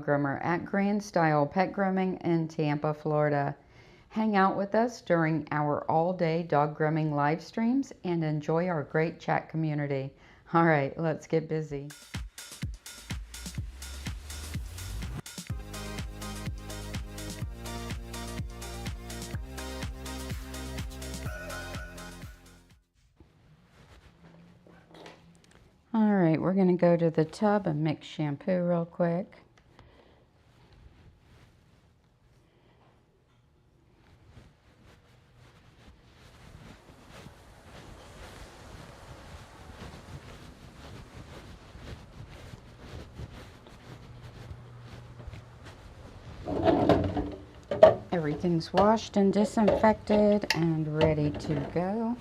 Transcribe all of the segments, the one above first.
dog groomer at Grand Style Pet Grooming in Tampa, Florida. Hang out with us during our all-day dog grooming live streams and enjoy our great chat community. All right, let's get busy. All right, we're going to go to the tub and mix shampoo real quick. Everything's washed and disinfected and ready to go.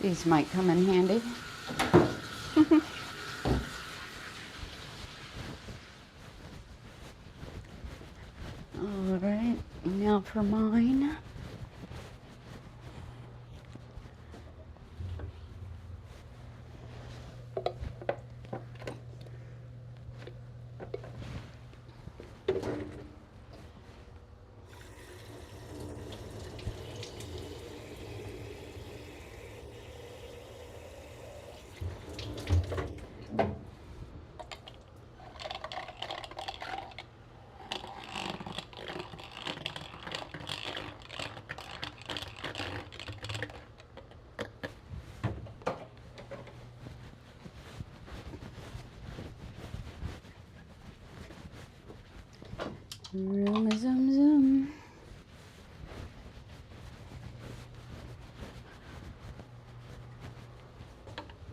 These might come in handy. All right, now for mine. Zoom, zoom, zoom.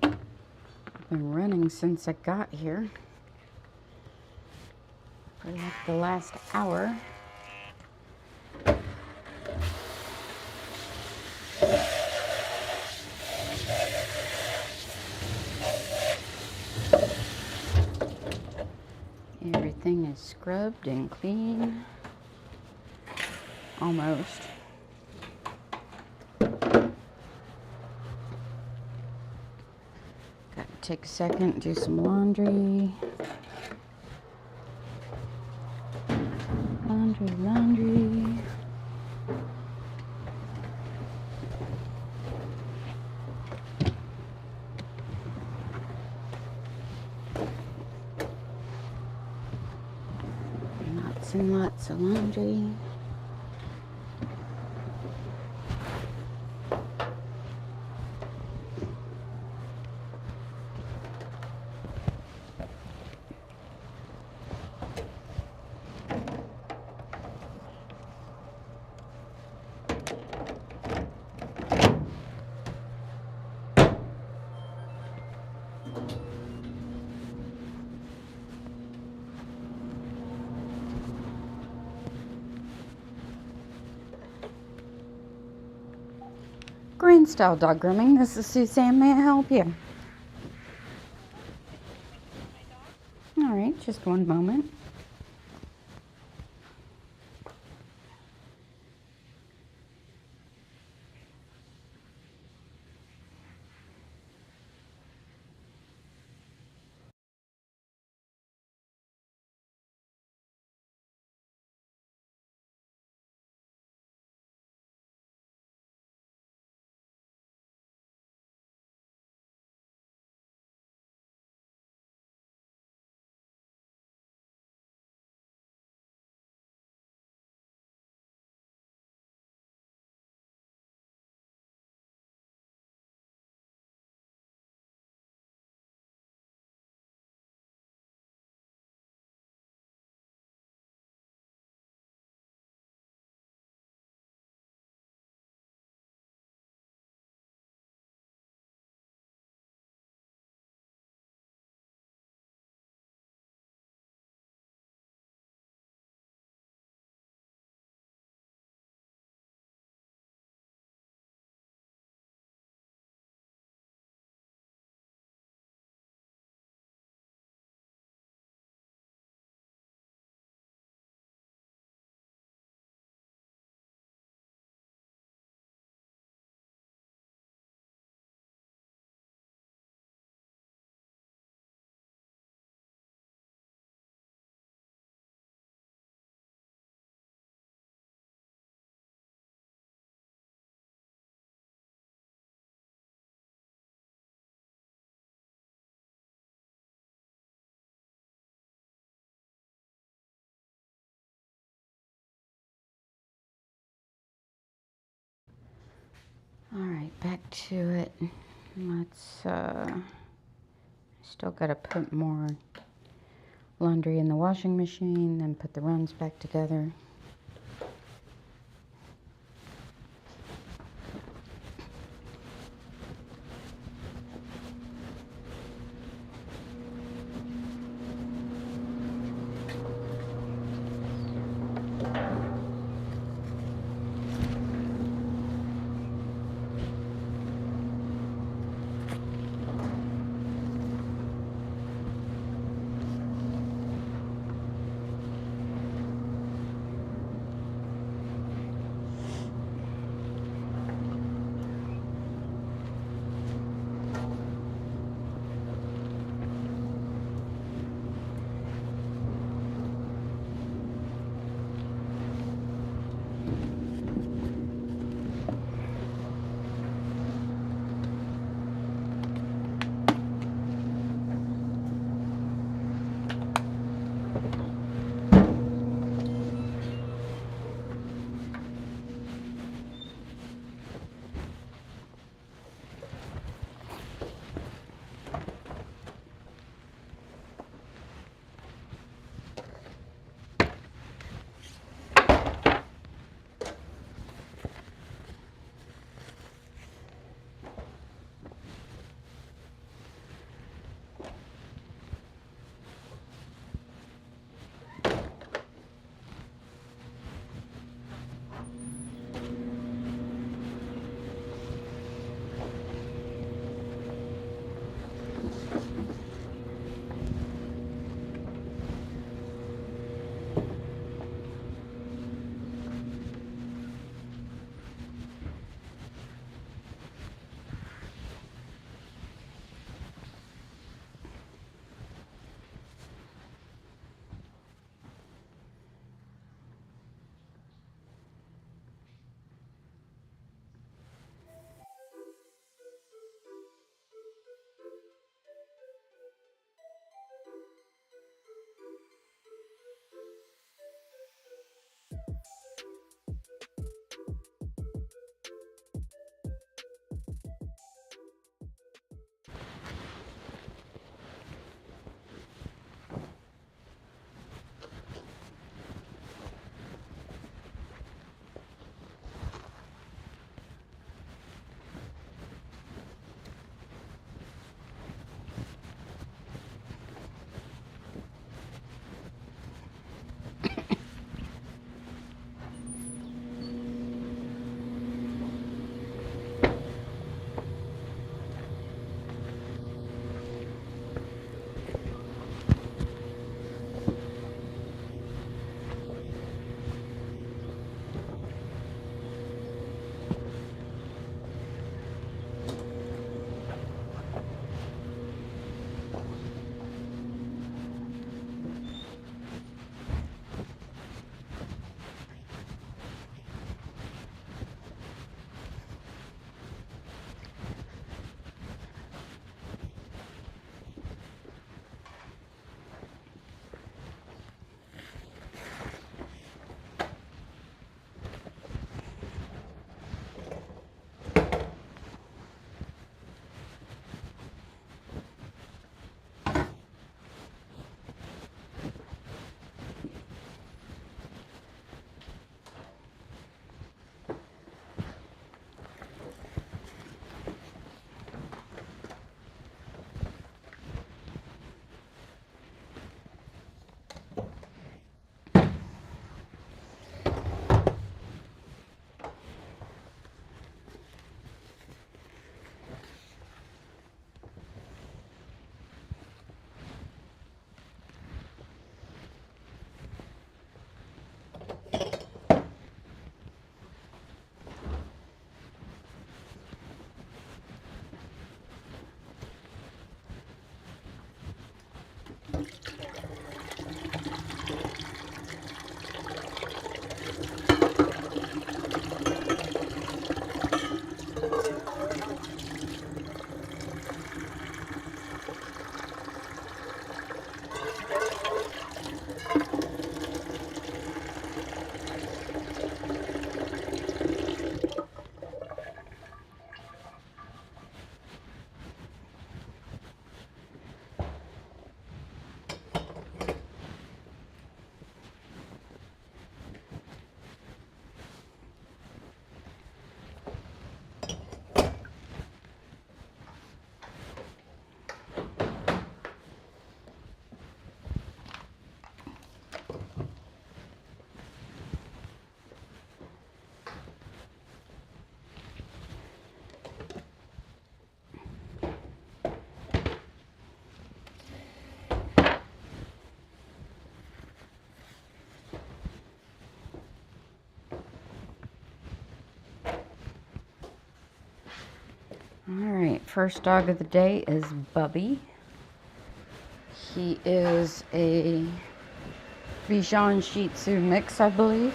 I've been running since I got here for like the last hour. Everything is scrubbed and clean. Almost. Gotta take a second, do some laundry. Laundry. Lots and lots of laundry. Grande style dog grooming. This is Suzanne. May I help you? All right, just one moment. All right, back to it. Let's, still got to put more laundry in the washing machine, then put the runs back together. Alright, first dog of the day is Bubby. He is a Bichon Shih Tzu mix, I believe.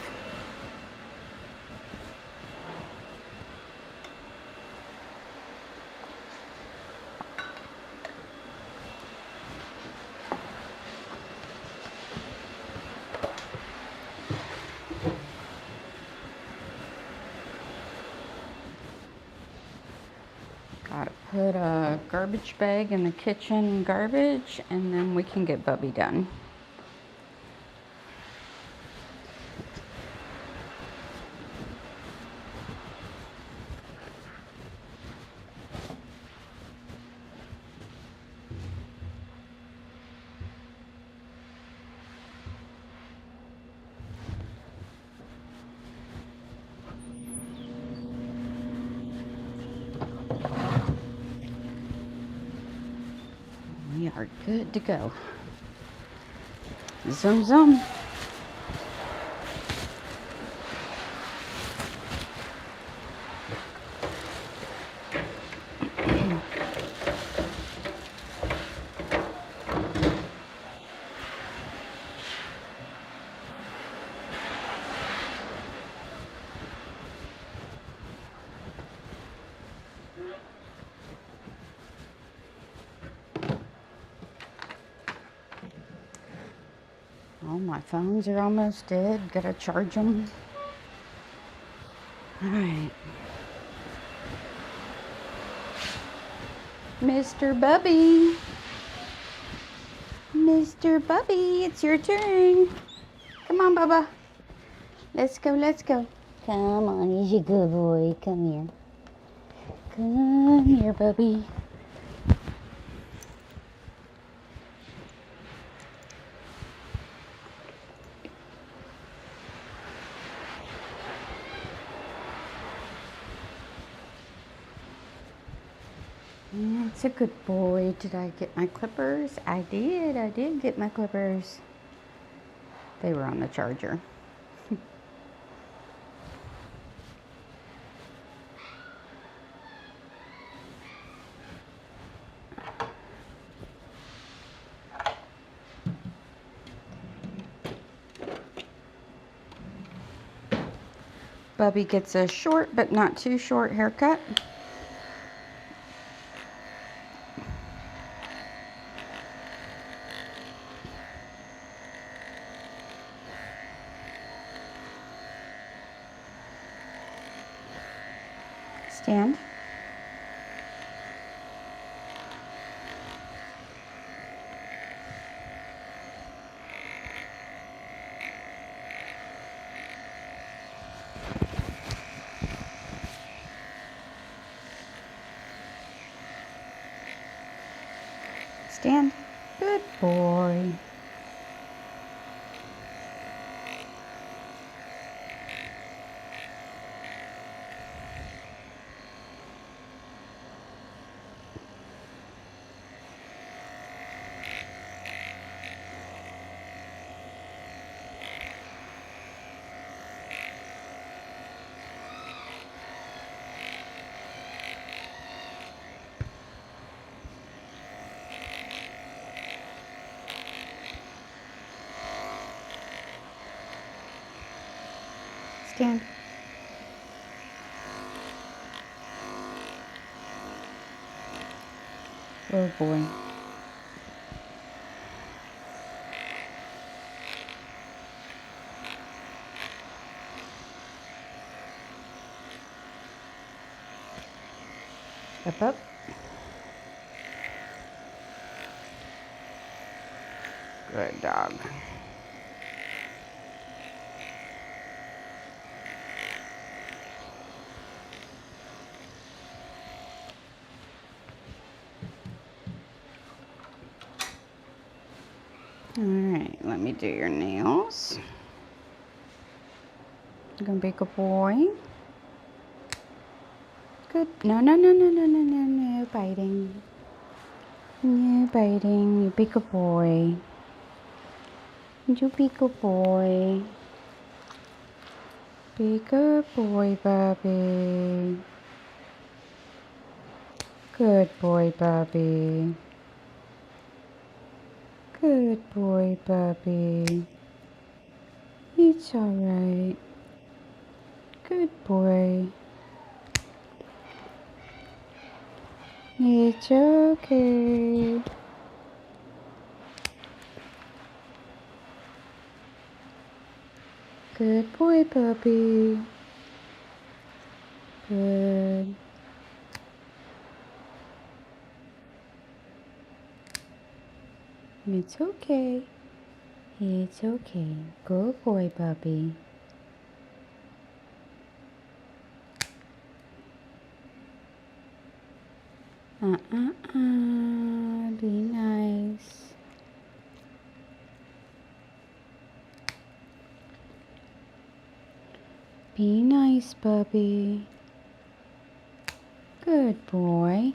Gotta put a garbage bag in the kitchen garbage, and then we can get Bubby done. We are good to go. Zoom, zoom. Oh, my phones are almost dead. Gotta charge them. Alright. Mr. Bubby. Mr. Bubby, it's your turn. Come on, Bubba. Let's go, let's go. Come on, he's a good boy. Come here. Come here, Bubby. That's a good boy. Did I get my clippers? I did get my clippers. They were on the charger. Bubby gets a short but not too short haircut. Stand. Stand. Good boy. Stand. Oh boy. Up, up. Good dog. Alright, let me do your nails. You're gonna be a good boy. Good. No, no, no, no, no, no, no, no biting. No biting. You be a good boy. You be a good boy. Be a good boy, Bubby. Good boy, Bubby. Good boy, Bubby. It's all right. Good boy. It's okay. Good boy, Bubby. Good. It's okay. It's okay. Good boy, Bubby. Be nice. Be nice, Bubby. Good boy.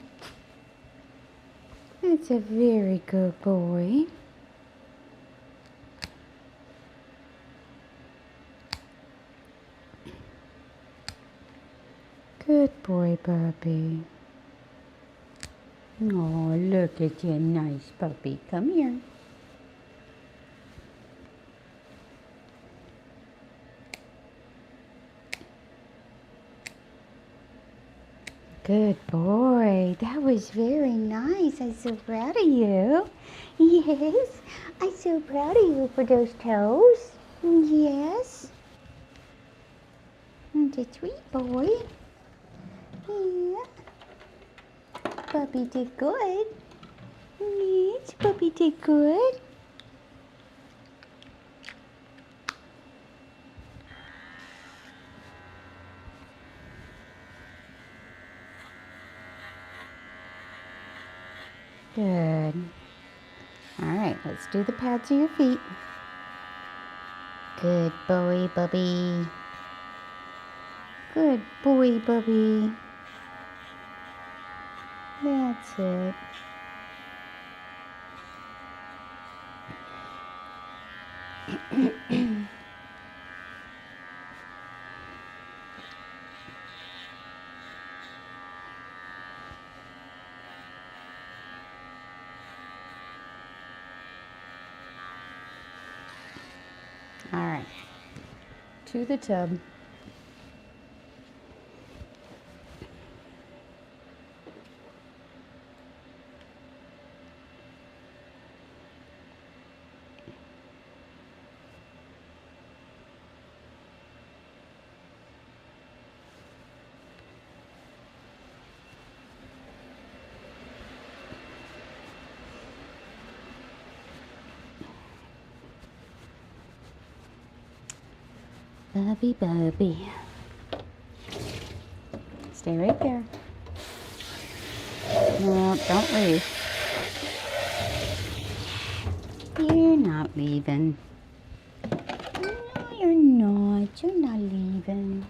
It's a very good boy. Good boy, Bubby. Oh, look at your nice puppy. Come here. Good boy. That was very nice. I'm so proud of you. Yes, I'm so proud of you for those toes. Yes. That's a sweet boy. Yeah. Puppy did good. Yes, Puppy did good. Good. All right, let's do the pads of your feet. Good boy, Bubby. Good boy, Bubby. That's it. All right, to the tub. Bubby, Bubby. Stay right there. No, don't leave. You're not leaving. No, you're not. You're not leaving.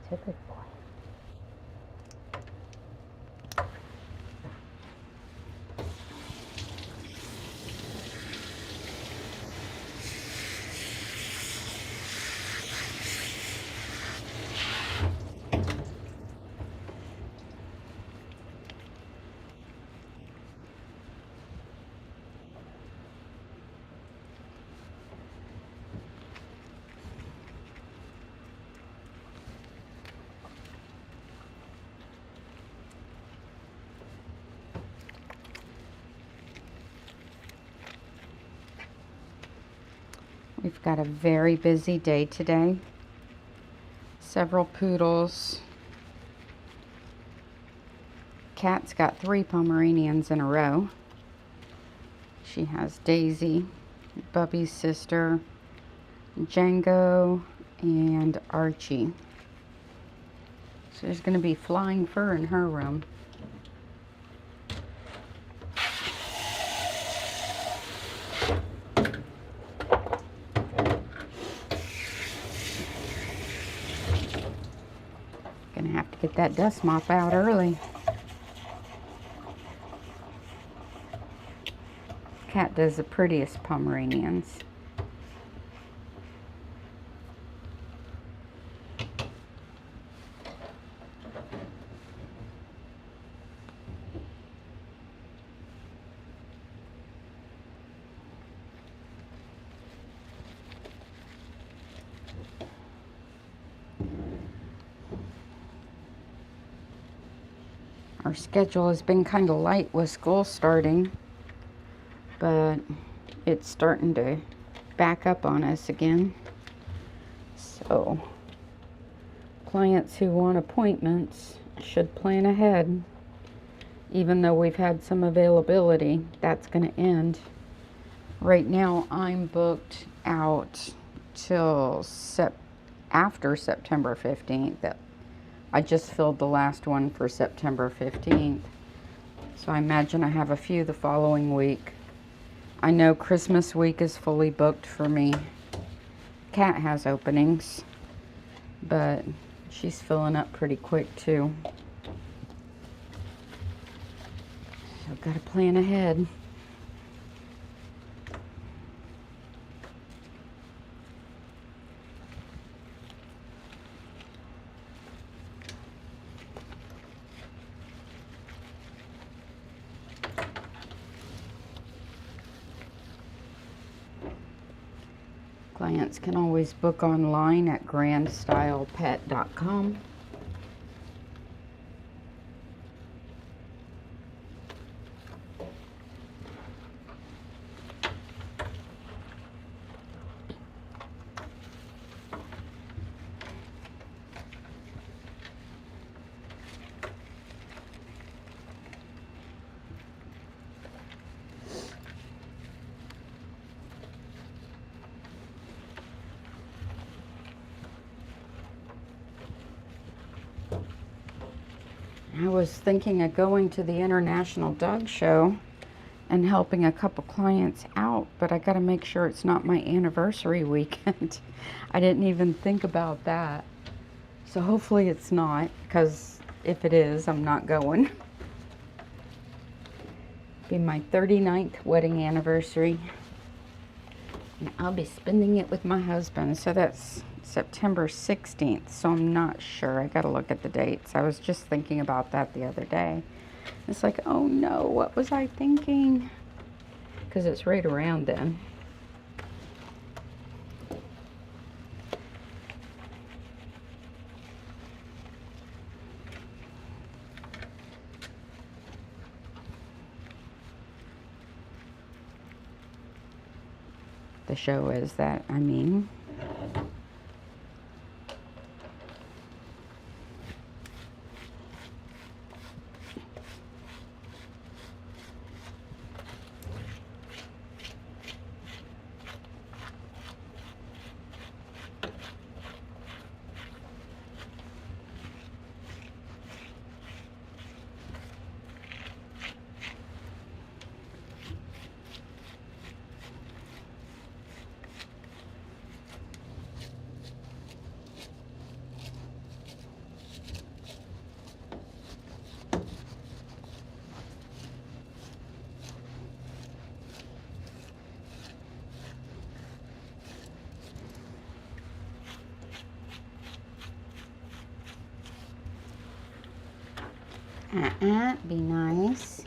That's a good boy. We've got a very busy day today. Several poodles. Cat's got 3 Pomeranians in a row. She has Daisy, Bubby's sister, Django, and Archie. So there's going to be flying fur in her room. that dust mop out early. Cat does the prettiest Pomeranians. Our schedule has been kind of light with school starting, but it's starting to back up on us again. So clients who want appointments should plan ahead. Even though we've had some availability, that's going to end. Right now I'm booked out till after September 15th. I just filled the last one for September 15th. So I imagine I have a few the following week. I know Christmas week is fully booked for me. Cat has openings, but she's filling up pretty quick too. So I've got to plan ahead. Clients can always book online at grandstylepet.com. I was thinking of going to the International Dog Show and helping a couple clients out, but I got to make sure it's not my anniversary weekend. I didn't even think about that. So hopefully it's not, because if it is, I'm not going. Be my 39th wedding anniversary. And I'll be spending it with my husband. So that's September 16th, so I'm not sure. I gotta look at the dates. I was just thinking about that the other day. It's like, oh no, what was I thinking? Because it's right around then. The show is that, I mean. Be nice.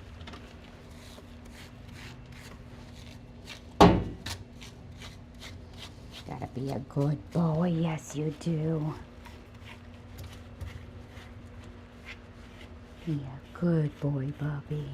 Gotta be a good boy. Yes, you do. Be a good boy, Bubby.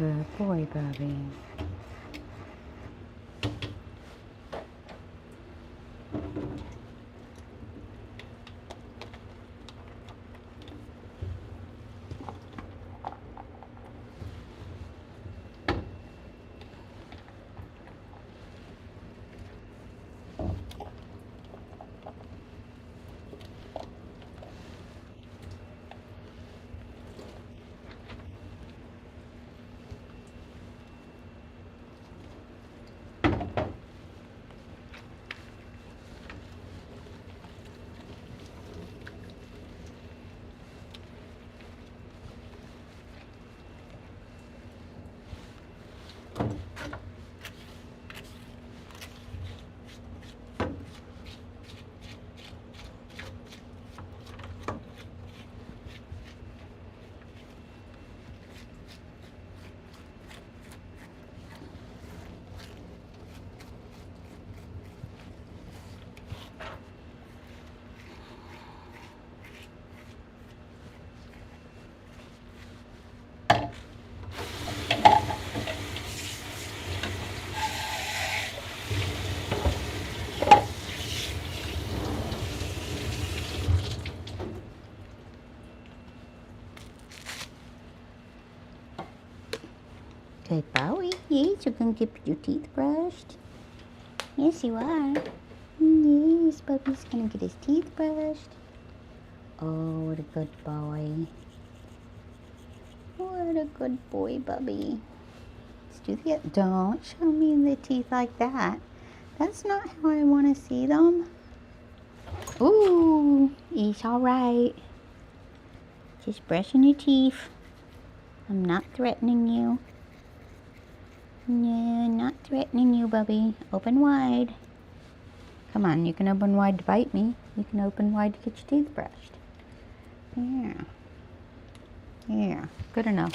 Good boy, Bubby. Good boy. Yes, you're going to get your teeth brushed. Yes, you are. Yes, Bubby's going to get his teeth brushed. Oh, what a good boy. What a good boy, Bubby. Let's do the... Don't show me the teeth like that. That's not how I want to see them. Ooh, it's all right. Just brushing your teeth. I'm not threatening you. No, not threatening you, Bubby. Open wide. Come on, you can open wide to bite me. You can open wide to get your teeth brushed. Yeah. Yeah, good enough.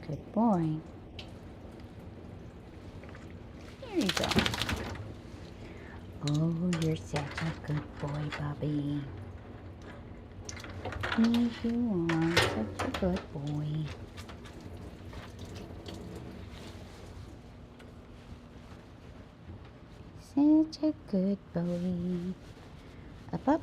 Good boy. There you go. Oh, you're such a good boy, Bubby. Yes, you are such a good boy. Such a good boy. Up, up.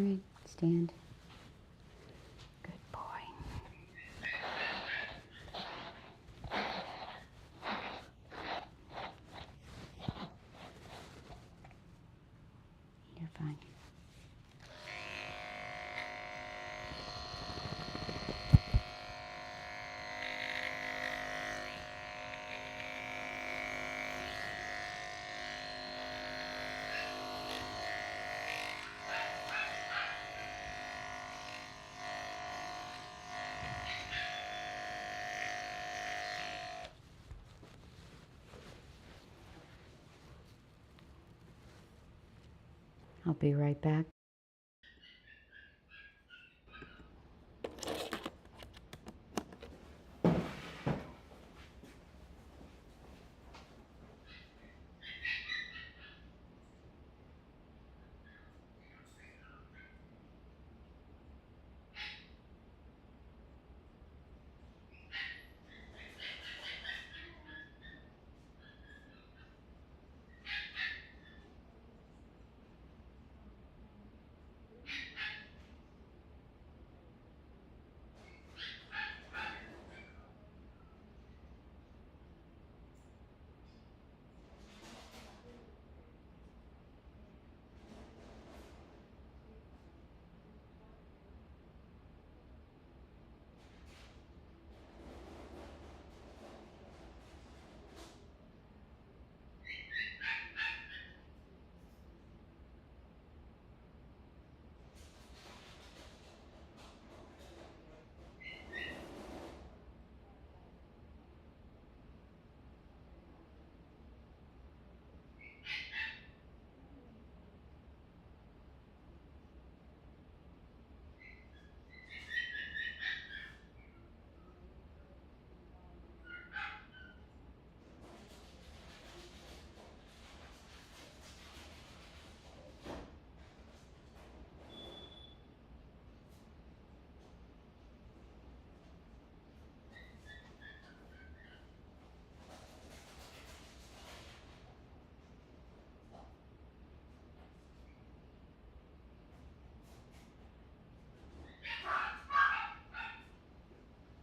All right, stand. Good boy. You're fine. I'll be right back.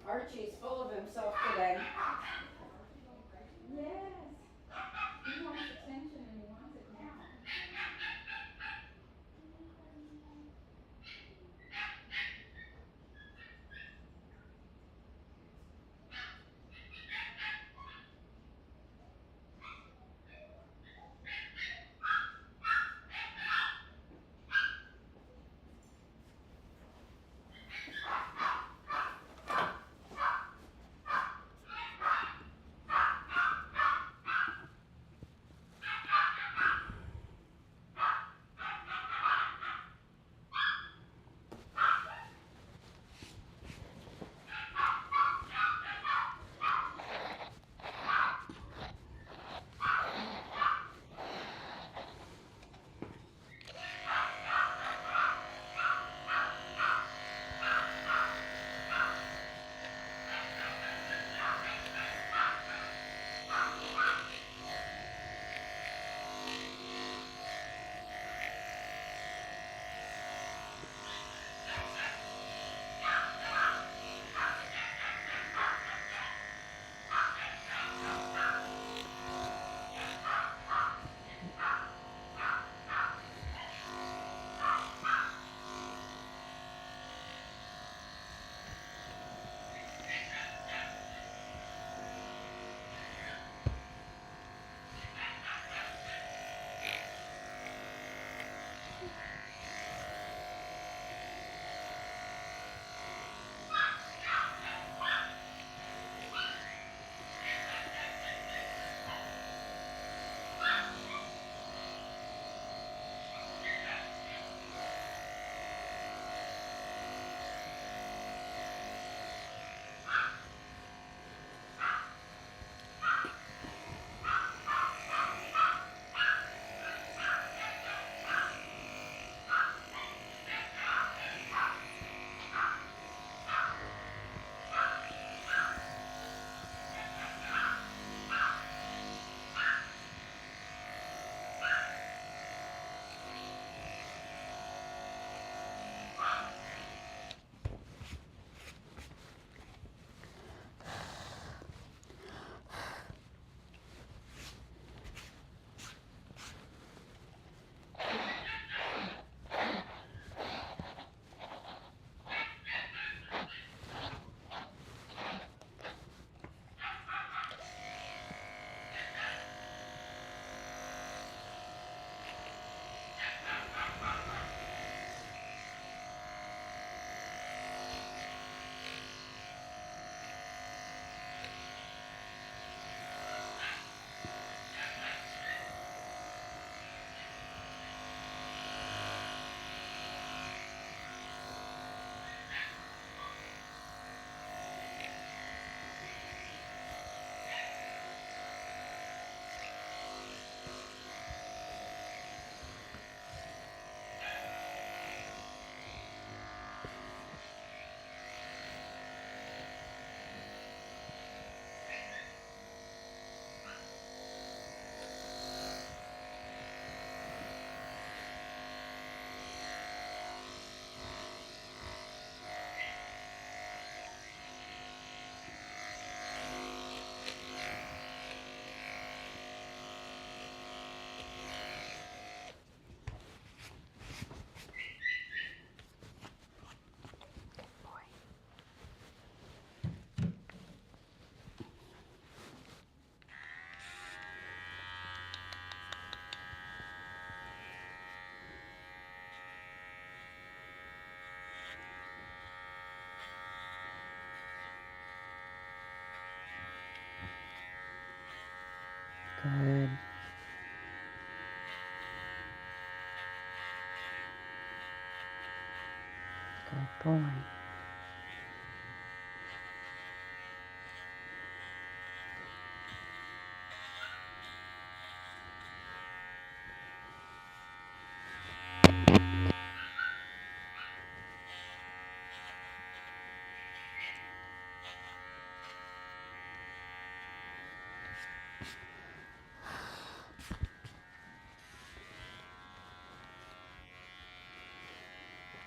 Archie's full of himself today. Yes. He wants attention and he wants it now. Good. Good boy.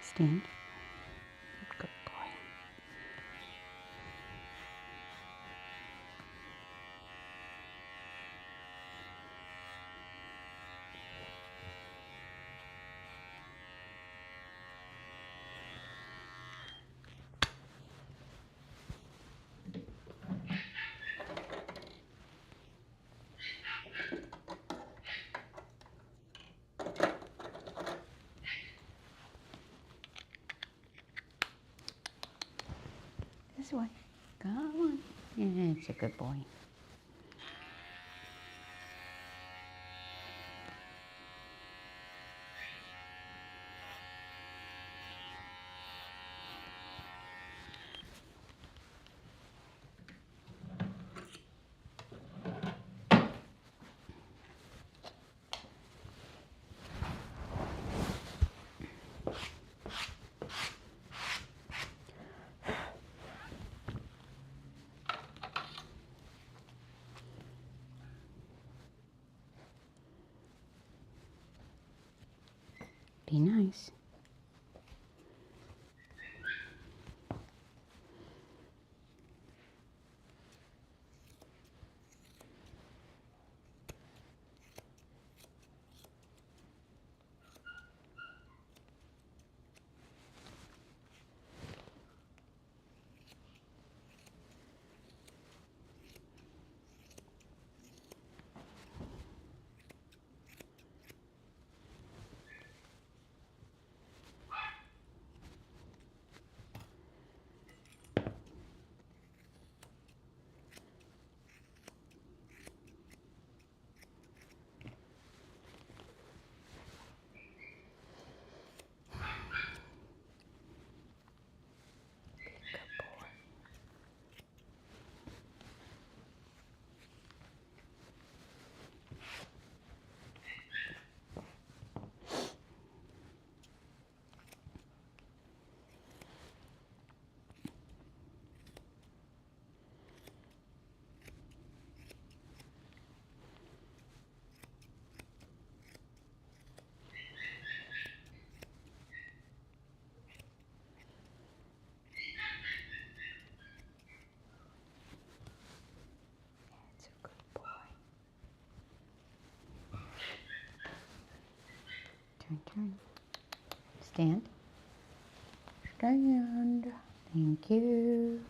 Stand. Good boy. This way. Come on. Yeah, it's a good boy. Be nice. Turn. Stand. Stand. Thank you.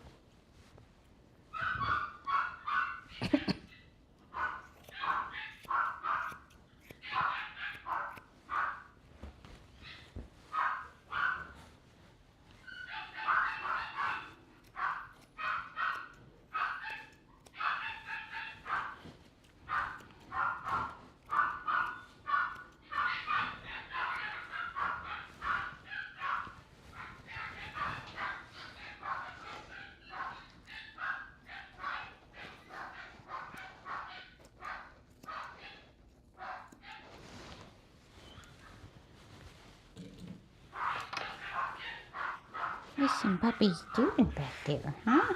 There's some puppies doing back there, huh?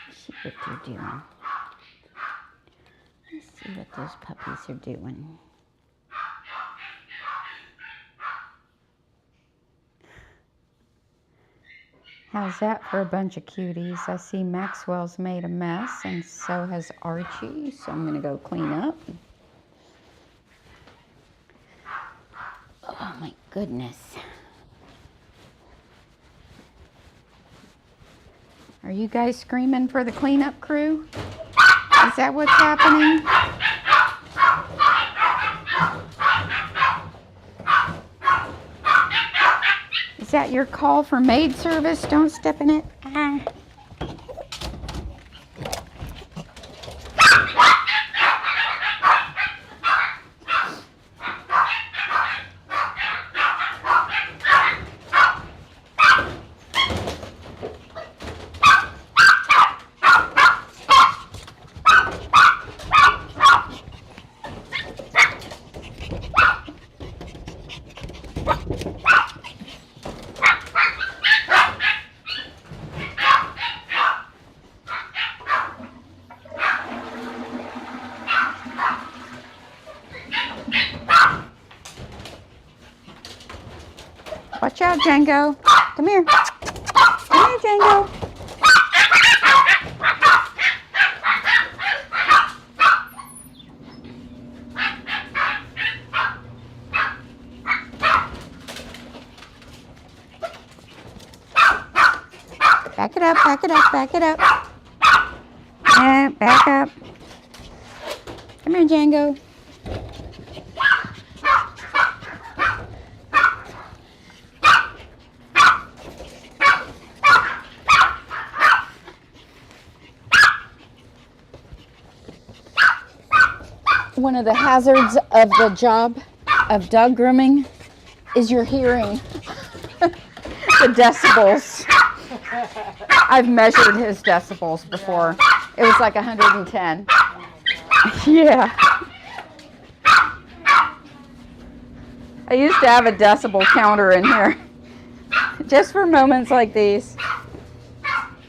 Let's see what they're doing. Let's see what those puppies are doing. How's that for a bunch of cuties? I see Maxwell's made a mess, and so has Archie, so I'm going to go clean up. Oh my goodness. Are you guys screaming for the cleanup crew? Is that what's happening? Is that your call for maid service? Don't step in it. Watch out, Django. Come here. Come here, Django. Back it up, back it up, back it up. Yeah, back up. Come here, Django. One of the hazards of the job of dog grooming is your hearing. The decibels. I've measured his decibels before. It was like 110. Yeah. I used to have a decibel counter in here. Just for moments like these.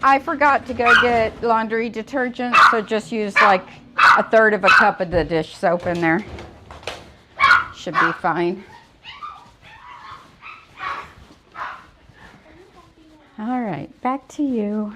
I forgot to go get laundry detergent, so just use like 1/3 of a cup of the dish soap in there. Should be fine. All right, back to you.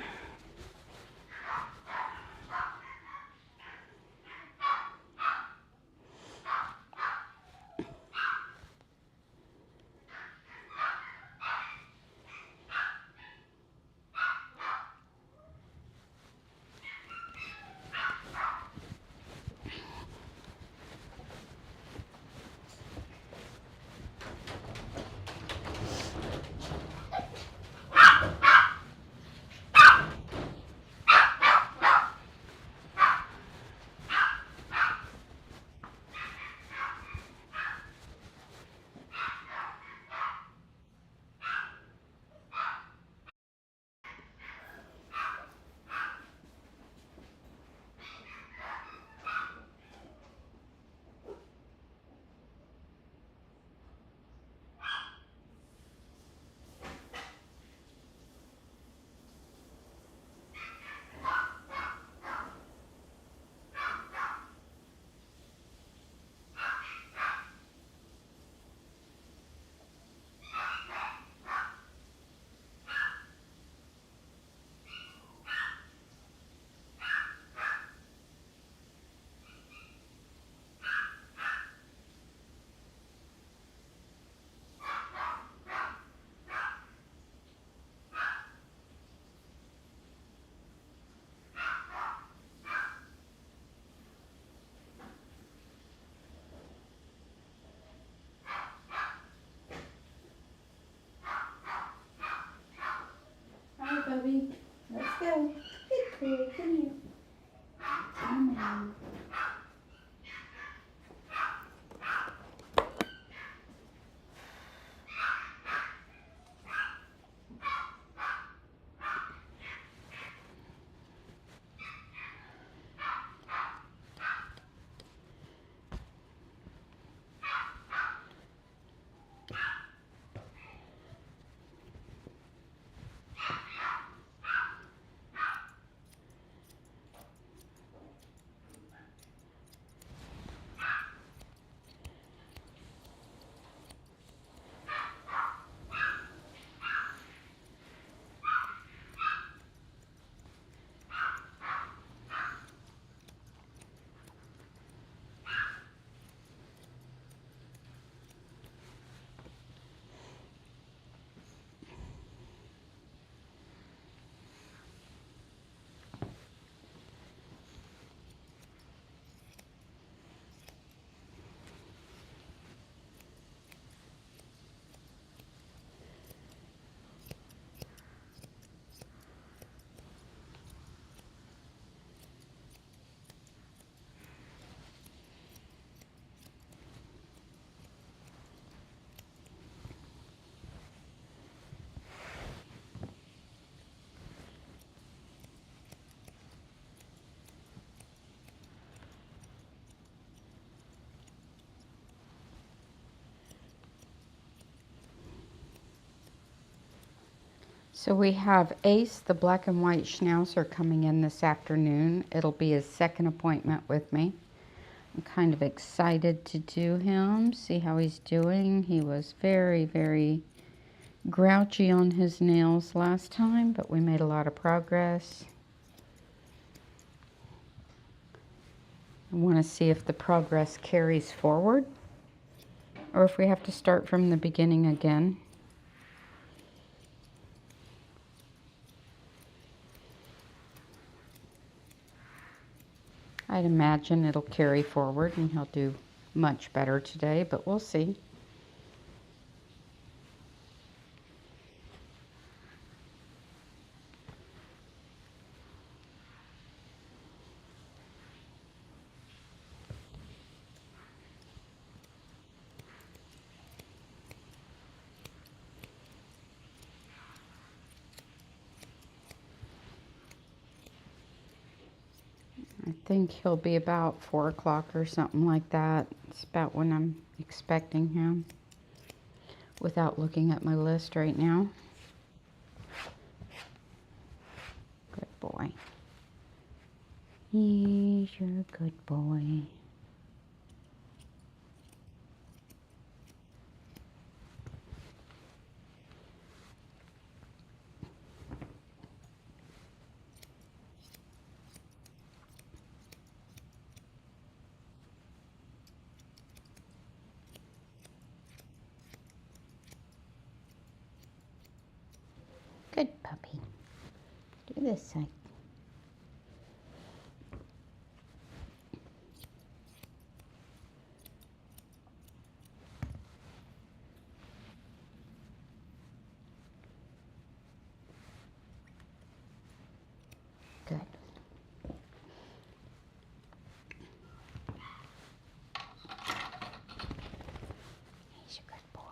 Bubby, let's go. Good girl, come here. Come on. So we have Ace, the black and white Schnauzer, coming in this afternoon. It'll be his second appointment with me. I'm kind of excited to do him, see how he's doing. He was very, very grouchy on his nails last time, but we made a lot of progress. I want to see if the progress carries forward or if we have to start from the beginning again. I'd imagine it'll carry forward and he'll do much better today, but we'll see. I think he'll be about 4 o'clock or something like that. It's about when I'm expecting him without looking at my list right now. Good boy. He's your good boy. Good puppy. Do this side. Good. He's a good boy.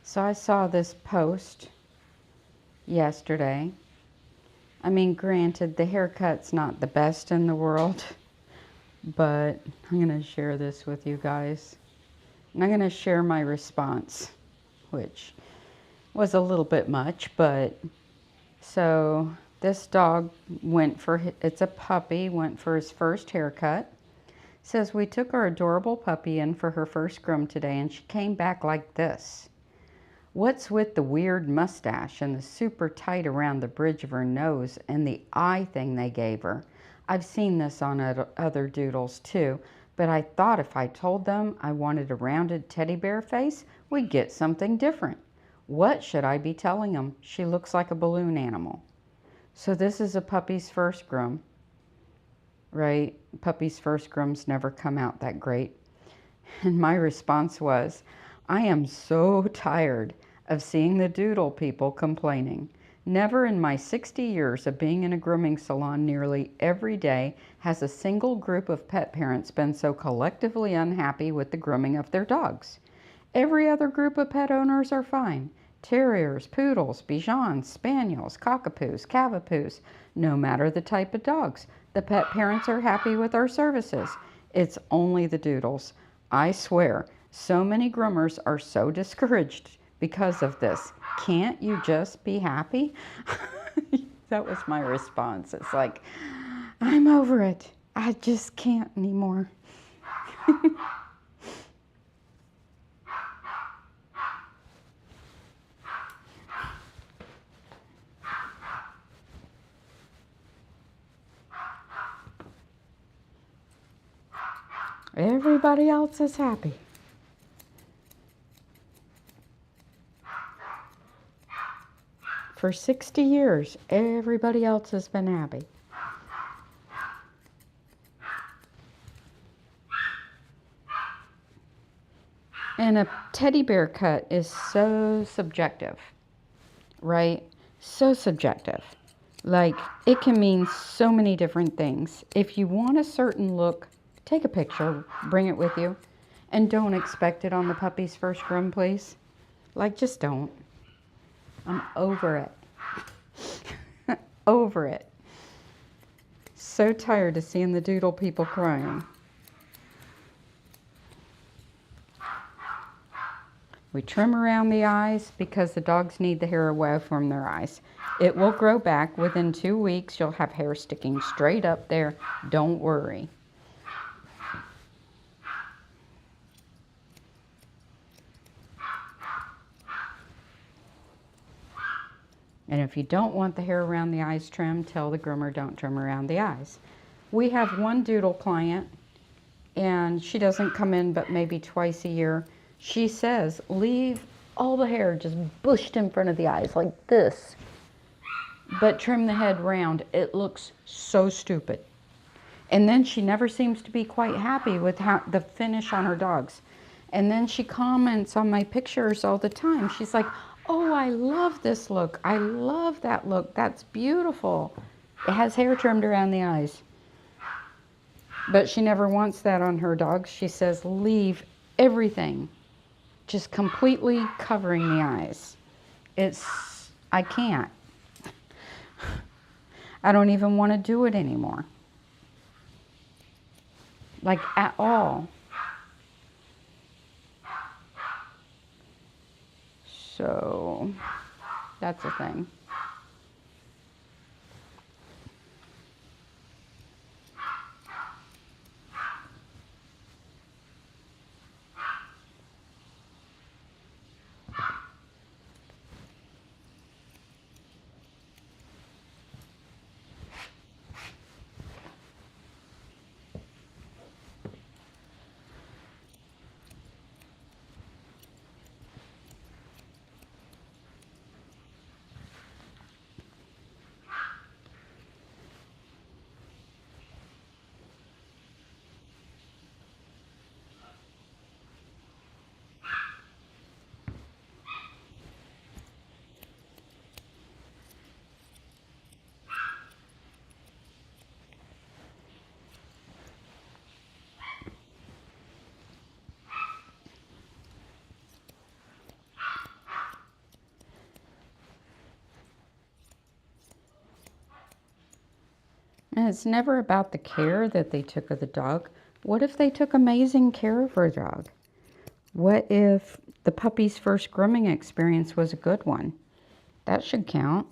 So I saw this post yesterday. I mean, granted, the haircut's not the best in the world, but I'm going to share this with you guys. And I'm going to share my response, which was a little bit much, but so this dog went for, it's a puppy, went for his first haircut. Says we took our adorable puppy in for her first groom today and she came back like this. What's with the weird mustache and the super tight around the bridge of her nose and the eye thing they gave her? I've seen this on other doodles too, but I thought if I told them I wanted a rounded teddy bear face, we'd get something different. What should I be telling them? She looks like a balloon animal. So this is a puppy's first groom, right? Puppy's first grooms never come out that great. And my response was, I am so tired of seeing the doodle people complaining. Never in my 60 years of being in a grooming salon nearly every day has a single group of pet parents been so collectively unhappy with the grooming of their dogs. Every other group of pet owners are fine. Terriers, poodles, Bichons, Spaniels, Cockapoos, Cavapoos, no matter the type of dogs. The pet parents are happy with our services. It's only the doodles. I swear, so many groomers are so discouraged because of this. Can't you just be happy? That was my response. It's like, I'm over it. I just can't anymore. Everybody else is happy. For 60 years, everybody else has been happy. And a teddy bear cut is so subjective, right? So subjective. Like, it can mean so many different things. If you want a certain look, take a picture, bring it with you, and don't expect it on the puppy's first groom, please. Like, just don't. I'm over it. Over it. So tired of seeing the doodle people crying. We trim around the eyes because the dogs need the hair away from their eyes. It will grow back. Within 2 weeks, you'll have hair sticking straight up there. Don't worry. And if you don't want the hair around the eyes trimmed, tell the groomer don't trim around the eyes. We have one doodle client, and she doesn't come in but maybe twice a year. She says, leave all the hair just bushed in front of the eyes like this, but trim the head round. It looks so stupid. And then she never seems to be quite happy with the finish on her dogs. And then she comments on my pictures all the time. She's like, oh, I love this look. I love that look. That's beautiful. It has hair trimmed around the eyes. But she never wants that on her dogs. She says, leave everything just completely covering the eyes. I can't. I don't even want to do it anymore. Like, at all. So, that's a thing. And it's never about the care that they took of the dog. What if they took amazing care of her dog? What if the puppy's first grooming experience was a good one? That should count.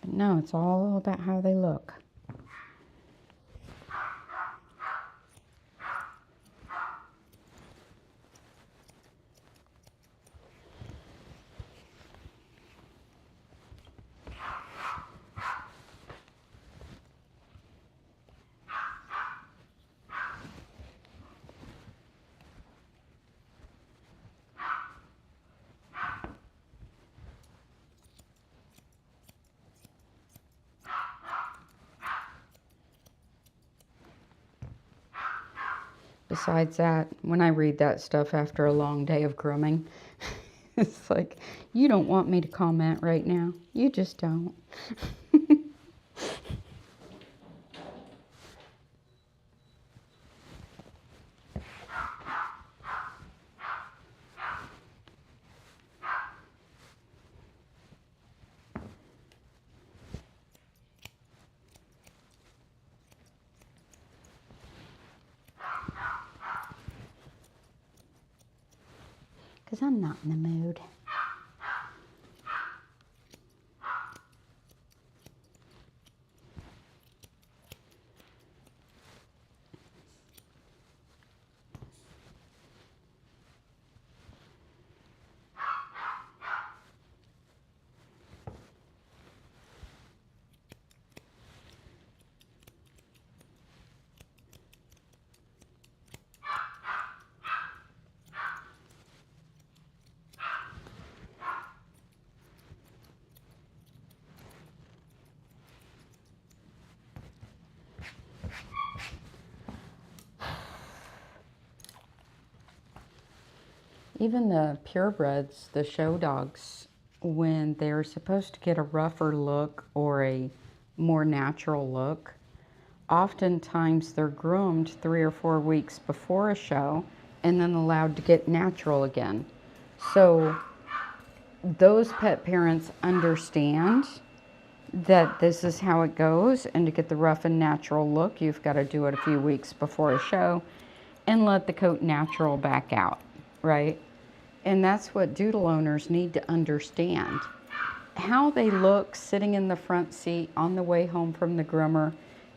But no, it's all about how they look. Besides that, when I read that stuff after a long day of grooming, it's like, you don't want me to comment right now. You just don't. Because I'm not in the mood. Even the purebreds, the show dogs, when they're supposed to get a rougher look or a more natural look, oftentimes they're groomed 3 or 4 weeks before a show and then allowed to get natural again. So those pet parents understand that this is how it goes, and to get the rough and natural look, you've got to do it a few weeks before a show and let the coat natural back out, right? And that's what doodle owners need to understand. How they look sitting in the front seat on the way home from the groomer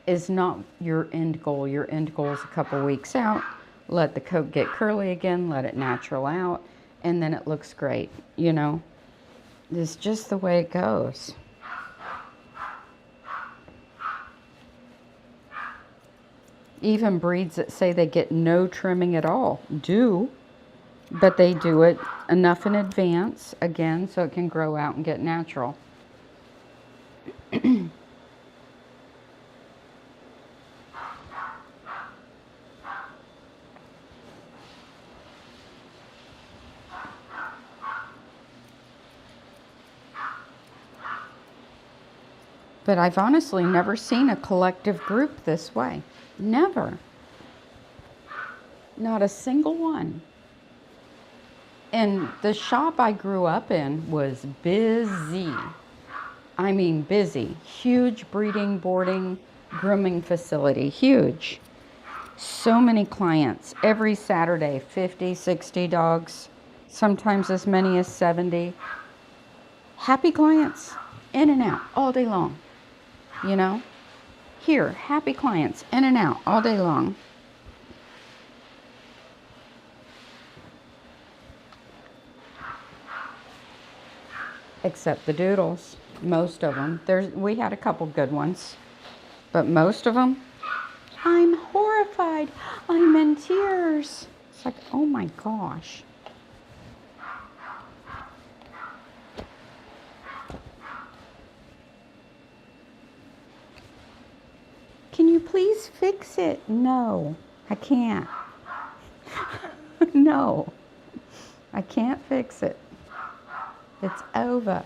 is not your end goal. Your end goal is a couple weeks out. Let the coat get curly again, let it natural out, and then it looks great, you know? It's just the way it goes. Even breeds that say they get no trimming at all do, but they do it enough in advance, again, so it can grow out and get natural. But I've honestly never seen a collective group this way. Never. Not a single one. And the shop I grew up in was busy. I mean busy. Huge breeding, boarding, grooming facility. Huge. So many clients. Every Saturday, 50, 60 dogs. Sometimes as many as 70. Happy clients. In and out all day long. You know? Here, happy clients. In and out all day long. Except the doodles. Most of them. We had a couple good ones. But most of them, I'm horrified. I'm in tears. It's like, oh my gosh. Can you please fix it? No, I can't. No, I can't fix it. It's over.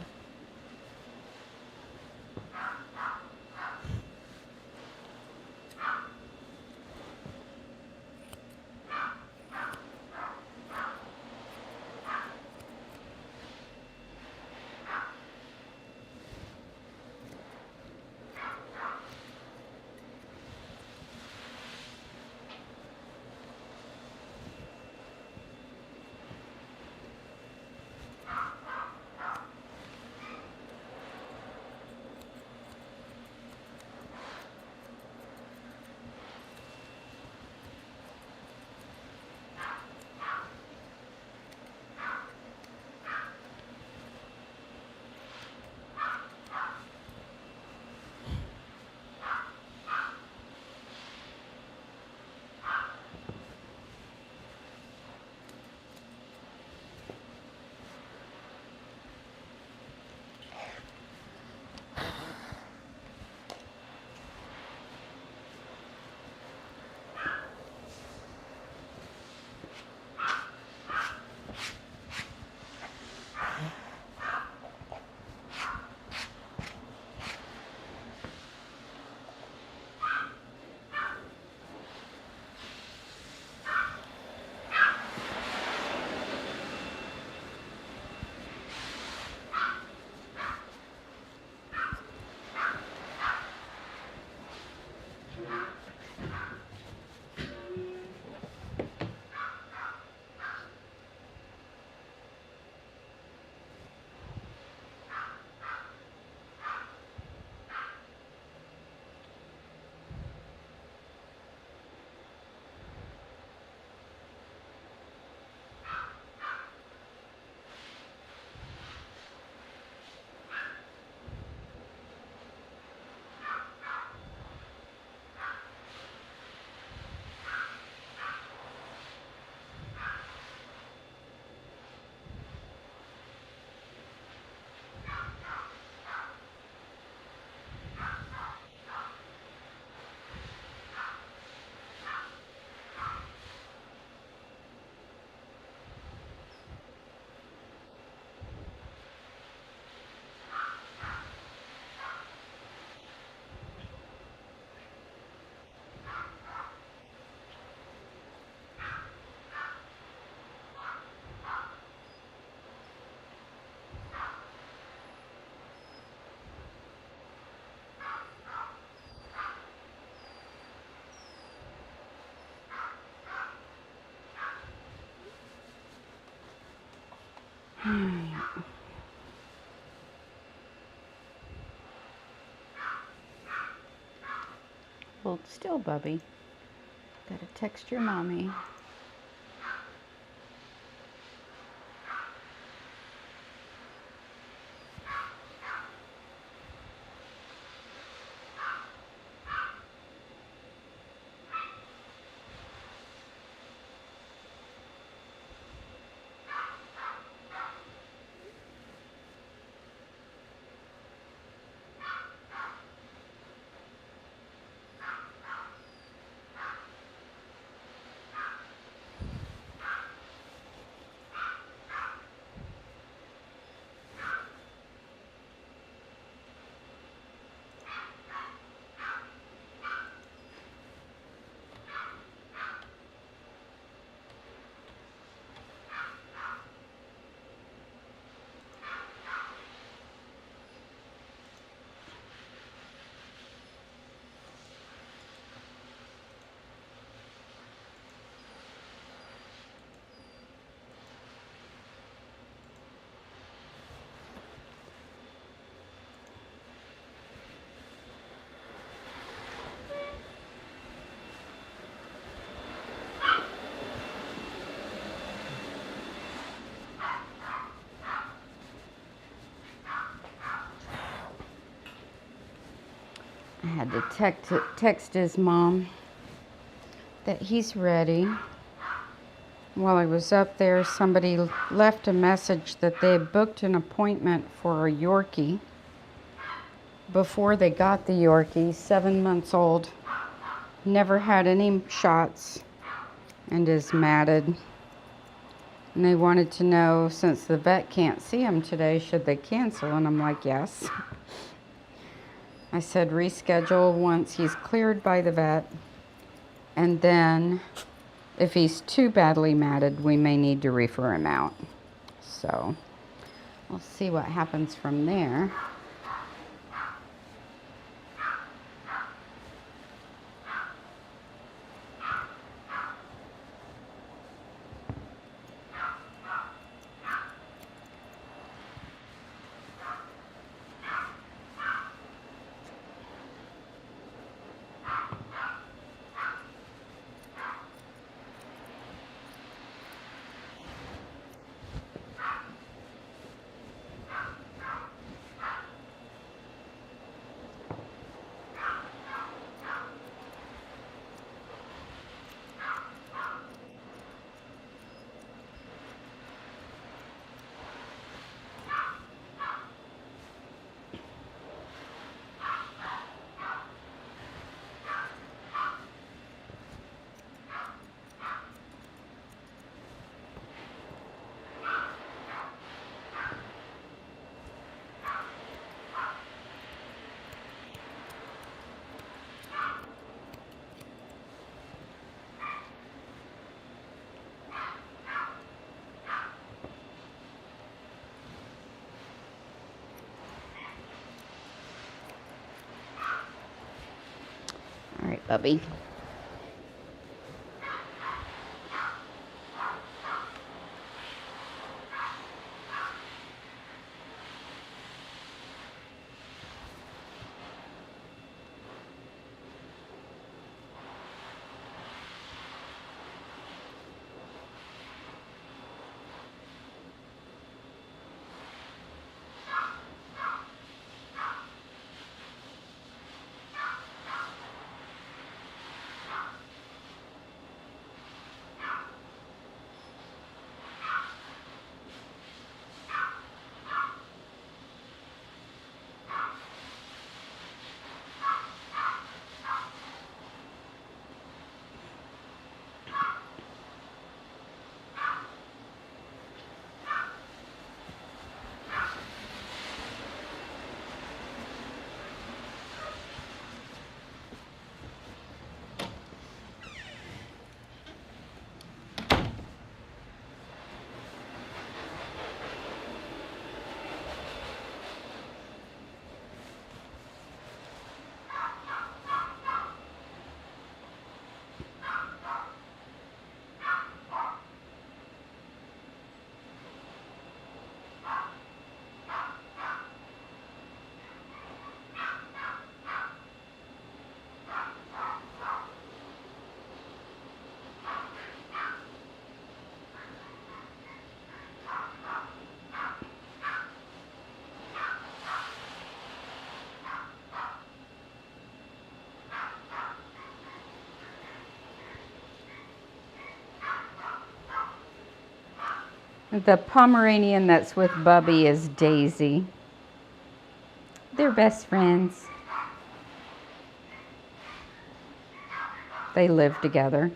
Hold still, Bubby. Gotta text your mommy. I had to text his mom that he's ready. While I was up there, somebody left a message that they had booked an appointment for a Yorkie before they got the Yorkie, 7 months old, never had any shots, and is matted. And they wanted to know, since the vet can't see him today, should they cancel? And I'm like, yes. I said reschedule once he's cleared by the vet, and then if he's too badly matted, we may need to refer him out. So we'll see what happens from there. All right, Bubby. The Pomeranian that's with Bubby is Daisy. They're best friends. They live together.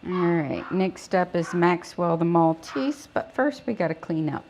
All right, next up is Maxwell the Maltese, but first we got to clean up.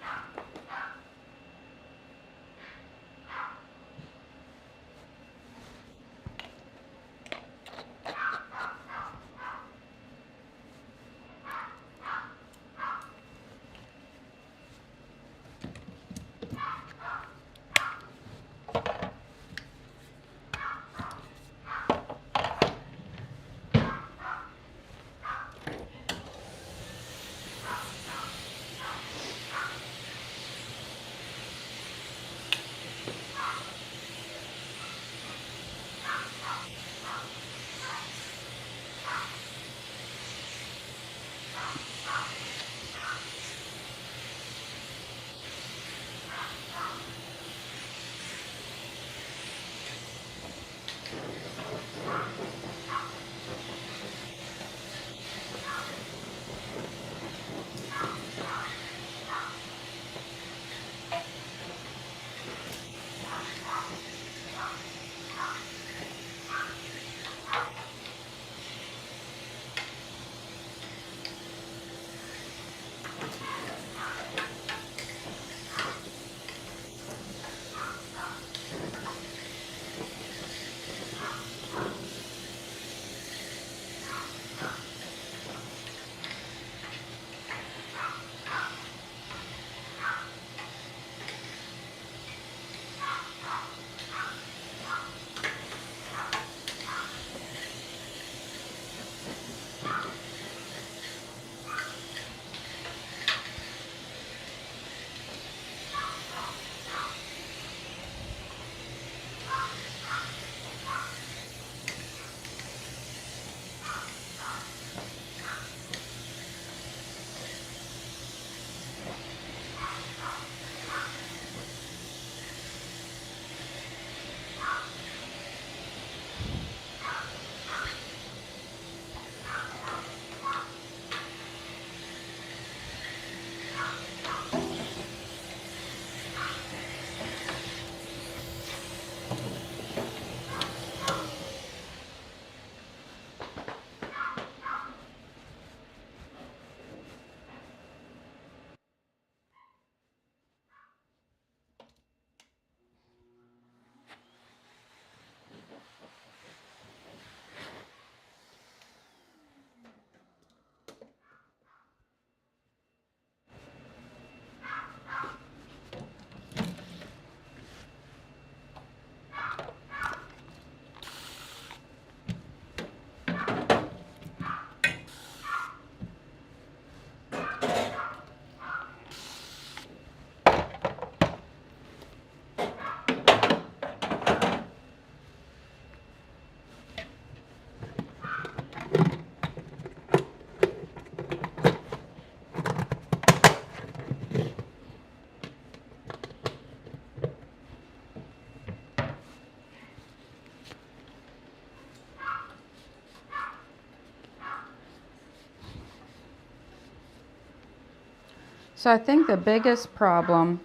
So I think the biggest problem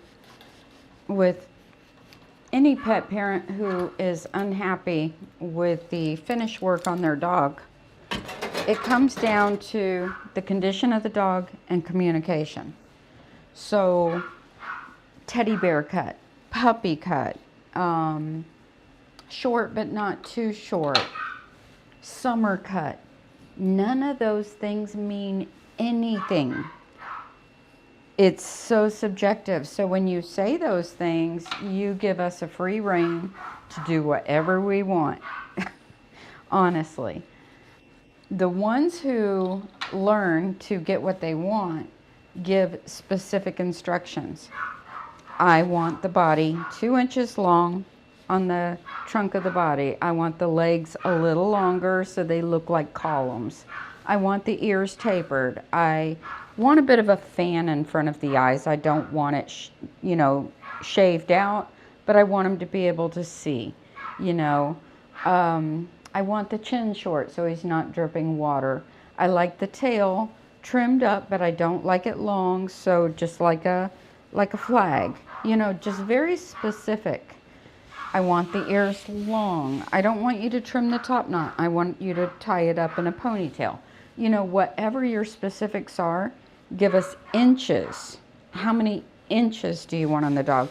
with any pet parent who is unhappy with the finish work on their dog, it comes down to the condition of the dog and communication. So teddy bear cut, puppy cut, short but not too short, summer cut. None of those things mean anything. It's so subjective. So when you say those things, you give us a free rein to do whatever we want. Honestly. The ones who learn to get what they want give specific instructions. I want the body 2 inches long on the trunk of the body. I want the legs a little longer so they look like columns. I want the ears tapered. I want a bit of a fan in front of the eyes. I don't want it, you know, shaved out, but I want him to be able to see, you know. I want the chin short so he's not dripping water. I like the tail trimmed up, but I don't like it long, so just like a flag, you know, just very specific. I want the ears long. I don't want you to trim the top knot. I want you to tie it up in a ponytail. You know, whatever your specifics are, give us inches. How many inches do you want on the dog?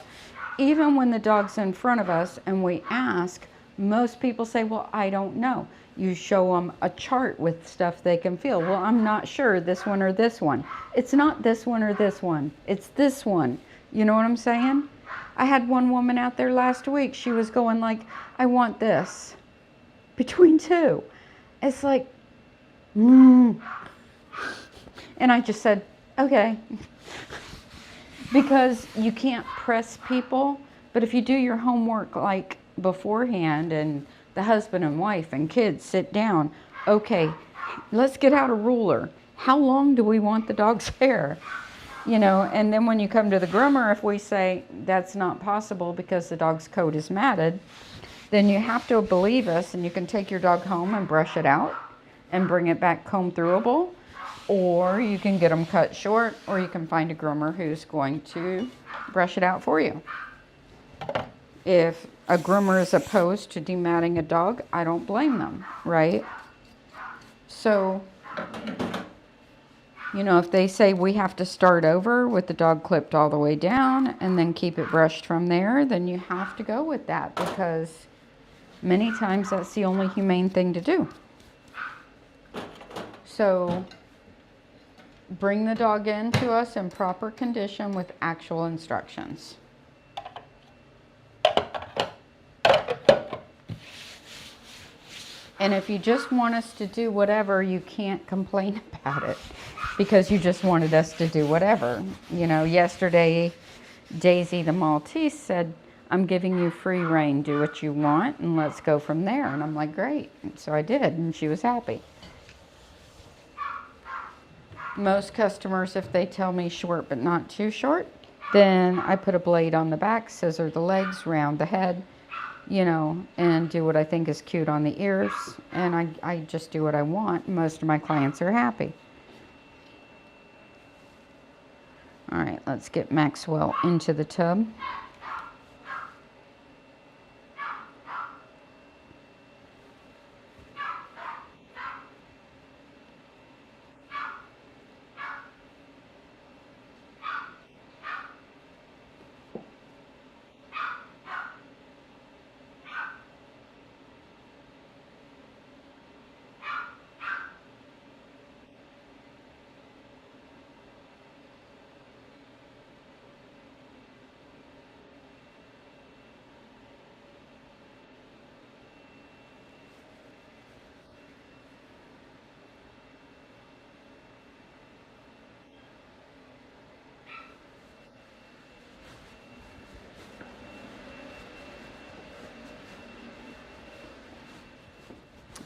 Even when the dog's in front of us and we ask, most people say, well, I don't know. You show them a chart with stuff they can feel. Well, I'm not sure, this one or this one. It's not this one or this one. It's this one. You know what I'm saying? I had one woman out there last week. She was going like, I want this. Between two. It's like, And I just said, okay. Because you can't press people. But if you do your homework like beforehand and the husband and wife and kids sit down, okay, let's get out a ruler. How long do we want the dog's hair? You know, and then when you come to the groomer, if we say that's not possible because the dog's coat is matted, then you have to believe us, and you can take your dog home and brush it out and bring it back comb throughable, or you can get them cut short, or you can find a groomer who's going to brush it out for you. If a groomer is opposed to dematting a dog, I don't blame them, right? So, you know, if they say we have to start over with the dog clipped all the way down and then keep it brushed from there, then you have to go with that, because many times that's the only humane thing to do. So bring the dog in to us in proper condition with actual instructions. And if you just want us to do whatever, you can't complain about it, because you just wanted us to do whatever. You know, yesterday, Daisy the Maltese said, I'm giving you free rein, do what you want, and let's go from there. And I'm like, great. And so I did, and she was happy. Most customers, if they tell me short but not too short, then I put a blade on the back, scissor the legs, round the head, you know, and do what I think is cute on the ears. And I just do what I want. Most of my clients are happy. All right, let's get Maxwell into the tub.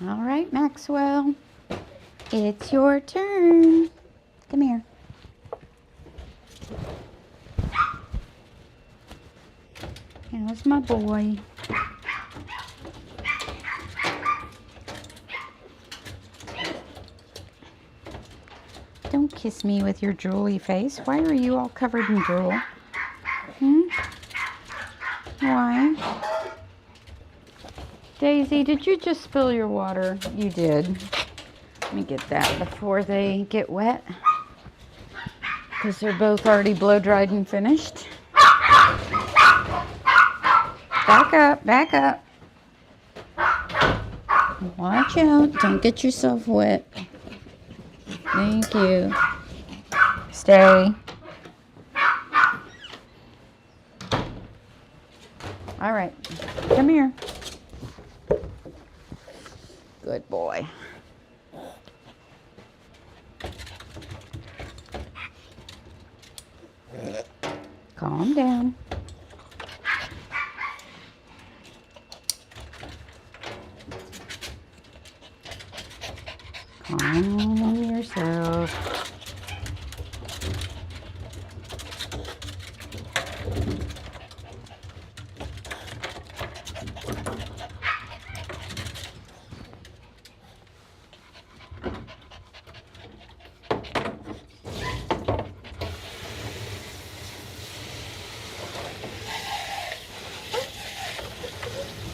All right, Maxwell, it's your turn. Come here. Here's my boy. Don't kiss me with your drooly face. Why are you all covered in drool? Why? Daisy, did you just spill your water? You did. Let me get that before they get wet, because they're both already blow dried and finished. Back up, back up. Watch out, don't get yourself wet. Thank you. Stay. All right, come here. Good boy. Calm down.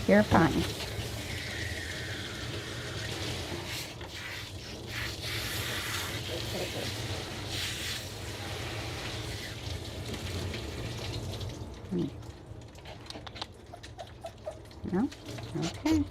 You're fine. No? Okay.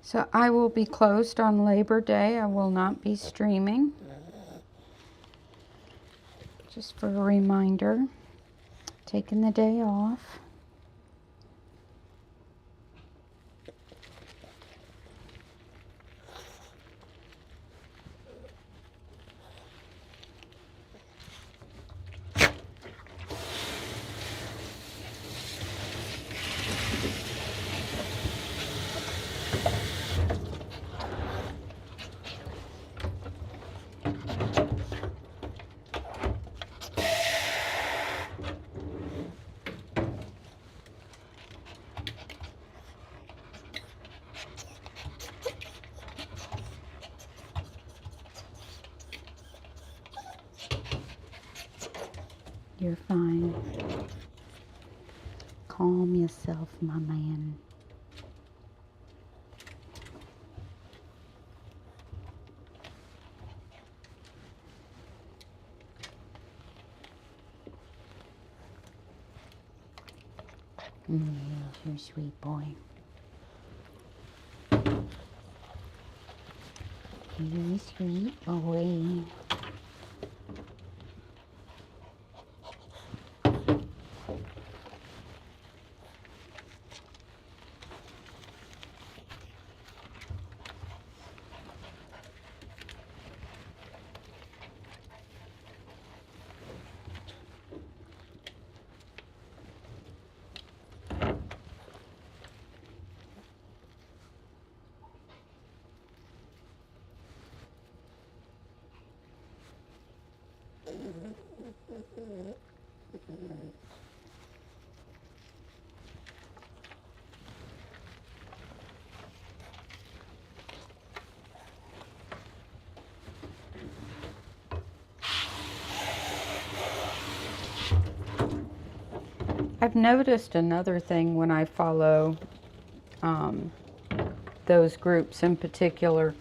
So I will be closed on Labor Day. I will not be streaming. Just for a reminder, taking the day off. You're fine. Calm yourself, my man. Yes, you're a sweet boy. You're a sweet boy. I've noticed another thing when I follow those groups in particular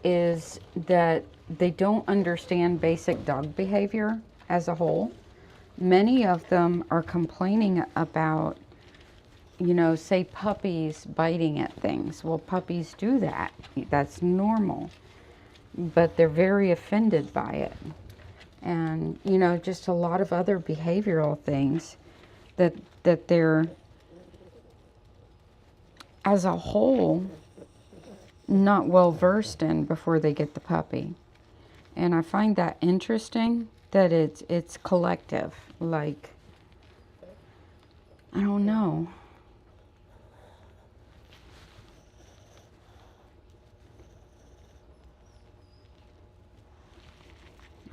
is that they don't understand basic dog behavior as a whole. Many of them are complaining about, you know, say puppies biting at things. Well, puppies do that. That's normal. But they're very offended by it. And, you know, just a lot of other behavioral things that they're, as a whole, not well versed in before they get the puppy. And I find that interesting that it's collective. Like, I don't know.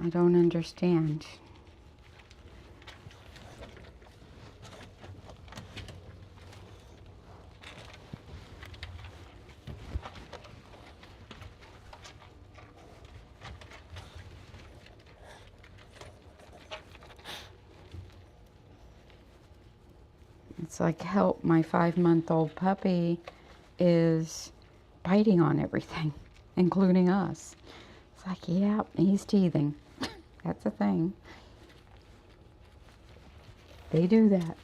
I don't understand. It's like, help, my 5-month-old puppy is biting on everything, including us. It's like, yeah, he's teething. That's a thing. They do that.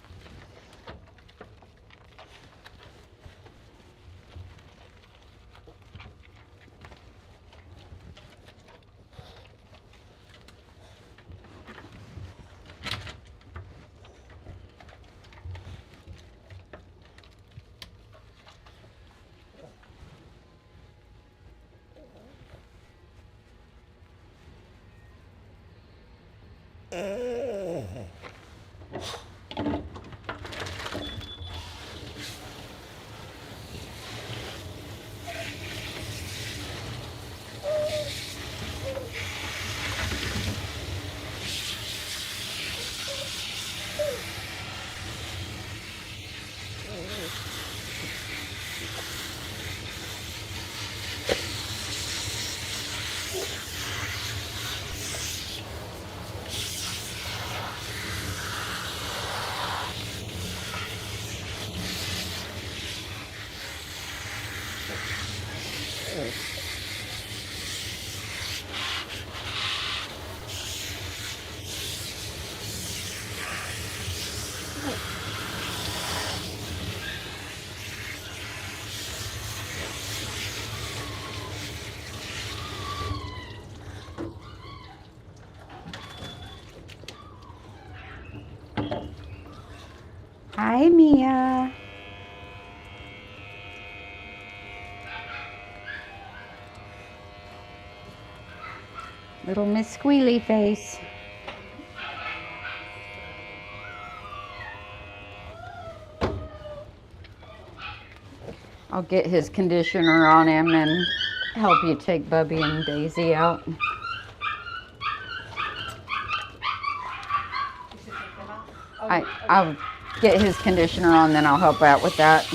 Hi, Mia. Little Miss Squealy Face. I'll get his conditioner on him and help you take Bubby and Daisy out. I'll get his conditioner on, then I'll help out with that.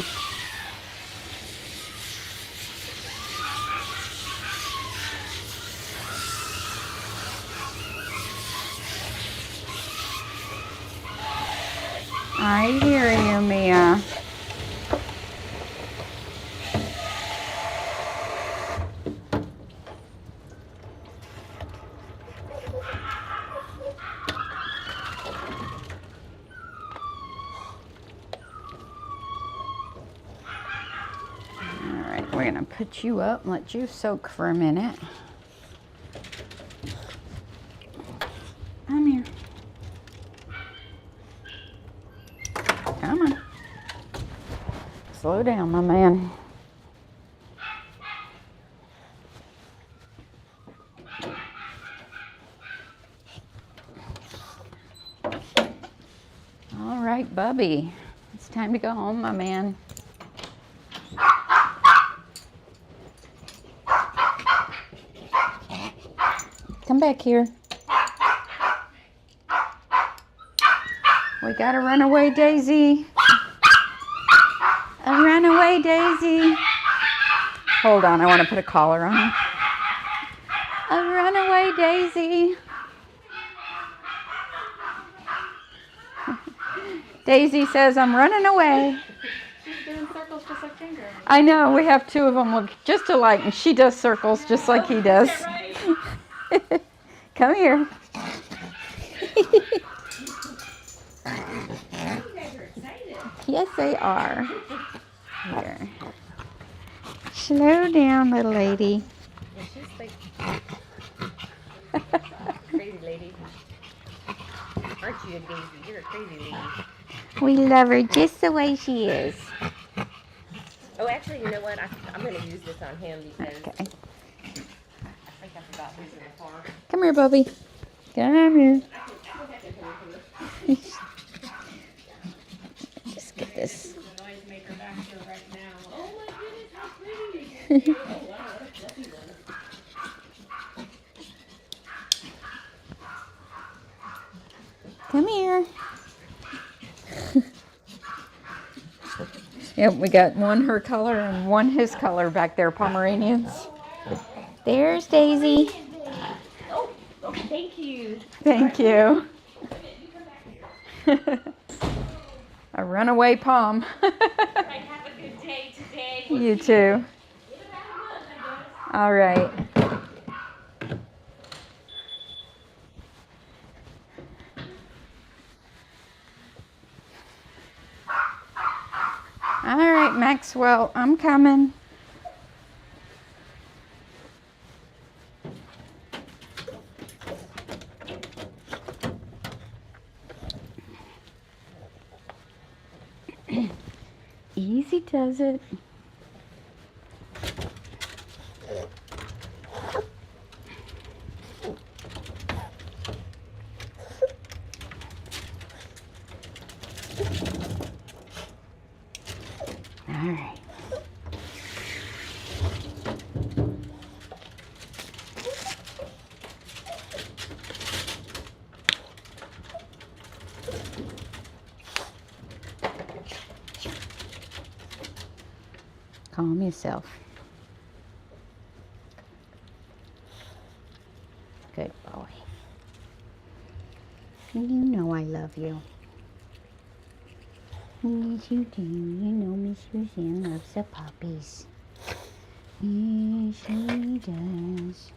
I hear you, Mia. We're gonna put you up and let you soak for a minute. Come here. Come on. Slow down, my man. All right, Bubby. It's time to go home, my man. Come back here. We got a runaway Daisy. A runaway Daisy. Hold on, I want to put a collar on her. A runaway Daisy. Daisy says, I'm running away. She's doing circles just like Ginger. I know, we have two of them look just alike, and she does circles just like he does. Right? Come here. You guys are excited. Yes, they are. Here. Slow down, little lady. Yeah, she's like crazy lady. Aren't you a Daisy? You're a crazy lady. We love her just the way she is. Oh, actually, you know what? I'm going to use this on him because Okay. I think I forgot who's in the car. Come here, Bubby. Come here. Just get this. The noisemaker back here right now. Oh my goodness, how pretty! Oh wow, that's a fluffy one. Come here. Yep, we got one her color and one his color back there, Pomeranians. There's Daisy. Oh, thank you. Thank you. A runaway Pom. Have a good day today. You too. All right. All right, Maxwell, I'm coming. Easy does it. All right. Calm yourself. Good boy. You know I love you. Yes, you do. You know Miss Suzanne loves the puppies. Yes, he does.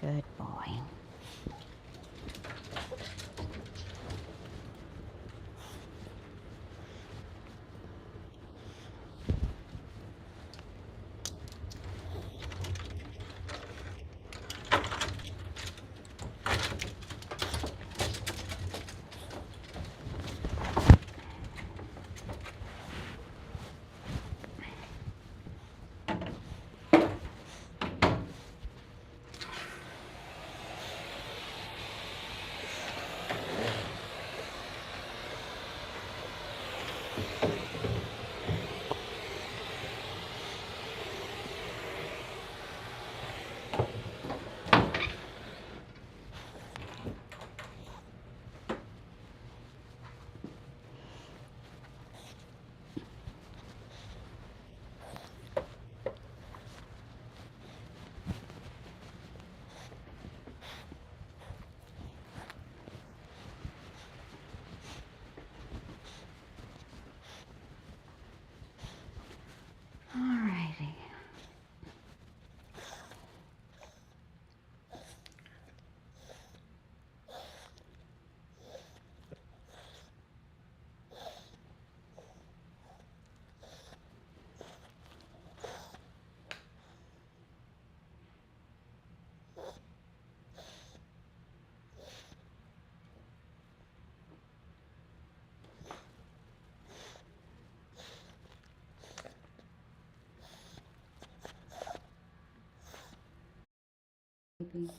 Good boy. Alrighty. Maybe.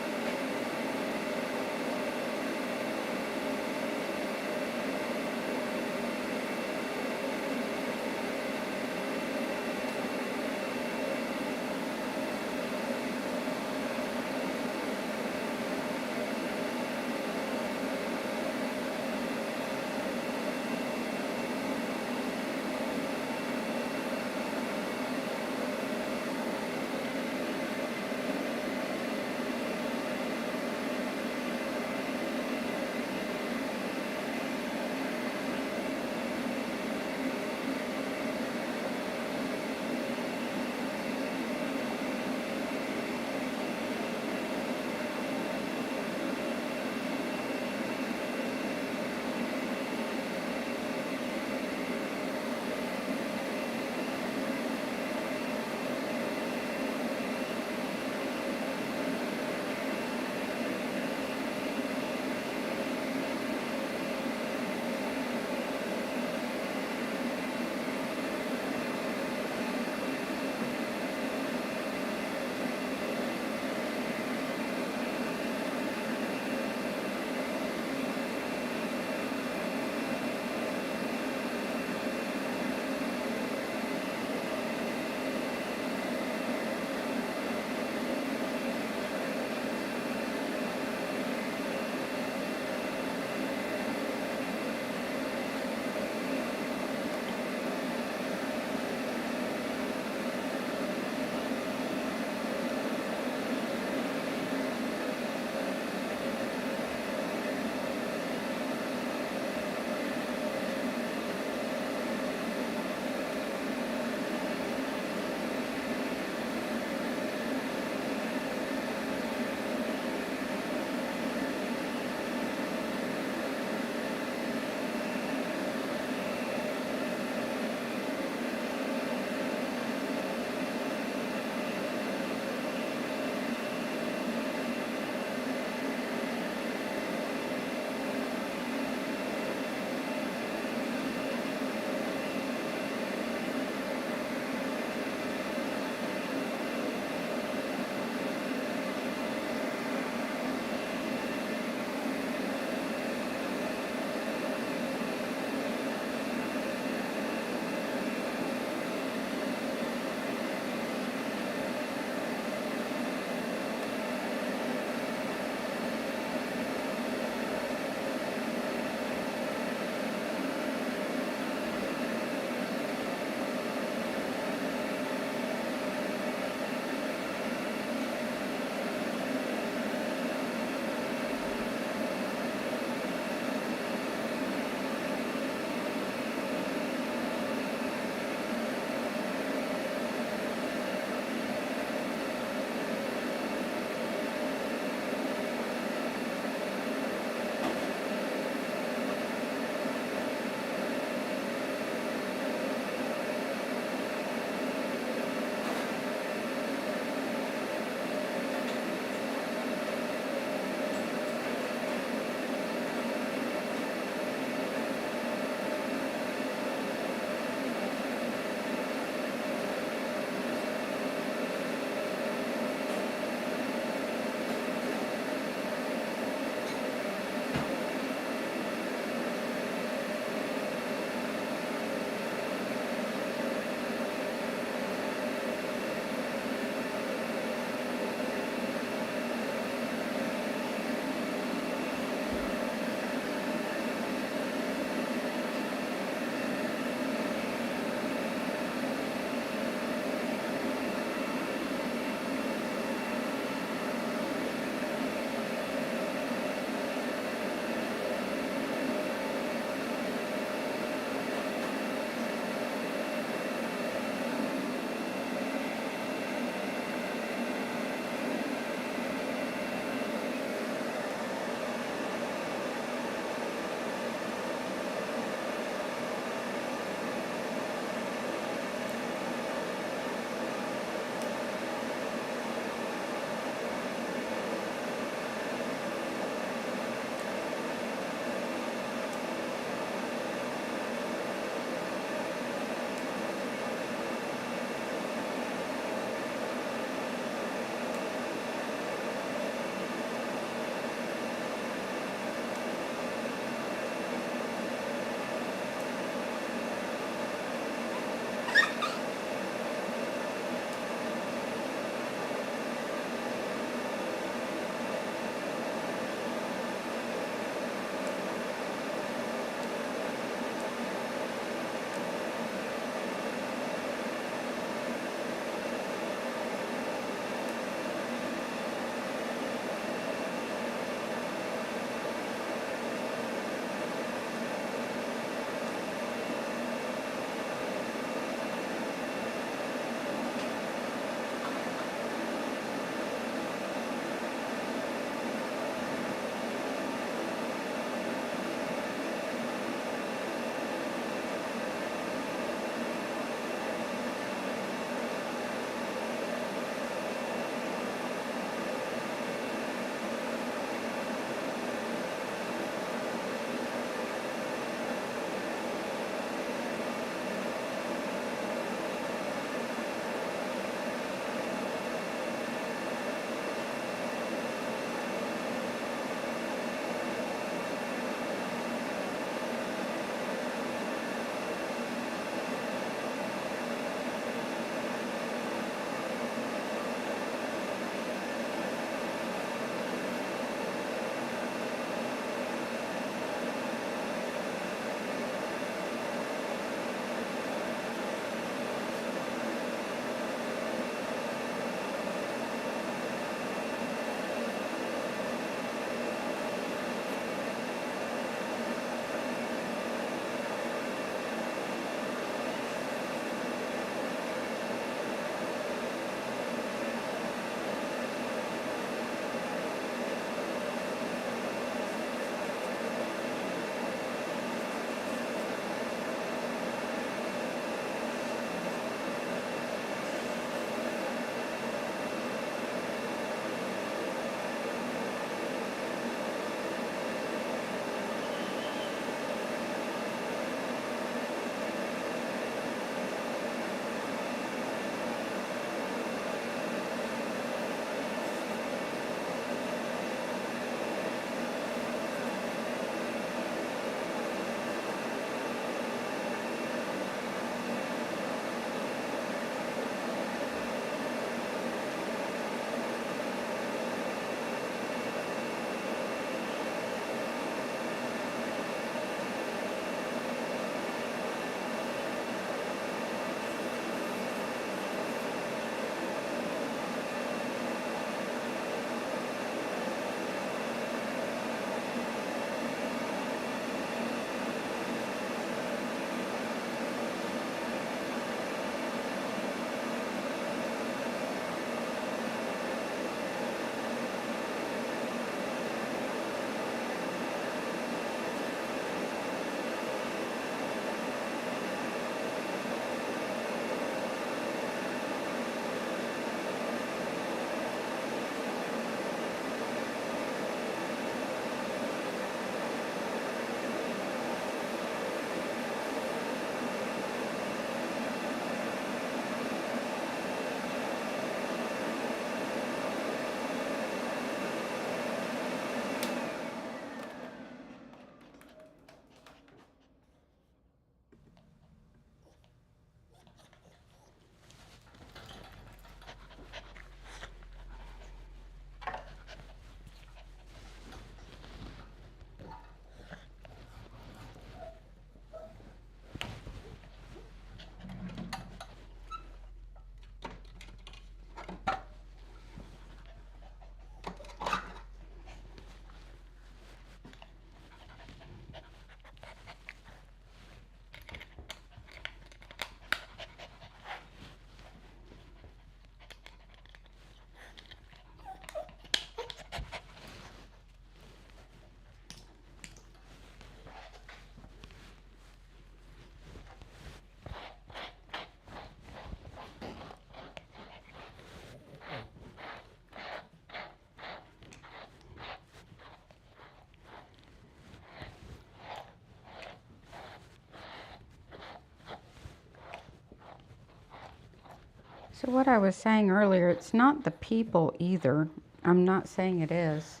So what I was saying earlier, it's not the people either. I'm not saying it is,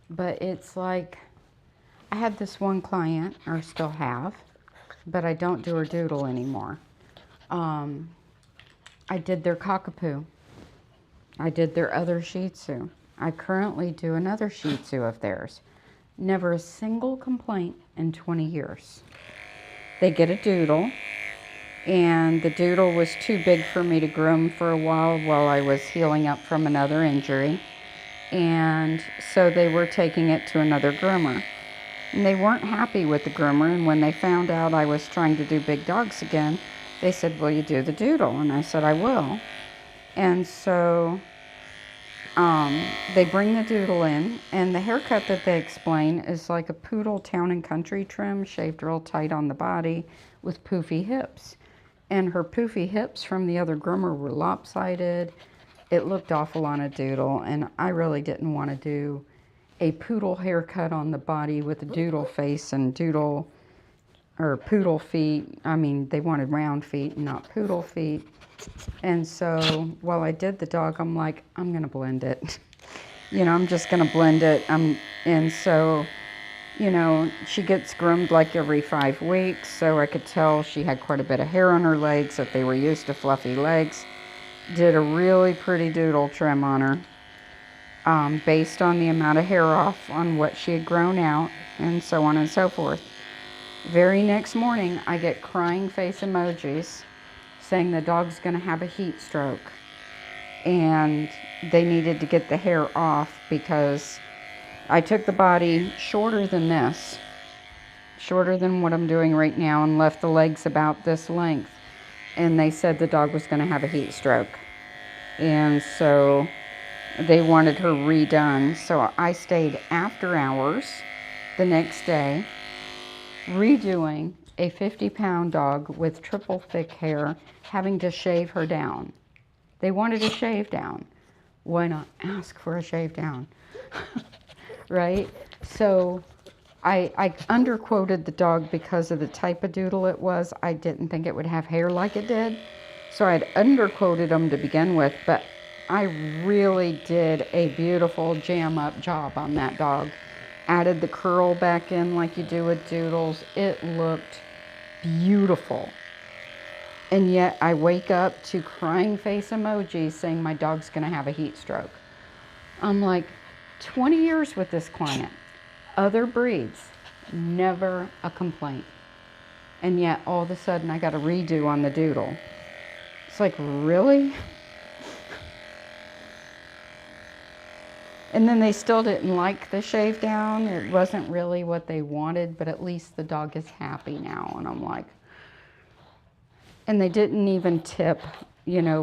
but it's like I had this one client, or still have, but I don't do her doodle anymore. I did their cockapoo. I did their other Shih Tzu. I currently do another Shih Tzu of theirs. Never a single complaint in 20 years. They get a doodle, and the doodle was too big for me to groom for a while I was healing up from another injury. And so they were taking it to another groomer. And they weren't happy with the groomer, and when they found out I was trying to do big dogs again, they said, will you do the doodle? And I said, I will. And so they bring the doodle in, and the haircut that they explain is like a poodle town and country trim, shaved real tight on the body with poofy hips. And her poofy hips from the other groomer were lopsided. It looked awful on a doodle, and I really didn't want to do a poodle haircut on the body with a doodle face and doodle or poodle feet. I mean, they wanted round feet and not poodle feet. And so while I did the dog, I'm like, I'm going to blend it. I'm just going to blend it. And so, she gets groomed like every 5 weeks. So I could tell she had quite a bit of hair on her legs, that they were used to fluffy legs. Did a really pretty doodle trim on her. Based on the amount of hair off on what she had grown out, and so on and so forth. Very next morning, I get crying face emojis saying the dog's going to have a heat stroke, and they needed to get the hair off because I took the body shorter than this, shorter than what I'm doing right now, and left the legs about this length, and they said the dog was going to have a heat stroke. And so they wanted her redone, so I stayed after hours the next day redoing a 50-pound dog with triple thick hair, having to shave her down. They wanted a shave down. Why not ask for a shave down? Right? So I underquoted the dog because of the type of doodle it was. I didn't think it would have hair like it did. So I'd underquoted them to begin with, but I really did a beautiful jam up job on that dog. Added the curl back in like you do with doodles. It looked beautiful. And yet I wake up to crying face emojis saying my dog's going to have a heat stroke. I'm like, 20 years with this client. Other breeds, never a complaint. And yet all of a sudden I got a redo on the doodle. It's like, really? And then they still didn't like the shave down. It wasn't really what they wanted, but at least the dog is happy now. And I'm like, and they didn't even tip,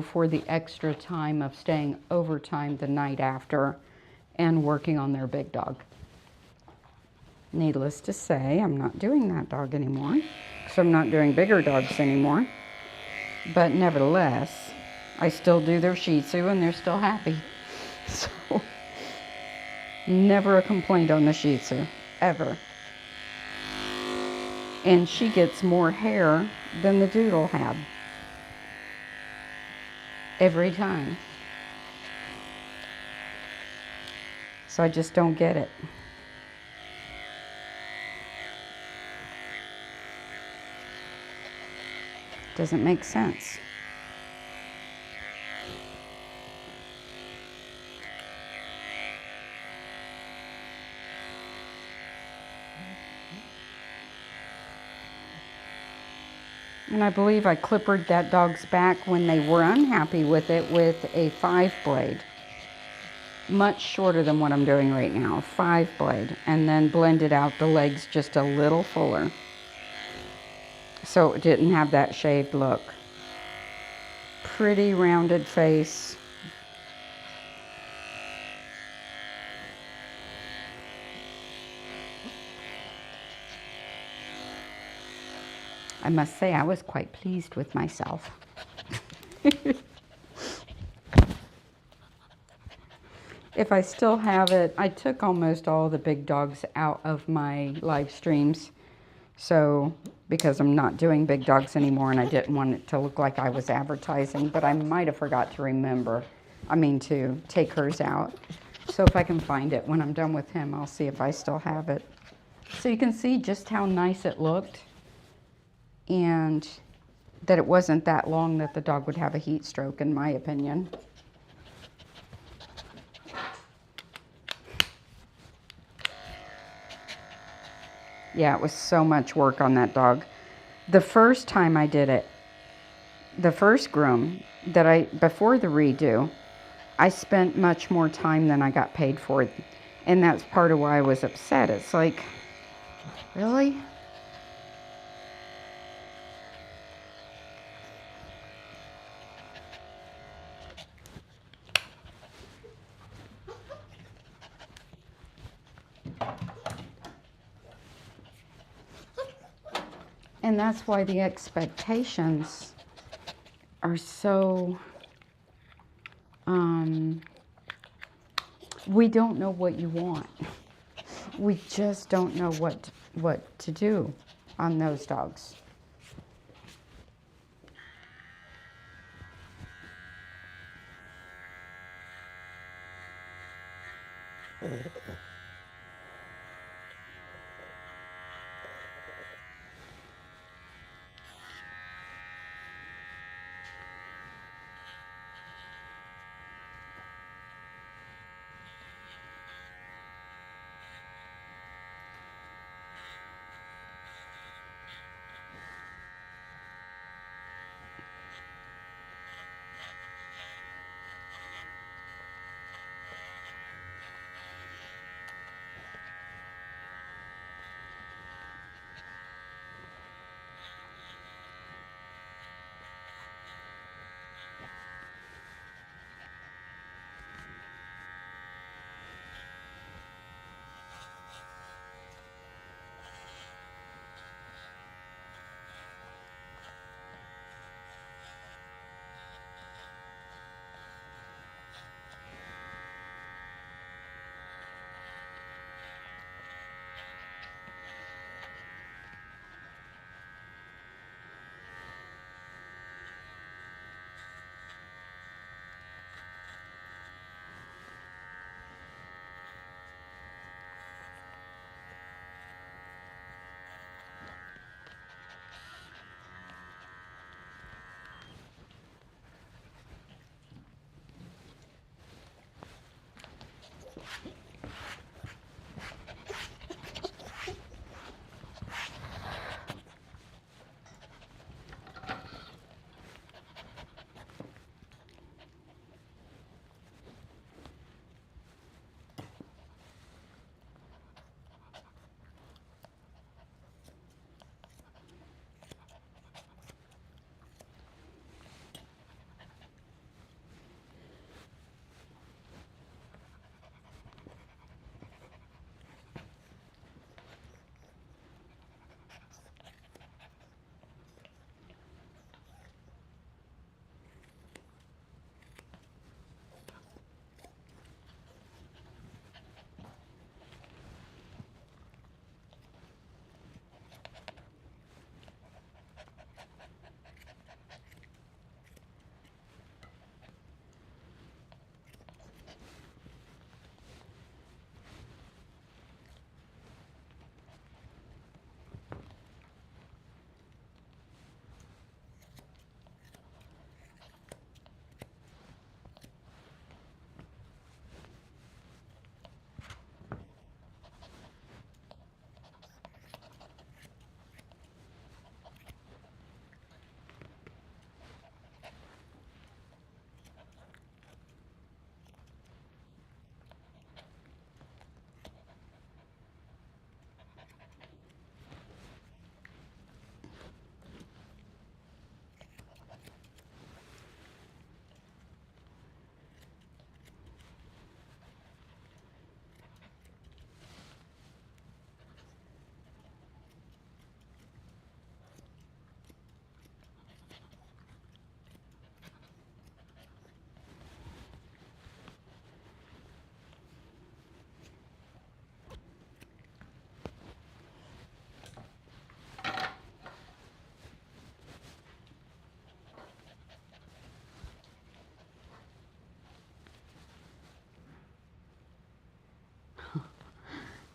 for the extra time of staying overtime the night after and working on their big dog. Needless to say, I'm not doing that dog anymore, because I'm not doing bigger dogs anymore. But nevertheless, I still do their Shih Tzu, and they're still happy. So, never a complaint on the Shih Tzu, ever. And she gets more hair than the doodle had. Every time. So I just don't get it. Doesn't make sense. And I believe I clippered that dog's back when they were unhappy with it with a 5-blade. Much shorter than what I'm doing right now, 5-blade. And then blended out the legs just a little fuller. So it didn't have that shaved look. Pretty rounded face. I must say I was quite pleased with myself. If I still have it, I took almost all the big dogs out of my live streams. So, because I'm not doing big dogs anymore, and I didn't want it to look like I was advertising, but I might have forgot to take hers out. So if I can find it when I'm done with him, I'll see if I still have it. So you can see just how nice it looked, and that it wasn't that long that the dog would have a heat stroke, in my opinion. Yeah, it was so much work on that dog. The first time I did it, the first groom before the redo, I spent much more time than I got paid for. And that's part of why I was upset. It's like, really? And that's why the expectations are so, we don't know what you want. We just don't know what to do on those dogs.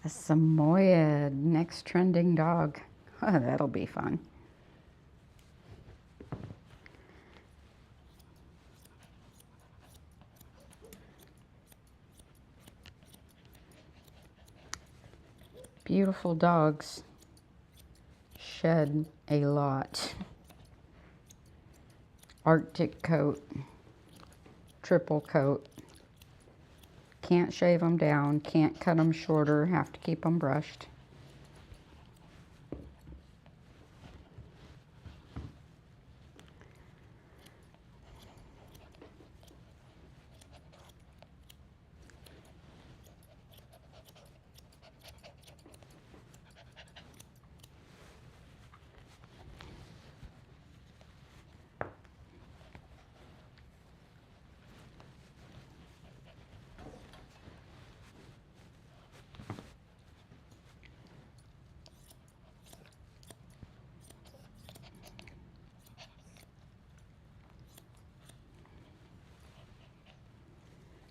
A Samoyed, next trending dog. Oh, that'll be fun. Beautiful dogs shed a lot. Arctic coat, triple coat. Can't shave them down, can't cut them shorter, have to keep them brushed.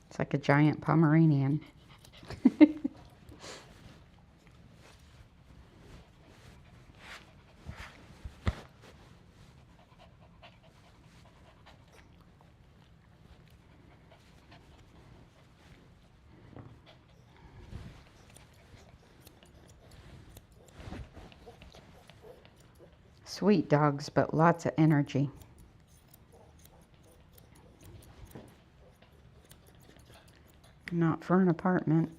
It's like a giant Pomeranian. Sweet dogs, but lots of energy. Not for an apartment.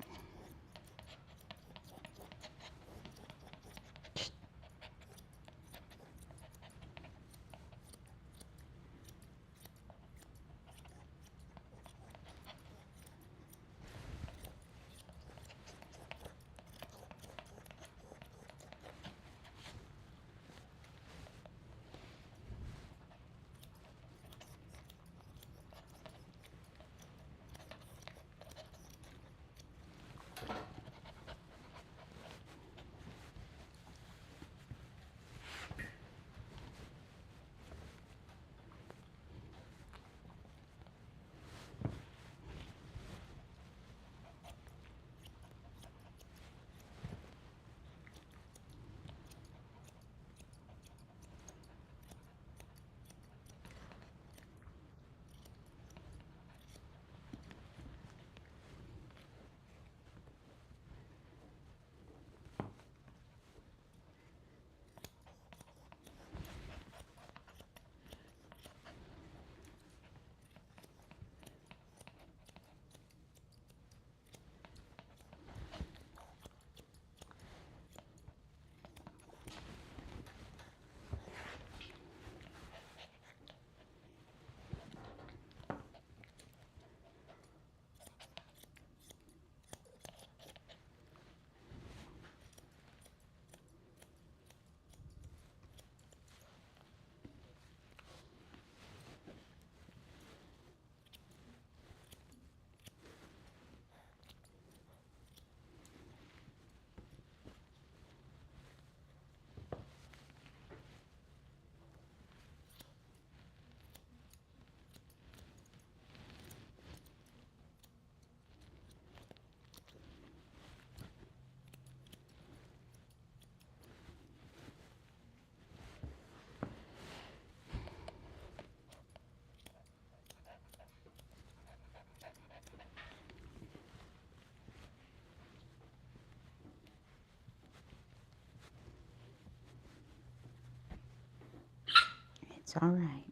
It's all right.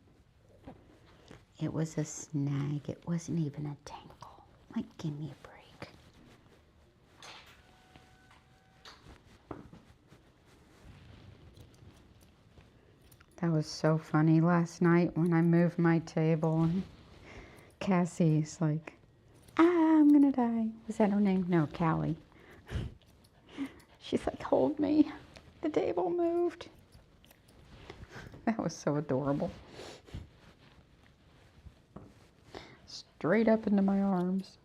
It was a snag. It wasn't even a tangle. Like, give me a break. That was so funny last night when I moved my table and Cassie's like, I'm gonna die. Was that her name? No, Callie. She's like, hold me. The table moved. That was so adorable. Straight up into my arms.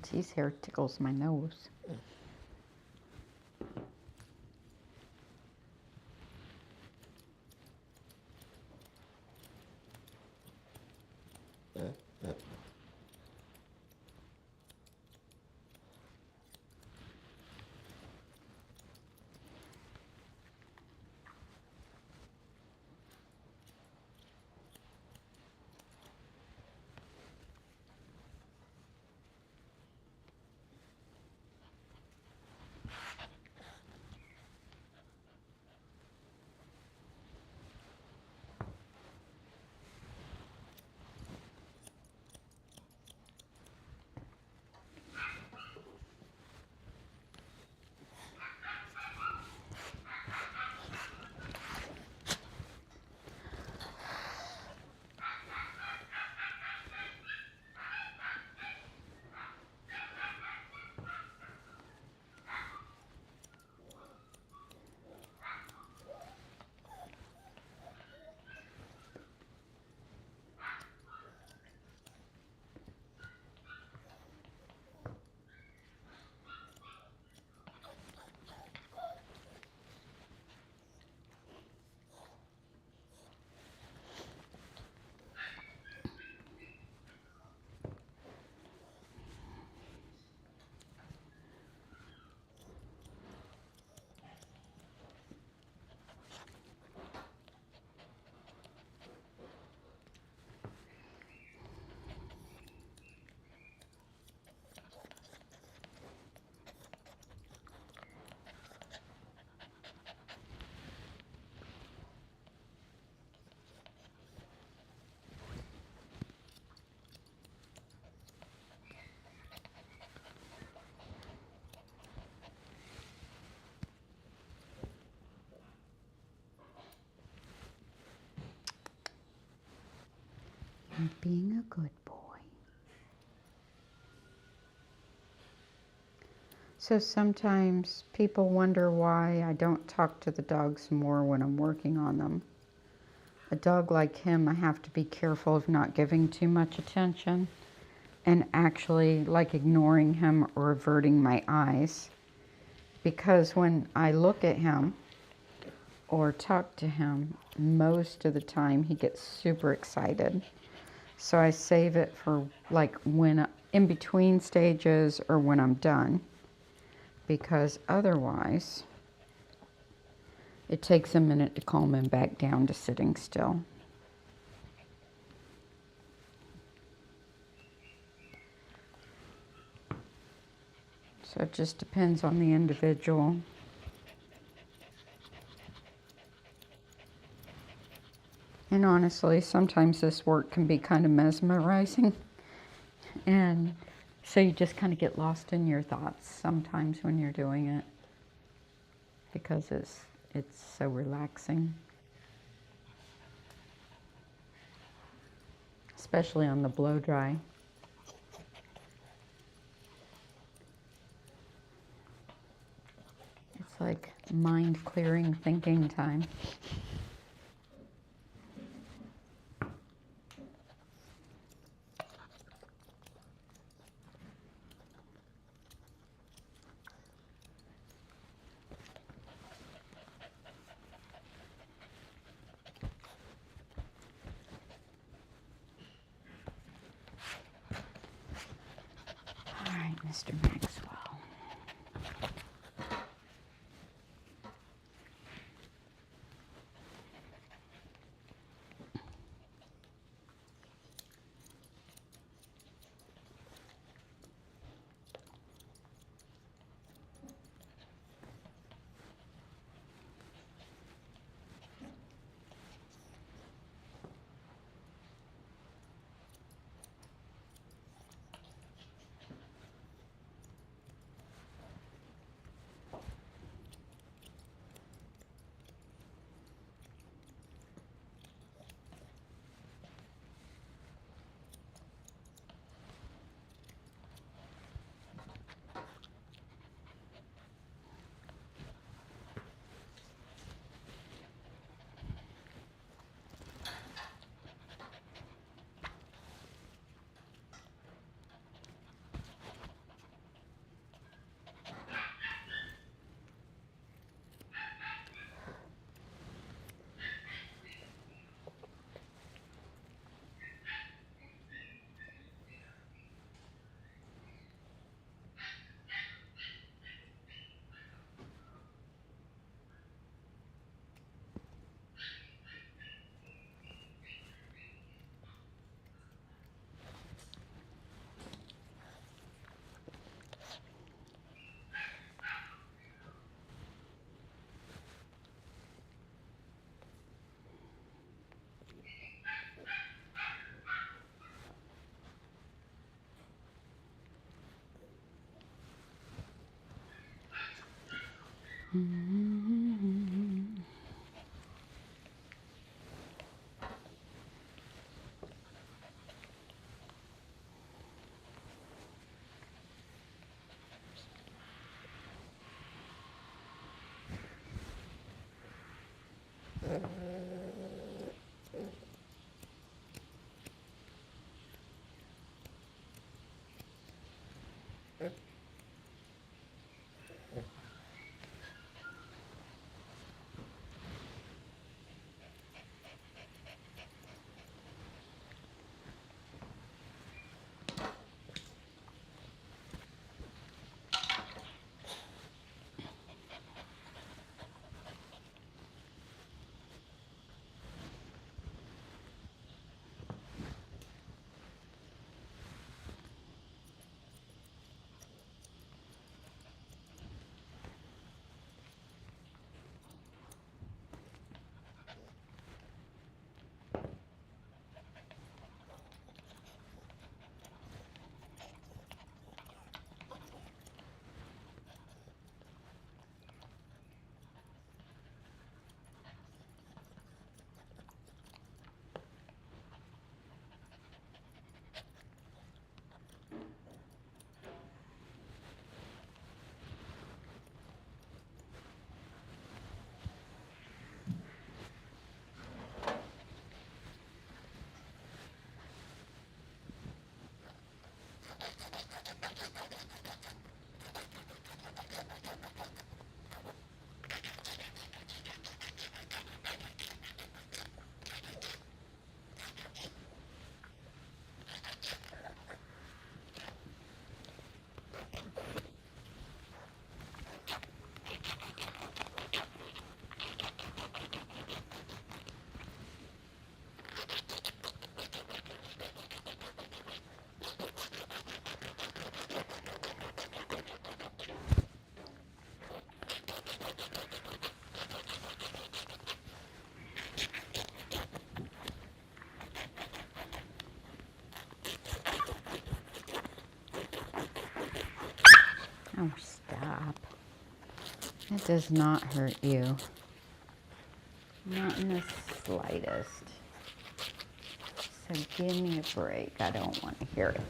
Maltese hair tickles my nose. I'm being a good boy. So sometimes people wonder why I don't talk to the dogs more when I'm working on them. A dog like him, I have to be careful of not giving too much attention and actually like ignoring him or averting my eyes. Because when I look at him or talk to him, most of the time he gets super excited. So I save it for like when in between stages or when I'm done, because otherwise it takes a minute to calm him back down to sitting still. So it just depends on the individual. And honestly, sometimes this work can be kind of mesmerizing. And so you just kind of get lost in your thoughts sometimes when you're doing it, because it's so relaxing. Especially on the blow dry. It's like mind clearing thinking time. All right, Mr. Maxwell. Oh, stop. That does not hurt you. Not in the slightest. So give me a break. I don't want to hear it.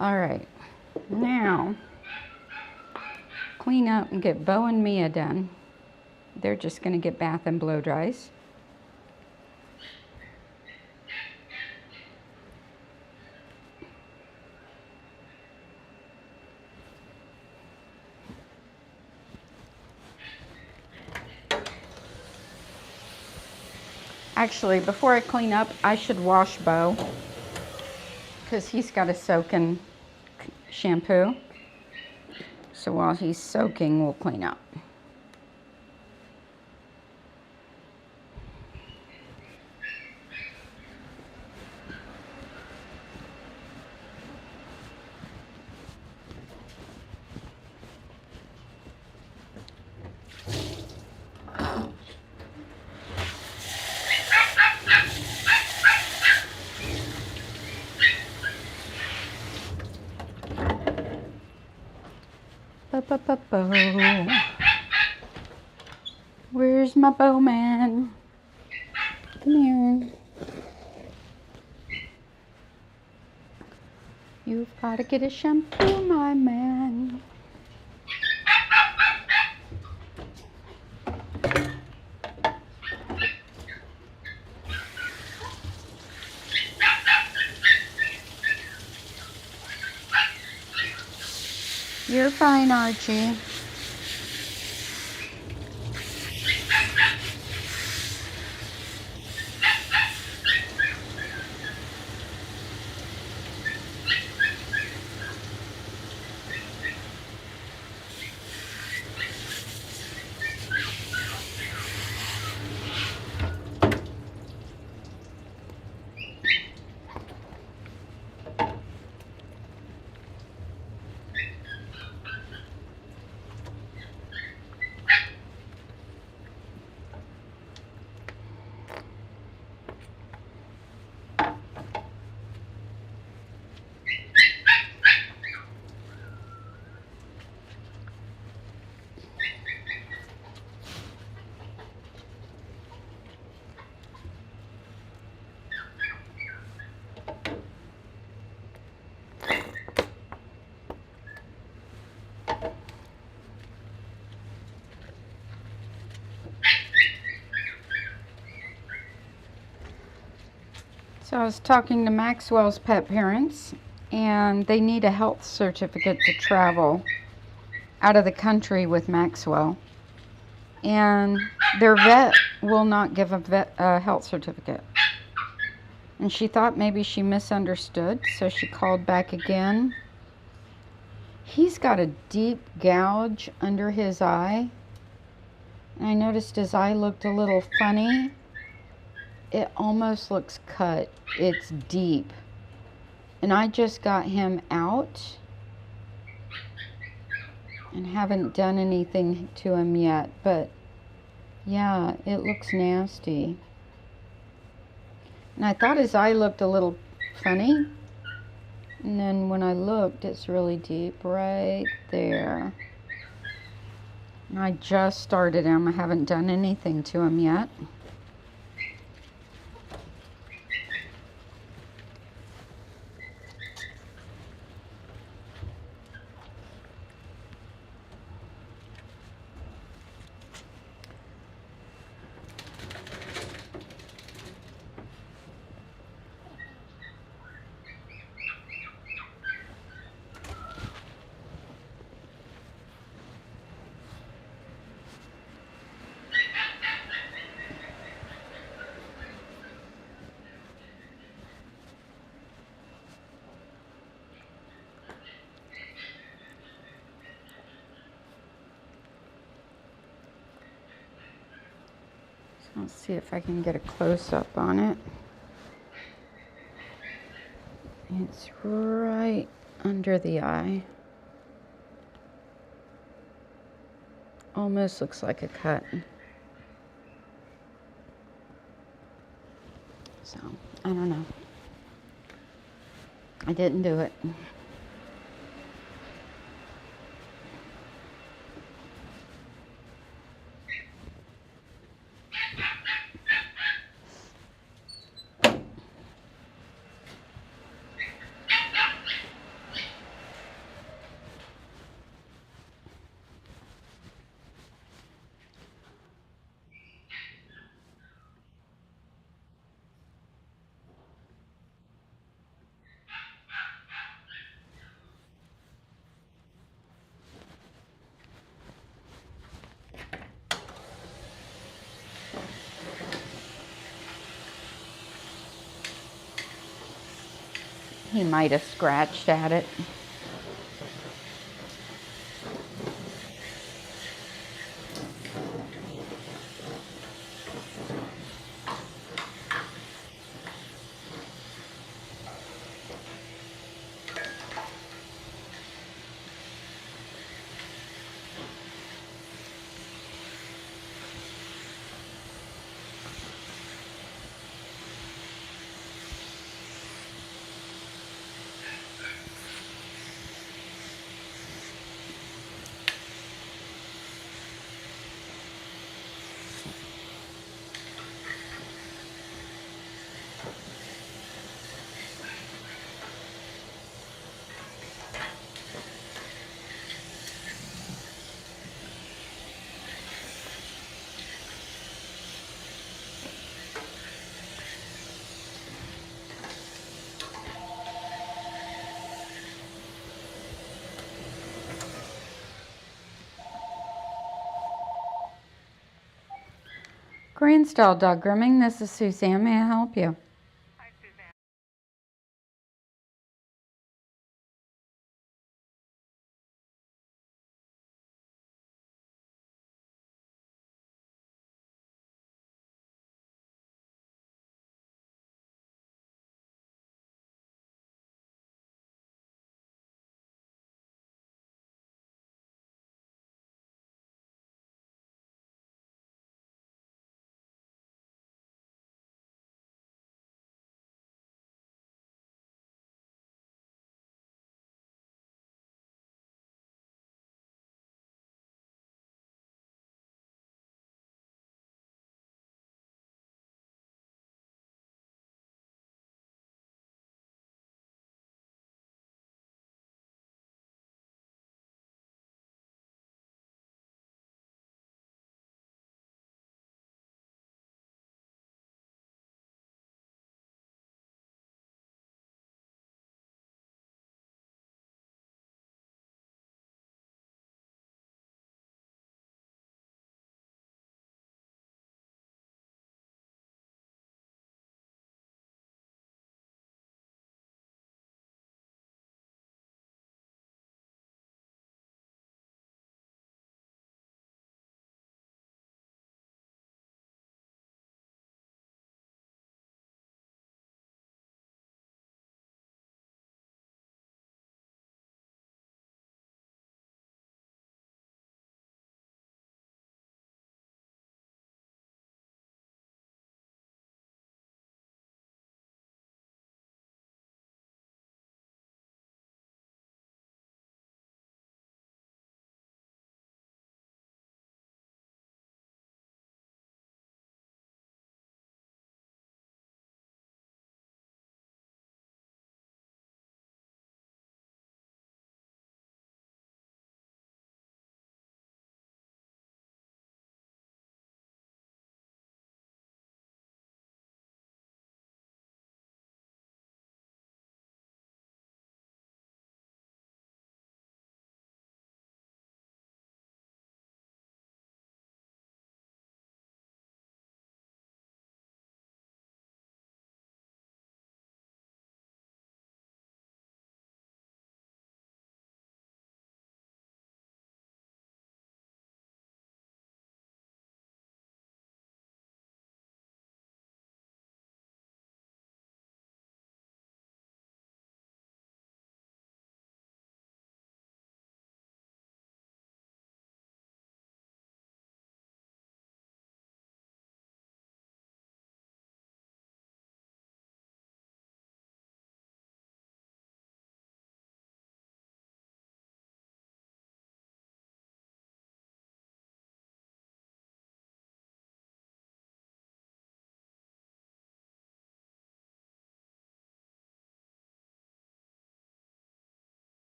All right, now clean up and get Bo and Mia done. They're just gonna get bath and blow dries. Actually, before I clean up, I should wash Bo because he's got to soak in shampoo. So while he's soaking, we'll clean up. Bo. Where's my bowman? Come here. You've got to get a shampoo, my man. You're fine, Archie. So I was talking to Maxwell's pet parents, and they need a health certificate to travel out of the country with Maxwell. And their vet will not give a health certificate. And she thought maybe she misunderstood, so she called back again. He's got a deep gouge under his eye. And I noticed his eye looked a little funny. It almost looks cut. It's deep. And I just got him out and haven't done anything to him yet. But yeah, it looks nasty. And I thought his eye looked a little funny. And then when I looked, it's really deep right there. And I just started him. I haven't done anything to him yet. Let's see if I can get a close-up on it. It's right under the eye. Almost looks like a cut. So, I don't know. I didn't do it. He might have scratched at it. Grand Style Dog Grooming, this is Suzanne. May I help you?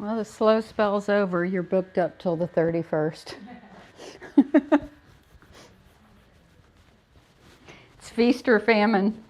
Well, the slow spell's over. You're booked up till the 31st. It's feast or famine.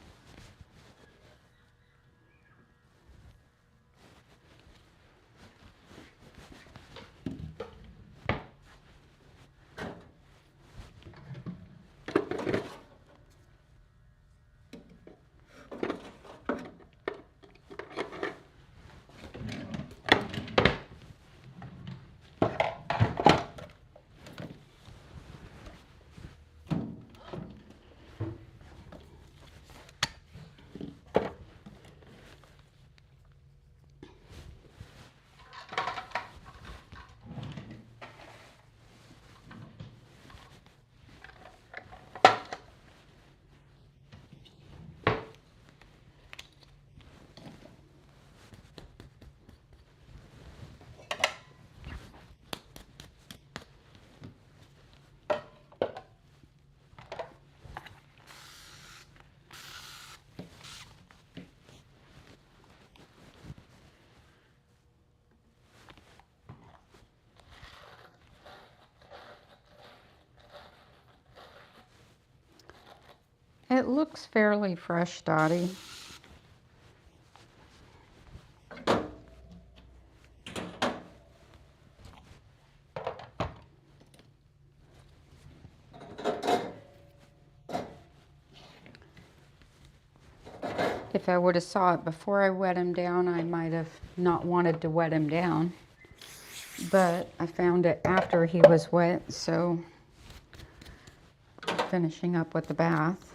It looks fairly fresh, Dottie. If I would have saw it before I wet him down, I might have not wanted to wet him down. But I found it after he was wet, so finishing up with the bath.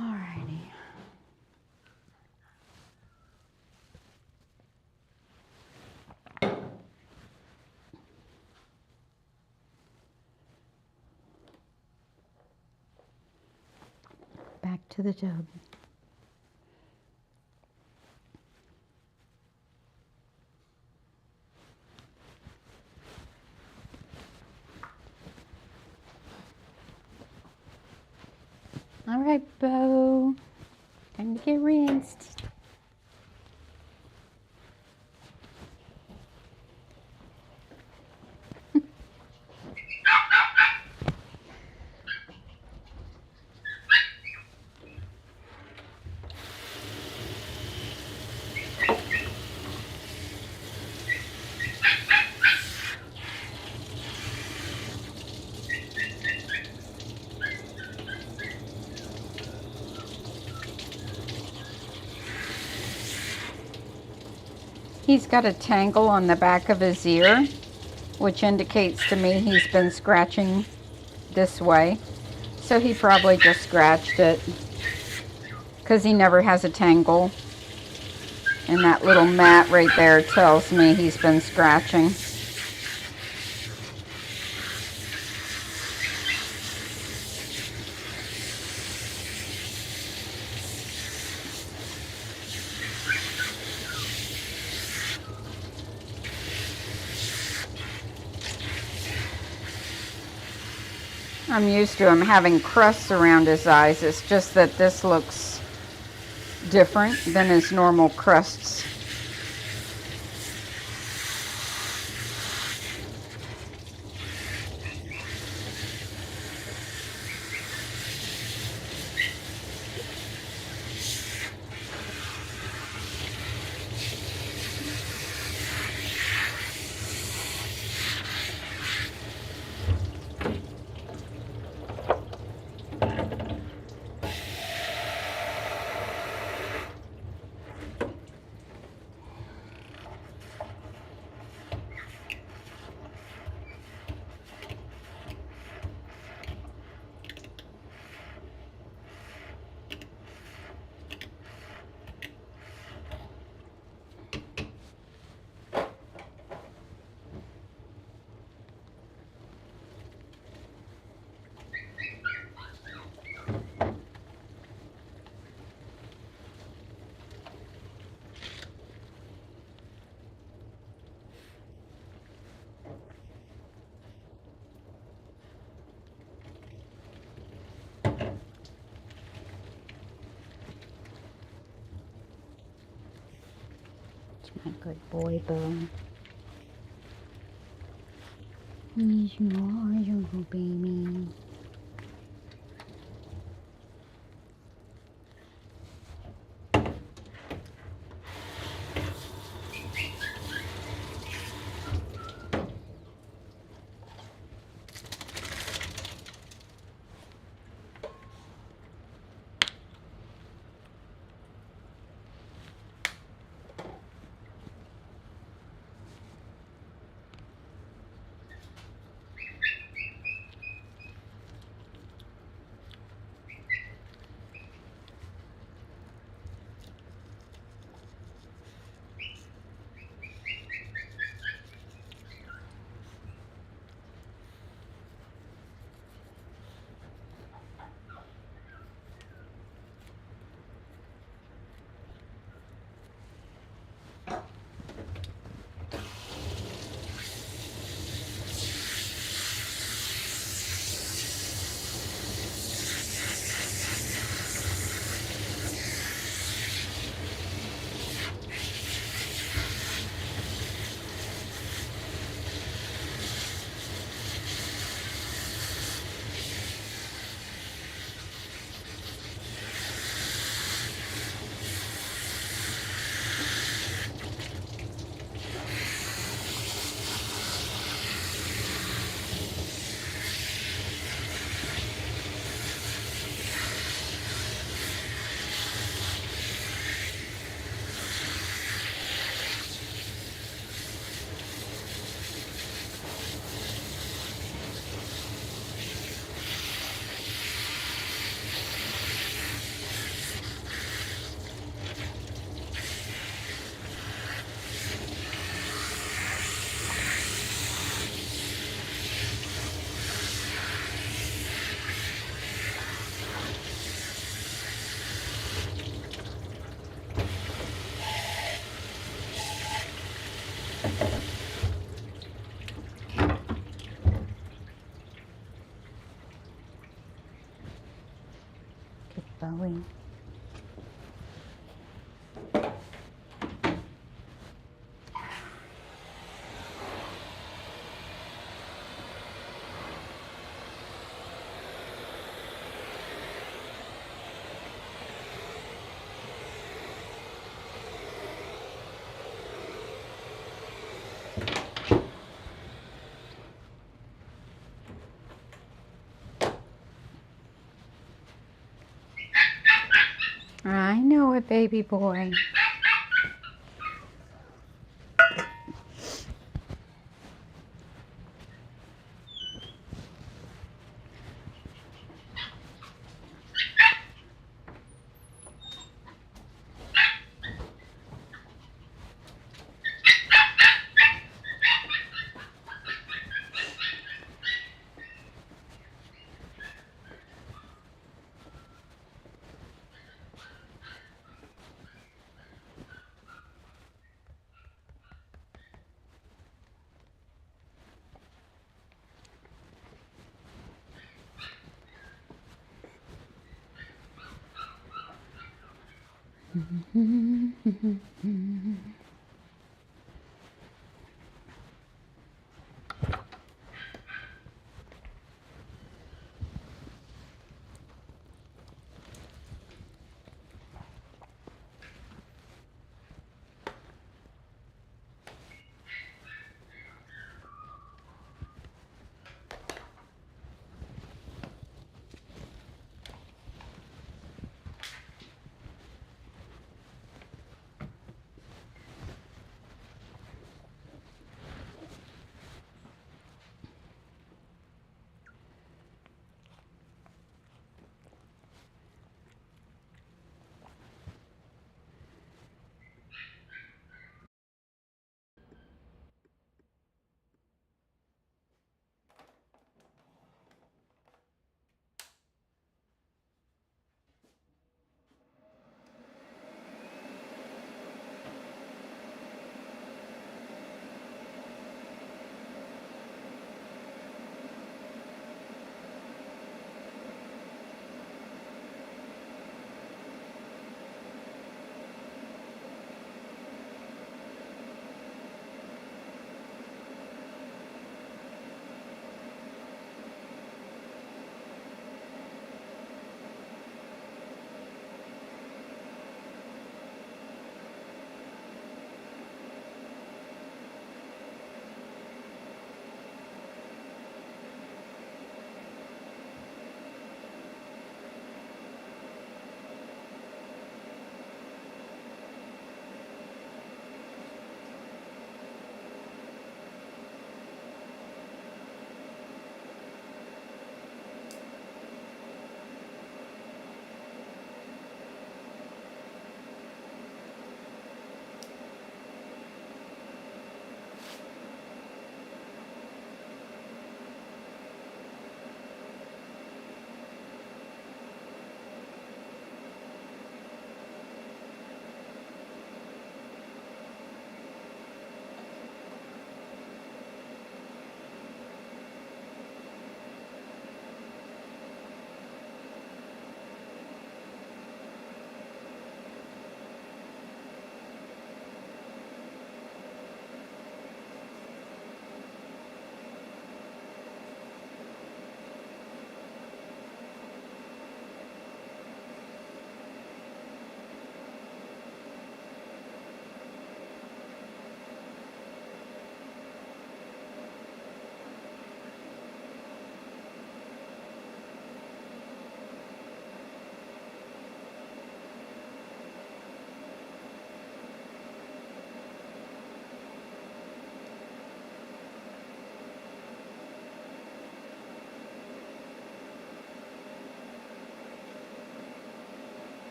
Alrighty. Back to the tub. All right, Bo. Time to get rinsed. He's got a tangle on the back of his ear, which indicates to me he's been scratching this way. So he probably just scratched it because he never has a tangle. And that little mat right there tells me he's been scratching. I'm used to him having crusts around his eyes. It's just that this looks different than his normal crusts. A good boy, Bo. Yes, you are, you little baby. Good Bowie. I know it, baby boy.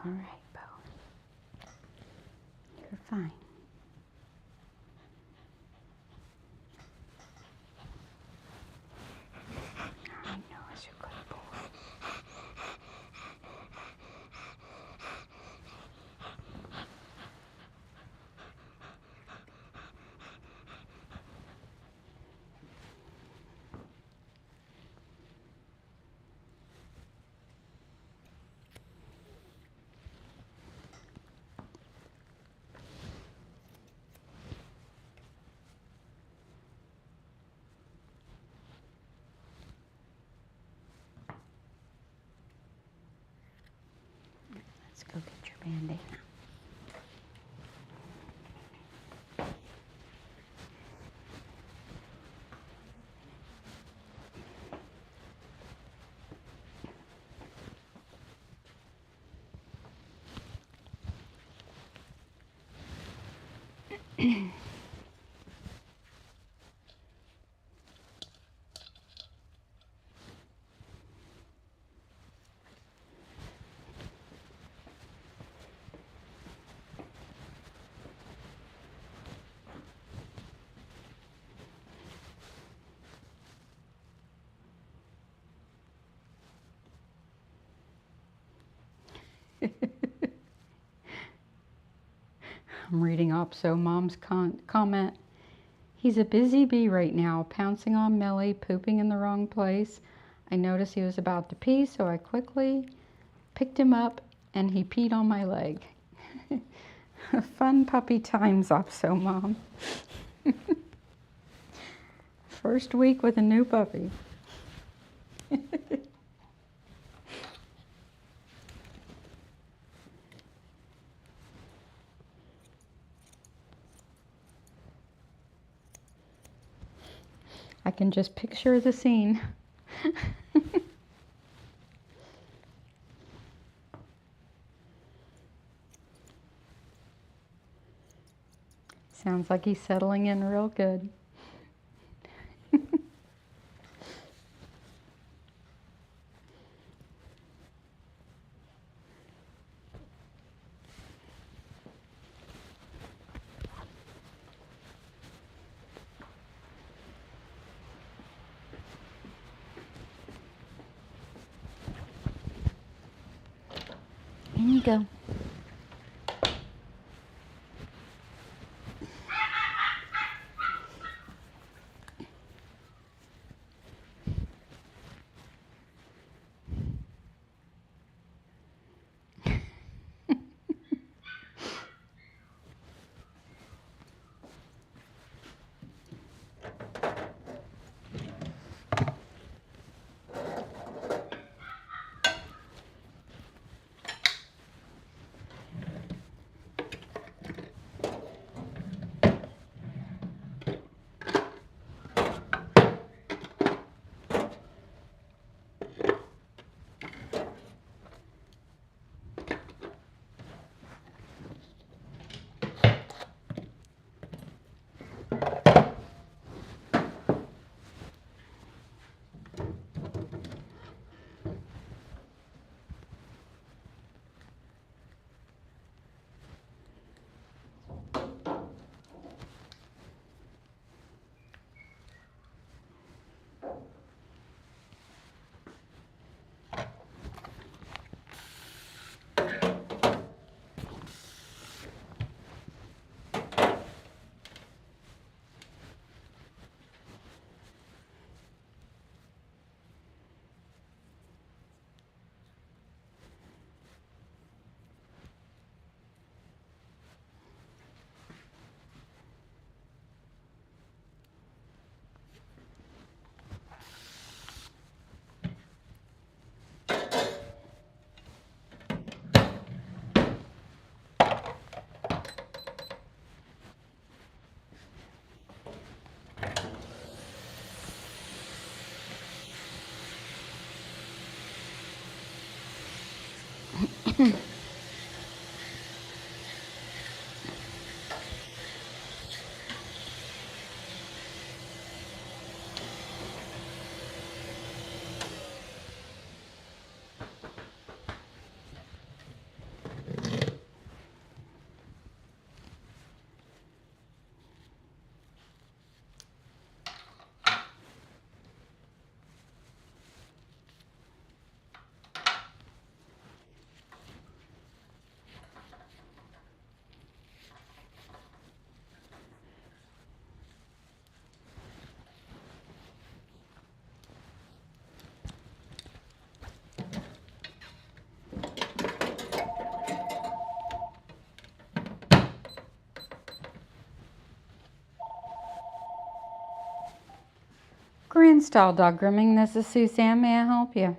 All right, Bo. You're fine. I know it's a good boy. Let's go get your bandana. I'm reading up, so Mom's comment. He's a busy bee right now, pouncing on Millie, pooping in the wrong place. I noticed he was about to pee, so I quickly picked him up and he peed on my leg. Fun puppy times off, so Mom. First week with a new puppy. I can just picture the scene. Sounds like he's settling in real good. In you go. Grand Style Dog Grooming. This is Suzanne. May I help you?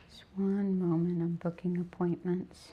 Just one moment. I'm booking appointments.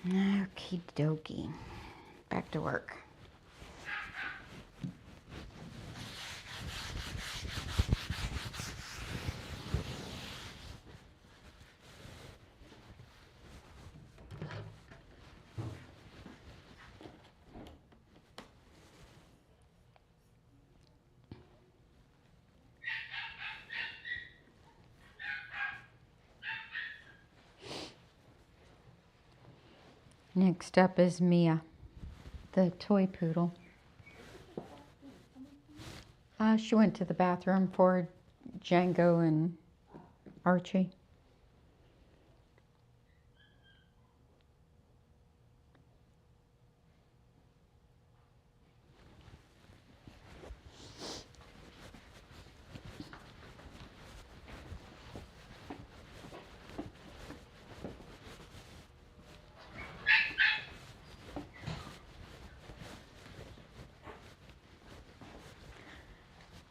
Okie dokie. Back to work. Next up is Mia, the toy poodle. She went to the bathroom for Django and Archie.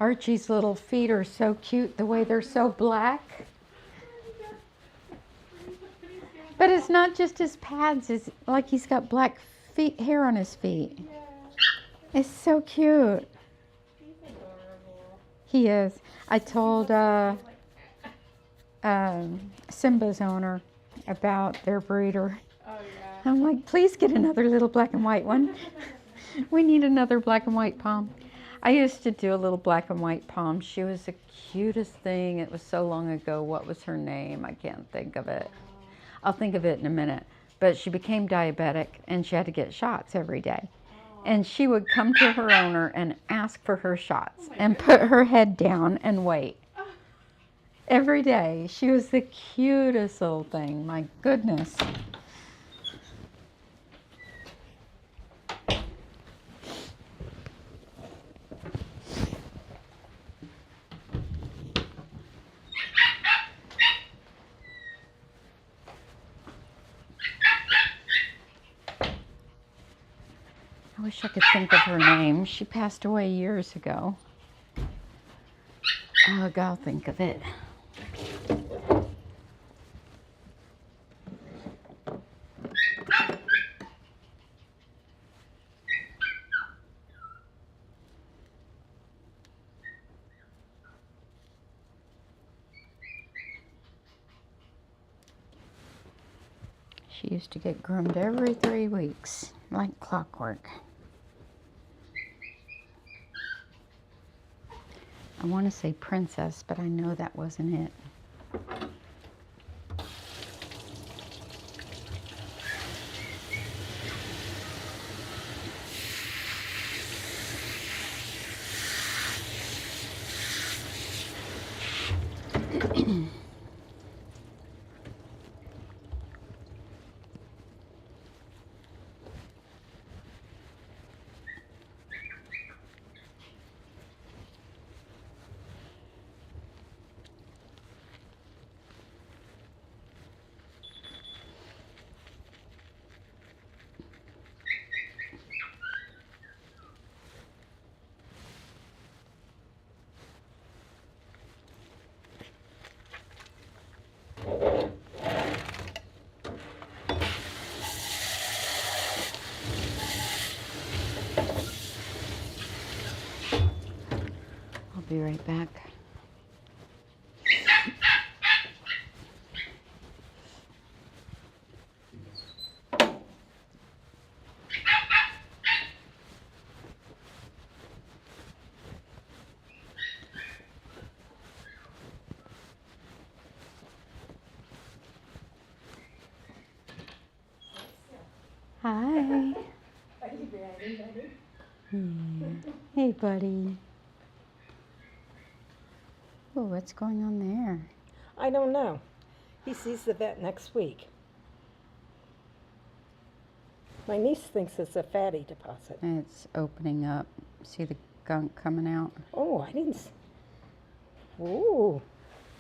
Archie's little feet are so cute, the way they're so black. But it's not just his pads, it's like he's got black feet, hair on his feet. It's so cute. He's adorable. He is. I told Simba's owner about their breeder. Oh, yeah. I'm like, please get another little black and white one. We need another black and white Pom. I used to do a little black and white Pom. She was the cutest thing. It was so long ago. What was her name? I can't think of it. I'll think of it in a minute. But she became diabetic and she had to get shots every day. And she would come to her owner and ask for her shots and put her head down and wait. Every day. She was the cutest little thing. My goodness. I wish I could think of her name. She passed away years ago. I'll think of it. She used to get groomed every 3 weeks, like clockwork. I want to say Princess, but I know that wasn't it. I'll be right back. Hi. Are you ready, buddy? Yeah. Hey, buddy. Oh, what's going on there? I don't know. He sees the vet next week. My niece thinks it's a fatty deposit. It's opening up. See the gunk coming out? Oh, I didn't. Ooh.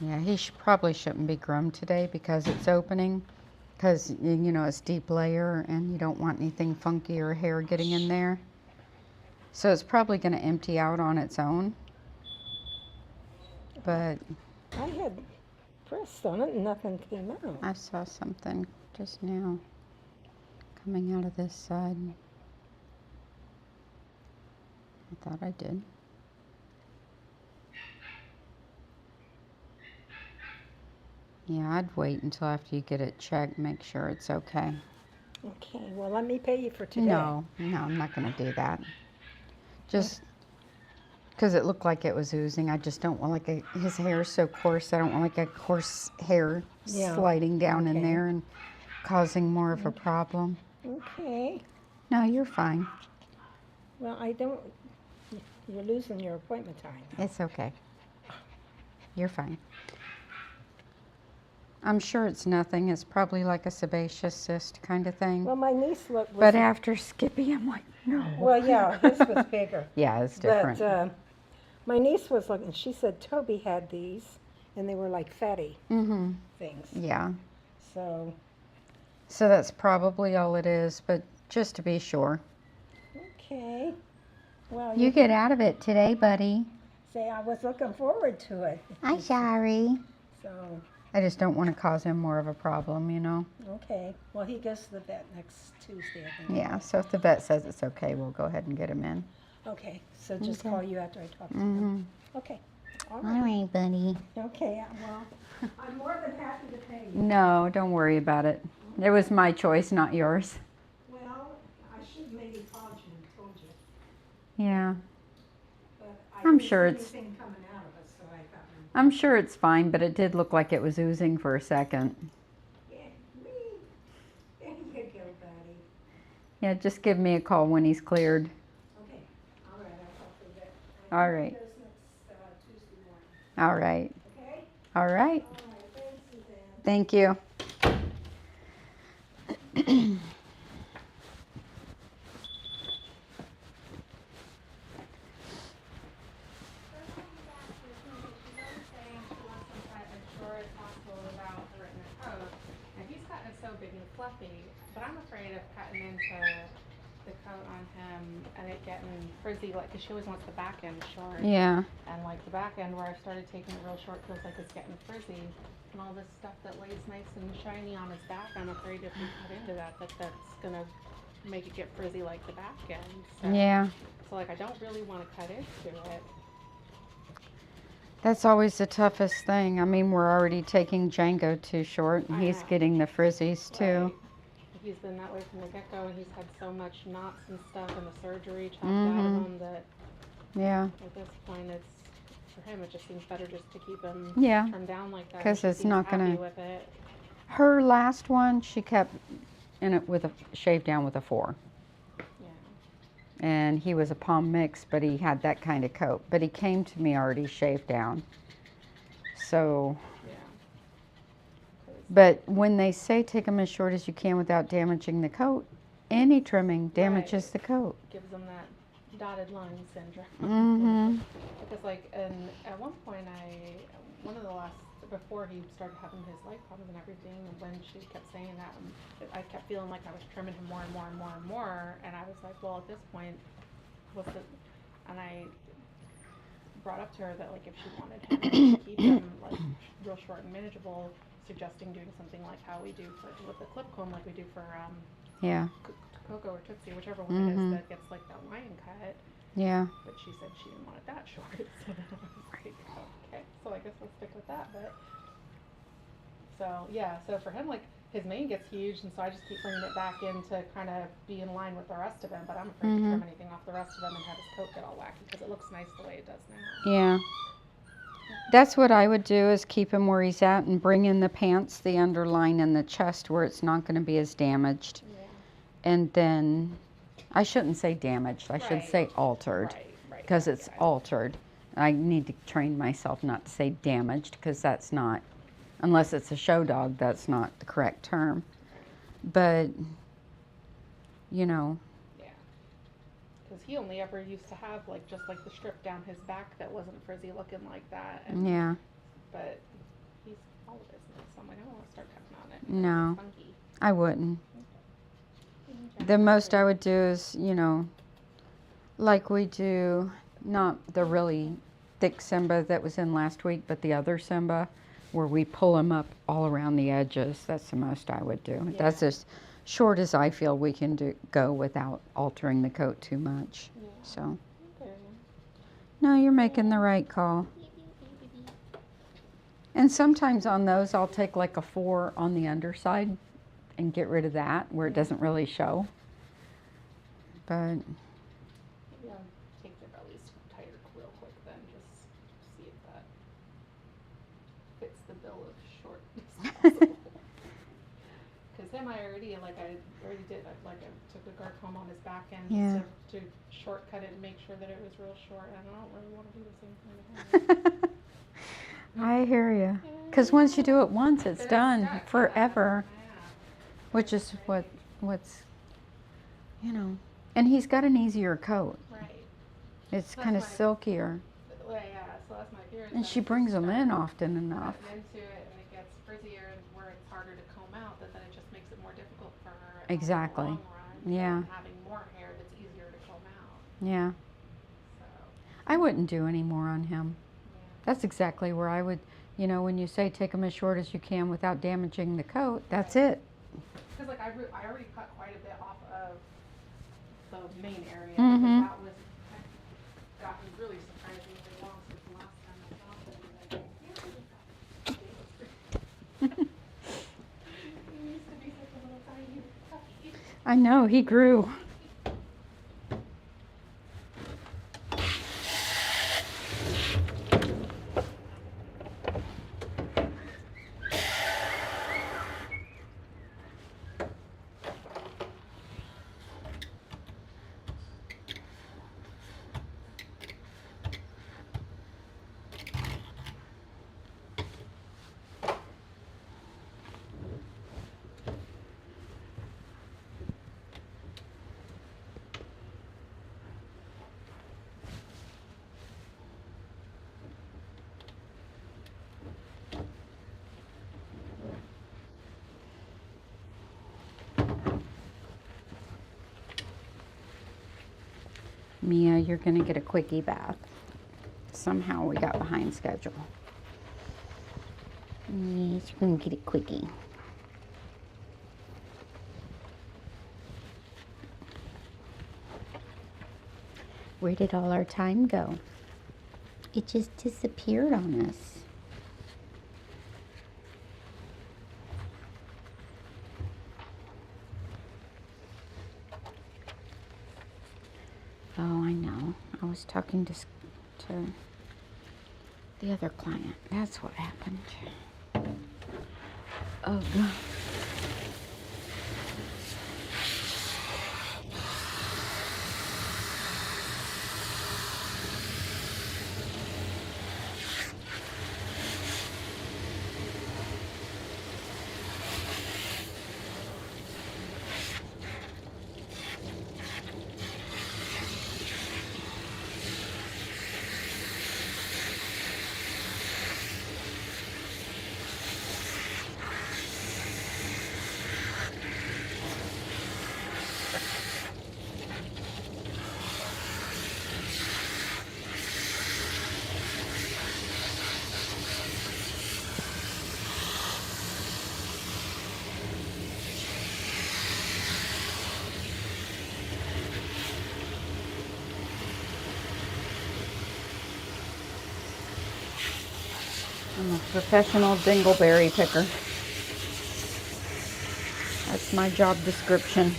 Yeah, he probably shouldn't be groomed today because it's opening. Because, you know, it's deep layer and you don't want anything funky or hair getting in there. So it's probably going to empty out on its own. But I had pressed on it and nothing came out. I saw something just now coming out of this side. I thought I did. Yeah, I'd wait until after you get it checked, make sure it's okay. Okay, well, let me pay you for today. No, I'm not going to do that. Just because it looked like it was oozing. I just don't want his hair is so coarse. I don't want like a coarse hair Yeah. sliding down in Okay. there and causing more of a problem. Okay. No, you're fine. Well, you're losing your appointment time. It's okay. You're fine. I'm sure it's nothing. It's probably like a sebaceous cyst kind of thing. Well, my niece But after Skippy, I'm like, no. well, yeah, his was bigger. Yeah, it's different. But my niece was looking, she said Toby had these, and they were like fatty Mm-hmm. things. Yeah. So, So that's probably all it is, but just to be sure. okay. Well, You get out of it today, buddy. say I was looking forward to it. I'm sorry. So, I just don't want to cause him more of a problem, you know? okay. Well, he goes to the vet next Tuesday, I think. Yeah, so if the vet says it's okay, we'll go ahead and get him in. Okay, so just Okay. call you after I talk to Mm-hmm. him. Okay. All All right. right, buddy. Okay, well, I'm more than happy to pay you. No, don't worry about it. It was my choice, not yours. Well, I should maybe called you and told you, Yeah, but I I'm didn't sure see it's- anything coming out of it, so I thought, I'm sure it's fine, but it did look like it was oozing for a second. yeah, me. There you go, buddy. Yeah, just give me a call when he's cleared. Okay, all right, I'll talk to the vet. All right. He goes next Tuesday morning, All right. okay? All right. All right, thanks, Suzanne. Thank you. He's gotten so big and fluffy, but I'm afraid of cutting into the coat on him and it getting frizzy, like, cause she always wants the back end short. Yeah. And like the back end where I started taking it real short feels like it's getting frizzy. And all this stuff that lays nice and shiny on his back, I'm afraid if we cut into that, that's gonna make it get frizzy like the back end. So, Yeah. so like I don't really wanna cut into it. That's always the toughest thing. I mean, we're already taking Django too short, and I he's know. getting the frizzies too. Right. He's been that way from the get-go, and he's had so much knots and stuff and the surgery chopped out Mhm. of him that Yeah. at this point it's, for him, it just seems better just to keep him Yeah. trimmed down like that. 'Cause She it's seems not happy gonna- with it. Her last one, she kept in it with a shaved down with a 4. Yeah. And he was a palm mix, but he had that kind of coat. But he came to me already shaved down. So, Yeah. but when they say take them as short as you can without damaging the coat, any trimming damages Right. the coat. Gives them that dotted line syndrome. Mm-hmm. Because like, and at one point one of the last, before he started having his leg problems and everything, and when she kept saying that, I kept feeling like I was trimming him more and more and more and more, and I was like, well, at this point, and I brought up to her that like if she wanted him to keep him like real short and manageable, suggesting doing something like how we do with the clip comb, like we do for Yeah. Coco or Tootsie, whichever one it Mhm. is that gets like that line cut. Yeah. But she said she didn't want it that short, so then I was like, okay, so I guess we'll stick with that. But so yeah, so for him, like his mane gets huge, and so I just keep bringing it back in to kind of be in line with the rest of him. But I'm afraid to trim anything off the rest of him and have his coat get all wacky because it looks nice the way it does now. Yeah. That's what I would do, is keep him where he's at and bring in the pants, the underline, and the chest where it's not going to be as damaged. Yeah. And then, I shouldn't say damaged, I should Right. say altered. Right. Because it's altered. I need to train myself not to say damaged, because that's not, unless it's a show dog, that's not the correct term. But, you know, Yeah. Because he only ever used to have like just like the strip down his back that wasn't frizzy looking like that. And, yeah, But he's all of business, so I'm like, I don't want to start cutting on it. No. It's funky. I wouldn't. The most I would do is, you know, like we do, not the really thick Simba that was in last week, but the other Simba, where we pull him up all around the edges. That's the most I would do. That's Yeah. as short as I feel we can go without altering the coat too much. Yeah. So, Okay. no, you're making the right call. And sometimes on those, I'll take like a 4 on the underside and get rid of that where it doesn't really show. But, Maybe I'll take their bellies tighter real quick then, just see if that fits the bill of shortness possible. Because with him, I already did. I took the guard comb on his back end Yeah. to shortcut it and make sure that it was real short. And I don't really want to do the same thing with him. I hear you. Because once you do it once, it's Then done stuck, forever. Yeah. Which is what's, you know. And he's got an easier coat. Right. It's That's kind of my- silkier. Well, yeah. So that's my fear. is And that she if you brings them start in often enough. cutting into it and it gets frizzier and where it's harder to comb out, then it just makes it more difficult for her Exactly. in the long run. Yeah. than having more hair that's easier to comb out. Yeah. So, I wouldn't do any more on him. yeah. That's exactly where I would, you know, when you say take them as short as you can without damaging the coat, that's it. Because like I already cut quite a bit off of the main area. Mhm. Because that was gotten really surprisingly long since the last time I saw them. Like, yeah, we just got he used to be such a little tiny puppy. I know, he grew. Mia, you're gonna get a quickie bath. Somehow we got behind schedule. Yes, you're gonna get it quickie. Where did all our time go? It just disappeared on us. Oh, I know. I was talking to the other client. That's what happened. Oh, God. I'm a professional dingleberry picker. That's my job description.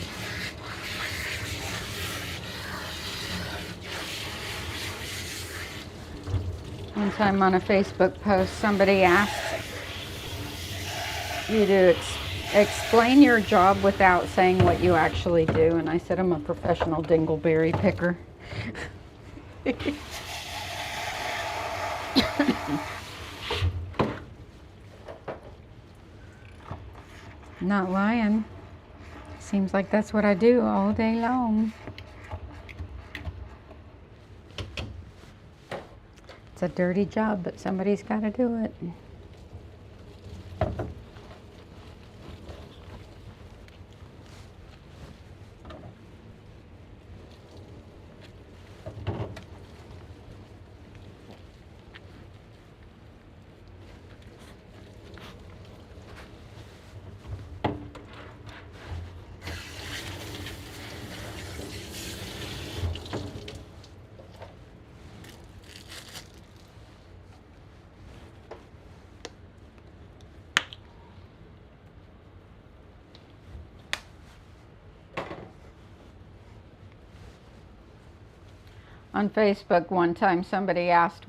One time on a Facebook post, somebody asked you to explain your job without saying what you actually do, and I said I'm a professional dingleberry picker. Not lying. Seems like that's what I do all day long. It's a dirty job, but somebody's got to do it. On Facebook one time somebody asked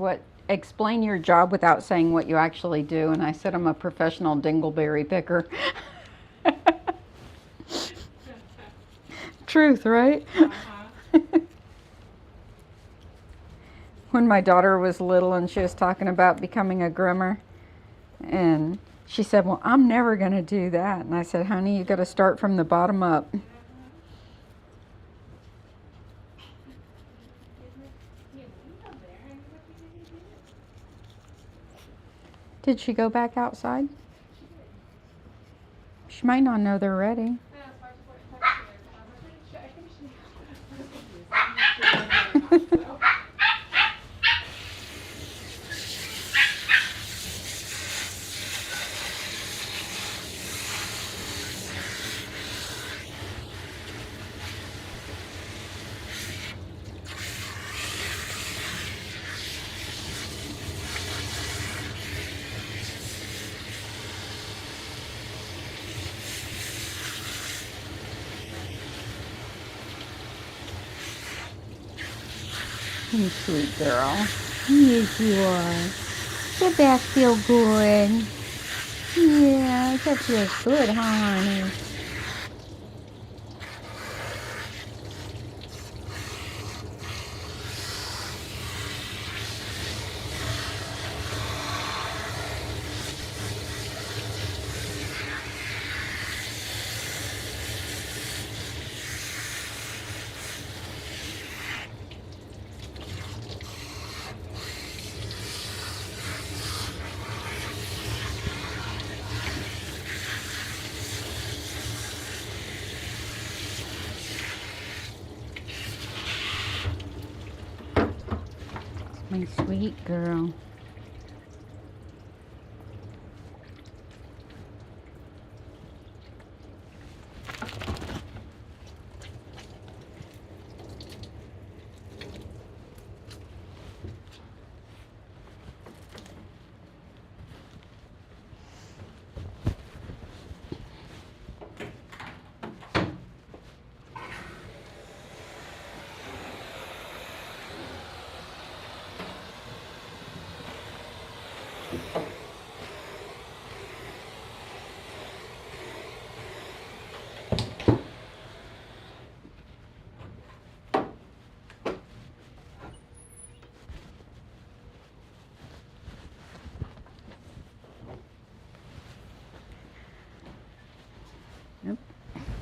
explain your job without saying what you actually do, and I said I'm a professional dingleberry picker. truth, right? Uh-huh. When my daughter was little and she was talking about becoming a groomer, and she said, well, I'm never going to do that. And I said, honey, you got to start from the bottom up. Did she go back outside? She might not know they're ready. You sweet girl. Yes, you are. Your back feel good. Yeah, that feels good, huh, honey? My sweet girl.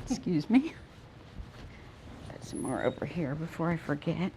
Excuse me. Put some more over here before I forget.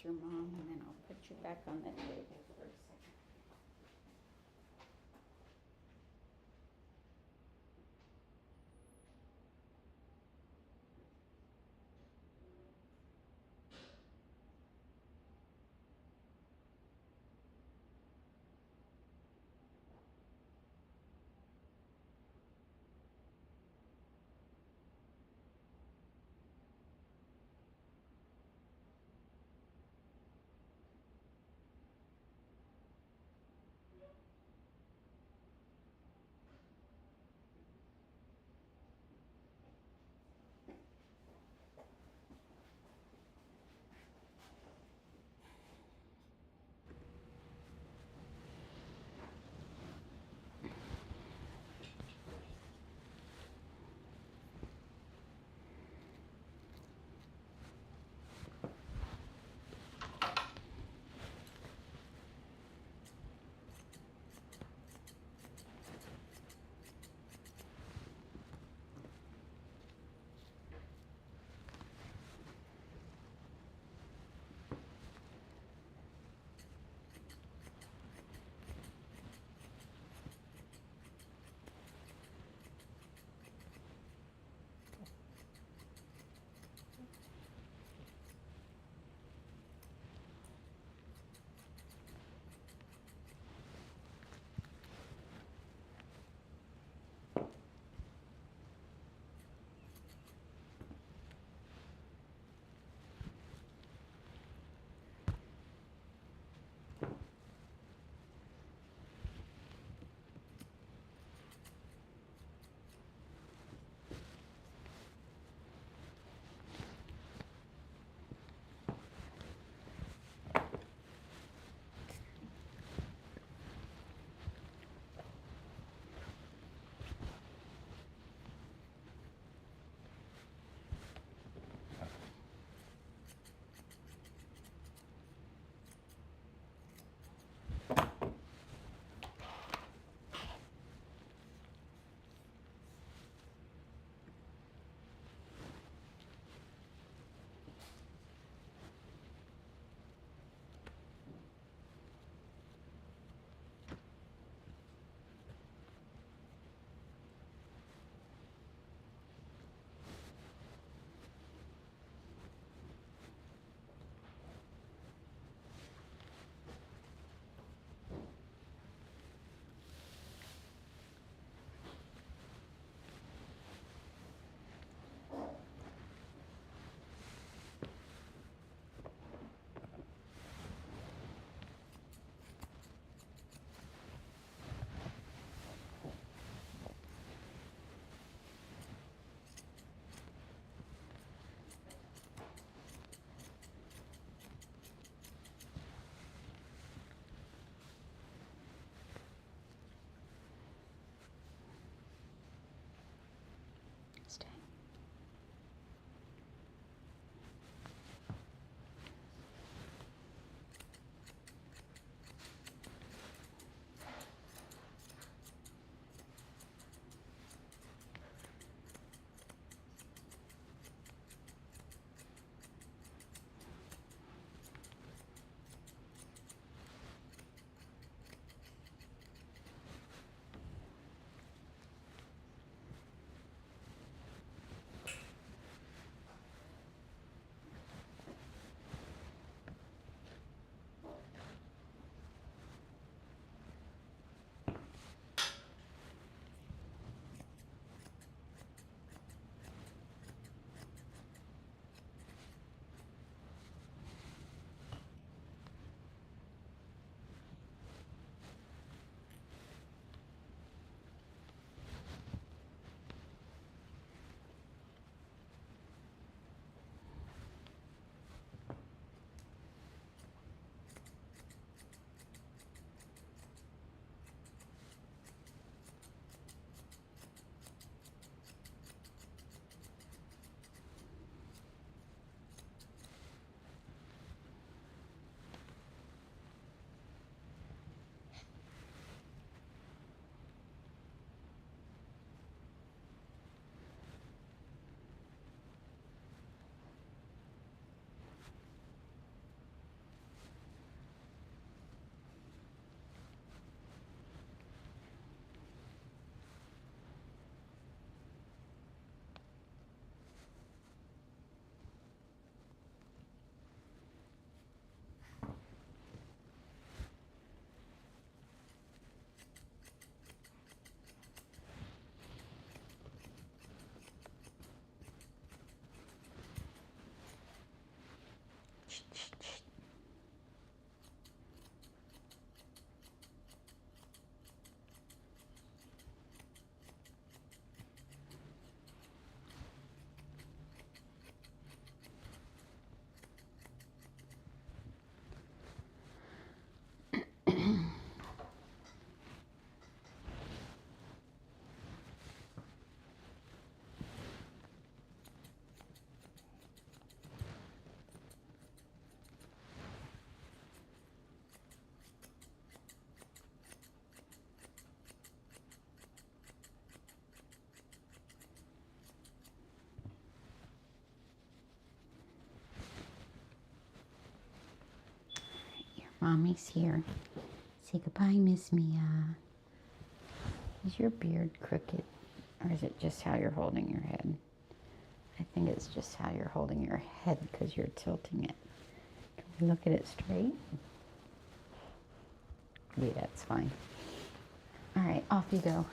picture, Mom, and then I'll put you back on the table for a second. Mommy's here. Say goodbye, Miss Mia. Is your beard crooked? Or is it just how you're holding your head? I think it's just how you're holding your head because you're tilting it. Can we look at it straight? Yeah, that's fine. All right, off you go.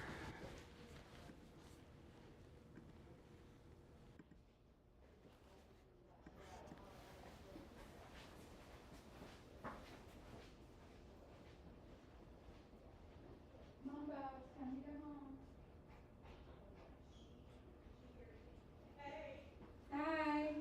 Hi.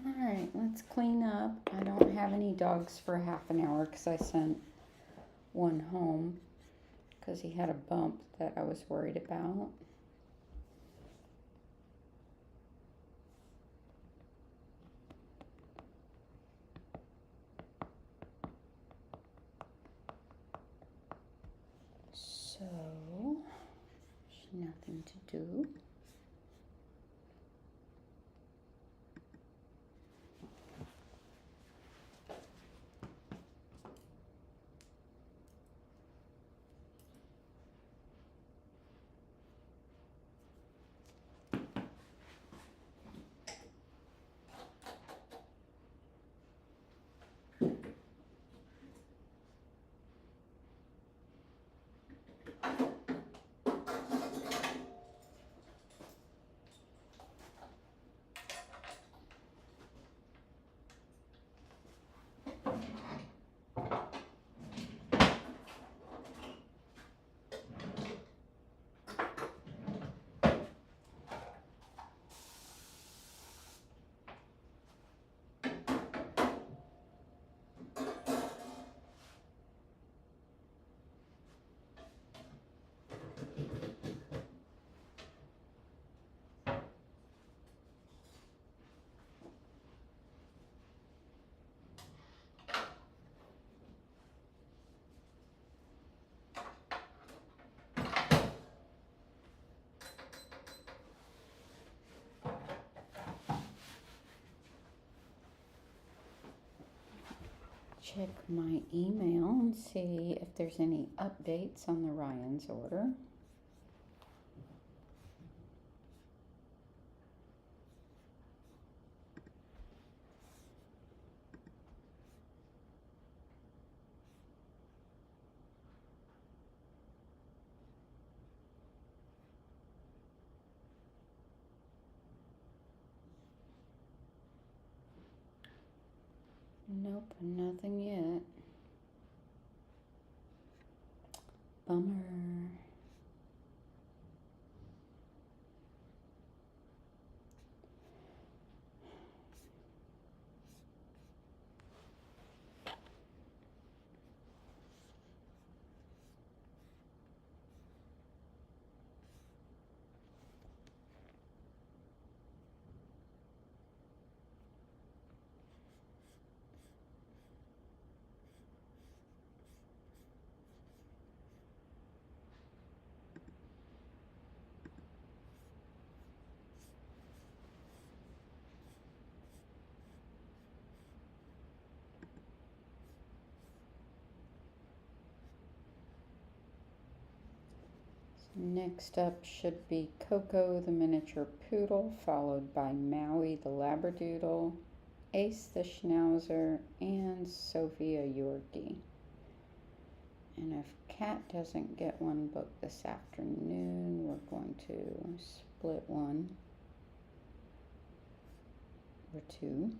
All right, let's clean up. I don't have any dogs for half an hour because I sent one home because he had a bump that I was worried about. So, there's nothing to do. check my email and see if there's any updates on the Ryan's order. Nope, nothing yet. Bummer. Next up should be Coco the miniature poodle, followed by Maui the labradoodle, Ace the schnauzer, and Sophia Yorkie. And if Kat doesn't get one booked this afternoon, we're going to split one or two.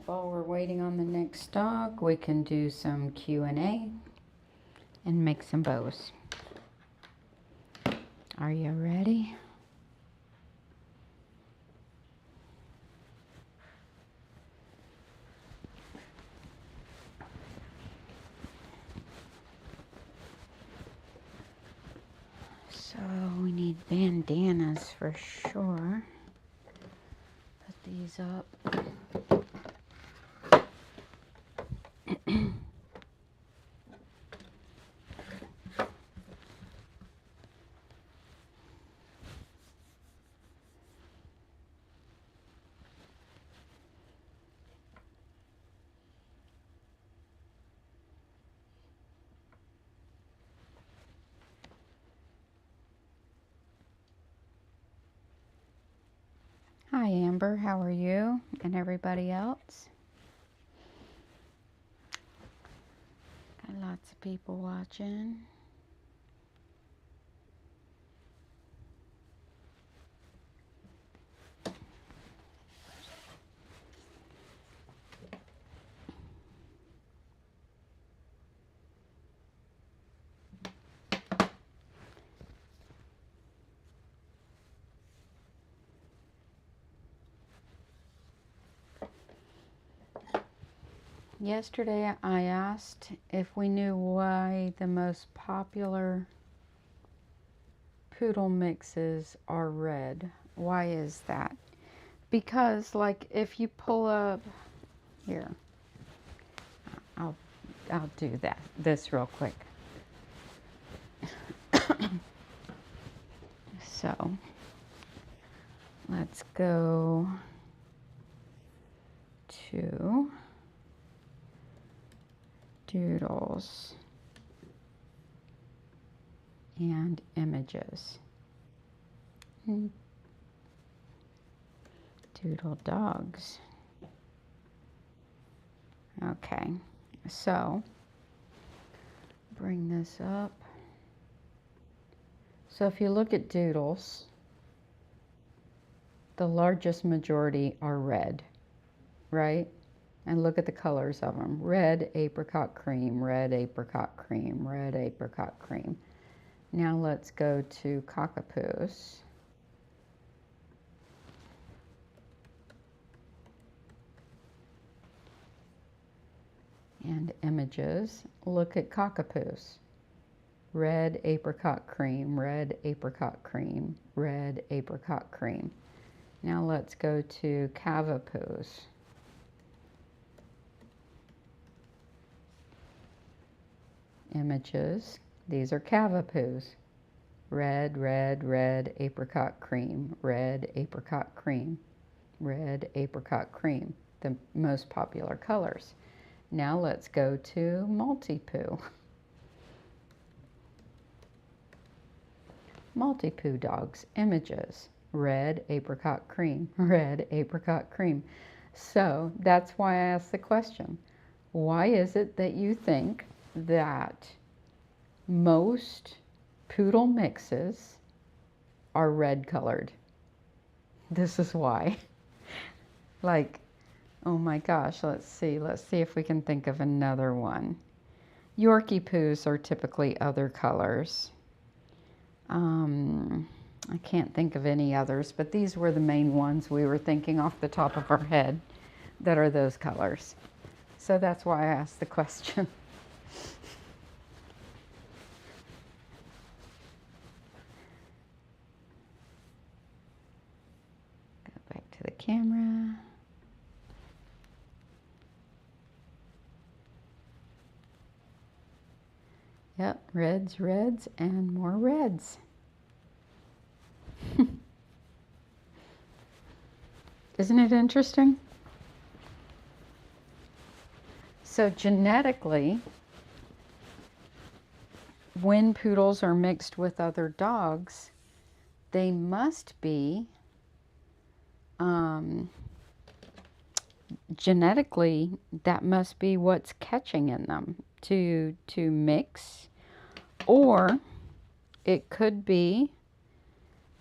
while we're waiting on the next dog, we can do some Q&A and make some bows. Are you ready? So we need bandanas for sure. Put these up. Hi Amber, how are you and everybody else? Got lots of people watching. Yesterday I asked if we knew why the most popular poodle mixes are red. Why is that? Because like if you pull up here, I'll do this real quick. So let's go to doodles and images. Doodle dogs. Okay, so bring this up. So if you look at doodles, the largest majority are red, right? And look at the colors of them. Red, apricot cream, red, apricot cream, red, apricot cream. Now let's go to cockapoos. And images. Look at cockapoos. Red, apricot cream, red, apricot cream, red, apricot cream. Now let's go to cavapoos. Images. These are cavapoos. Red, red, red, apricot cream, red, apricot cream, red, apricot cream. The most popular colors. Now let's go to multi-poo. Multi-poo dogs. Images. Red, apricot cream, red, apricot cream. So that's why I asked the question. Why is it that you think that most poodle mixes are red colored? This is why. Like, oh my gosh, let's see if we can think of another one. Yorkie poos are typically other colors. I can't think of any others, but these were the main ones we were thinking off the top of our head that are those colors. So that's why I asked the question. Go back to the camera. Yep, reds, reds, and more reds. Isn't it interesting? So genetically, when poodles are mixed with other dogs, they must be genetically, that must be what's catching in them to mix. Or it could be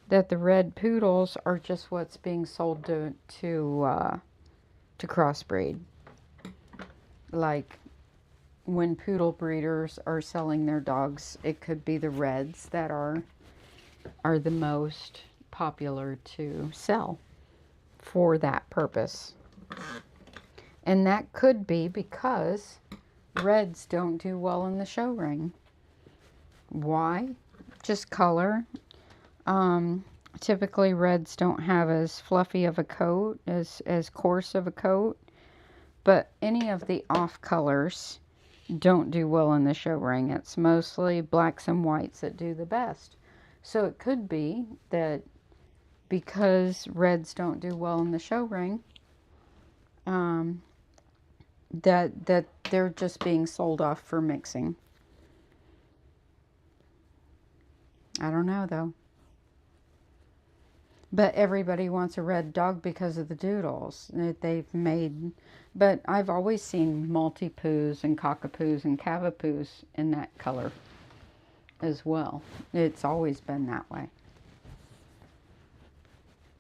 that the red poodles are just what's being sold to crossbreed. Like when poodle breeders are selling their dogs, it could be the reds that are the most popular to sell for that purpose. And that could be because reds don't do well in the show ring. Why? Just color. Typically reds don't have as fluffy of a coat, as coarse of a coat, but any of the off colors don't do well in the show ring. It's mostly blacks and whites that do the best. So it could be that because reds don't do well in the show ring, that they're just being sold off for mixing. I don't know though. But everybody wants a red dog because of the doodles that they've made. But I've always seen multi-poos and cockapoos and cavapoos in that color as well. It's always been that way.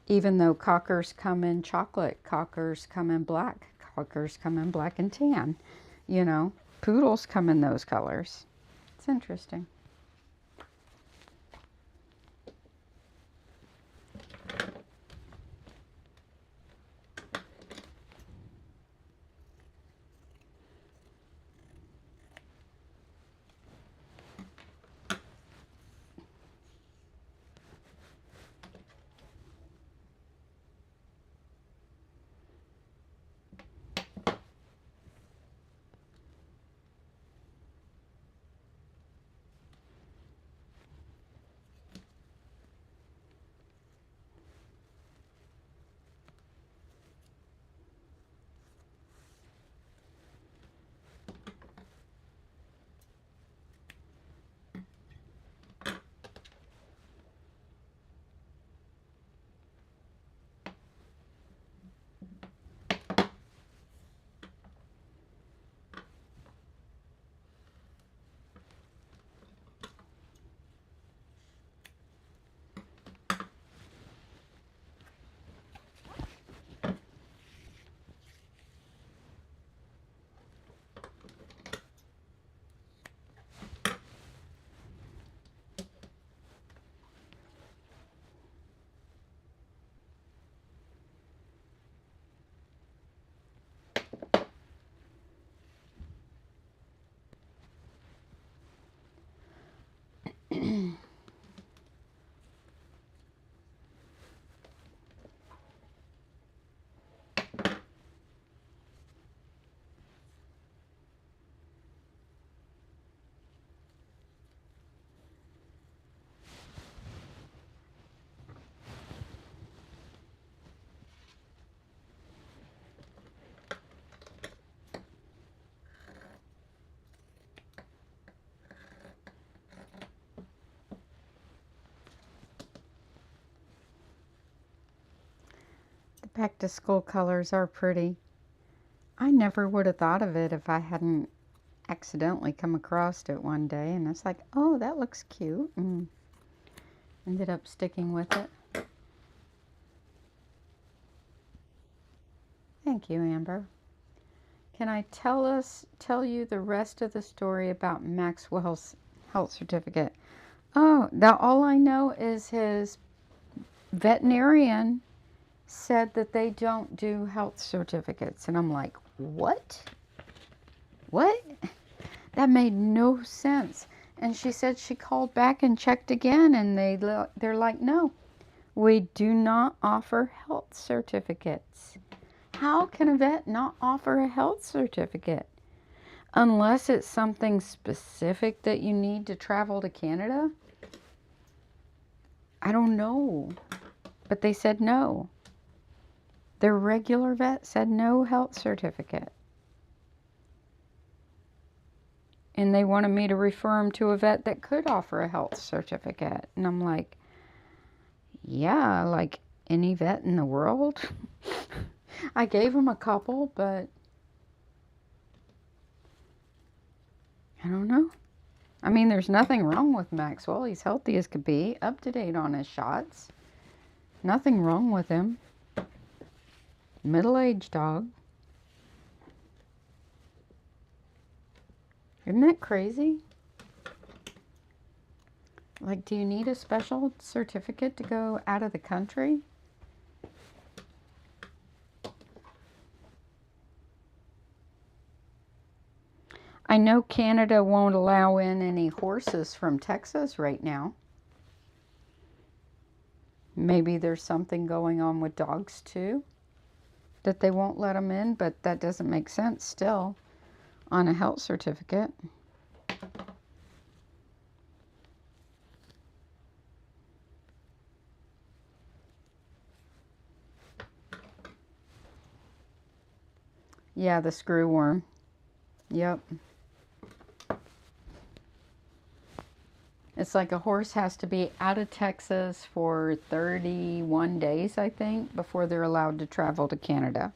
Even though cockers come in chocolate, cockers come in black, cockers come in black and tan. You know, poodles come in those colors. It's interesting. Back to school colors are pretty. I never would have thought of it if I hadn't accidentally come across it one day, and it's like, oh, that looks cute, and ended up sticking with it. Thank you, Amber. Can I tell you the rest of the story about Maxwell's health certificate? Oh, now all I know is his veterinarian said that they don't do health certificates, and I'm like, what? What? That made no sense. And she said she called back and checked again, and they're like, no, we do not offer health certificates. How can a vet not offer a health certificate? Unless it's something specific that you need to travel to Canada? I don't know. But they said no. Their regular vet said no health certificate. And they wanted me to refer them to a vet that could offer a health certificate. And I'm like, yeah, like any vet in the world. I gave them a couple, but I don't know. I mean, there's nothing wrong with Maxwell. He's healthy as could be, up to date on his shots. Nothing wrong with him. Middle-aged dog. Isn't that crazy? Like, do you need a special certificate to go out of the country? I know Canada won't allow in any horses from Texas right now. Maybe there's something going on with dogs too, that they won't let them in, but that doesn't make sense still on a health certificate. Yeah, the screw worm. Yep. It's like a horse has to be out of Texas for 31 days, I think, before they're allowed to travel to Canada.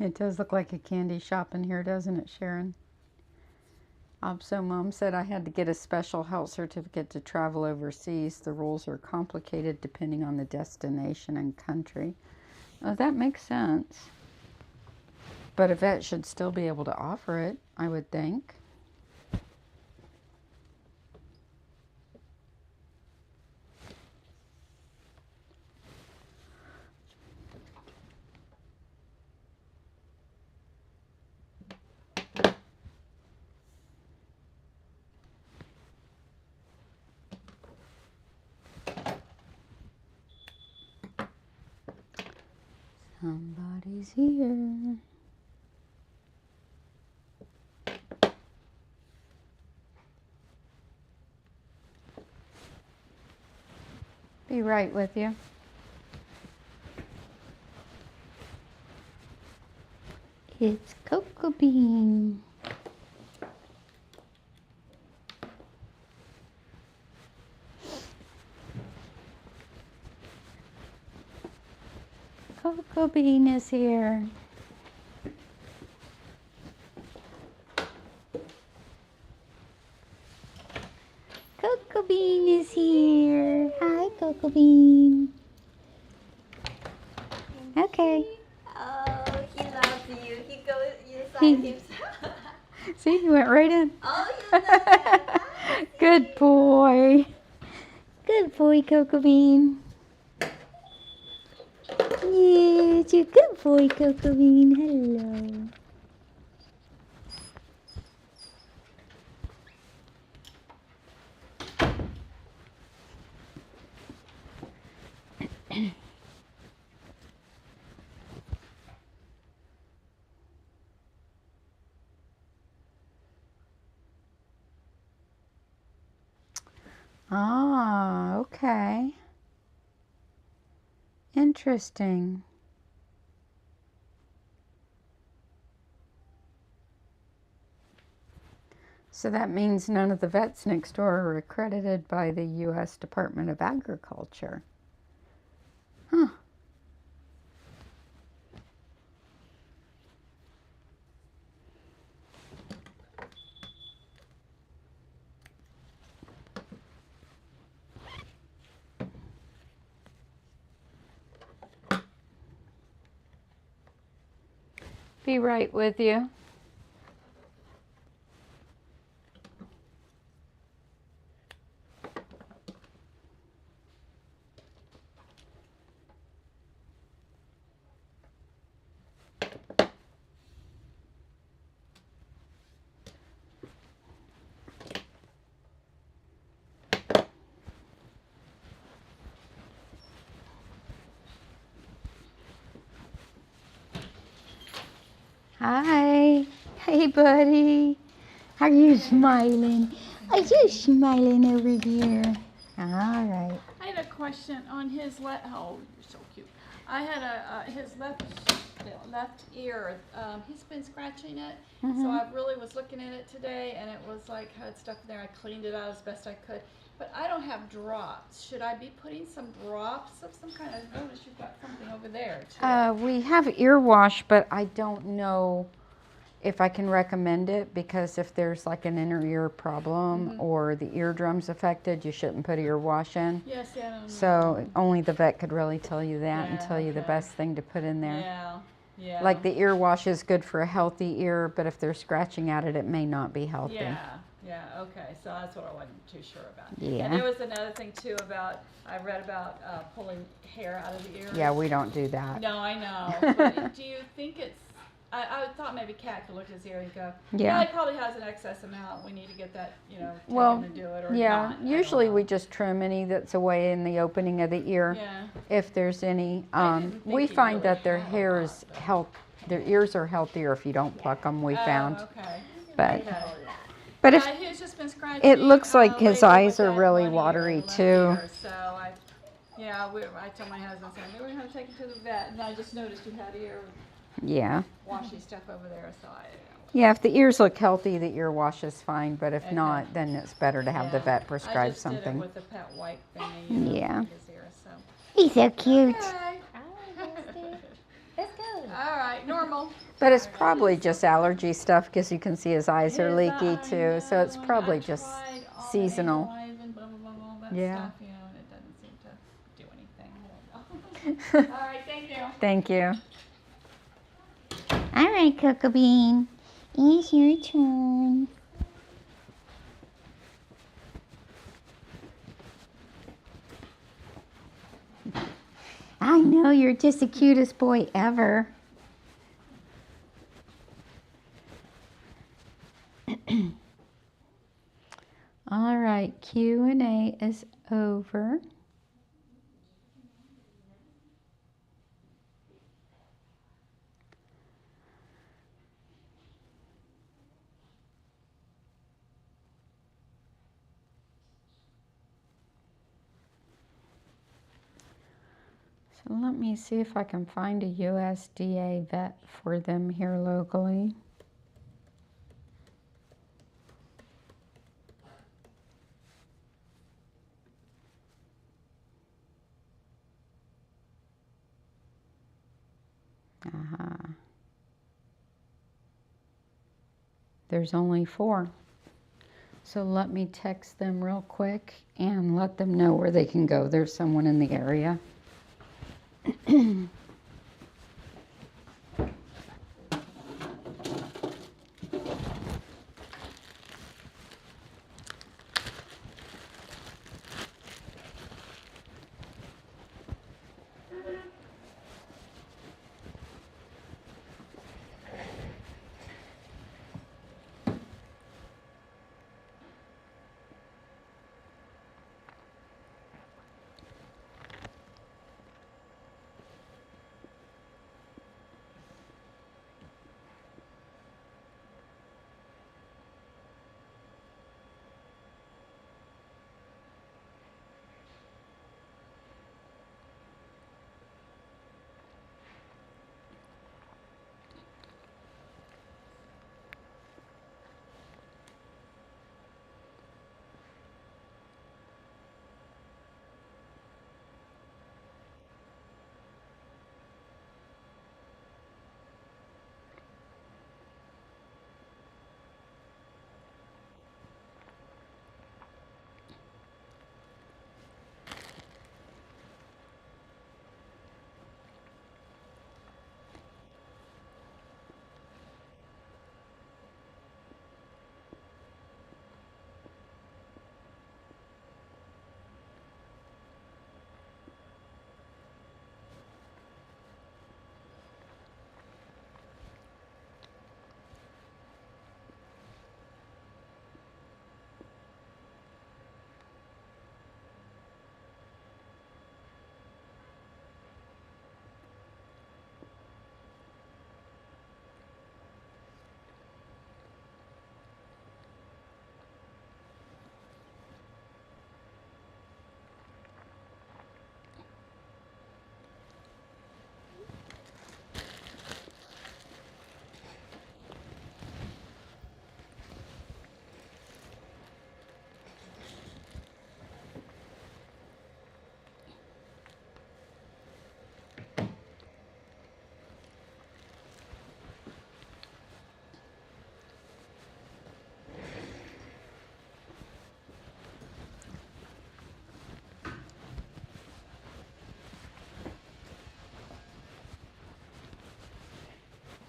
It does look like a candy shop in here, doesn't it, Sharon? So Mom said I had to get a special health certificate to travel overseas. The rules are complicated depending on the destination and country. Oh, that makes sense. But a vet should still be able to offer it, I would think. Somebody's here. Be right with you. It's Cocoa Bean. Cocoa Bean is here. Cocoa Bean is here. Hi, Cocoa Bean. Okay. Oh, he loves you. He goes inside himself. See, you went right in. Oh, you know that. Good boy. Good boy, Cocoa Bean. Yes, you're a good boy, Cocoa Bean. Hello. Ah, okay. Interesting. So that means none of the vets next door are accredited by the U.S. Department of Agriculture. Huh. Be right with you. Hi. Hey, buddy. Are you smiling? Are you smiling over here? All right. I had a question on his left. Oh, you're so cute. I had his left ear. He's been scratching it, so I really was looking at it today, and it was like had stuff in there. I cleaned it out as best I could, but I don't have drops. Should I be putting some drops of some kind? I noticed you've got something over there too. We have ear wash, but I don't know if I can recommend it, because if there's like an inner ear problem or the eardrum's affected, you shouldn't put ear wash in. Yes, yeah. So only the vet could really tell you that and Yeah, tell you the okay. best thing to put in there. Yeah, yeah. Like the ear wash is good for a healthy ear, but if they're scratching at it, it may not be healthy. Yeah, yeah, okay, so that's what I wasn't too sure about. Yeah. And there was another thing too about, I read about pulling hair out of the ears. Yeah, we don't do that. No, I know, but do you think it's, I thought maybe Kat could look at his ear and go, Yeah. he probably has an excess amount, we need to get that, taken Well, and do it, or yeah, not. I don't usually know. we just trim any that's away in the opening of the ear. Yeah, If there's any, I didn't think we he find really that their had a hair lot, is though. their ears are healthier if you don't pluck them, we found. okay. But, Okay. but if, He's just been scratching. it looks like his lately eyes with are that really one ear, watery the left too. ear, so I told my husband, I said, maybe we're going to take him to the vet, and I just noticed you had ear Yeah. washy stuff over there, so Yeah, if the ears look healthy, the ear wash is fine, but if Okay. not, then it's better to have the vet prescribe I just something. did it with the pet wipe thingy, Yeah. for his ear, so. He's so cute. Okay. Let's go. All right, normal. But it's probably just allergy stuff, because you can see his eyes are His leaky eye, too, so it's I probably tried just all the seasonal. Aloe and blah, blah, blah, all that Yeah. stuff, and it doesn't seem to do anything. All right, thank you. Thank you. All right, Cocoa Bean. It's your turn. I know, you're just the cutest boy ever. All right, Q&A is over. So let me see if I can find a USDA vet for them here locally. There's only 4. So let me text them real quick and let them know where they can go. There's someone in the area.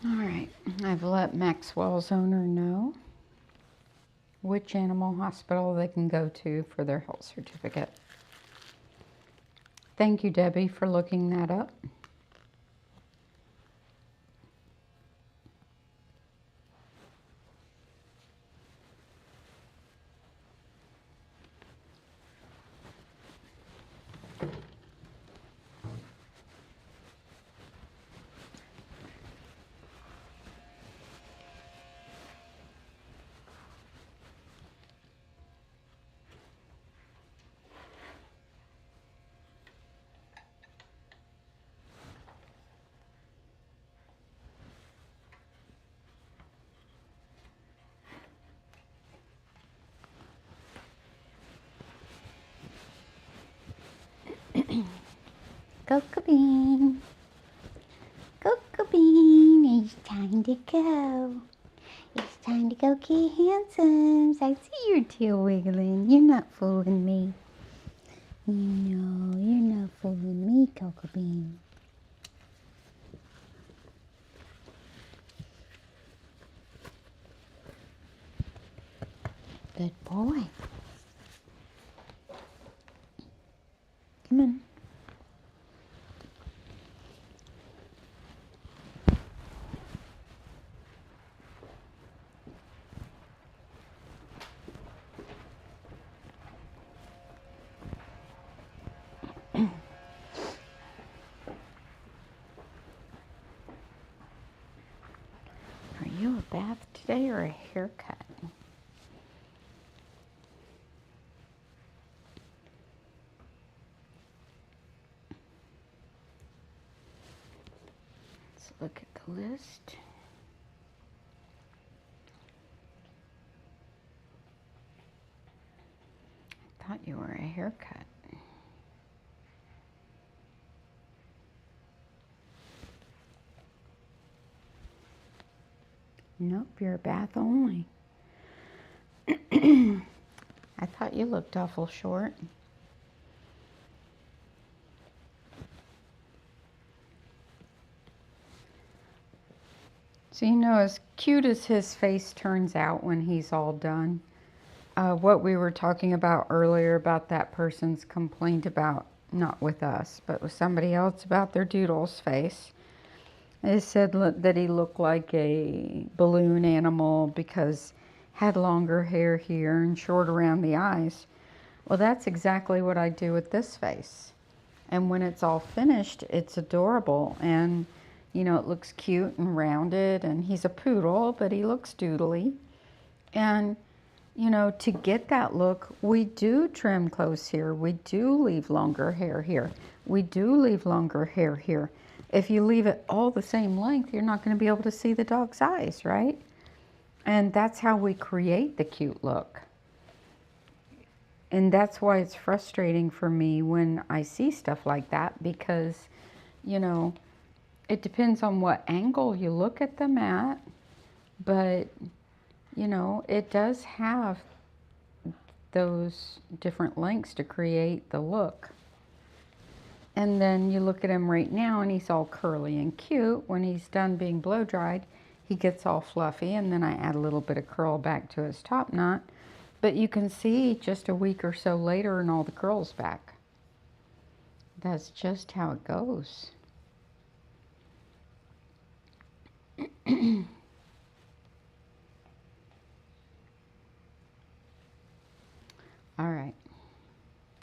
All right, I've let Maxwell's owner know which animal hospital they can go to for their health certificate. Thank you, Debbie, for looking that up. Cocoa Bean. Cocoa Bean, it's time to go. It's time to go get Handsomes. I see your tail wiggling. You're not fooling me. No, you're not fooling me, Cocoa Bean. Good boy. Come on. Are you a bath today or a haircut? Let's look at the list. I thought you were a haircut. Nope, you're a bath only. I thought you looked awful short. So you know, as cute as his face turns out when he's all done, what we were talking about earlier about that person's complaint about, not with us, but with somebody else about their doodle's face. They said that he looked like a balloon animal because had longer hair here and short around the eyes. Well, that's exactly what I do with this face. And when it's all finished, it's adorable. And, you know, it looks cute and rounded. And he's a poodle, but he looks doodly. And, you know, to get that look, we do trim close here. We do leave longer hair here. We do leave longer hair here. If you leave it all the same length, you're not going to be able to see the dog's eyes, right? And that's how we create the cute look. And that's why it's frustrating for me when I see stuff like that, because, you know, it depends on what angle you look at them at, but, you know, it does have those different lengths to create the look. And then you look at him right now and he's all curly and cute. When he's done being blow dried, he gets all fluffy, and then I add a little bit of curl back to his top knot. But you can see just a week or so later and all the curls back. That's just how it goes. All right,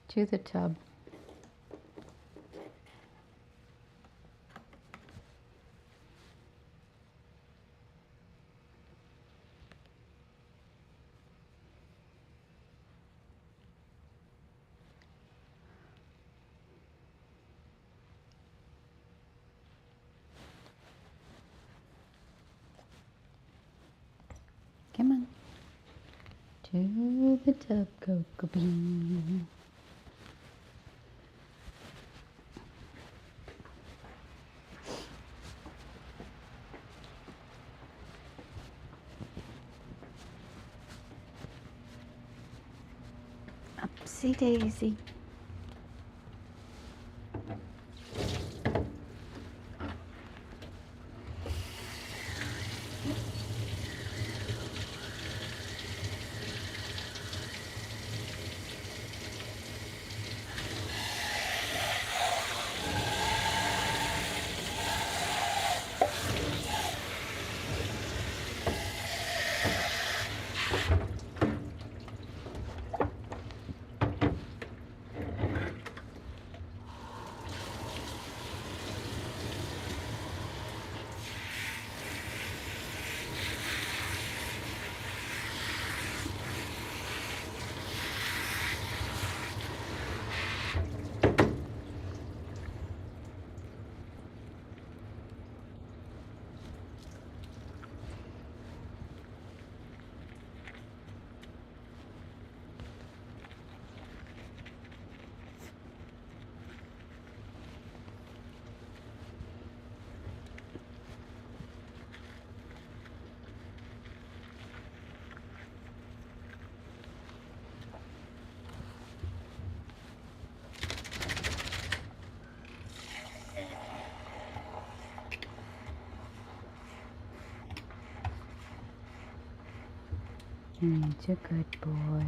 to the tub. Come on. To the tub, Cocoa Bean. Upsy daisy. He's a good boy.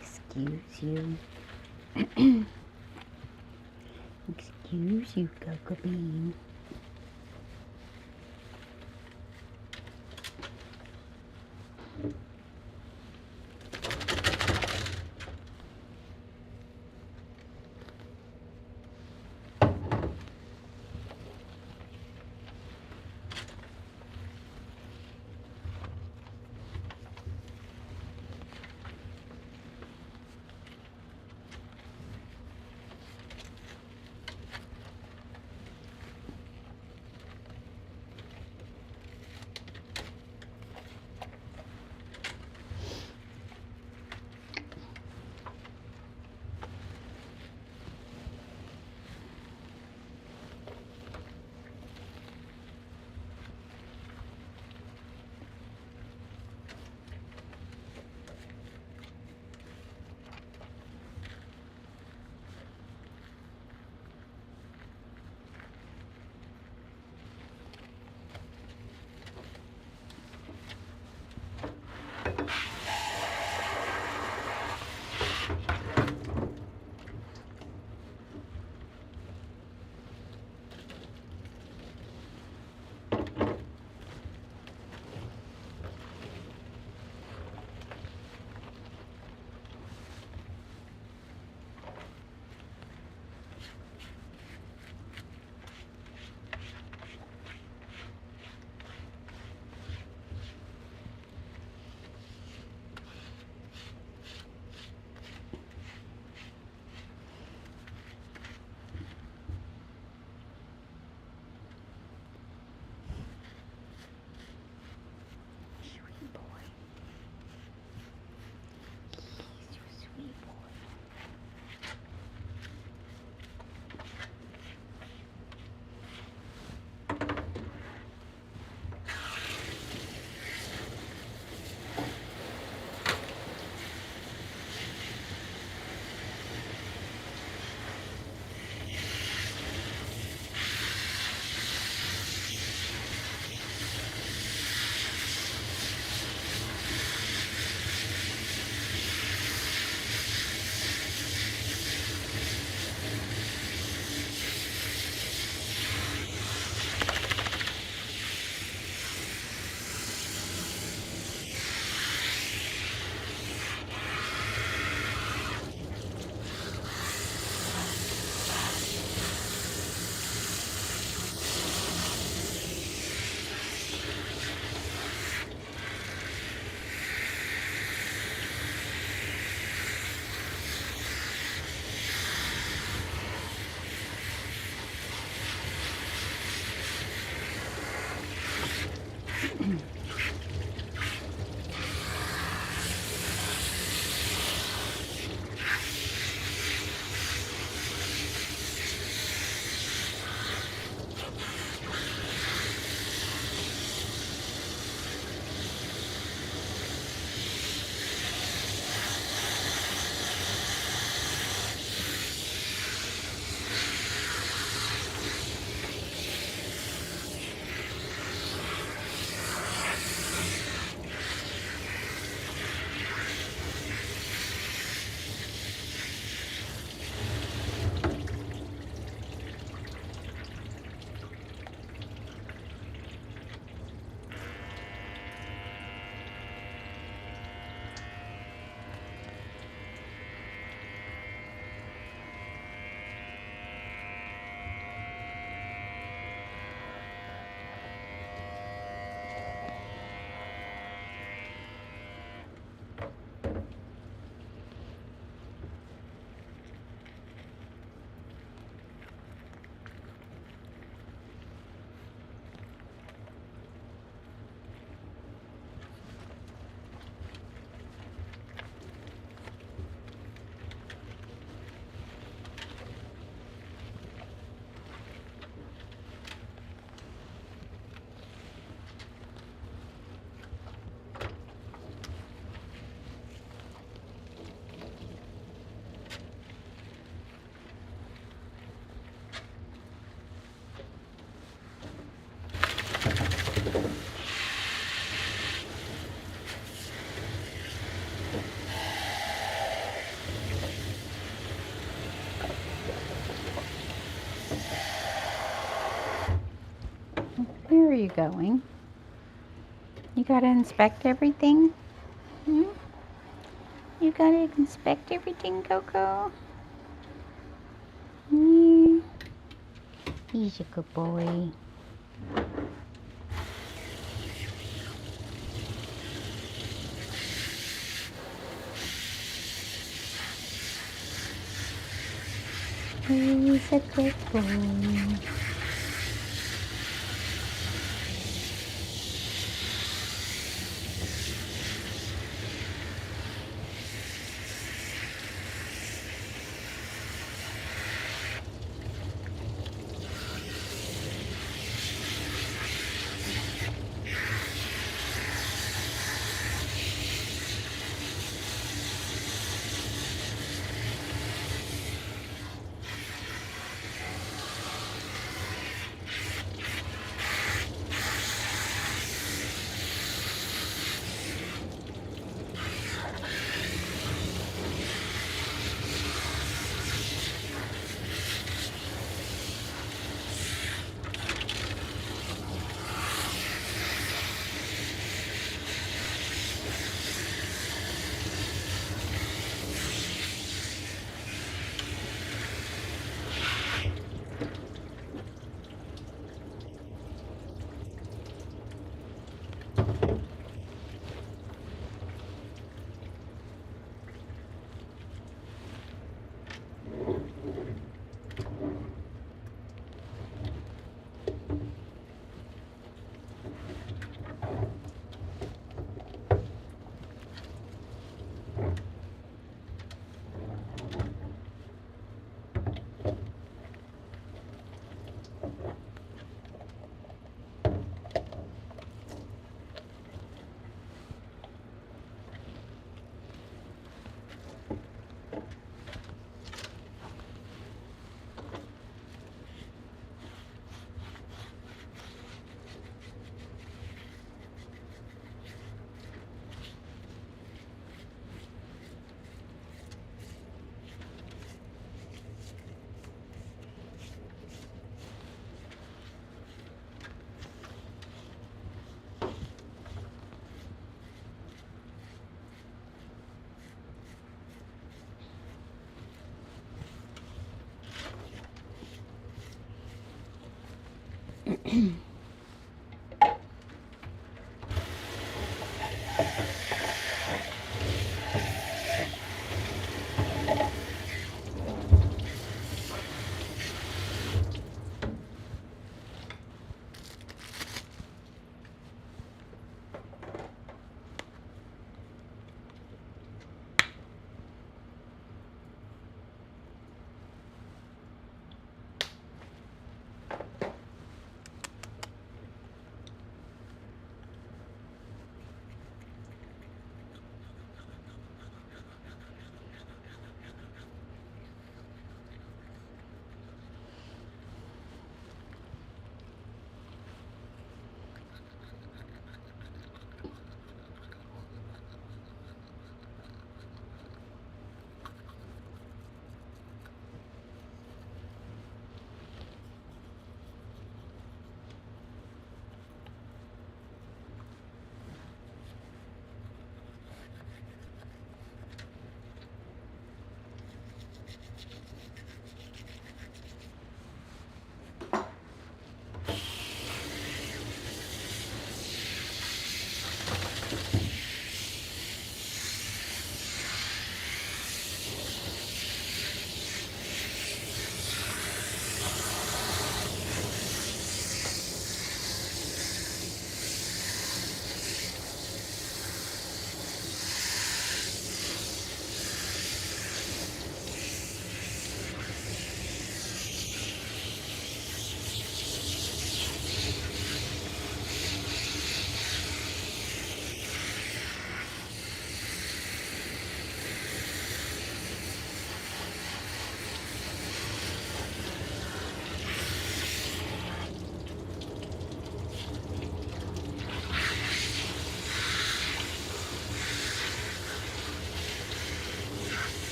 Excuse you. Excuse you, Cocoa Bean. Where are you going? You gotta inspect everything? Hmm? You gotta inspect everything, Coco? Yeah. He's a good boy. He's a good boy.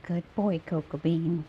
Good boy, Cocoa Bean.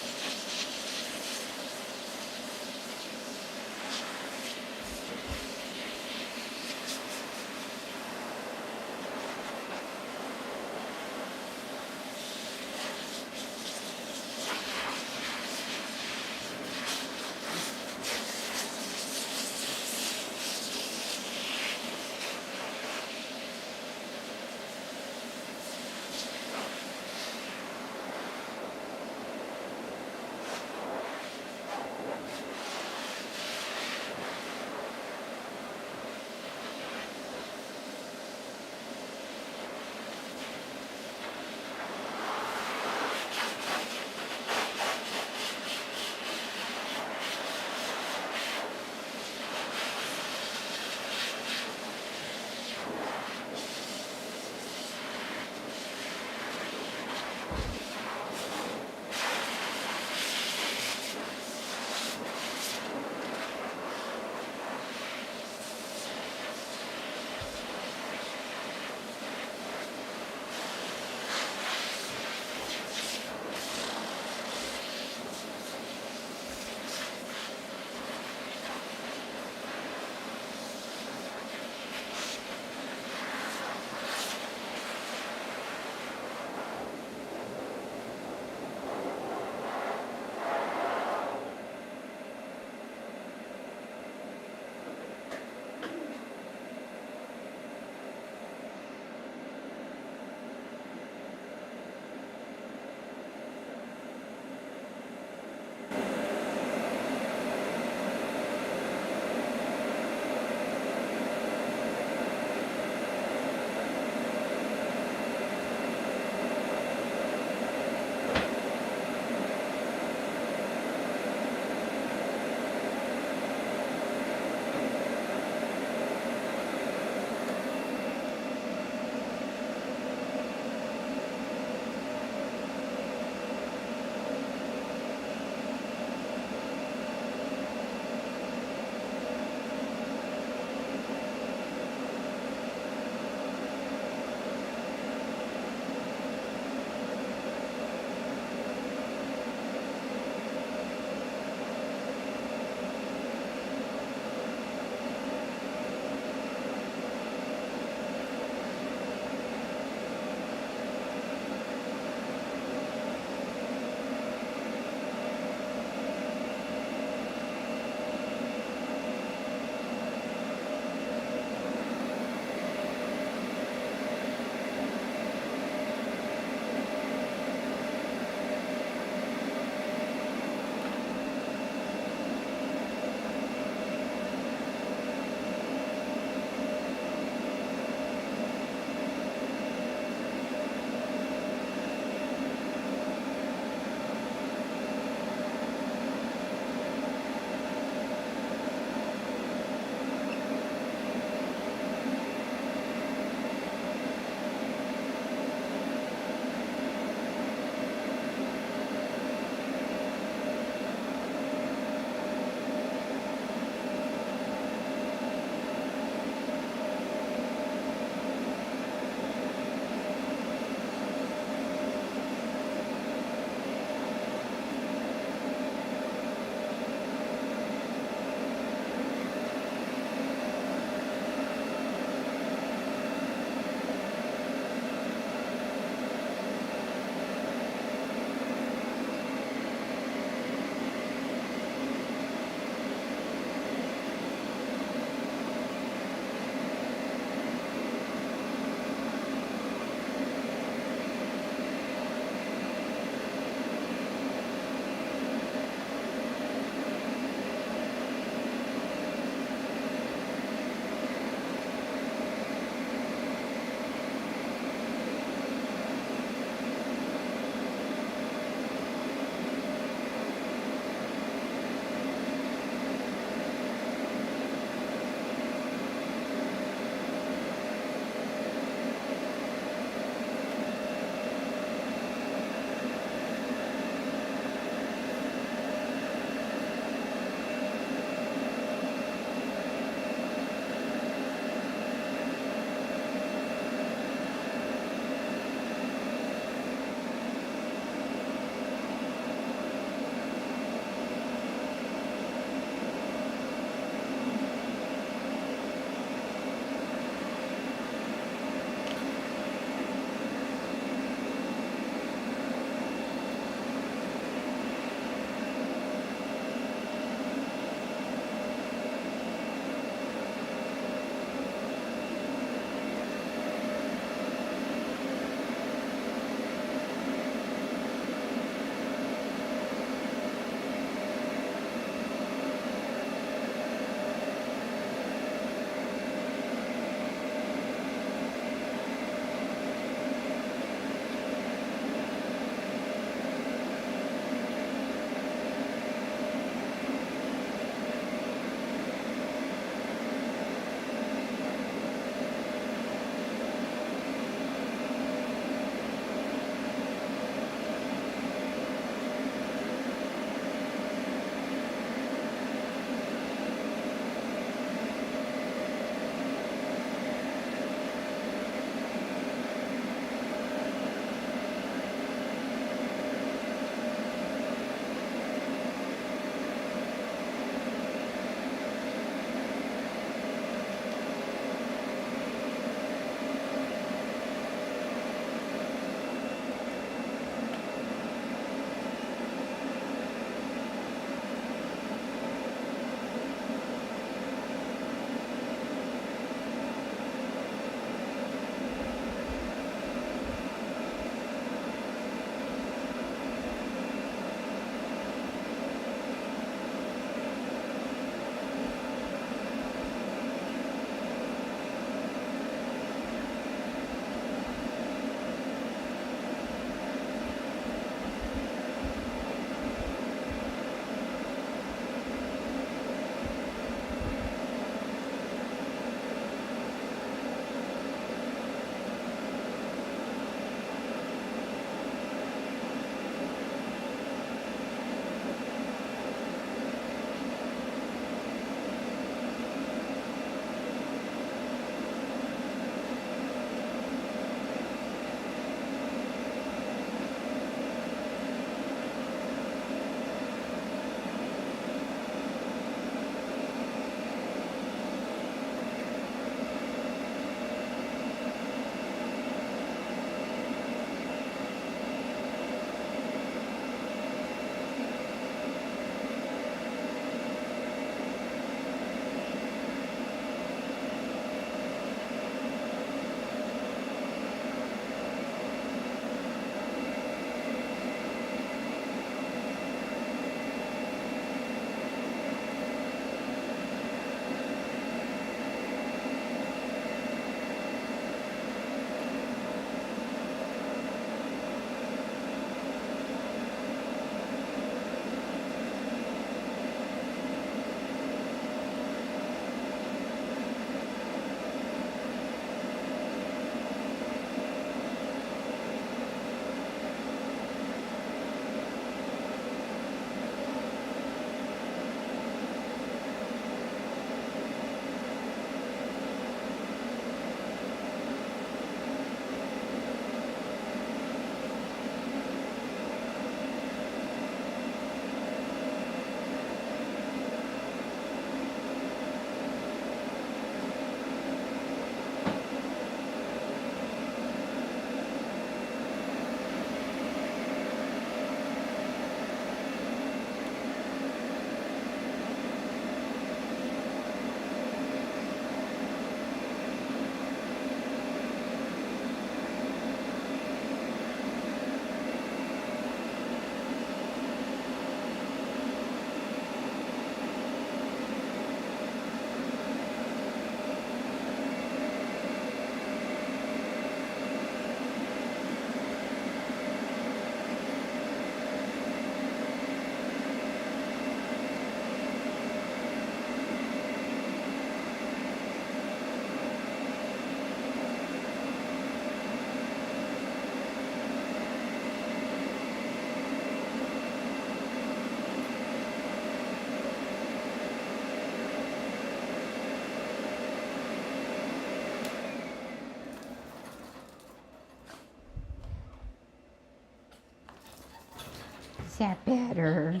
that better?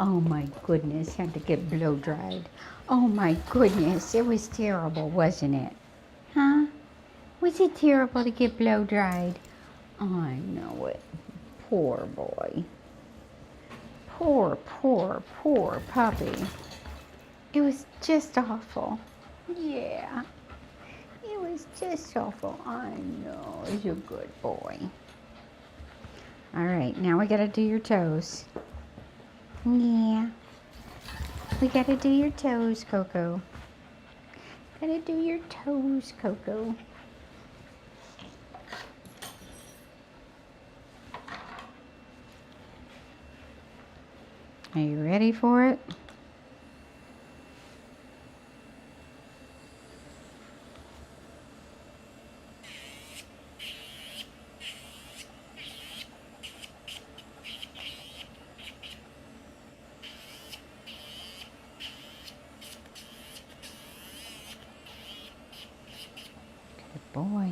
Oh my goodness, had to get blow dried. Oh my goodness, it was terrible, wasn't it? Huh? Was it terrible to get blow dried? I know it. Poor boy. Poor, poor, poor puppy. It was just awful. Yeah. It was just awful. I know. He's a good boy. All right, now we gotta do your toes. Yeah. We gotta do your toes, Coco. Gotta do your toes, Coco. Are you ready for it? Good boy.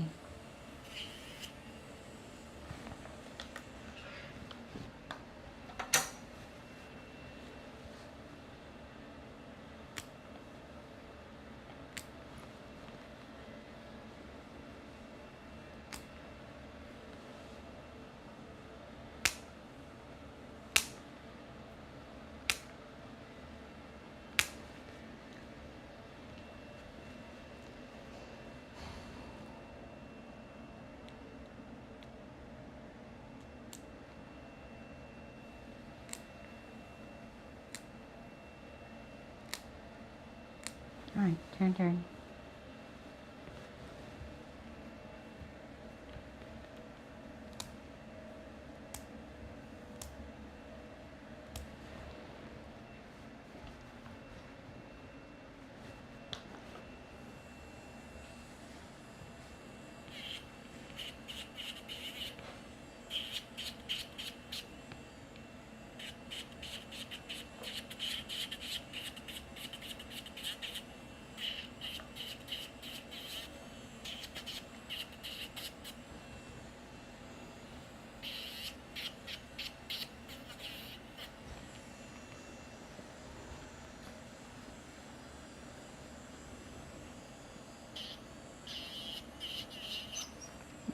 All right, turn.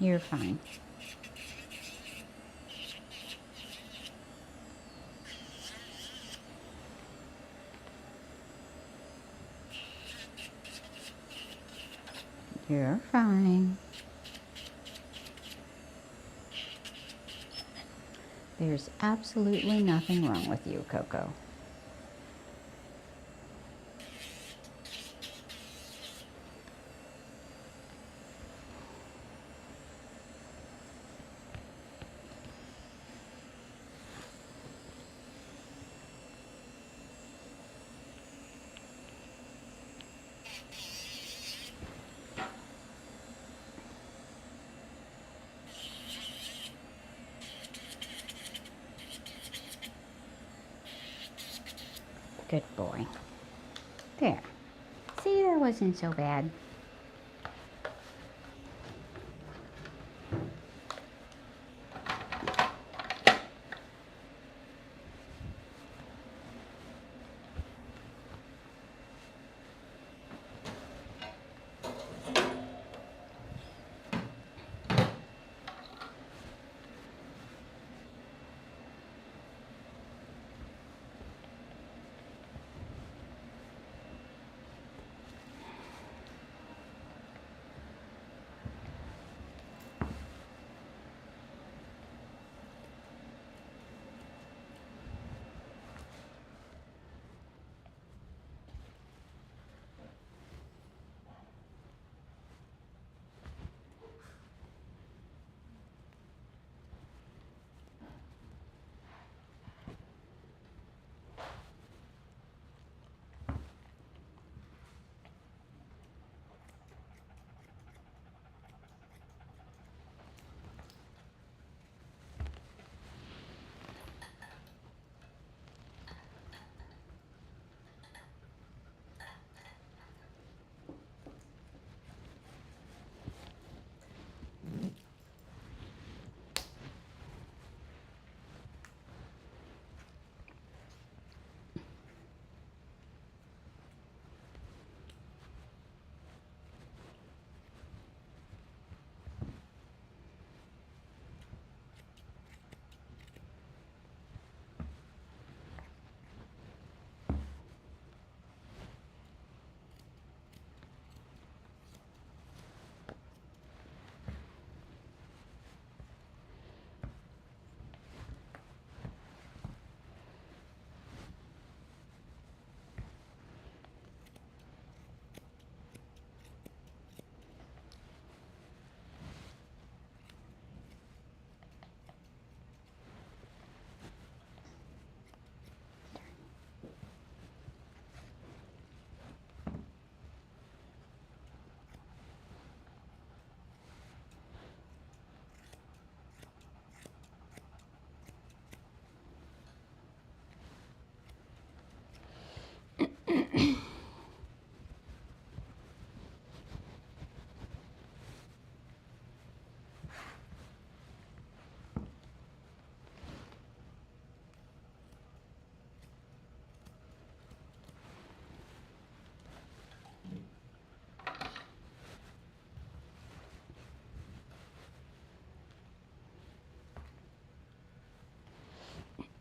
You're fine. You're fine. There's absolutely nothing wrong with you, Coco. Good boy. There. See, that wasn't so bad.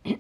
You're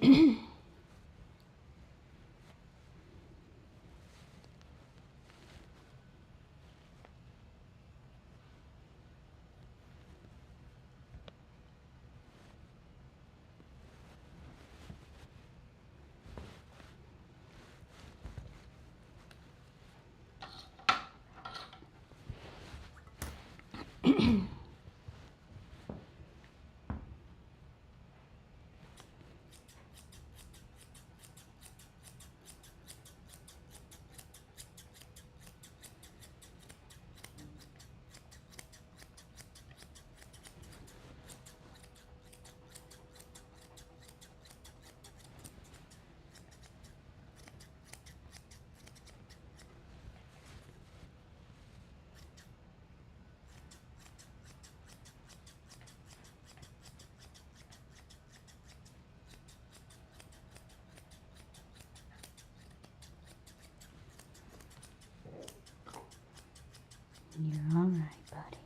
all right, buddy.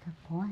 Good boy.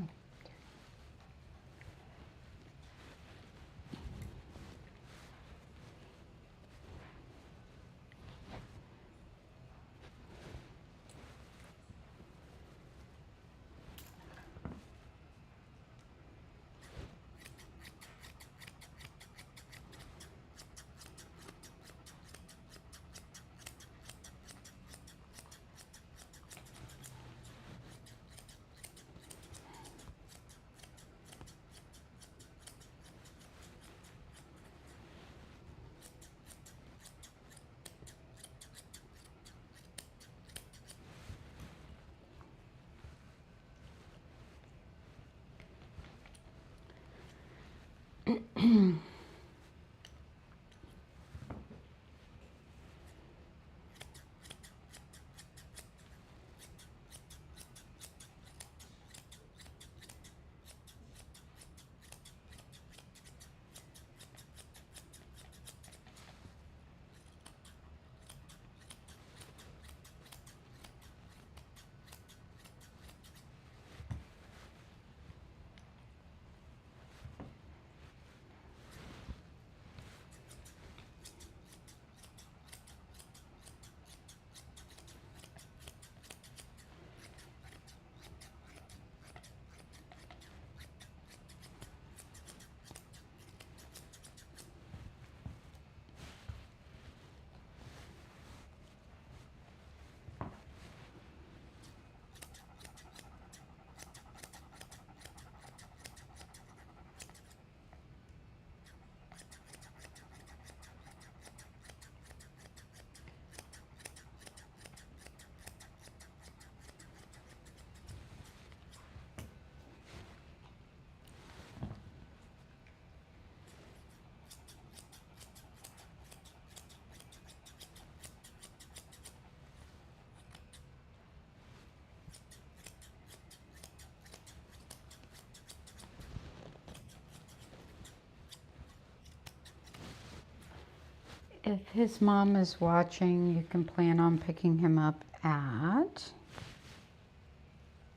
If his mom is watching, you can plan on picking him up at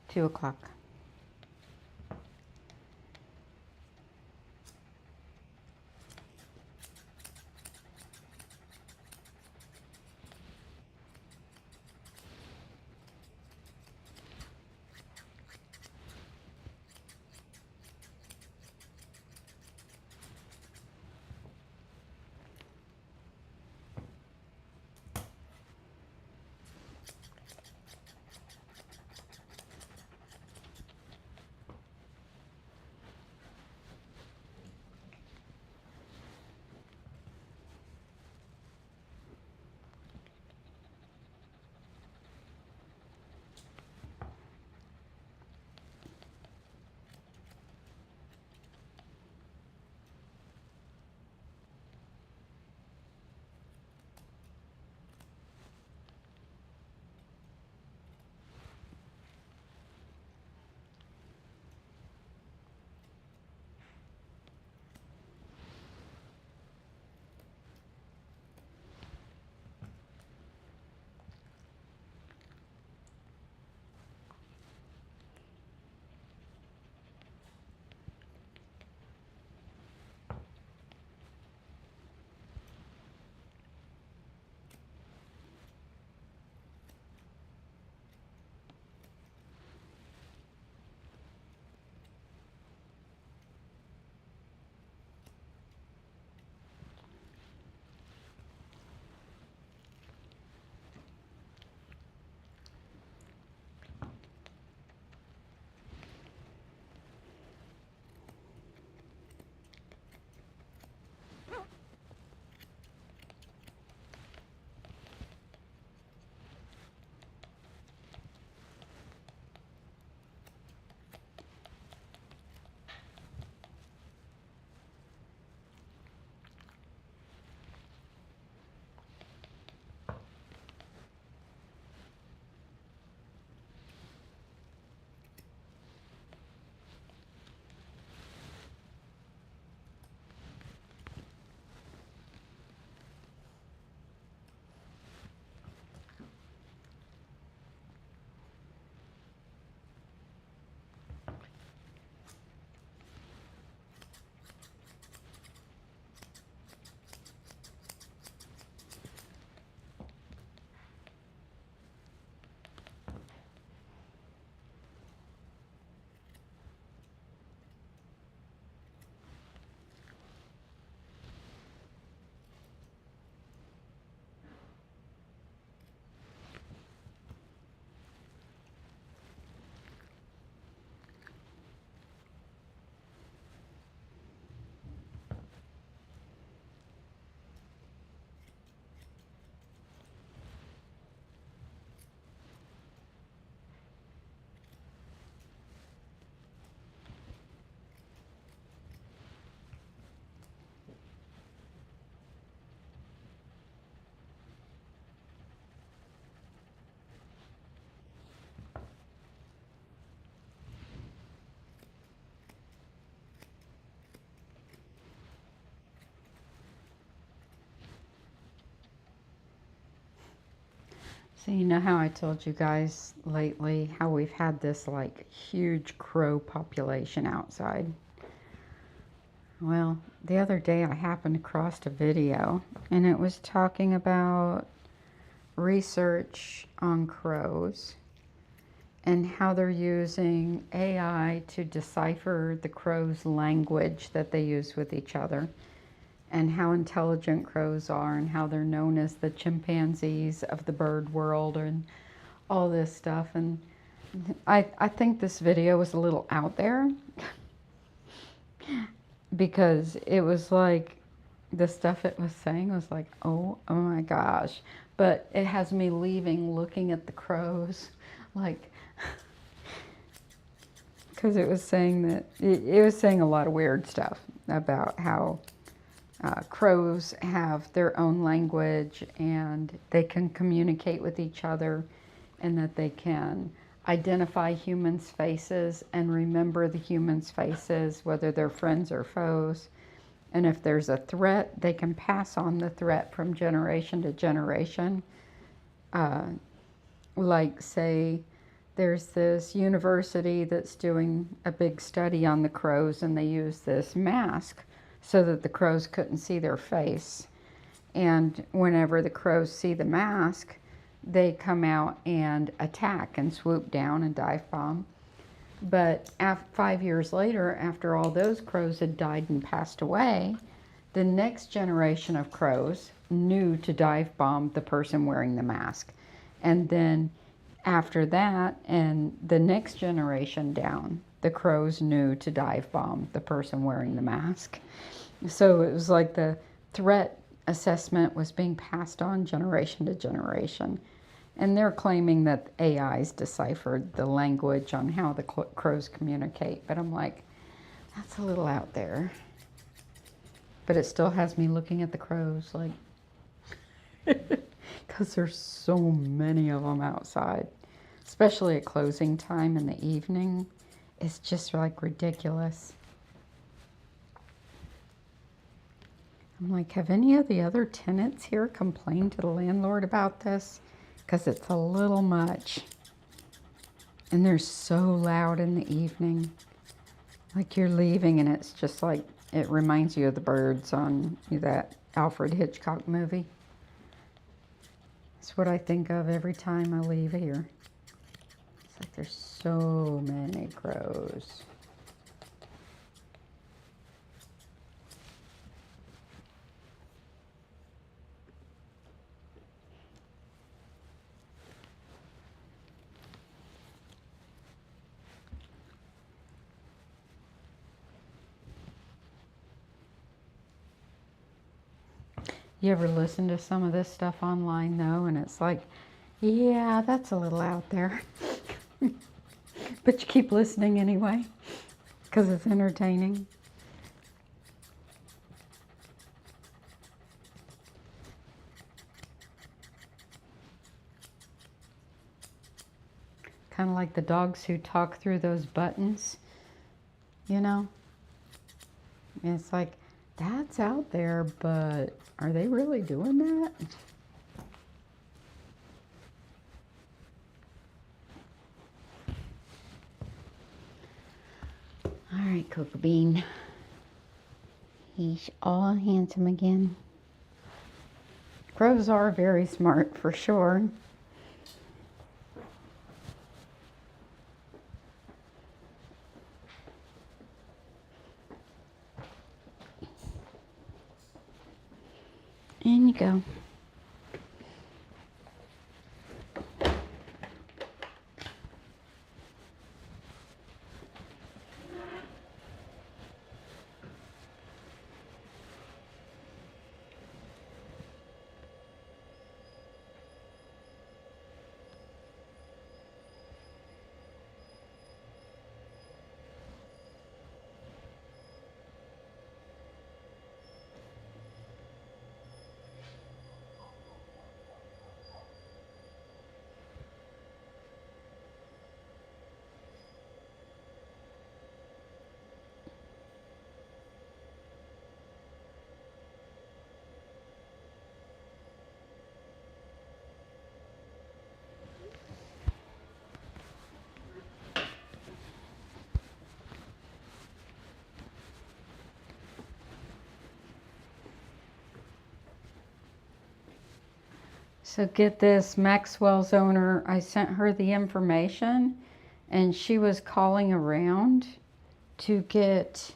2 o'clock. So you know how I told you guys lately how we've had this like huge crow population outside? Well, the other day I happened across a video and it was talking about research on crows and how they're using AI to decipher the crows' language that they use with each other, and how intelligent crows are and how they're known as the chimpanzees of the bird world and all this stuff. And I think this video was a little out there because it was like the stuff it was saying was like, oh my gosh. But it has me leaving looking at the crows like, because it was saying that it was saying a lot of weird stuff about how crows have their own language and they can communicate with each other, and that they can identify humans' faces and remember the humans' faces, whether they're friends or foes. And if there's a threat, they can pass on the threat from generation to generation. Like, say, there's this university that's doing a big study on the crows, and they use this mask so that the crows couldn't see their face. And whenever the crows see the mask, they come out and attack and swoop down and dive bomb. But 5 years later, after all those crows had died and passed away, the next generation of crows knew to dive bomb the person wearing the mask. And then after that, and the next generation down, the crows knew to dive bomb the person wearing the mask. So it was like the threat assessment was being passed on generation to generation. And they're claiming that AIs deciphered the language on how the crows communicate. But I'm like, that's a little out there. But it still has me looking at the crows like, because there's so many of them outside, especially at closing time in the evening. It's just like ridiculous. I'm like, have any of the other tenants here complained to the landlord about this? Because it's a little much. And they're so loud in the evening. Like you're leaving and it's just like, it reminds you of the birds on that Alfred Hitchcock movie. It's what I think of every time I leave here. It's like there's so many crows. You ever listen to some of this stuff online though, and it's like, yeah, that's a little out there. But you keep listening anyway, because it's entertaining. Kind of like the dogs who talk through those buttons, you know? And it's like, that's out there, but are they really doing that? All right, Cocoa Bean. He's all handsome again. Crows are very smart for sure. In you go. So get this, Maxwell's owner, I sent her the information and she was calling around to get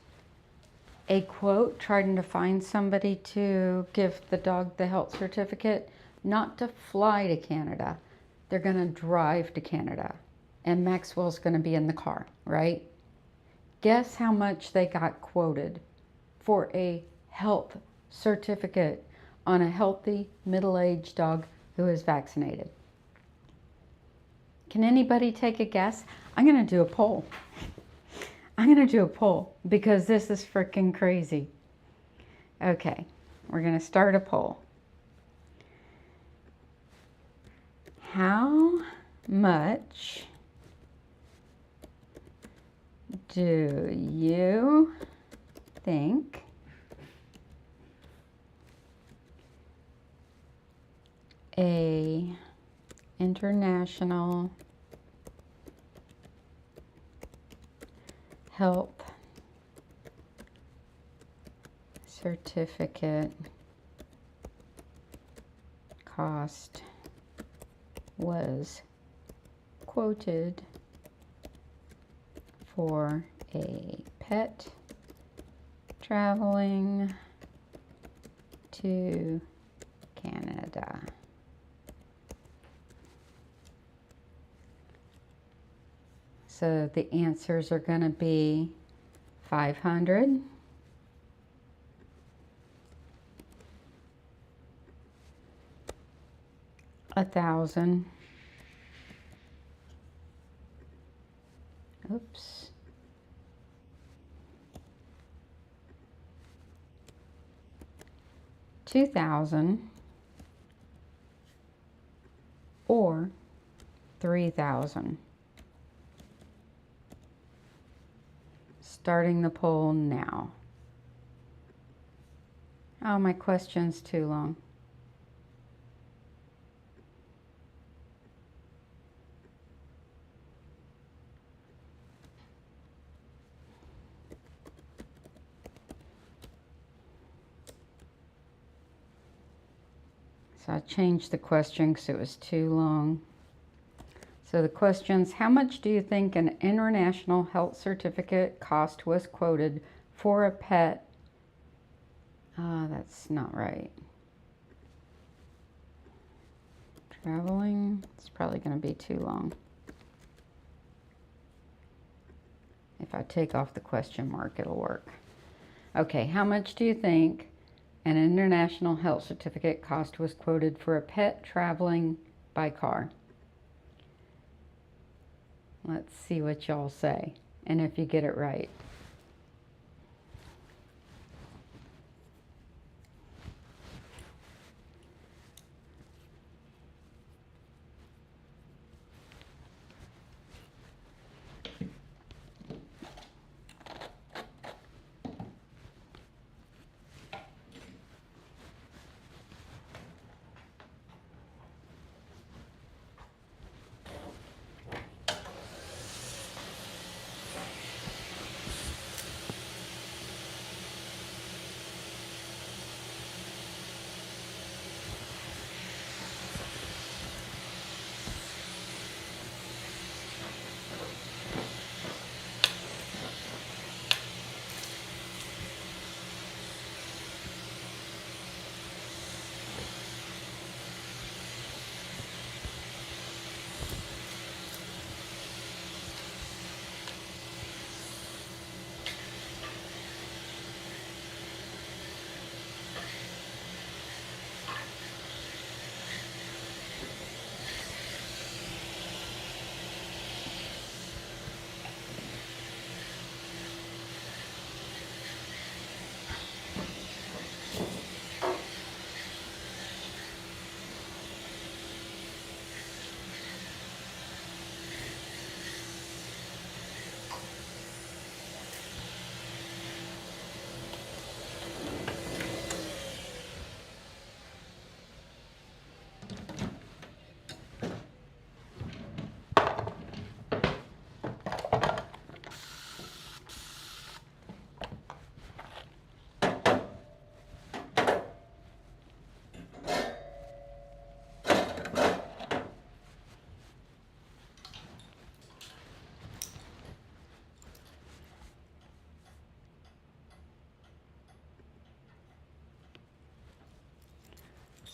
a quote, trying to find somebody to give the dog the health certificate, not to fly to Canada. They're going to drive to Canada and Maxwell's going to be in the car, right? Guess how much they got quoted for a health certificate on a healthy middle-aged dog who is vaccinated? Can anybody take a guess? I'm going to do a poll. I'm going to do a poll because this is freaking crazy. Okay, we're going to start a poll. How much do you think a international health certificate cost was quoted for a pet traveling to Canada? So the answers are going to be 500, 1,000, oops, 2,000, or 3,000. Starting the poll now. Oh, my question's too long. So I changed the question because it was too long. So the question's, how much do you think an international health certificate cost was quoted for a pet? That's not right. Traveling, it's probably going to be too long. If I take off the question mark, it'll work. Okay, how much do you think an international health certificate cost was quoted for a pet traveling by car? Let's see what y'all say and if you get it right.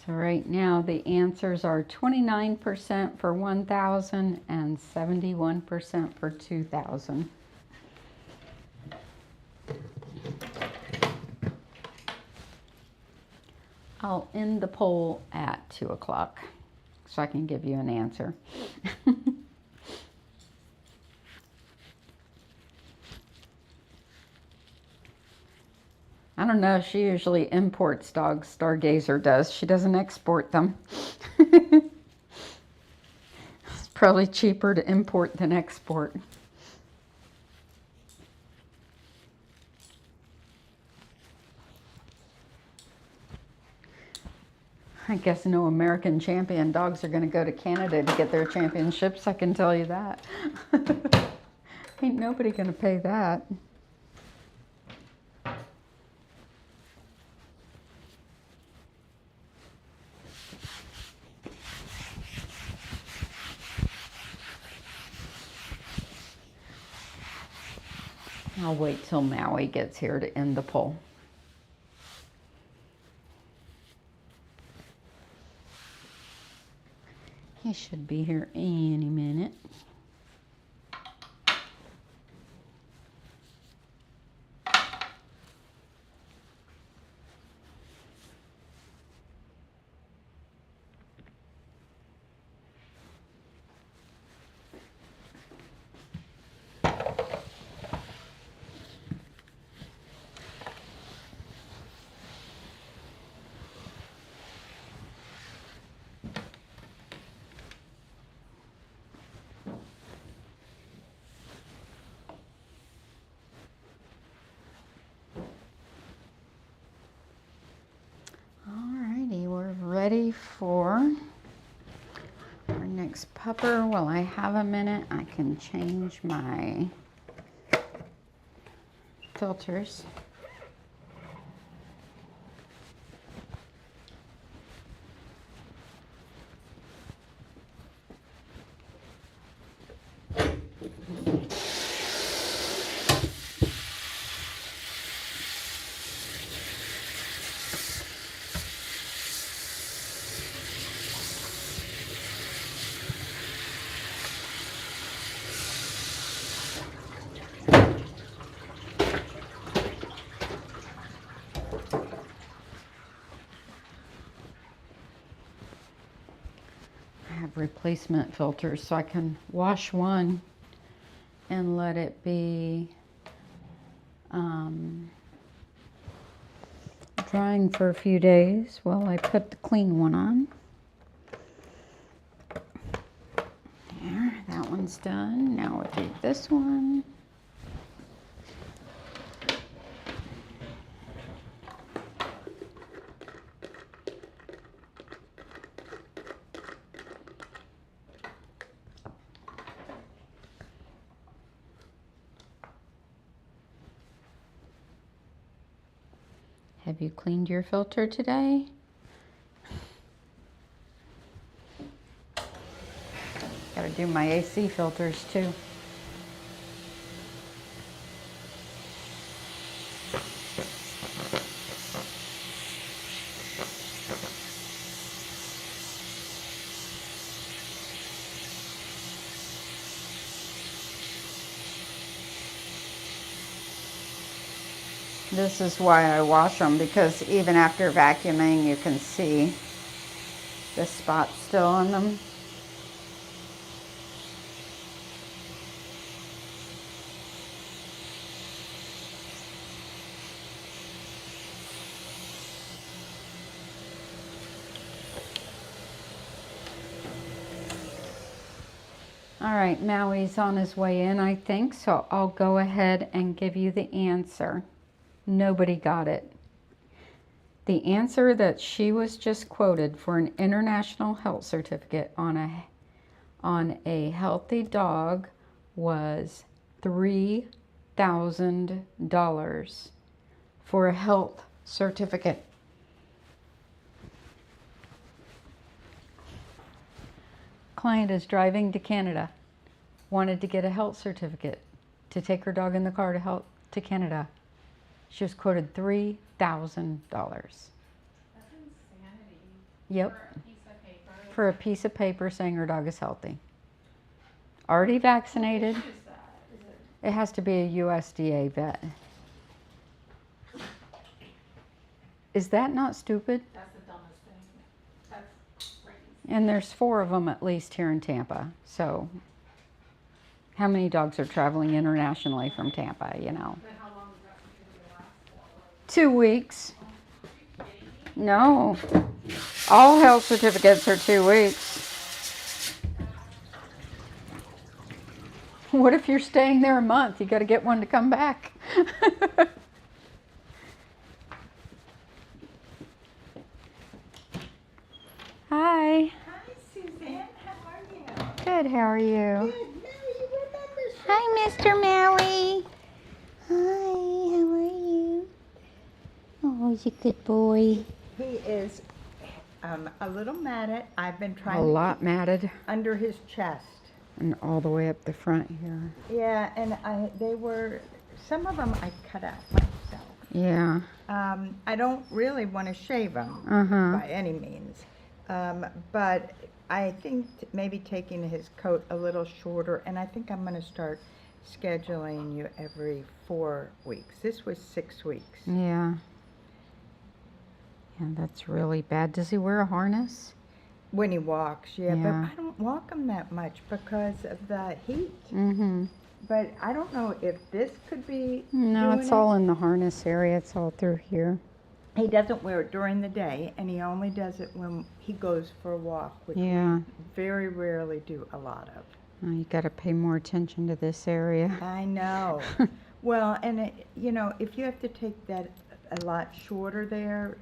So right now the answers are 29% for 1,000 and 71% for 2,000. I'll end the poll at 2 o'clock so I can give you an answer. I don't know, she usually imports dogs, Stargazer does. She doesn't export them. It's probably cheaper to import than export. I guess no American champion dogs are going to go to Canada to get their championships, I can tell you that. Ain't nobody going to pay that. I'll wait till Maui gets here to end the poll. He should be here any minute. Ready for our next pupper. While I have a minute, I can change my filters. Replacement filters, so I can wash one and let it be drying for a few days while I put the clean one on. There, that one's done. Now we'll do this one. Have you cleaned your filter today? Gotta do my AC filters too. This is why I wash them, because even after vacuuming you can see the spots still on them. All right, Maui's on his way in, I think, so I'll go ahead and give you the answer. Nobody got it. The answer that she was just quoted for an international health certificate on a healthy dog was $3,000 for a health certificate. Client is driving to Canada, wanted to get a health certificate to take her dog in the car to Canada. She was quoted $3,000. That's insanity. Yep. For a piece of paper. For a piece of paper saying her dog is healthy. Already vaccinated. Who issues that? Is it? It has to be a USDA vet. Is that not stupid? That's the dumbest thing. That's crazy. And there's 4 of them at least here in Tampa. So how many dogs are traveling internationally from Tampa, you know? Then how long does that usually last for? 2 weeks. No. All health certificates are 2 weeks. What if you're staying there a month? You got to get one to come back. Hi. Hi, Suzanne. How are you? Good, how are you? Good. Now you remember. Hi, Mr. Maui. Hi, how are you? Oh, he's a good boy. He is a little matted. I've been trying A to lot keep matted under his chest. and all the way up the front here. Yeah, and some of them I cut out myself. Yeah. I don't really want to shave them Uh-huh. by any means. But I think maybe taking his coat a little shorter, and I think I'm going to start scheduling you every 4 weeks. This was 6 weeks. Yeah. Yeah, that's really bad. Does he wear a harness? When he walks, yeah, Yeah. but I don't walk him that much because of the heat. Mm-hmm. But I don't know if this could be No, doing it's it. all in the harness area. It's all through here. He doesn't wear it during the day, and he only does it when he goes for a walk, which Yeah. we very rarely do a lot of. Oh, you got to pay more attention to this area. I know. Well, and if you have to take that a lot shorter there,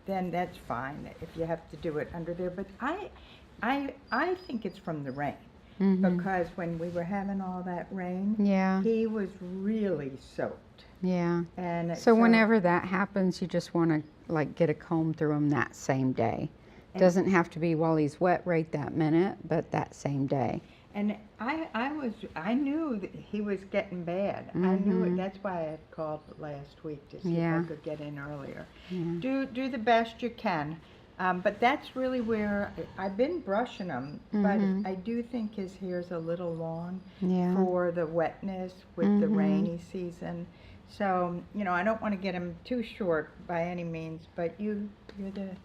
then that's fine if you have to do it under there. But I think it's from the rain. Mm-hmm. Because when we were having all that rain, Yeah. he was really soaked. Yeah. And So whenever that happens, you just want to like get a comb through him that same day. Doesn't have to be while he's wet right that minute, but that same day. And I knew that he was getting bad. I knew it. Mhm. That's why I had called last week to see Yeah. if I could get in earlier. Yeah. Do the best you can. But that's really where I've been brushing him, Mhm. but I do think his hair's a little long Yeah. for the wetness with the Mhm. rainy season. So, I don't want to get him too short by any means, but you're the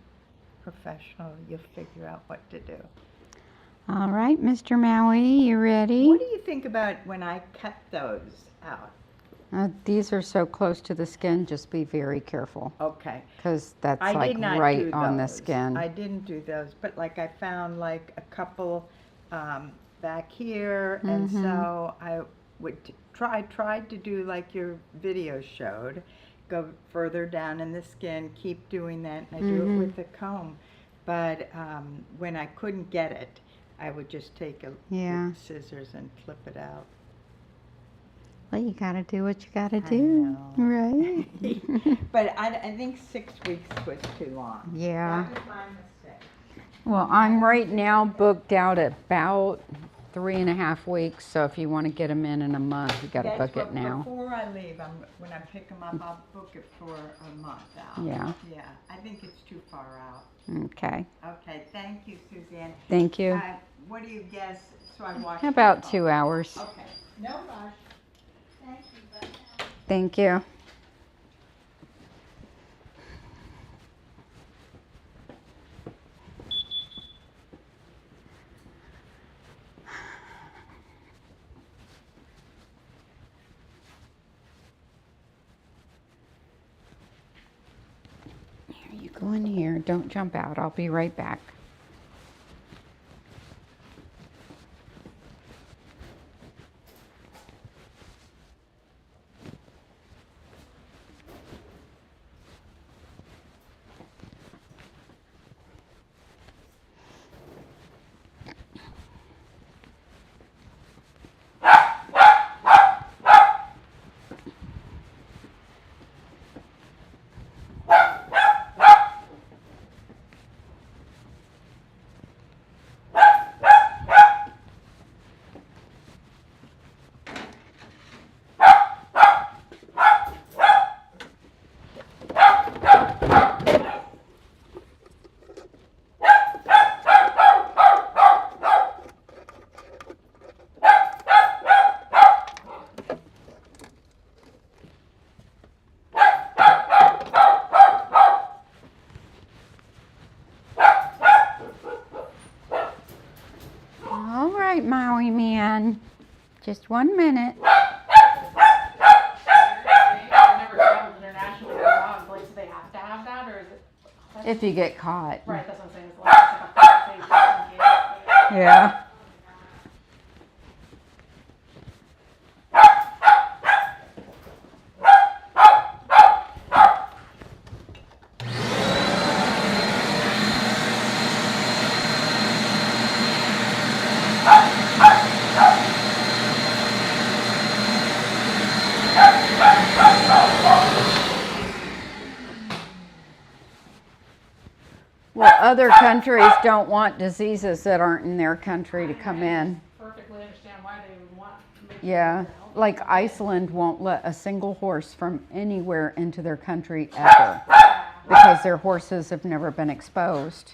professional. You'll figure out what to do. All right, Mr. Maui, you ready? What do you think about when I cut those out? These are so close to the skin, just be very careful Okay. because that's I like did not right do on the those. skin. I didn't do those, but like I found like a couple back here, and Mhm. so I would tried to do like your video showed, go further down in the skin, keep doing that, and I do it Mhm. with a comb. But when I couldn't get it, I would just take Yeah. scissors and clip it out. Well, you got to do what you got to I do, know. right? But I think 6 weeks was too long. Yeah. That was my mistake. Well, I'm right now booked out about 3.5 weeks. So if you want to get them in a month, you got to That's book what- it now. Before I leave, when I pick them up, I'll book it for a month out. Yeah. Yeah, I think it's too far out. Okay. Okay, thank you, Suzanne. Thank you. What do you guess, so I watch? About 2 hours. Okay, no rush. Thank you, bye now. Thank you. Here, you go in here. Don't jump out. I'll be right back. right, Maui man. Just 1 minute. I've never traveled internationally with dogs. Like, do they have to have that, or is it? If you get caught. Right, that's what I'm saying. It's like a fire safe just in case. Yeah. Well, other countries don't want diseases that aren't in their country to come in. Perfectly understand why they would want to make Yeah, sure that like Iceland won't let a single horse from anywhere into their country ever because their horses have never been exposed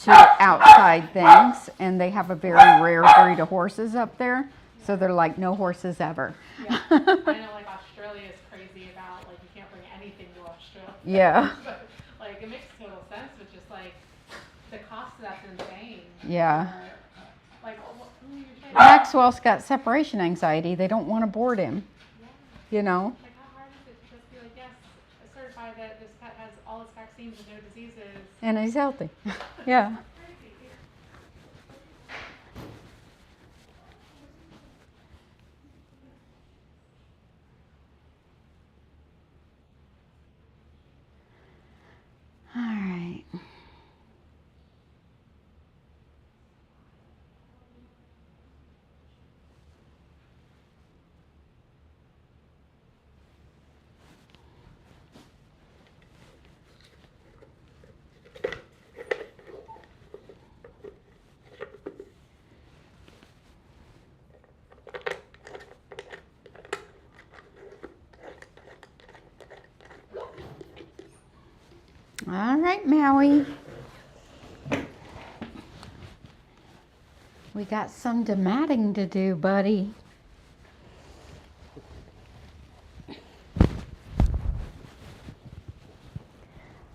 to outside things, and they have a very rare breed of horses up there, so they're like, no horses ever. Yeah, I know, like Australia is crazy about, like, you can't bring anything to Australia. Yeah. But, like, it makes total sense, but just, like, the cost of that's insane. Yeah. Like, you're saying, Maxwell's got separation anxiety. They don't want to board him, you know? like, how hard is it to just be like, yes, certify that this pet has all its vaccines and no diseases. And he's healthy. Yeah. Crazy. All right. All right, Maui. We got some dematting to do, buddy.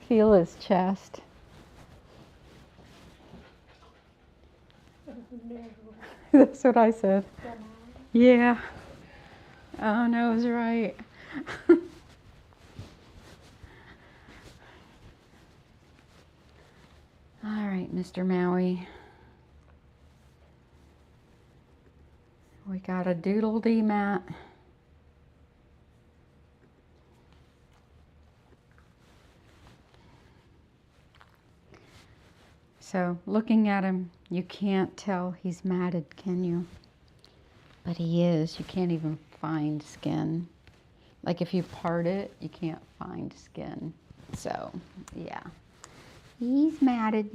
Feel his chest. That's what I said. Yeah. Oh, no, it's right. All right, Mr. Maui. We got a doodle D mat. So looking at him, you can't tell he's matted, can you? But he is. You can't even find skin. Like if you part it, you can't find skin. So, yeah. He's matted.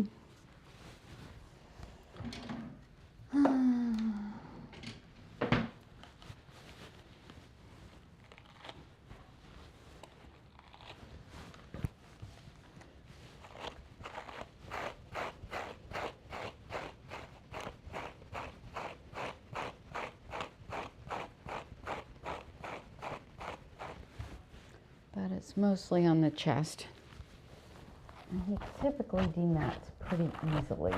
But it's mostly on the chest. And he typically demats pretty easily.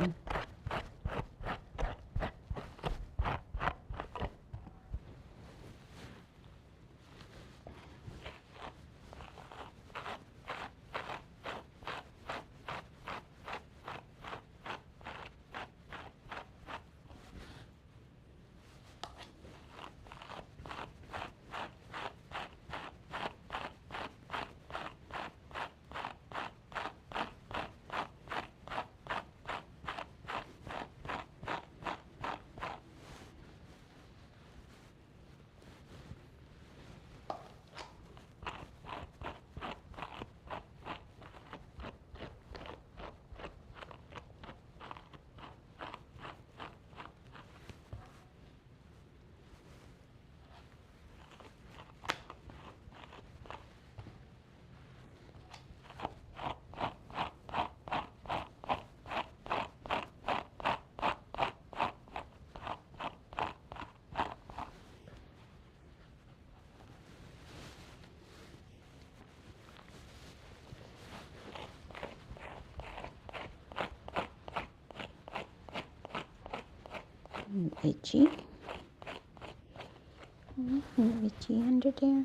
Itchy. Itchy under there.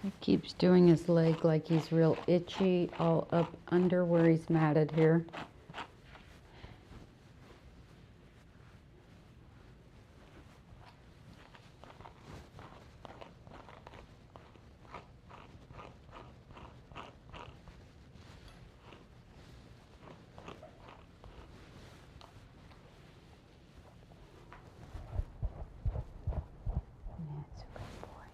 He keeps doing his leg like he's real itchy all up under where he's matted here. That's a good boy.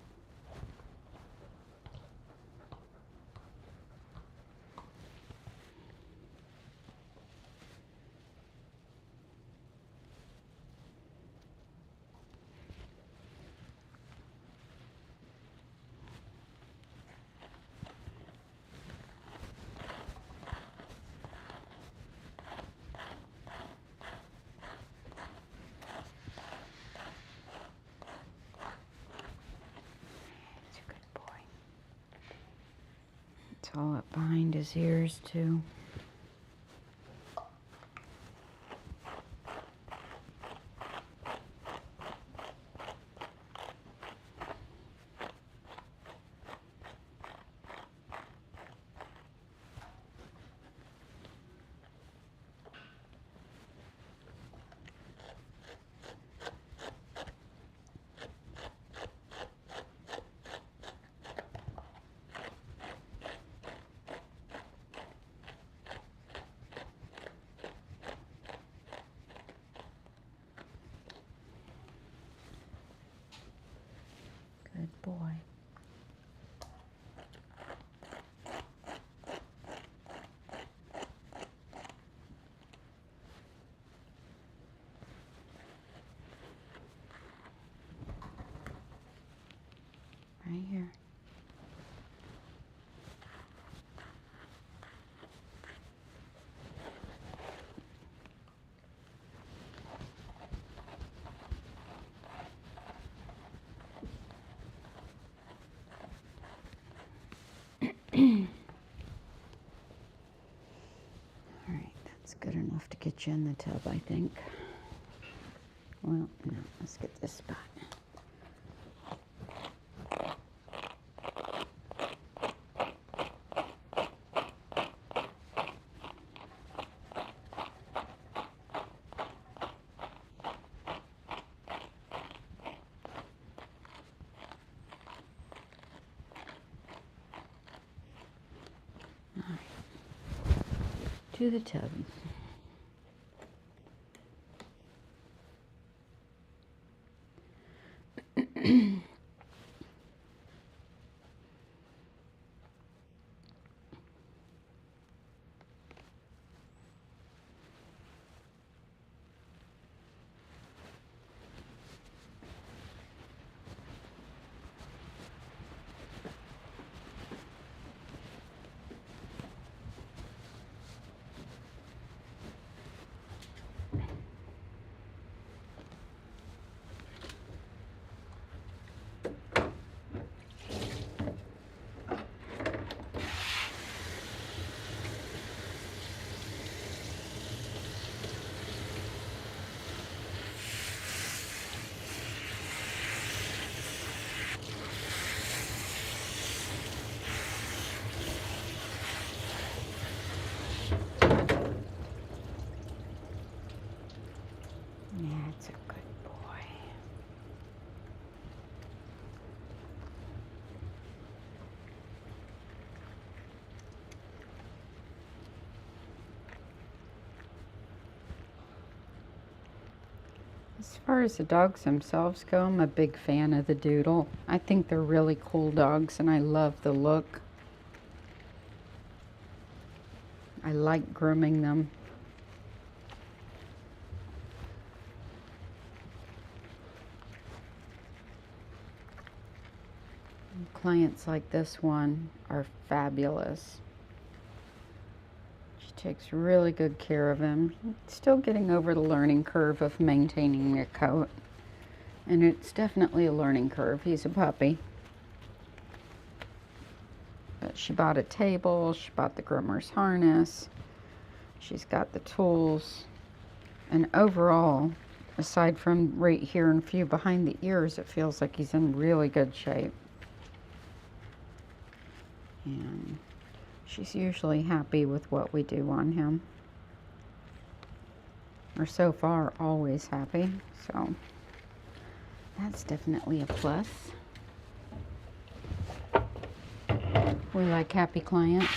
That's a good boy. It's all up behind his ears too. Good boy. Right here. All right, that's good enough to get you in the tub, I think. Well, no, let's get this spot. All right, to the tub. As far as the dogs themselves go, I'm a big fan of the Doodle. I think they're really cool dogs and I love the look. I like grooming them. Clients like this one are fabulous. She takes really good care of him. Still getting over the learning curve of maintaining a coat. And it's definitely a learning curve. He's a puppy. But she bought a table, she bought the groomer's harness, she's got the tools, and overall, aside from right here and a few behind the ears, it feels like he's in really good shape. And she's usually happy with what we do on him. Or so far, always happy. So that's definitely a plus. We like happy clients.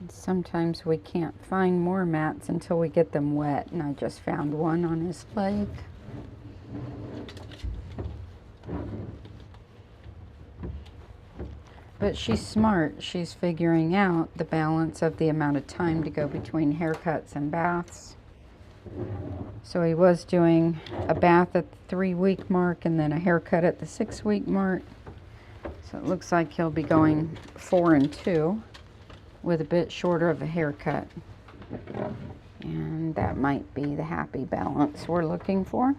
Sometimes we can't find more mats until we get them wet, and I just found one on his leg. But she's smart. She's figuring out the balance of the amount of time to go between haircuts and baths. So he was doing a bath at the 3-week mark and then a haircut at the 6-week mark. So it looks like he'll be going 4 and 2. With a bit shorter of a haircut. And that might be the happy balance we're looking for.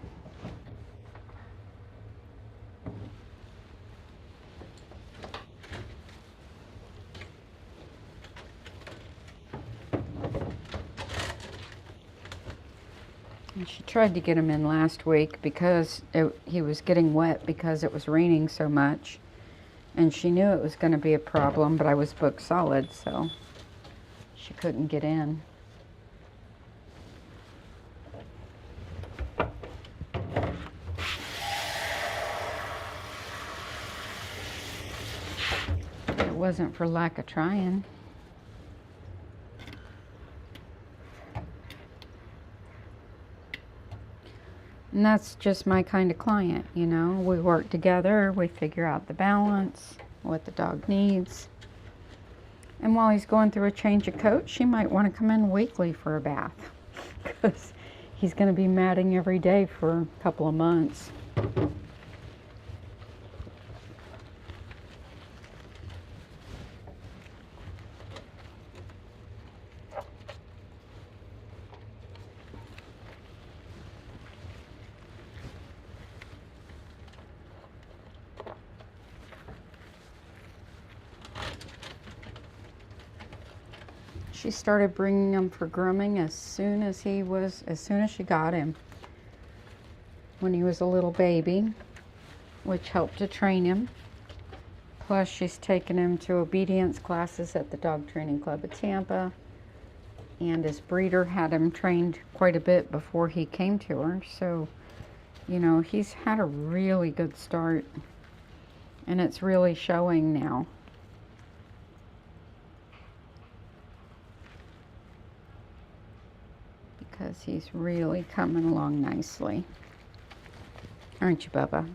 And she tried to get him in last week because he was getting wet because it was raining so much. And she knew it was going to be a problem, but I was booked solid, so she couldn't get in. It wasn't for lack of trying. And that's just my kind of client, you know. We work together, we figure out the balance, what the dog needs. And while he's going through a change of coat, she might want to come in weekly for a bath. Because he's going to be matting every day for a couple of months. She started bringing him for grooming as soon as she got him. When he was a little baby, which helped to train him. Plus she's taken him to obedience classes at the Dog Training Club of Tampa. And his breeder had him trained quite a bit before he came to her. So, you know, he's had a really good start. And it's really showing now. Because he's really coming along nicely. Aren't you, Bubba?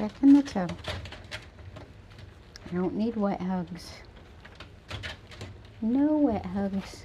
Back in the tub. I don't need wet hugs. No wet hugs.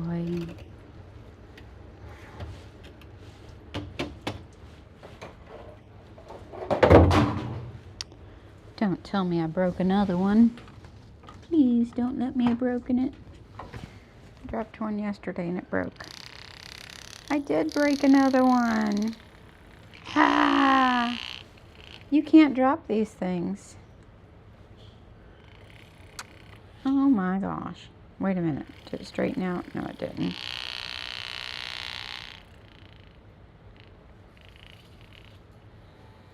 boy. Don't tell me I broke another one. Please don't let me have broken it. I dropped one yesterday and it broke. I did break another one. Ah! You can't drop these things. Oh my gosh. Wait a minute. Did it straighten out? No, it didn't.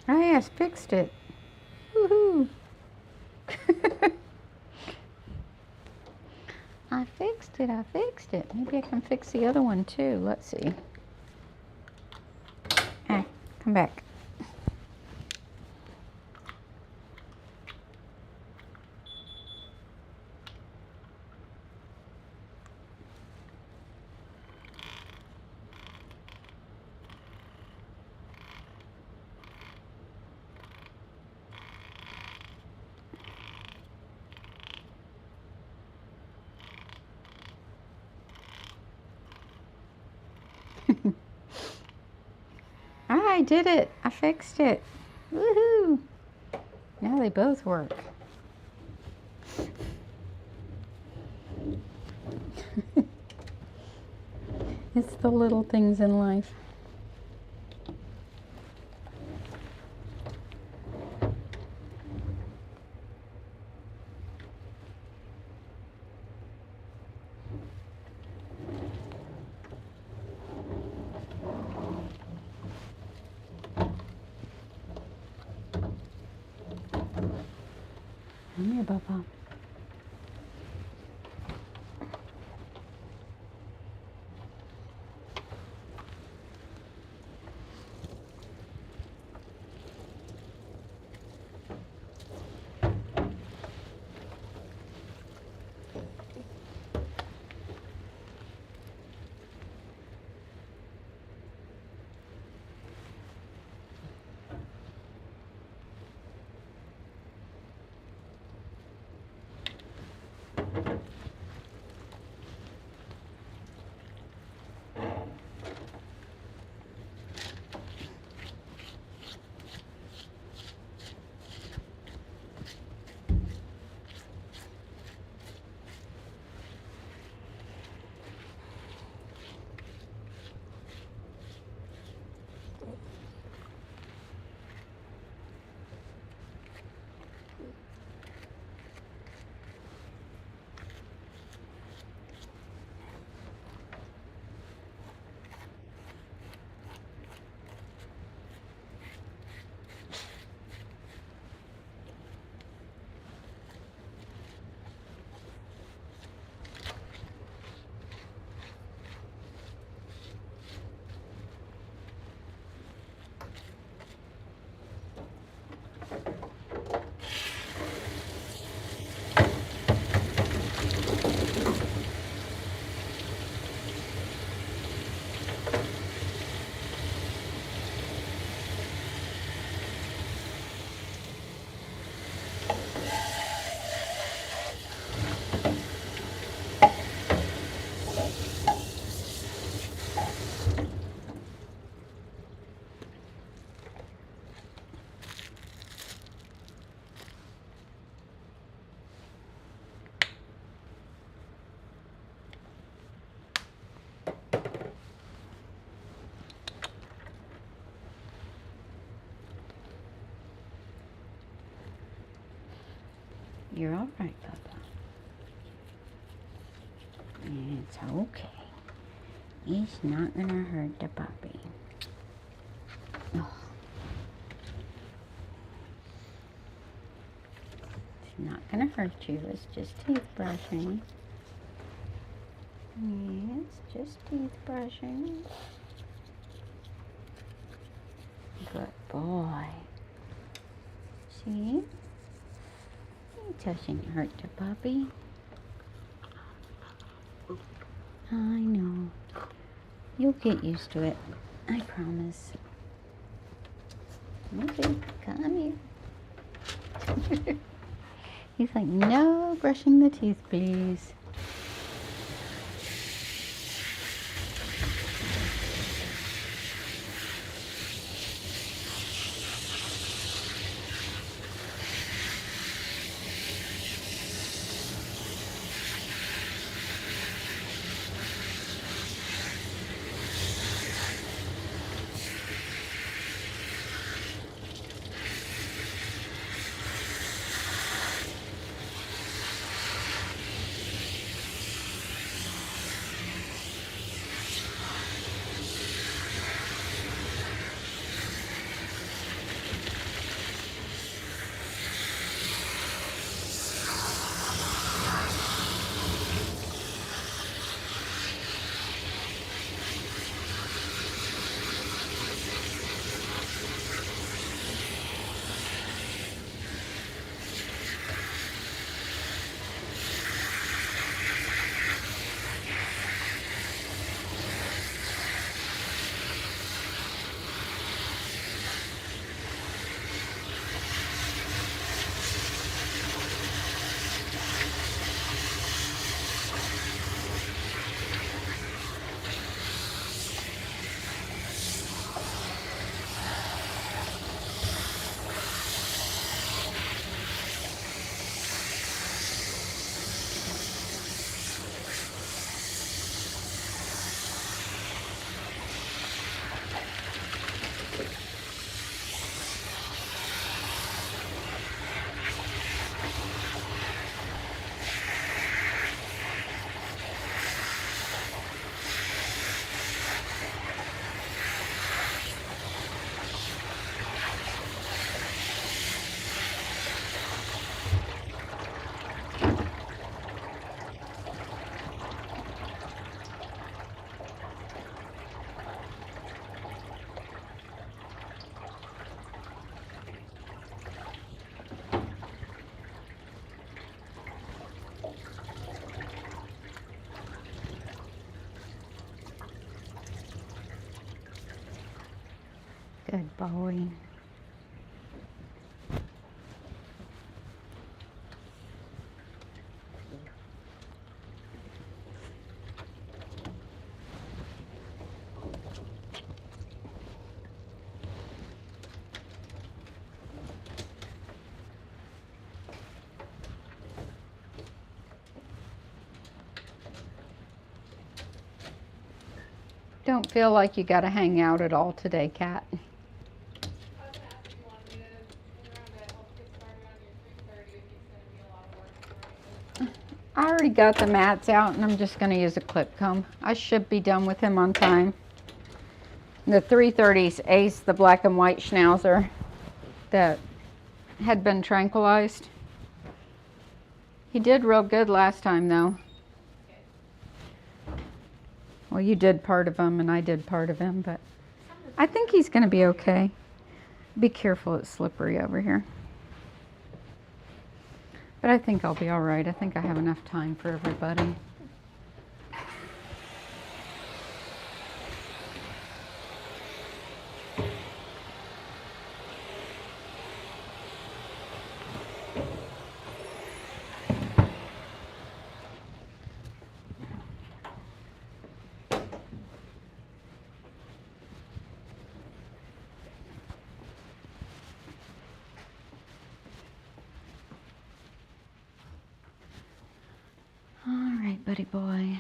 I just fixed it. Woohoo! I fixed it. I fixed it. Maybe I can fix the other one too. Let's see. Hey, come back. I did it. I fixed it. Woohoo! Now they both work. It's the little things in life. Come here, Bubba. You're all right, Papa. It's okay. It's not gonna hurt the puppy. Oh. It's not gonna hurt you. It's just teeth brushing. It's just teeth brushing. Good boy. See? It doesn't hurt the puppy. I know. You'll get used to it. I promise. Okay, come here. He's like, no brushing the teeth, please. Good boy. Don't feel like you got to hang out at all today, Kat. I was gonna ask if you wanted me to hang around to help get started on your 3:30 if it's gonna be a lot of work for you. I already got the mats out and I'm just going to use a clip comb. I should be done with him on time. The 330's Ace, the black and white schnauzer that had been tranquilized. He did real good last time though. Well, you did part of him and I did part of him, but I think he's going to be okay. Be careful, it's slippery over here. But I think I'll be all right. I think I have enough time for everybody. All right, buddy boy.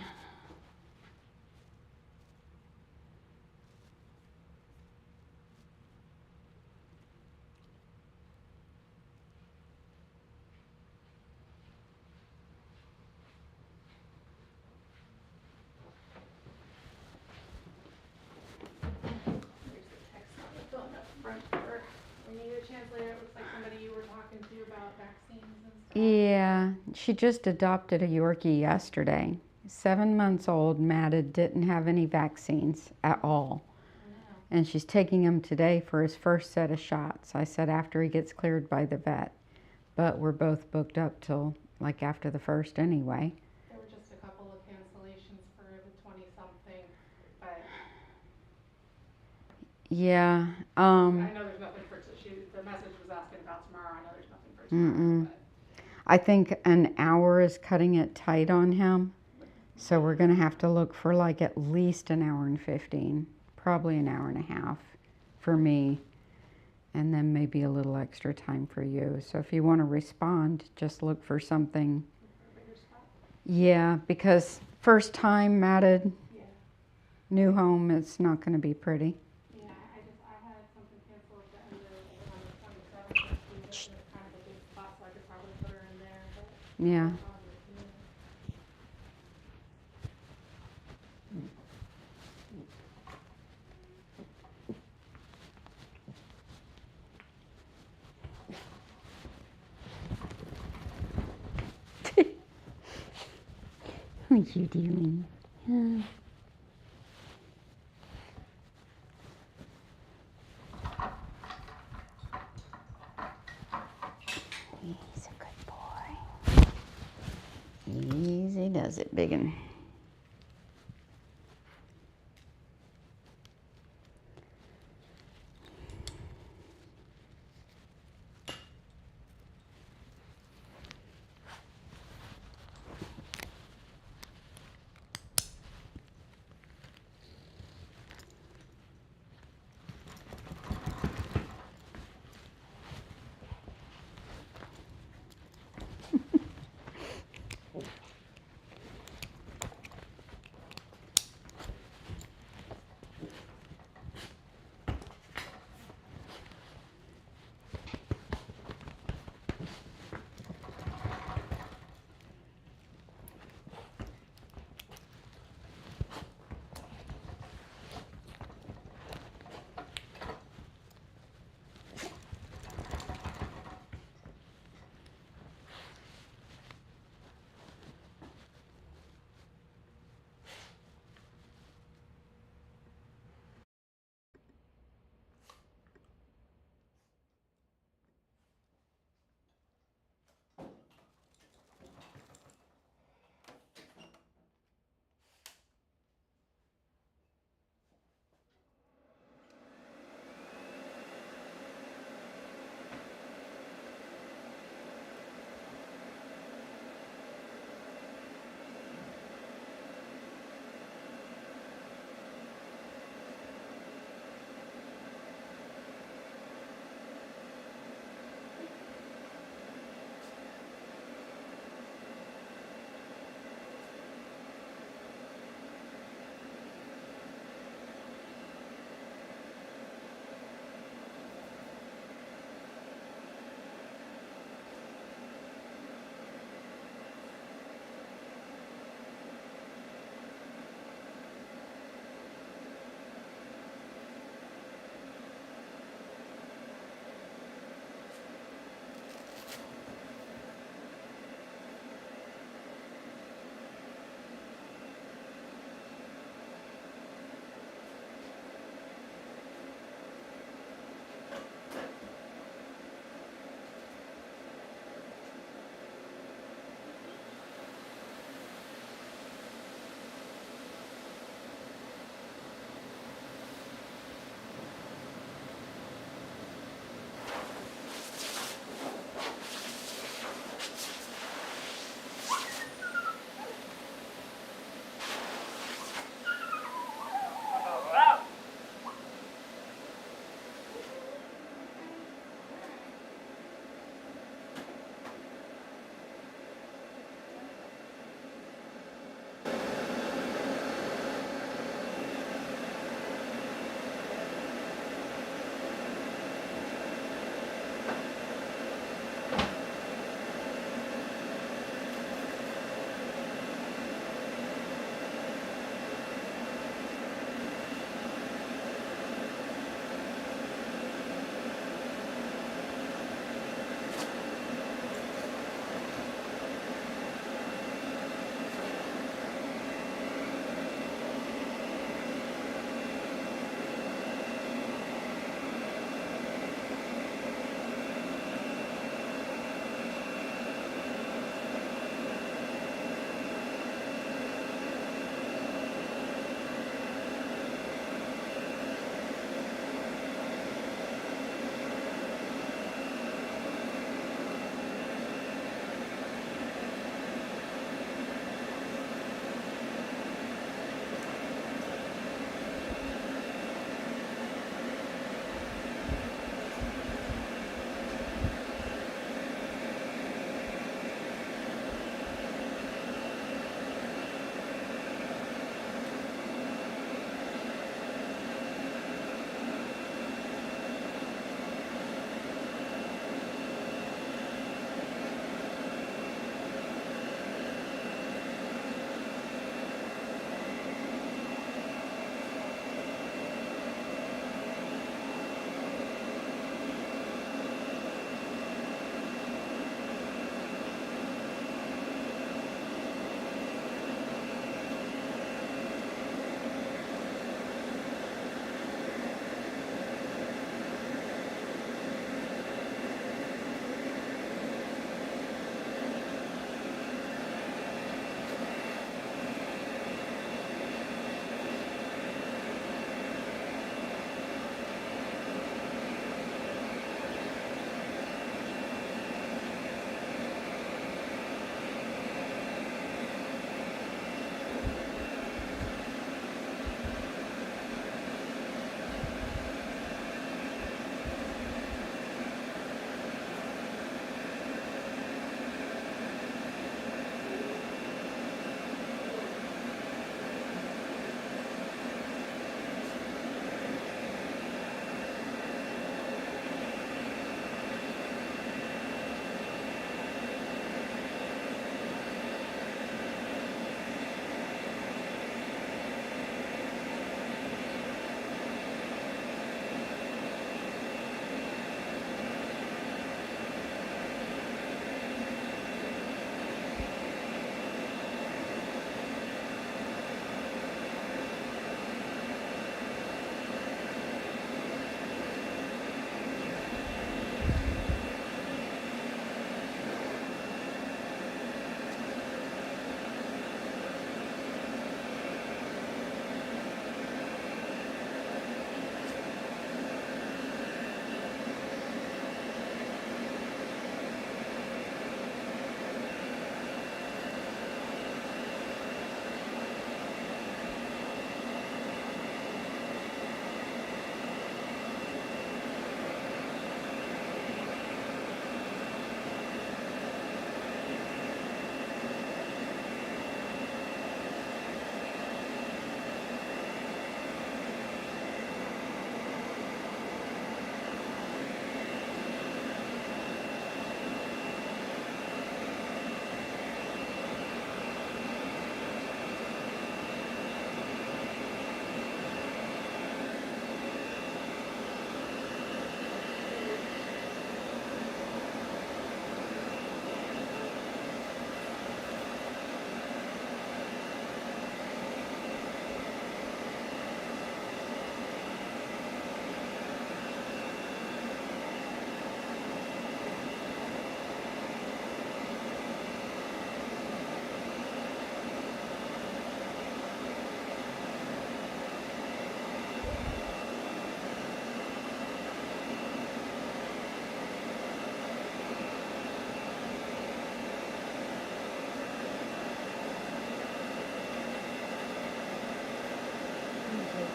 There's the text on the phone up front for when you get a chance later. It looks like somebody you were talking to about vaccines and stuff. Yeah, she just adopted a Yorkie yesterday. 7 months old, matted, didn't have any vaccines at all. And she's taking him today for his first set of shots. I said after he gets cleared by the vet. But we're both booked up till like after the first anyway. There were just a couple of cancellations for the 20-something, but Yeah. I know there's nothing for, the message was asking about tomorrow. I know there's nothing for tomorrow, but. I think an hour is cutting it tight on him. So we're going to have to look for like at least an hour and 15. Probably an hour and a half for me. And then maybe a little extra time for you. So if you want to respond, just look for something. Yeah, because first time matted, Yeah. new home, it's not going to be pretty. Yeah, I had something canceled at the end of, on the 27th, this week, in kind of a big spot, so I could probably put her in there, but. Yeah. What are you doing? Huh? He's a good boy. Easy does it, biggin'.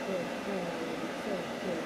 good boy. So good.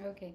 Okay.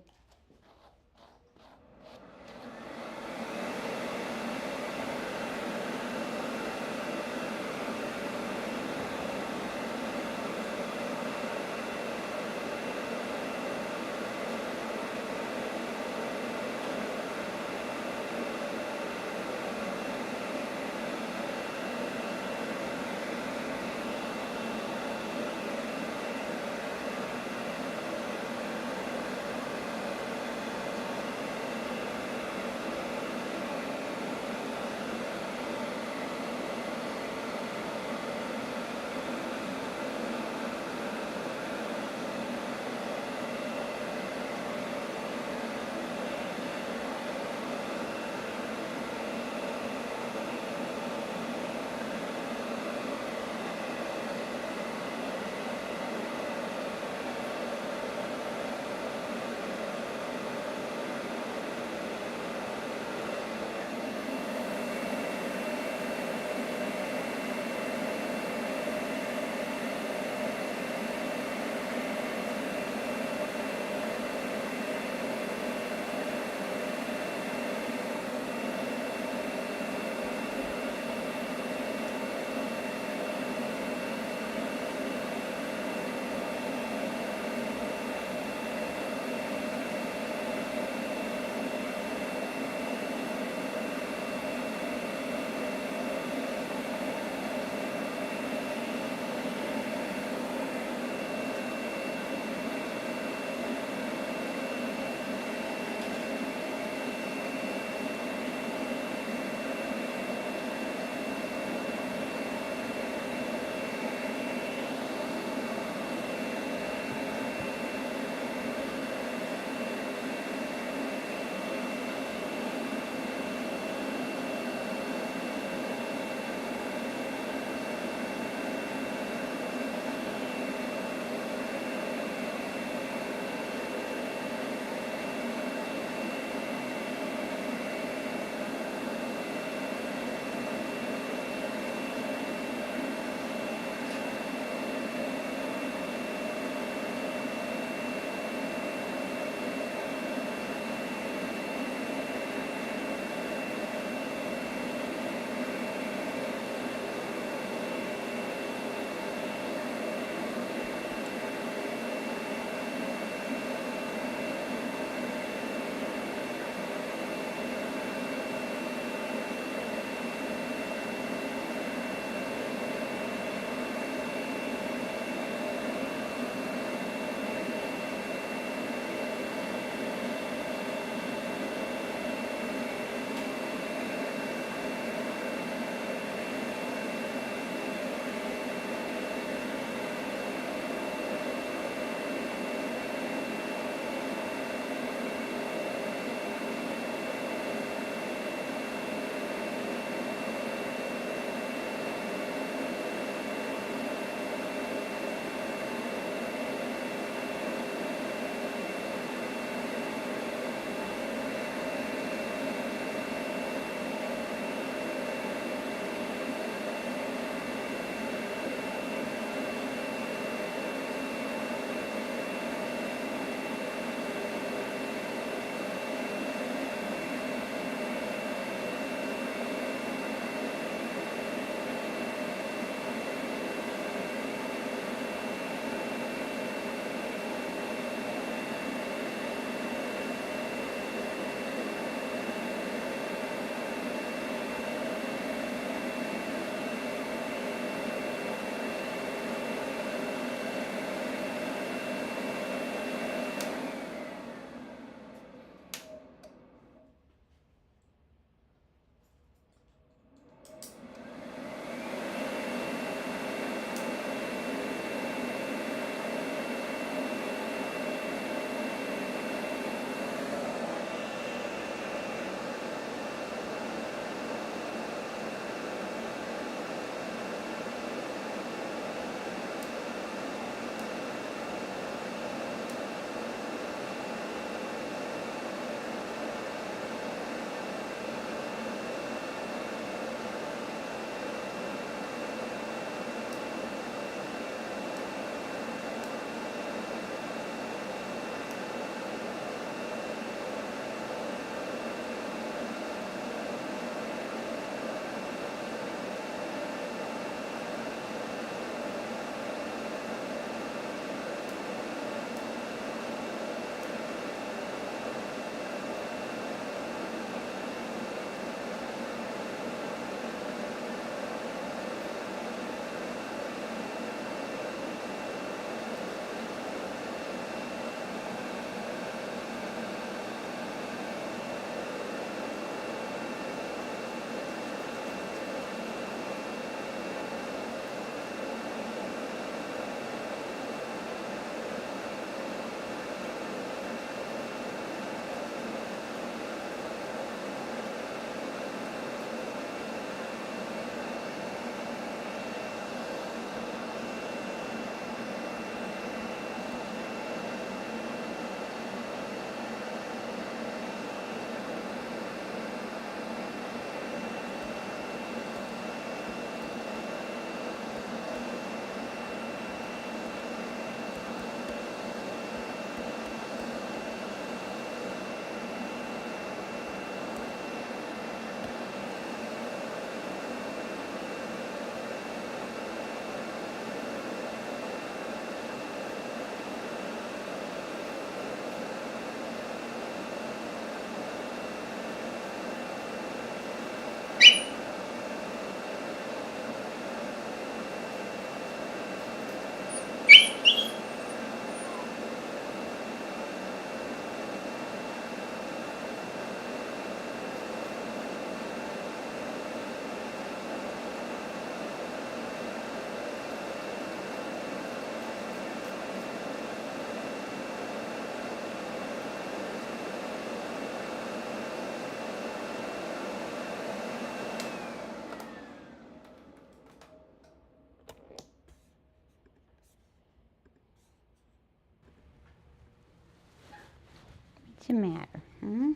What's the matter, huh?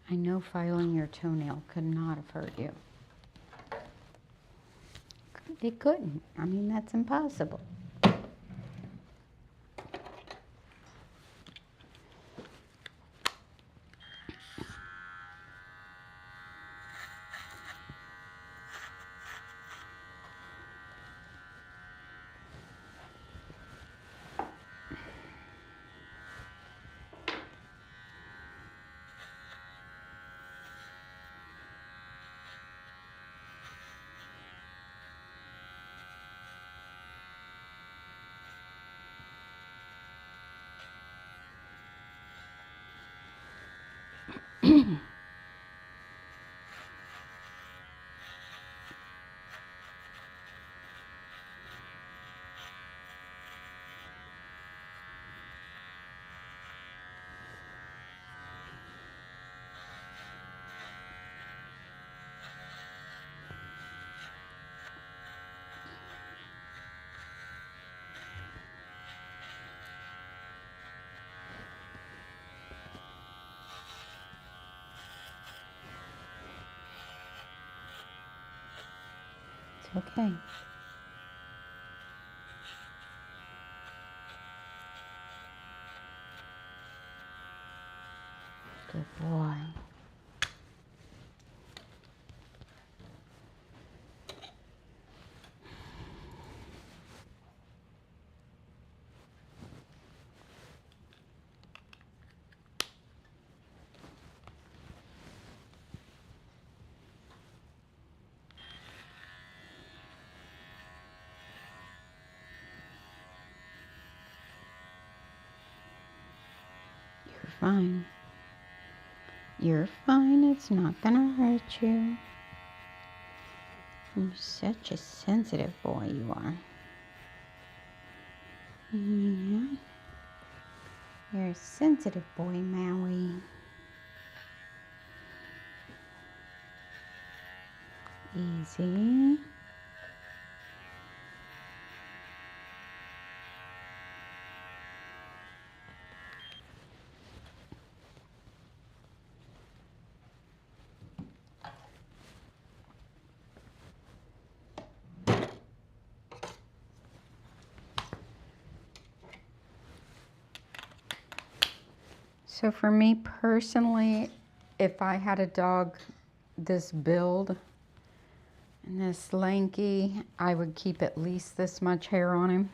I know filing your toenail could not have hurt you. It couldn't. I mean, that's impossible. It's okay. Good boy. You're fine. You're fine. It's not gonna hurt you. You're such a sensitive boy, you are. Yeah. You're a sensitive boy, Maui. Easy. So for me personally, if I had a dog this build and this lanky, I would keep at least this much hair on him.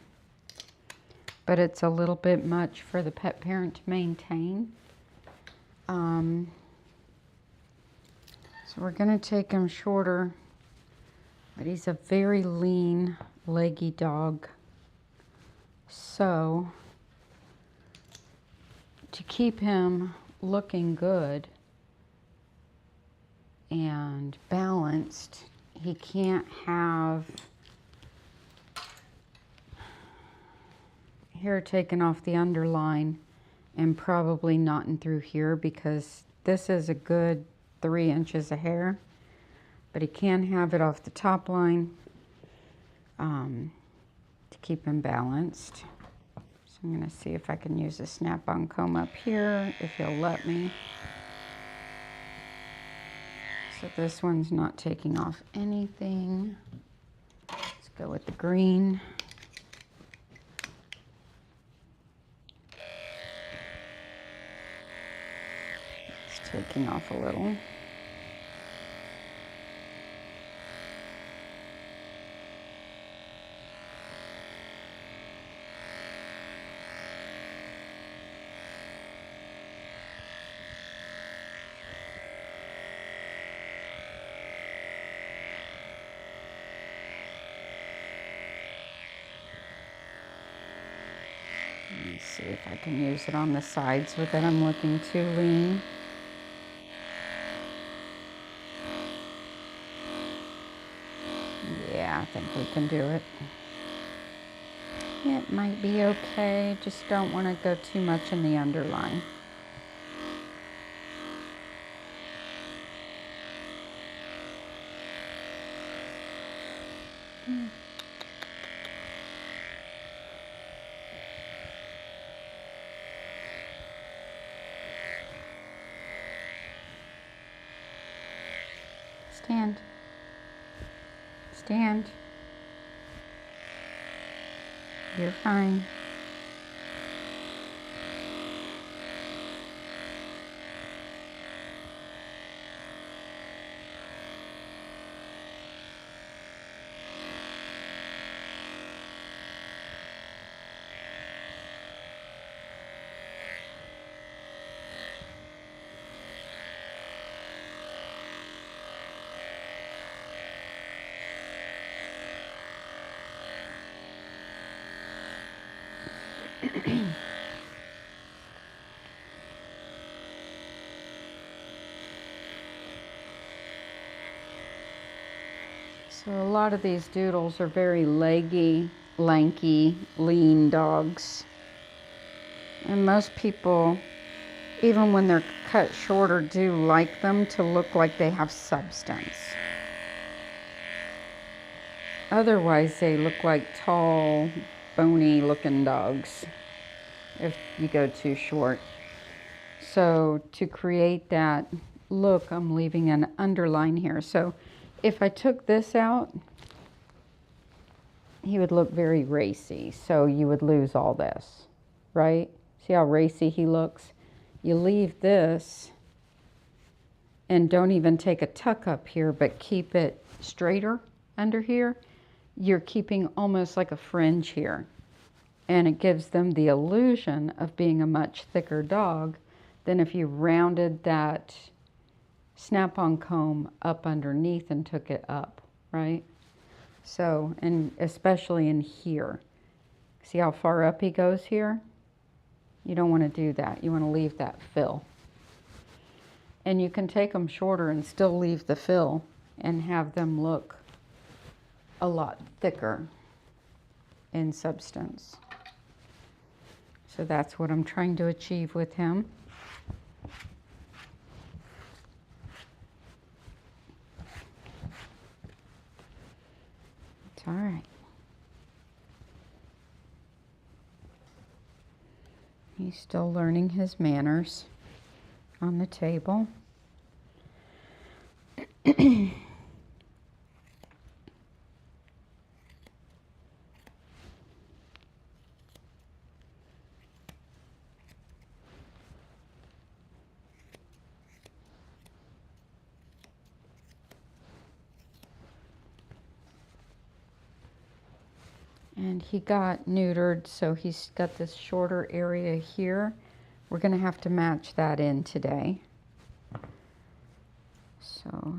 But it's a little bit much for the pet parent to maintain. So we're gonna take him shorter, but he's a very lean, leggy dog. So to keep him looking good and balanced, he can't have hair taken off the underline and probably not in through here, because this is a good 3 inches of hair, but he can have it off the top line to keep him balanced. So I'm going to see if I can use a snap-on comb up here, if he'll let me. So this one's not taking off anything. Let's go with the green. It's taking off a little. Let me see if I can use it on the sides without I'm looking too lean. Yeah, I think we can do it. It might be okay, just don't want to go too much in the underline. Stand. Stand. You're fine. So a lot of these doodles are very leggy, lanky, lean dogs. And most people, even when they're cut shorter, do like them to look like they have substance. Otherwise, they look like tall, bony looking dogs if you go too short. So to create that look, I'm leaving an underline here. So if I took this out, he would look very racy. So you would lose all this, right? See how racy he looks? You leave this and don't even take a tuck up here, but keep it straighter under here. You're keeping almost like a fringe here. And it gives them the illusion of being a much thicker dog than if you rounded that snap-on comb up underneath and took it up, right? So, and especially in here. See how far up he goes here? You don't want to do that. You want to leave that fill. And you can take them shorter and still leave the fill and have them look a lot thicker in substance. So that's what I'm trying to achieve with him. It's all right. He's still learning his manners on the table. And he got neutered, so he's got this shorter area here. We're going to have to match that in today. So,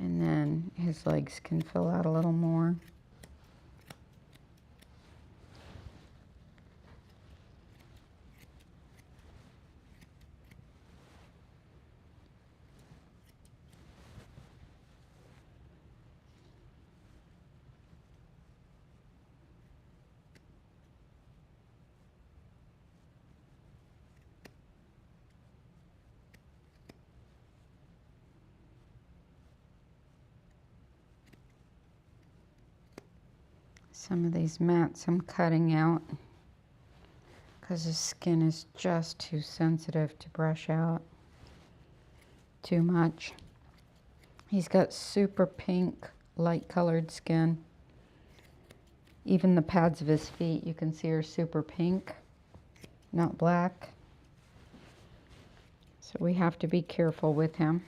and then his legs can fill out a little more. Some of these mats I'm cutting out because his skin is just too sensitive to brush out too much. He's got super pink, light colored skin. Even the pads of his feet you can see are super pink, not black. So we have to be careful with him.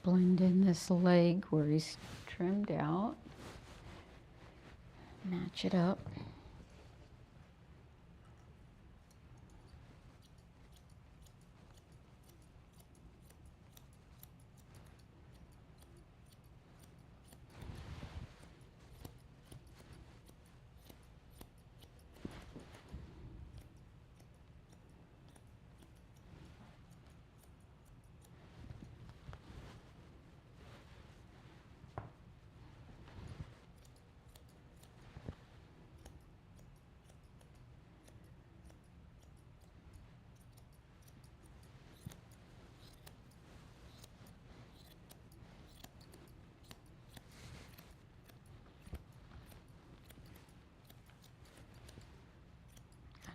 Blend in this leg where he's trimmed out. Match it up.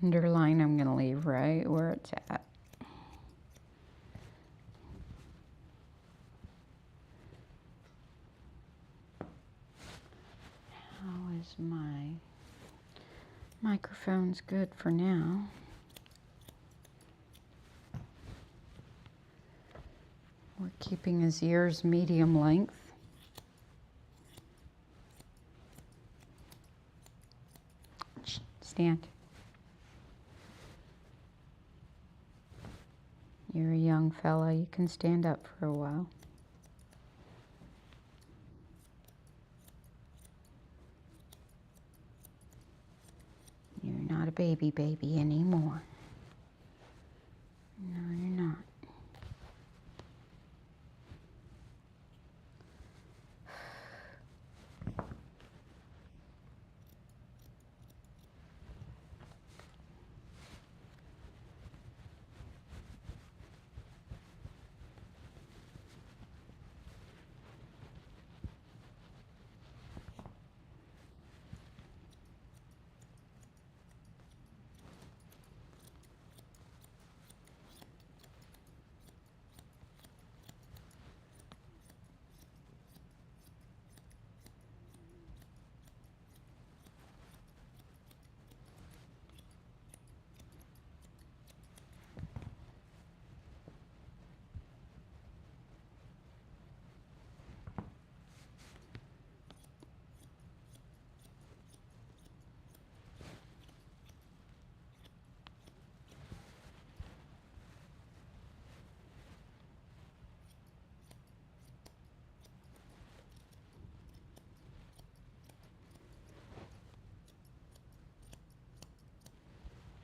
Underline I'm going to leave right where it's at. How is my microphone's good for now? We're keeping his ears medium length. Stand. You're a young fella. You can stand up for a while. You're not a baby anymore. No, you're not.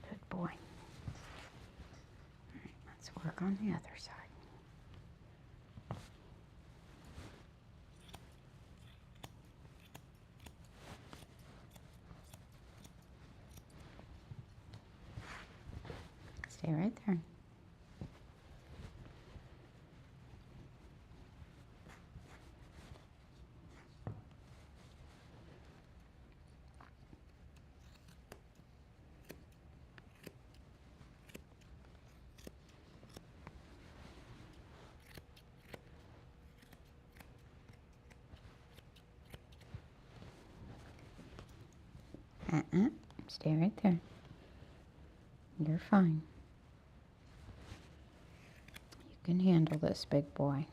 Good boy. All right, let's work on the other side. Stay right there. Stay right there. You're fine. You can handle this, big boy.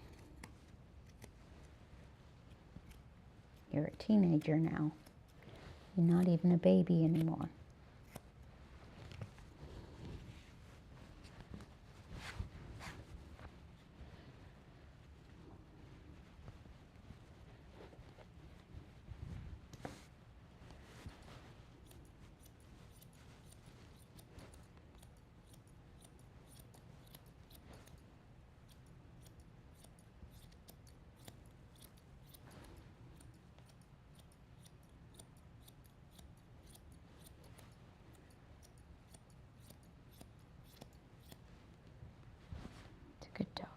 You're a teenager now. You're not even a baby anymore. Good dog.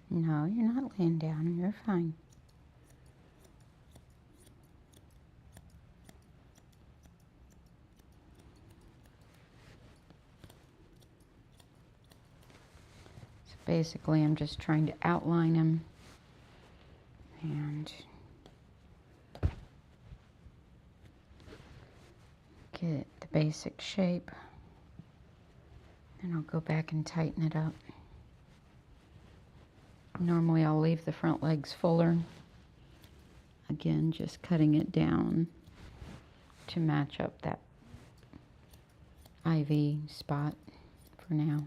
No, you're not laying down. You're fine. So basically, I'm just trying to outline him and get the basic shape. Then I'll go back and tighten it up. Normally I'll leave the front legs fuller. Again, just cutting it down to match up that IV spot for now.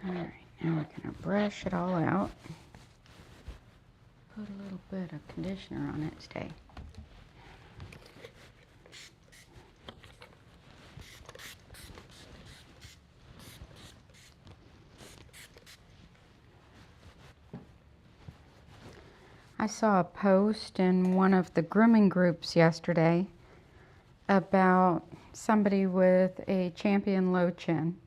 Alright, now we're going to brush it all out. Put a little bit of conditioner on it today. I saw a post in one of the grooming groups yesterday about somebody with a champion low chin,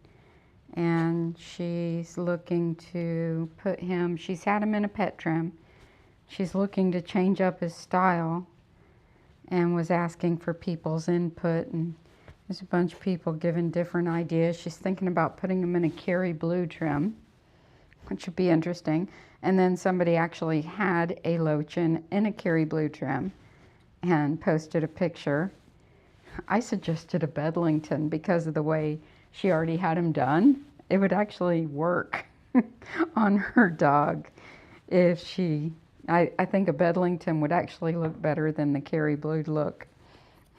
and she's looking to put him, she's had him in a pet trim, she's looking to change up his style and was asking for people's input, and there's a bunch of people giving different ideas. She's thinking about putting him in a Kerry blue trim, which would be interesting. And then somebody actually had a low chin in a Kerry blue trim and posted a picture. I suggested a Bedlington because of the way she already had him done. It would actually work on her dog if she, I think a Bedlington would actually look better than the Kerry blue look.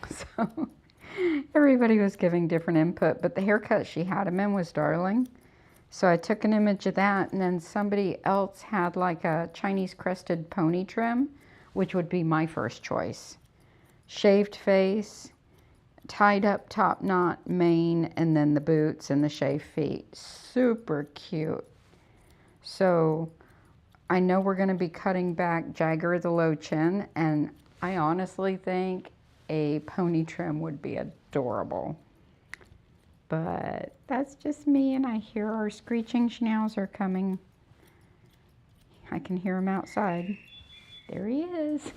So everybody was giving different input, but the haircut she had him in was darling. So I took an image of that, and then somebody else had like a Chinese crested pony trim, which would be my first choice. Shaved face, tied up top knot mane, and then the boots and the shaved feet. Super cute. So I know we're going to be cutting back Jagger the low chin, and I honestly think a pony trim would be adorable. But that's just me, and I hear our screeching schnauzer coming. I can hear him outside. There he is.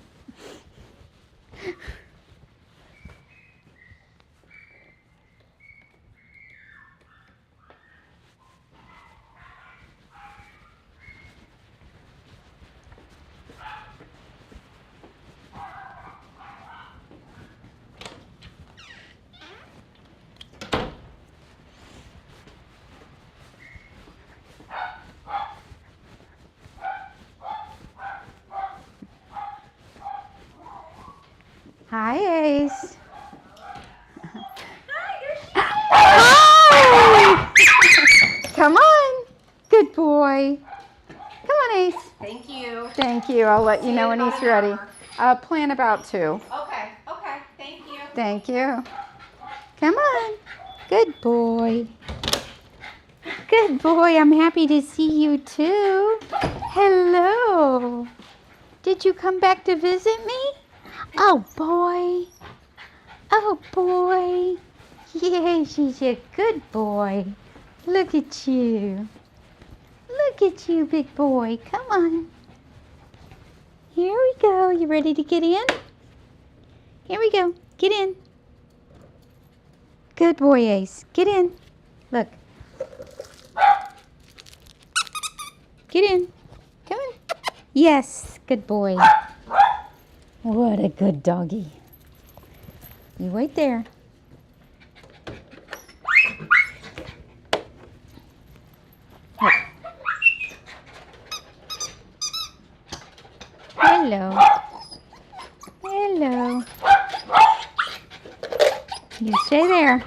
Hi, Ace. Hi! Come on. Good boy. Come on, Ace. Thank you. Thank you. I'll let you know when about he's an ready. hour. Plan about 2. Okay, okay. Thank you. Thank you. Come on. Good boy. Good boy. I'm happy to see you too. Hello. Did you come back to visit me? Oh, boy. Oh, boy. Yes, she's a good boy. Look at you. Look at you, big boy. Come on. Here we go. You ready to get in? Here we go. Get in. Good boy, Ace. Get in. Look. Get in. Come on. Yes, good boy. What a good doggy. You wait there. Look. Hello. Hello. You stay there.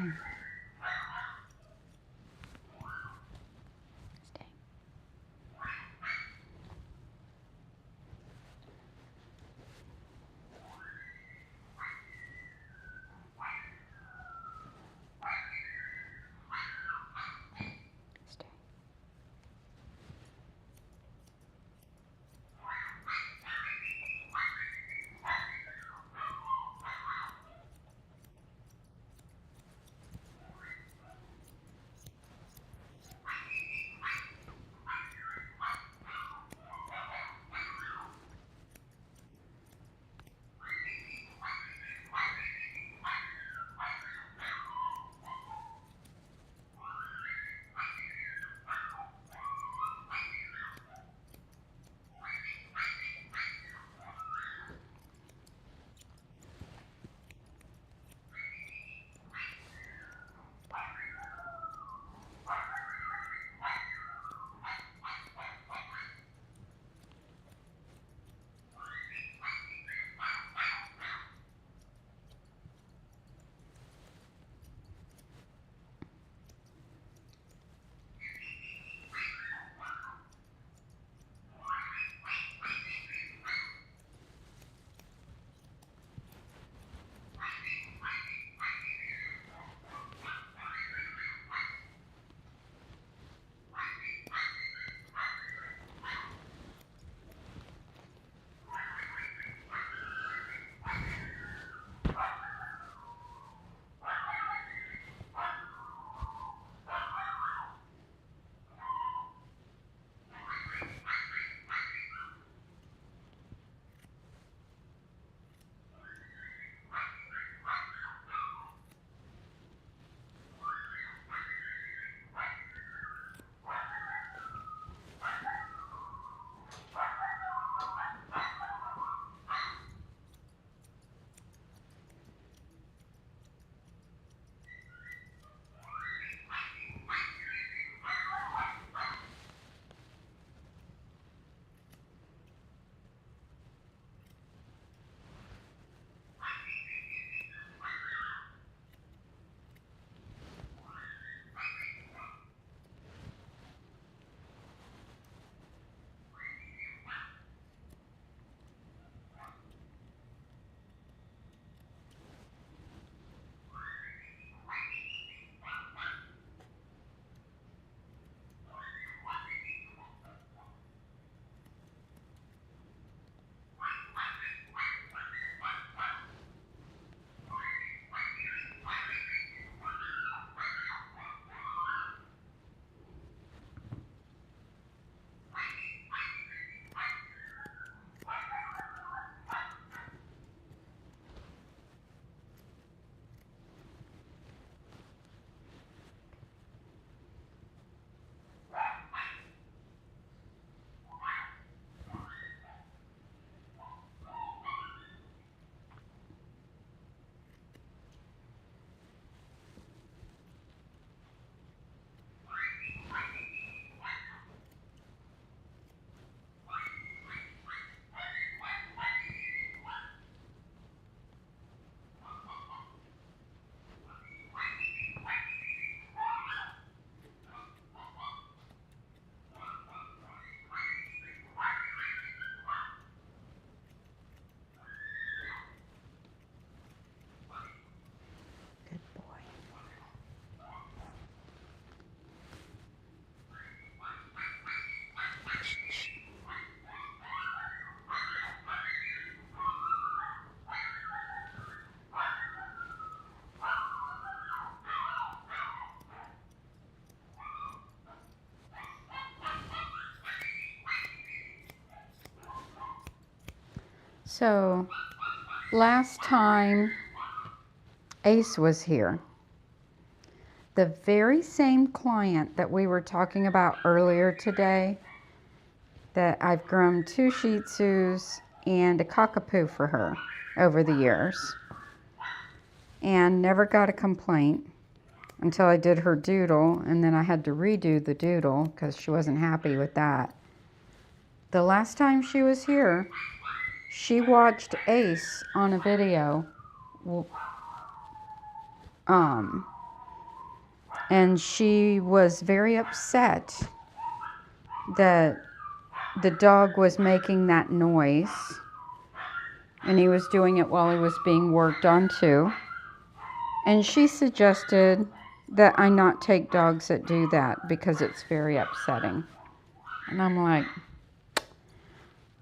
Okay. Stay. Stay. Good boy. So last time Ace was here, the very same client that we were talking about earlier today, that I've groomed 2 Shih Tzus and a Cockapoo for her over the years, and never got a complaint until I did her doodle, and then I had to redo the doodle because she wasn't happy with that. The last time she was here, she watched Ace on a video and she was very upset that the dog was making that noise, and he was doing it while he was being worked on too. And she suggested that I not take dogs that do that because it's very upsetting. And I'm like,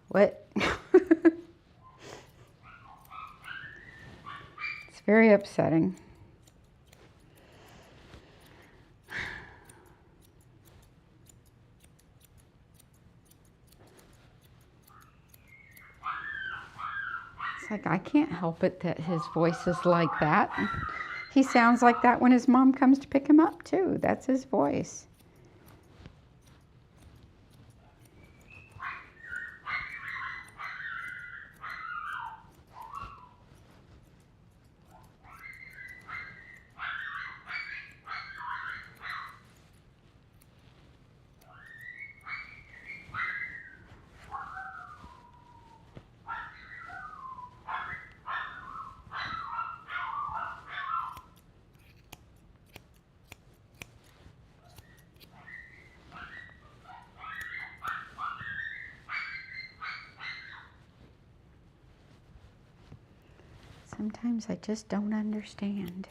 what? It's very upsetting. It's like, I can't help it that his voice is like that. He sounds like that when his mom comes to pick him up too. That's his voice. Sometimes I just don't understand.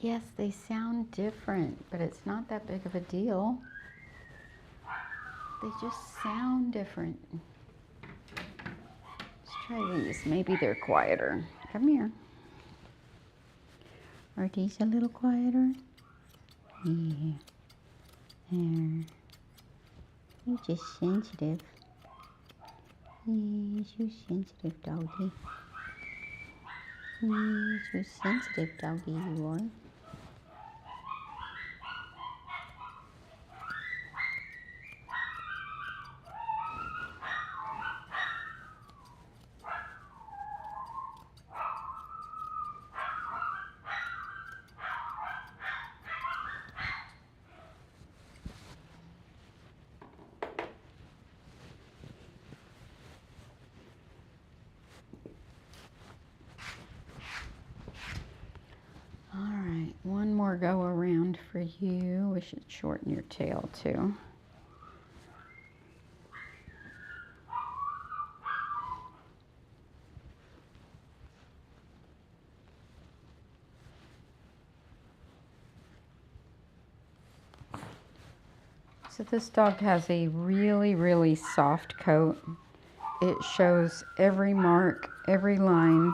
Yes, they sound different, but it's not that big of a deal. They just sound different. Let's try these. Maybe they're quieter. Come here. Are these a little quieter? Yeah. There. You're just sensitive. Yes, you're sensitive, doggy. Yes, you're sensitive, doggy, you are. One more go around for you. We should shorten your tail too. So this dog has a really, really soft coat. It shows every mark, every line.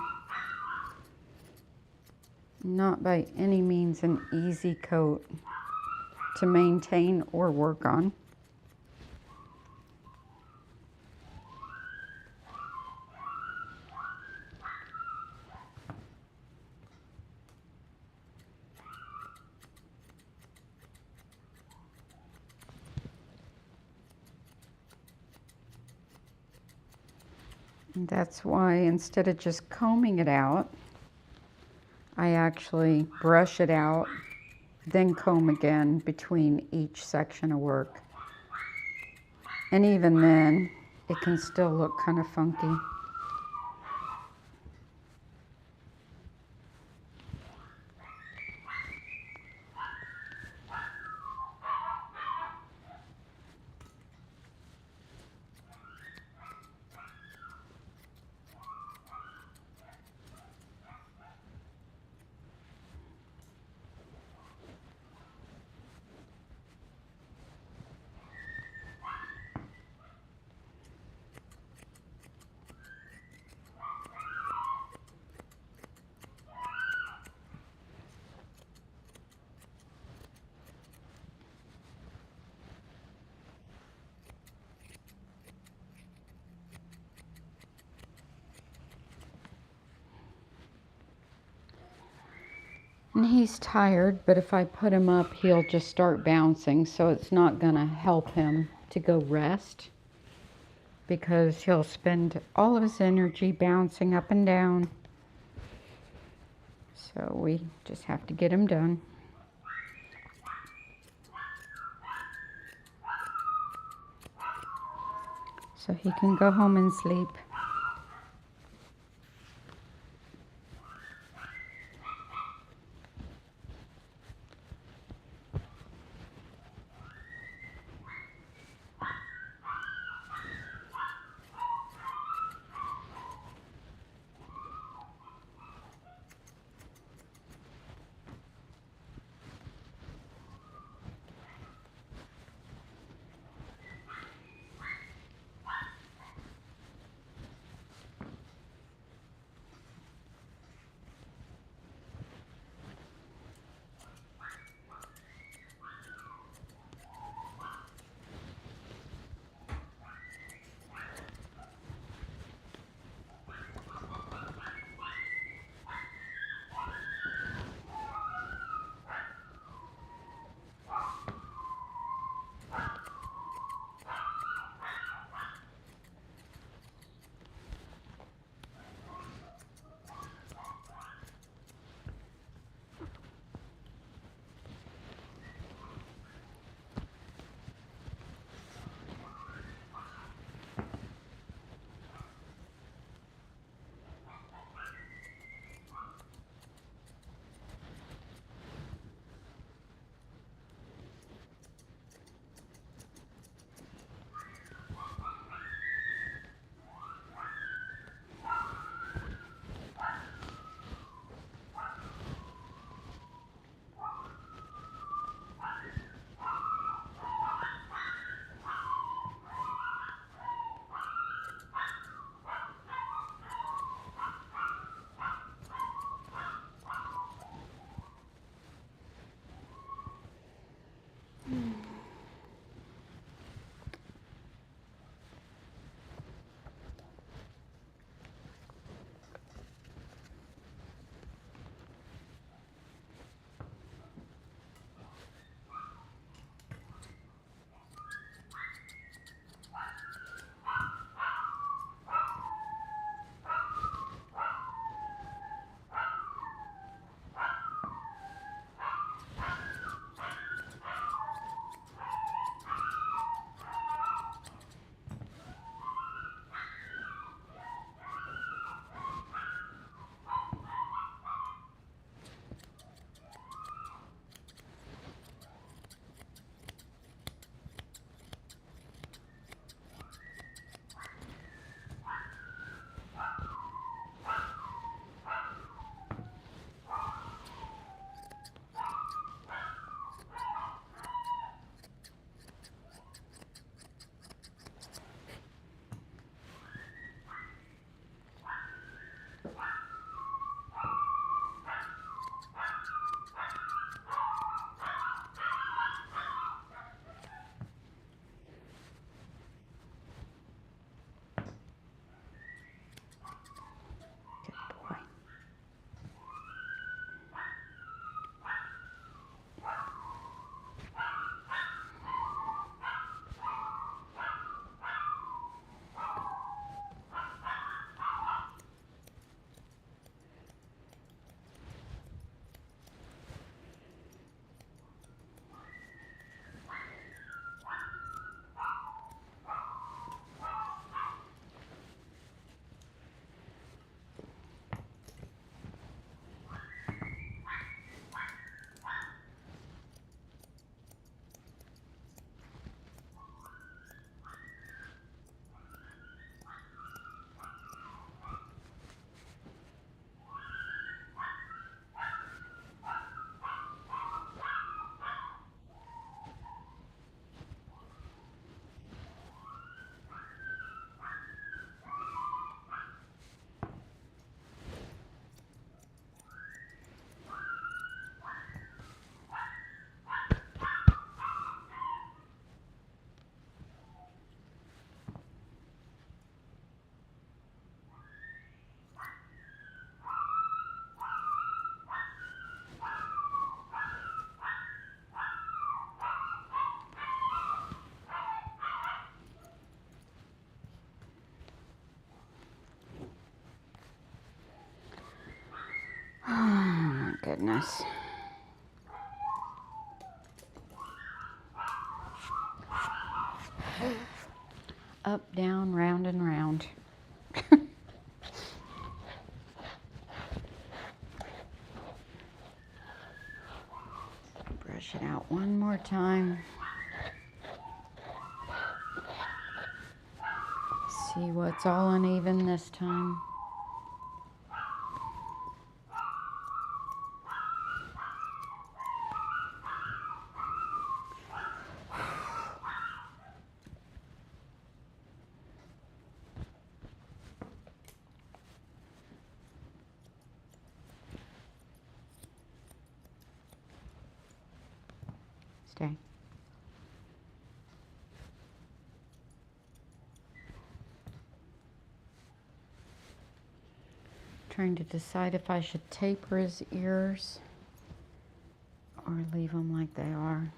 Not by any means an easy coat to maintain or work on. And that's why instead of just combing it out, I actually brush it out, then comb again between each section of work. And even then, it can still look kind of funky. And he's tired, but if I put him up, he'll just start bouncing, so it's not gonna help him to go rest because he'll spend all of his energy bouncing up and down. So we just have to get him done. So he can go home and sleep. arms. Up, down, round and round. Brush it out one more time. See what's all uneven this time. Stay. Trying to decide if I should taper his ears or leave them like they are.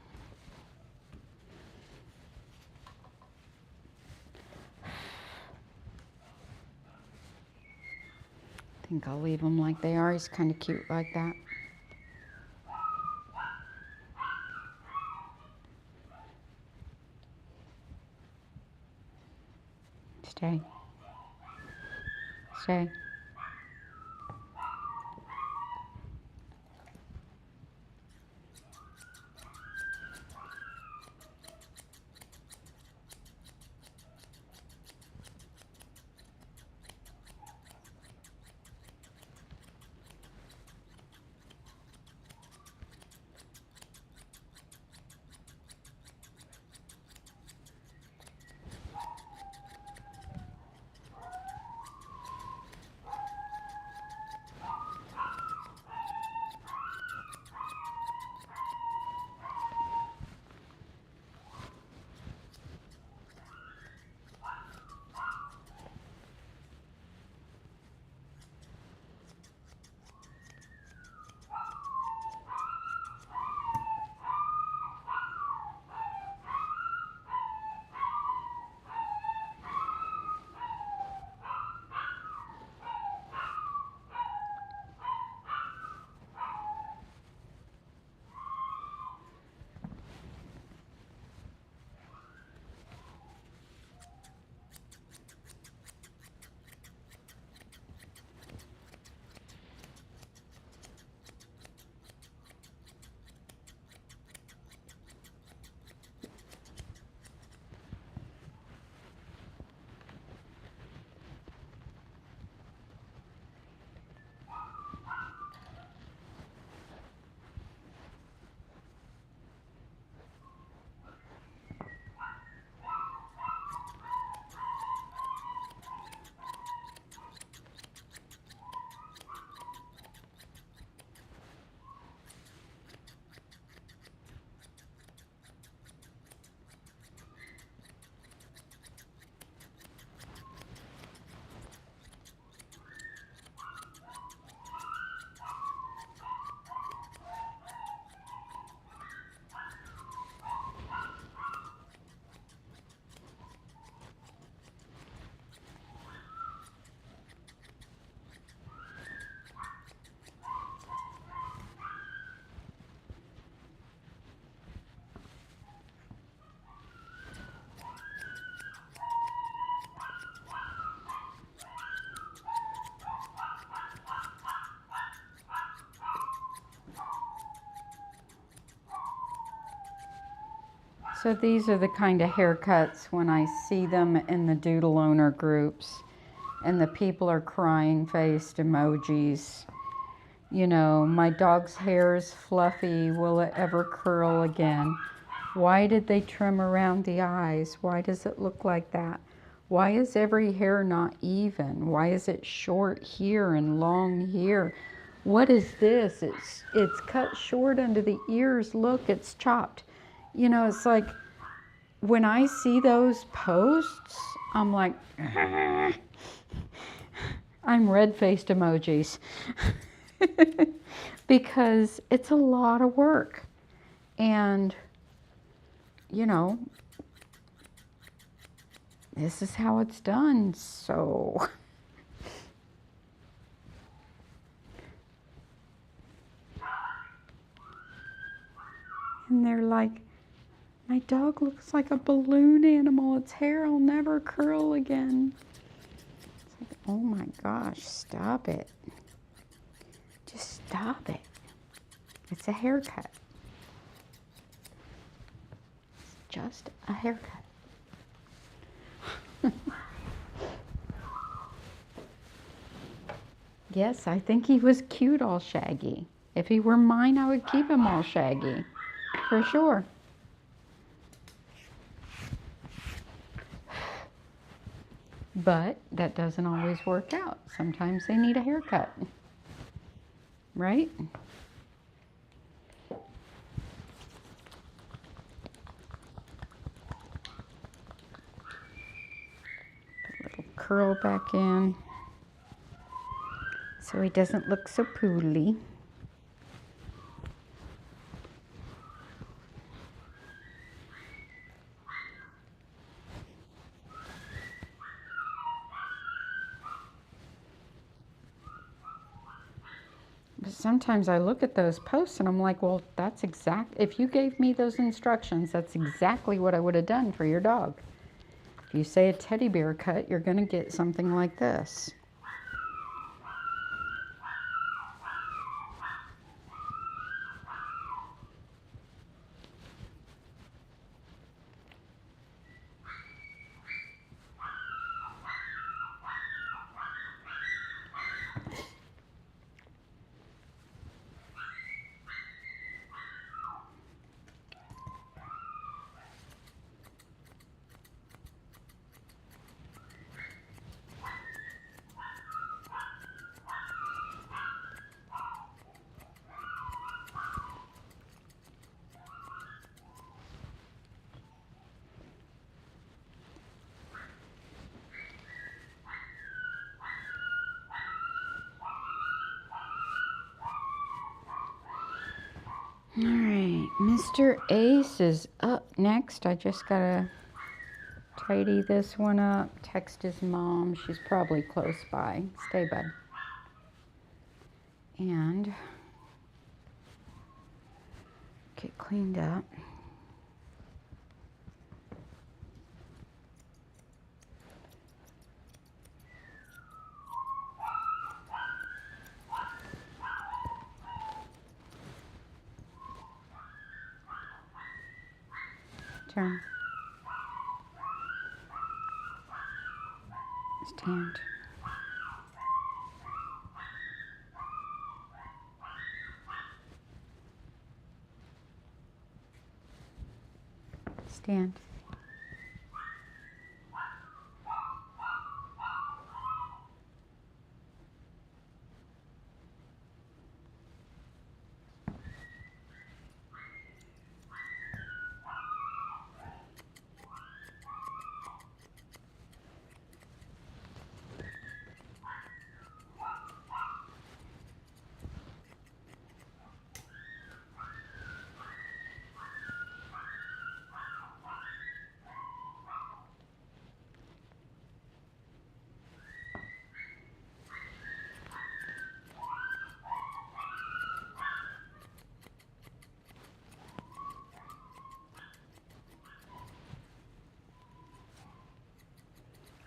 I think I'll leave him like they are. He's kind of cute like that. Stay. Stay. So these are the kind of haircuts when I see them in the doodle owner groups and the people are crying faced emojis. You know, my dog's hair is fluffy. Will it ever curl again? Why did they trim around the eyes? Why does it look like that? Why is every hair not even? Why is it short here and long here? What is this? It's cut short under the ears. Look, it's chopped. You know, it's like when I see those posts, I'm like, I'm red-faced emojis. Because it's a lot of work. And, you know, this is how it's done, so. dog looks like a balloon animal. Its hair will never curl again. It's like, oh my gosh, stop it. Just stop it. It's a haircut. It's just a haircut. Yes, I think he was cute all shaggy. If he were mine, I would keep him all shaggy. For sure. But that doesn't always work out. Sometimes they need a haircut. Right? Put a little curl back in so he doesn't look so poodly. But sometimes I look at those posts and I'm like, well, that's if you gave me those instructions, that's exactly what I would have done for your dog. If you say a teddy bear cut, you're going to get something like this. All right, Mr. Ace is up next. I just gotta tidy this one up, text his mom. She's probably close by. Stay, bud. And get cleaned up. Turn. Stand. Stand.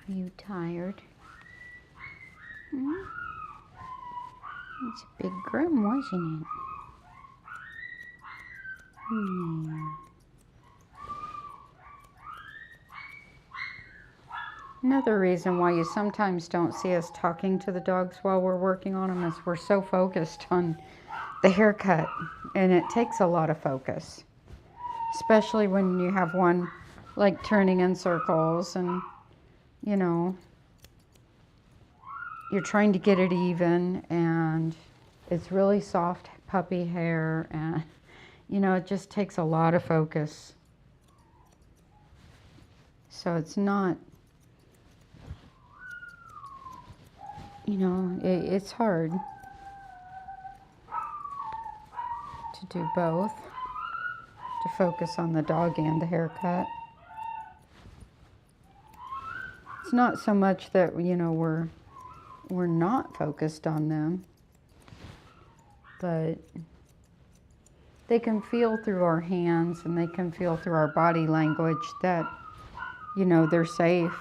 Are you tired? Hmm? It's a big groom, wasn't it? Hmm. Another reason why you sometimes don't see us talking to the dogs while we're working on them is we're so focused on the haircut, and it takes a lot of focus, especially when you have one like turning in circles and, you know, you're trying to get it even, and it's really soft puppy hair, and, you know, it just takes a lot of focus. So it's not, you know, it's hard to do both, to focus on the dog and the haircut. It's not so much that, you know, we're not focused on them, but they can feel through our hands and they can feel through our body language that, you know, they're safe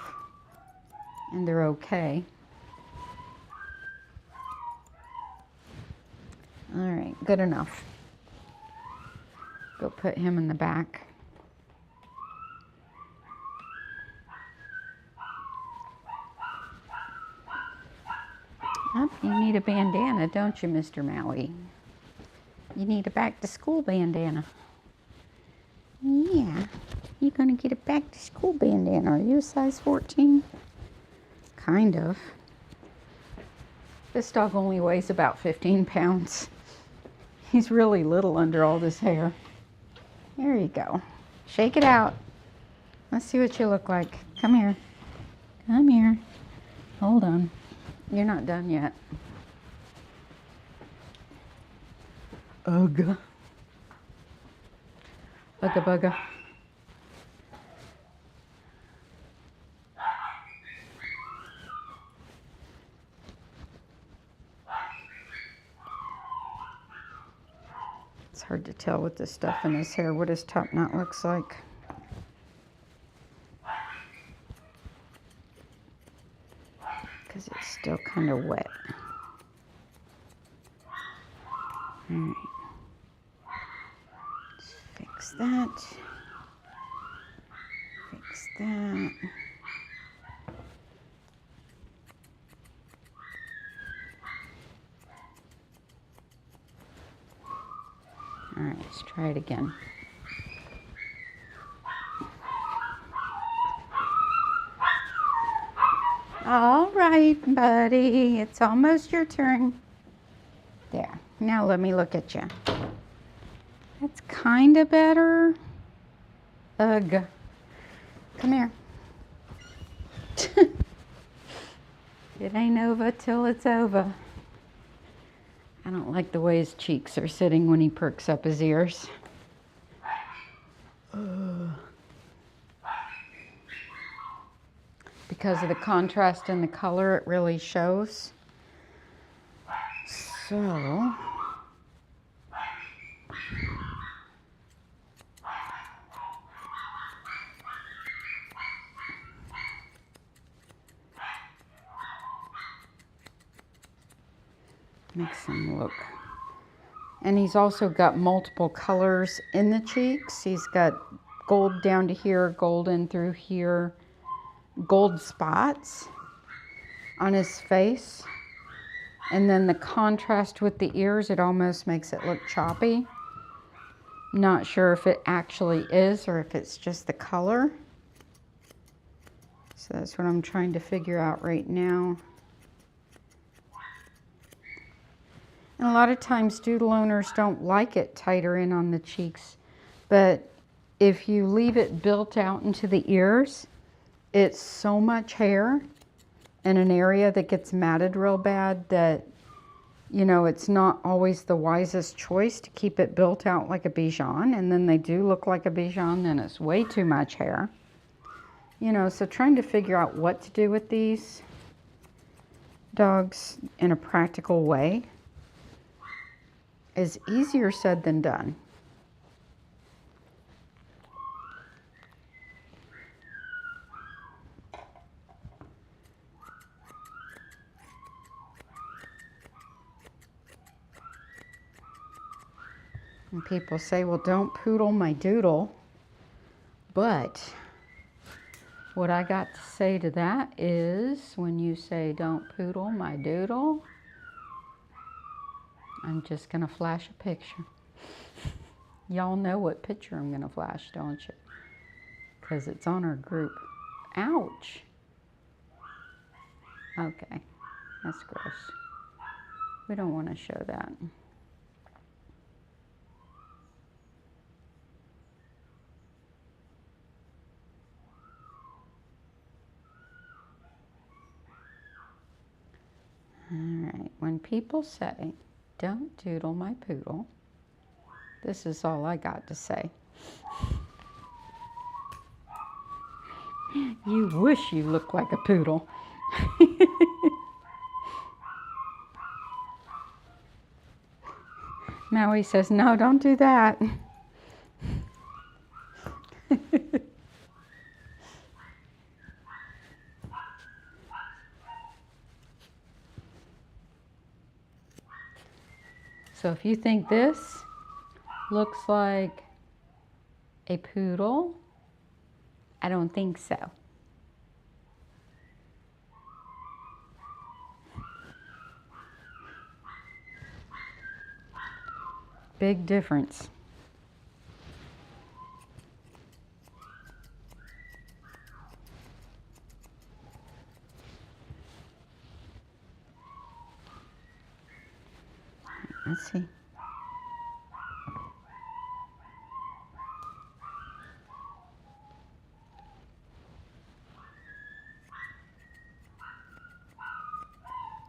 and they're okay. All right, good enough. Go put him in the back. Oh, you need a bandana, don't you, Mr. Maui? You need a back to school bandana. Yeah, you're gonna get a back to school bandana. Are you a size 14? Kind of. This dog only weighs about 15 pounds. He's really little under all this hair. There you go. Shake it out. Let's see what you look like. Come here. Come here. Hold on. You're not done yet. Ugh. Ugga bugga. It's hard to tell with this stuff in his hair what his top knot looks like. Because it's still kind of wet. All right. Let's fix that. Fix that. All right, let's try it again. All right, buddy, it's almost your turn. There, now let me look at you. That's kind of better. Ugh. Come here. It ain't over till it's over. I don't like the way his cheeks are sitting when he perks up his ears. Because of the contrast in the color, it really shows. So, makes him look. And he's also got multiple colors in the cheeks. He's got gold down to here, golden through here, gold spots on his face. And then the contrast with the ears, it almost makes it look choppy. Not sure if it actually is or if it's just the color. So that's what I'm trying to figure out right now. And a lot of times doodle owners don't like it tighter in on the cheeks, but if you leave it built out into the ears, it's so much hair in an area that gets matted real bad that, you know, it's not always the wisest choice to keep it built out like a Bichon, and then they do look like a Bichon, then it's way too much hair. You know, so trying to figure out what to do with these dogs in a practical way is easier said than done. And people say, well, don't poodle my doodle. But what I got to say to that is when you say don't poodle my doodle, I'm just going to flash a picture. Y'all know what picture I'm going to flash, don't you? Because it's on our group. Ouch. Okay, that's gross. We don't want to show that. All right, when people say, don't doodle my poodle, this is all I got to say. You wish you looked like a poodle. Maui says, no, don't do that. So if you think this looks like a poodle, I don't think so. Big difference. Let's see.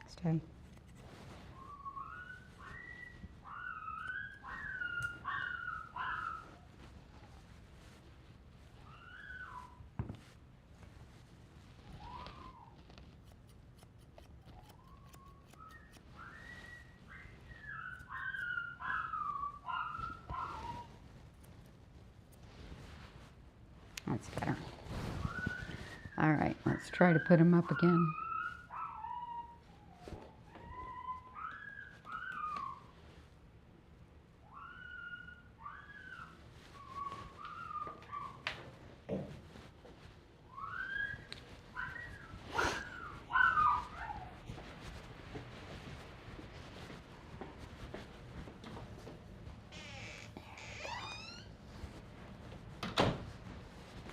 Stay. That's better. All right, let's try to put him up again.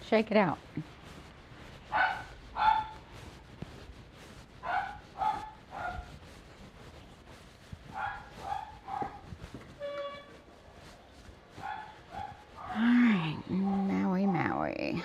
Shake it out. All right, Maui, Maui.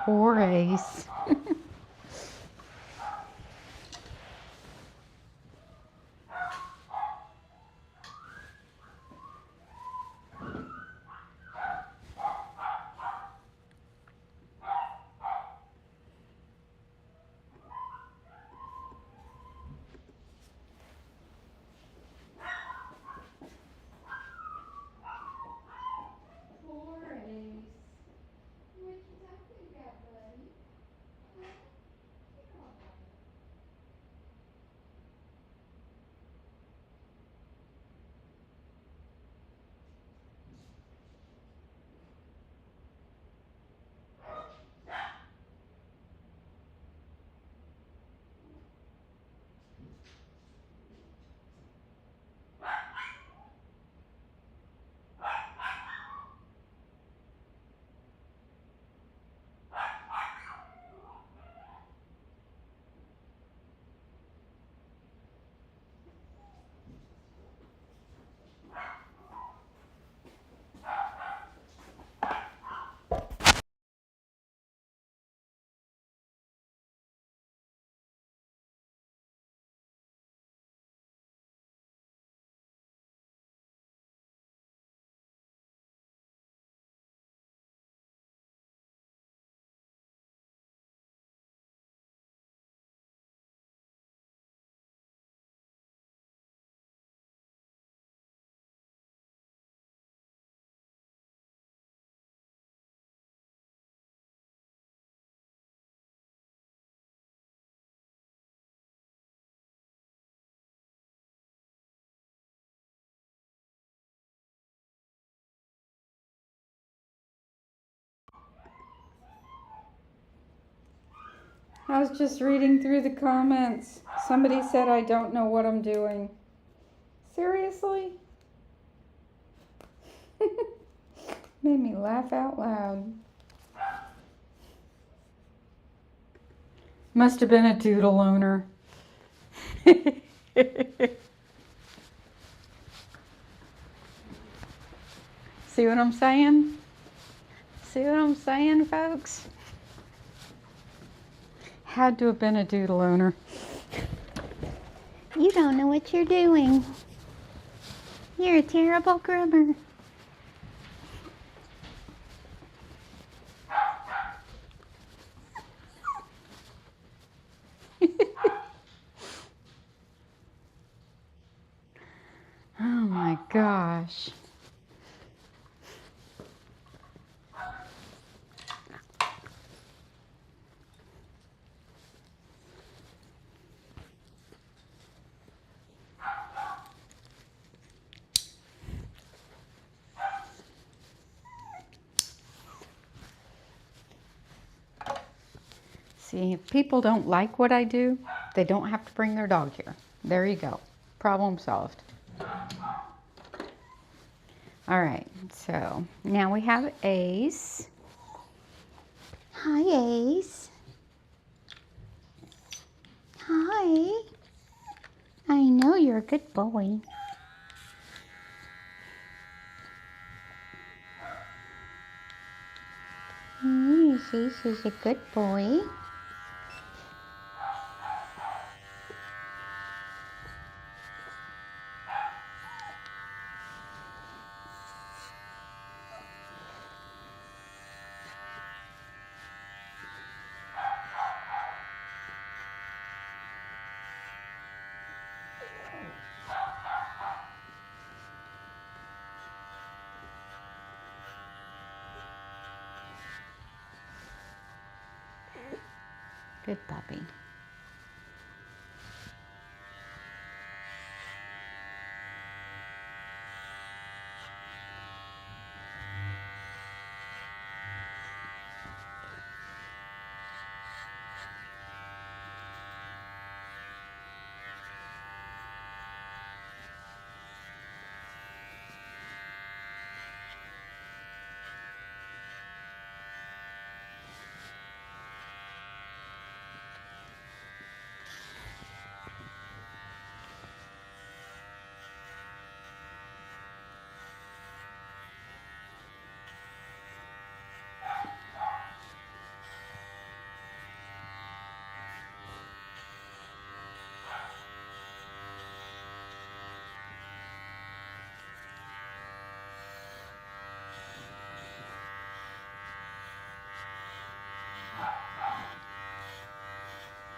Poor Ace. I was just reading through the comments. Somebody said I don't know what I'm doing. Seriously? Made me laugh out loud. Must have been a doodle owner. See what I'm saying? See what I'm saying, folks? Had to have been a doodle owner. You don't know what you're doing. You're a terrible groomer. Oh my gosh. See, if people don't like what I do, they don't have to bring their dog here. There you go. Problem solved. All right, so now we have Ace. Hi, Ace. Hi. I know you're a good boy. Ace is a good boy. Good puppy.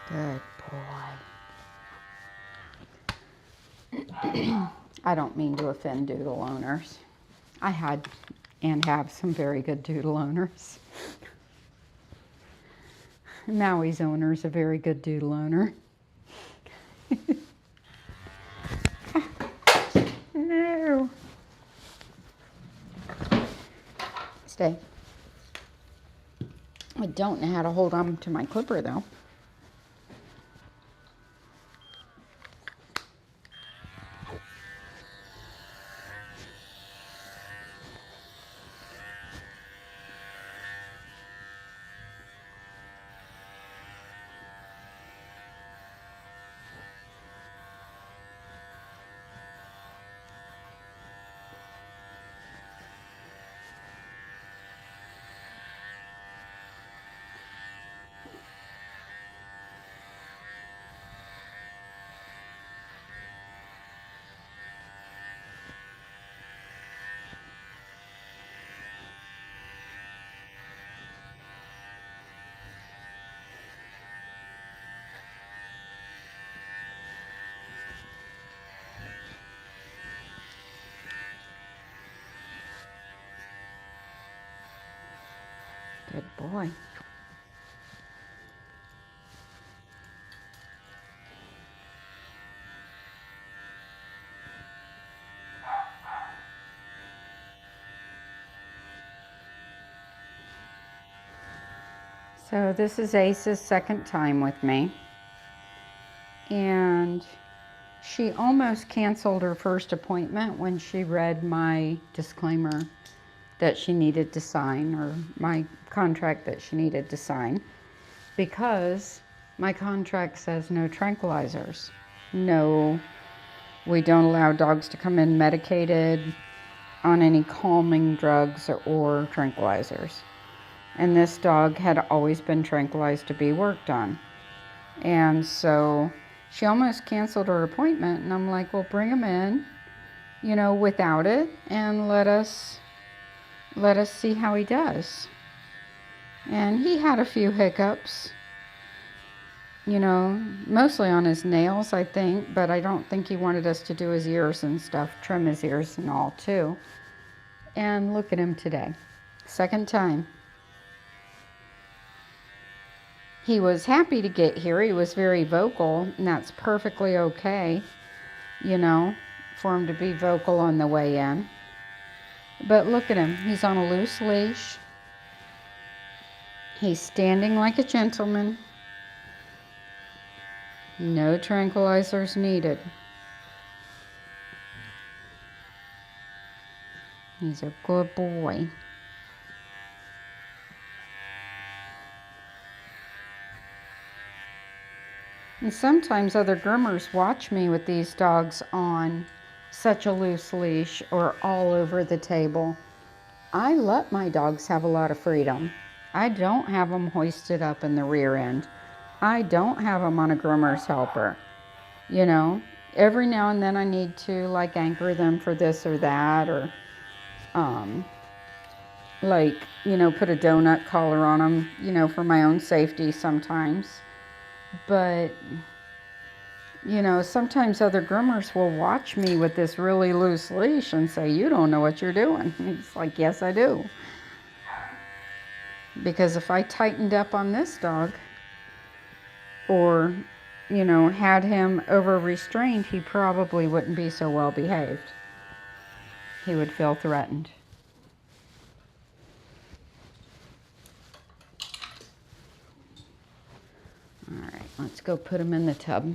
Good boy. I don't mean to offend doodle owners. I had and have some very good doodle owners. Maui's owner is a very good doodle owner. No. Stay. I don't know how to hold on to my clipper though. Good boy. So this is Ace's second time with me. And she almost canceled her first appointment when she read my disclaimer that she needed to sign, or my contract that she needed to sign, because my contract says no tranquilizers. No, we don't allow dogs to come in medicated on any calming drugs or tranquilizers. And this dog had always been tranquilized to be worked on. And so she almost canceled her appointment, and I'm like, well, bring him in, you know, without it, and let us see how he does. And he had a few hiccups, you know, mostly on his nails, I think, but I don't think he wanted us to do his ears and stuff, trim his ears and all too. And look at him today. Second time. He was happy to get here. He was very vocal, and that's perfectly okay, you know, for him to be vocal on the way in. But look at him. He's on a loose leash. He's standing like a gentleman. No tranquilizers needed. He's a good boy. And sometimes other groomers watch me with these dogs on such a loose leash or all over the table. I let my dogs have a lot of freedom. I don't have them hoisted up in the rear end. I don't have them on a groomer's helper. You know, every now and then I need to like anchor them for this or that, or like, you know, put a donut collar on them, you know, for my own safety sometimes. But, you know, sometimes other groomers will watch me with this really loose leash and say, you don't know what you're doing. It's like, yes, I do. Because if I tightened up on this dog or, you know, had him over restrained, he probably wouldn't be so well behaved. He would feel threatened. All right, let's go put him in the tub.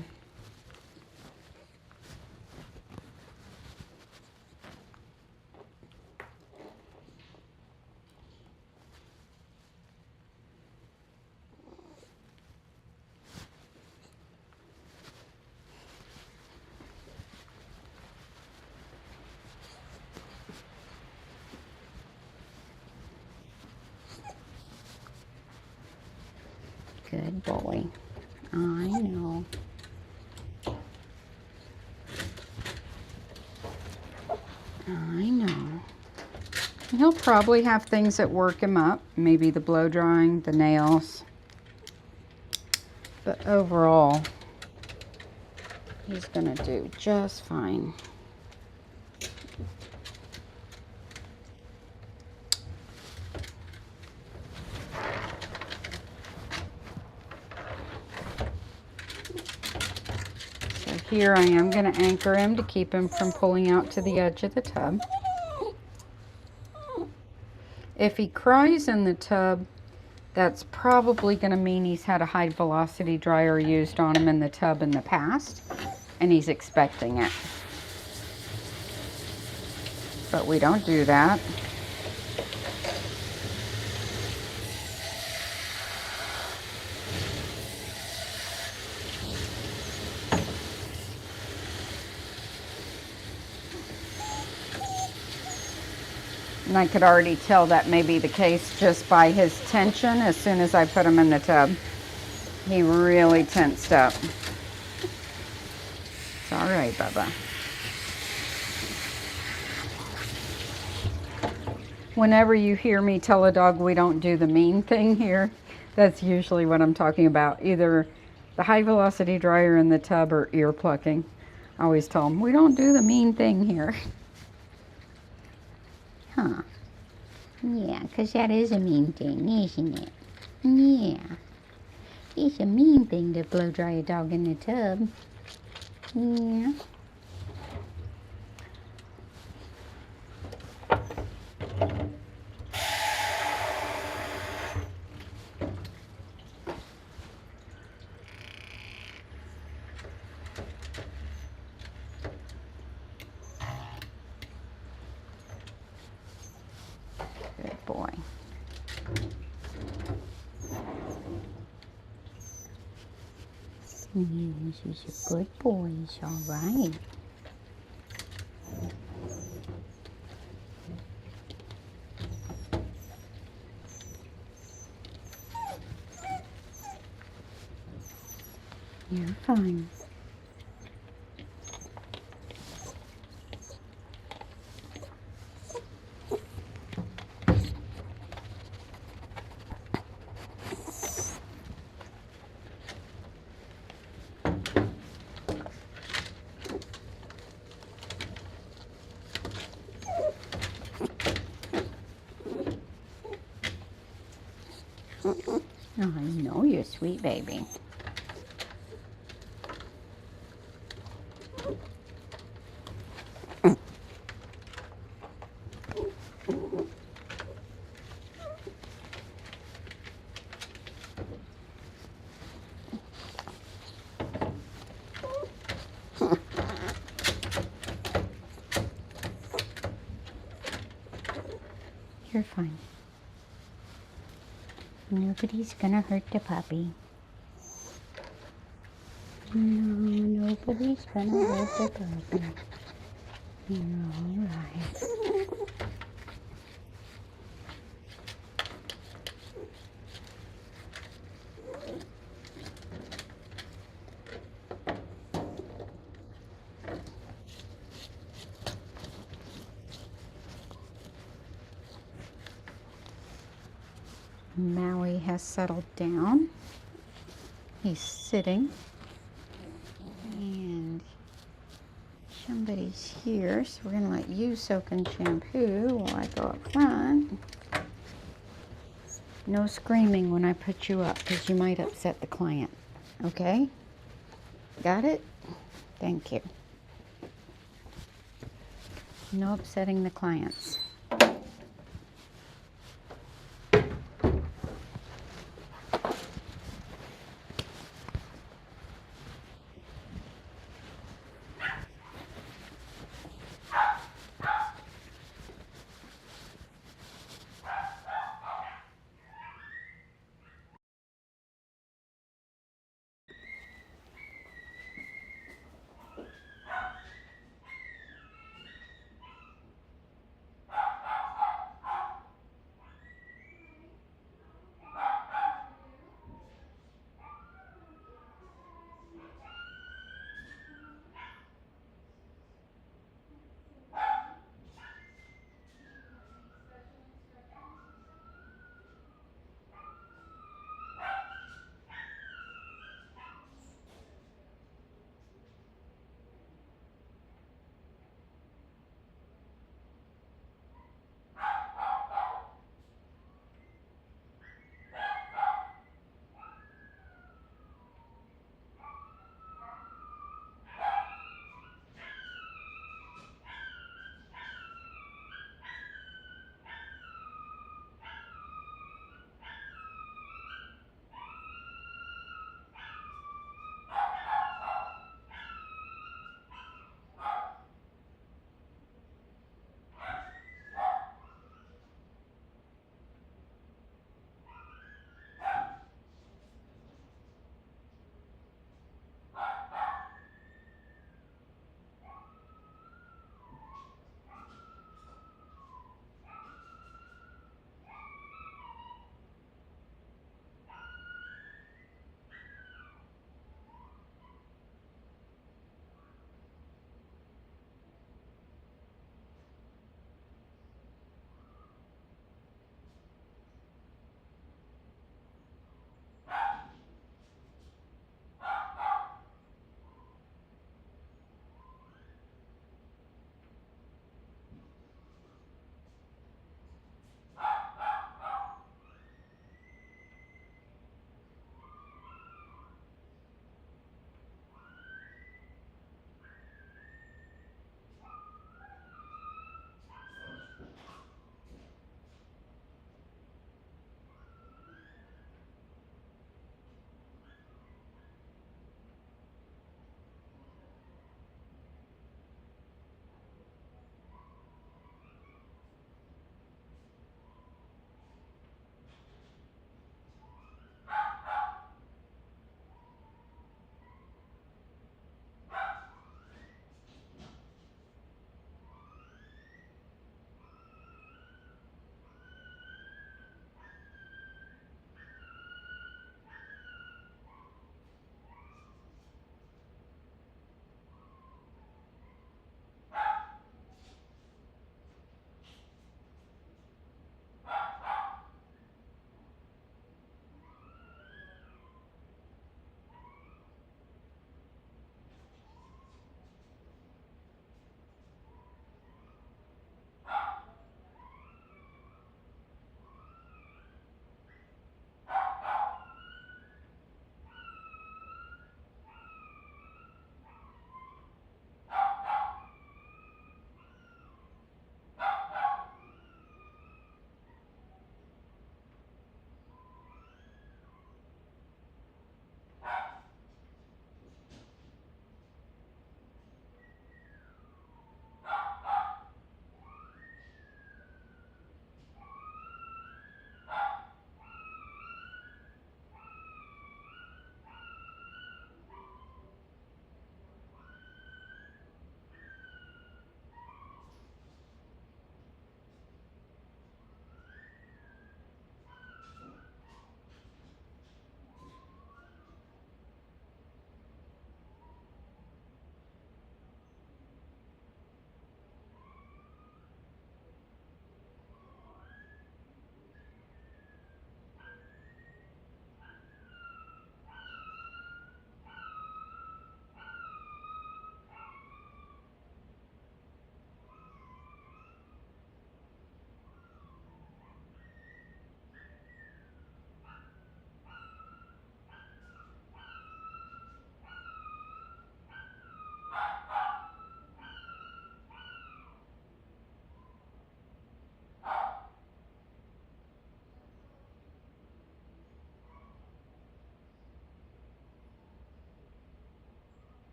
Good boy. I know. I know. He'll probably have things that work him up. Maybe the blow drying, the nails. But overall, he's gonna do just fine. Here I am going to anchor him to keep him from pulling out to the edge of the tub. If he cries in the tub, that's probably going to mean he's had a high velocity dryer used on him in the tub in the past, and he's expecting it. But we don't do that. And I could already tell that may be the case just by his tension as soon as I put him in the tub. He really tensed up. It's all right, Bubba. Whenever you hear me tell a dog we don't do the mean thing here, that's usually what I'm talking about. Either the high velocity dryer in the tub or ear plucking. I always tell them, we don't do the mean thing here. Huh. Yeah, 'cause that is a mean thing, isn't it? Yeah. It's a mean thing to blow dry a dog in the tub. Yeah. Good boy. Yes, he's a good boy. He's all right. You're fine. Oh, I know you're a sweet baby. You're fine. Nobody's gonna hurt the puppy. No, nobody's gonna hurt the puppy. You're alright. Maui has settled down. He's sitting. And somebody's here, so we're going to let you soak in shampoo while I go up front. No screaming when I put you up because you might upset the client. Okay? Got it? Thank you. No upsetting the clients.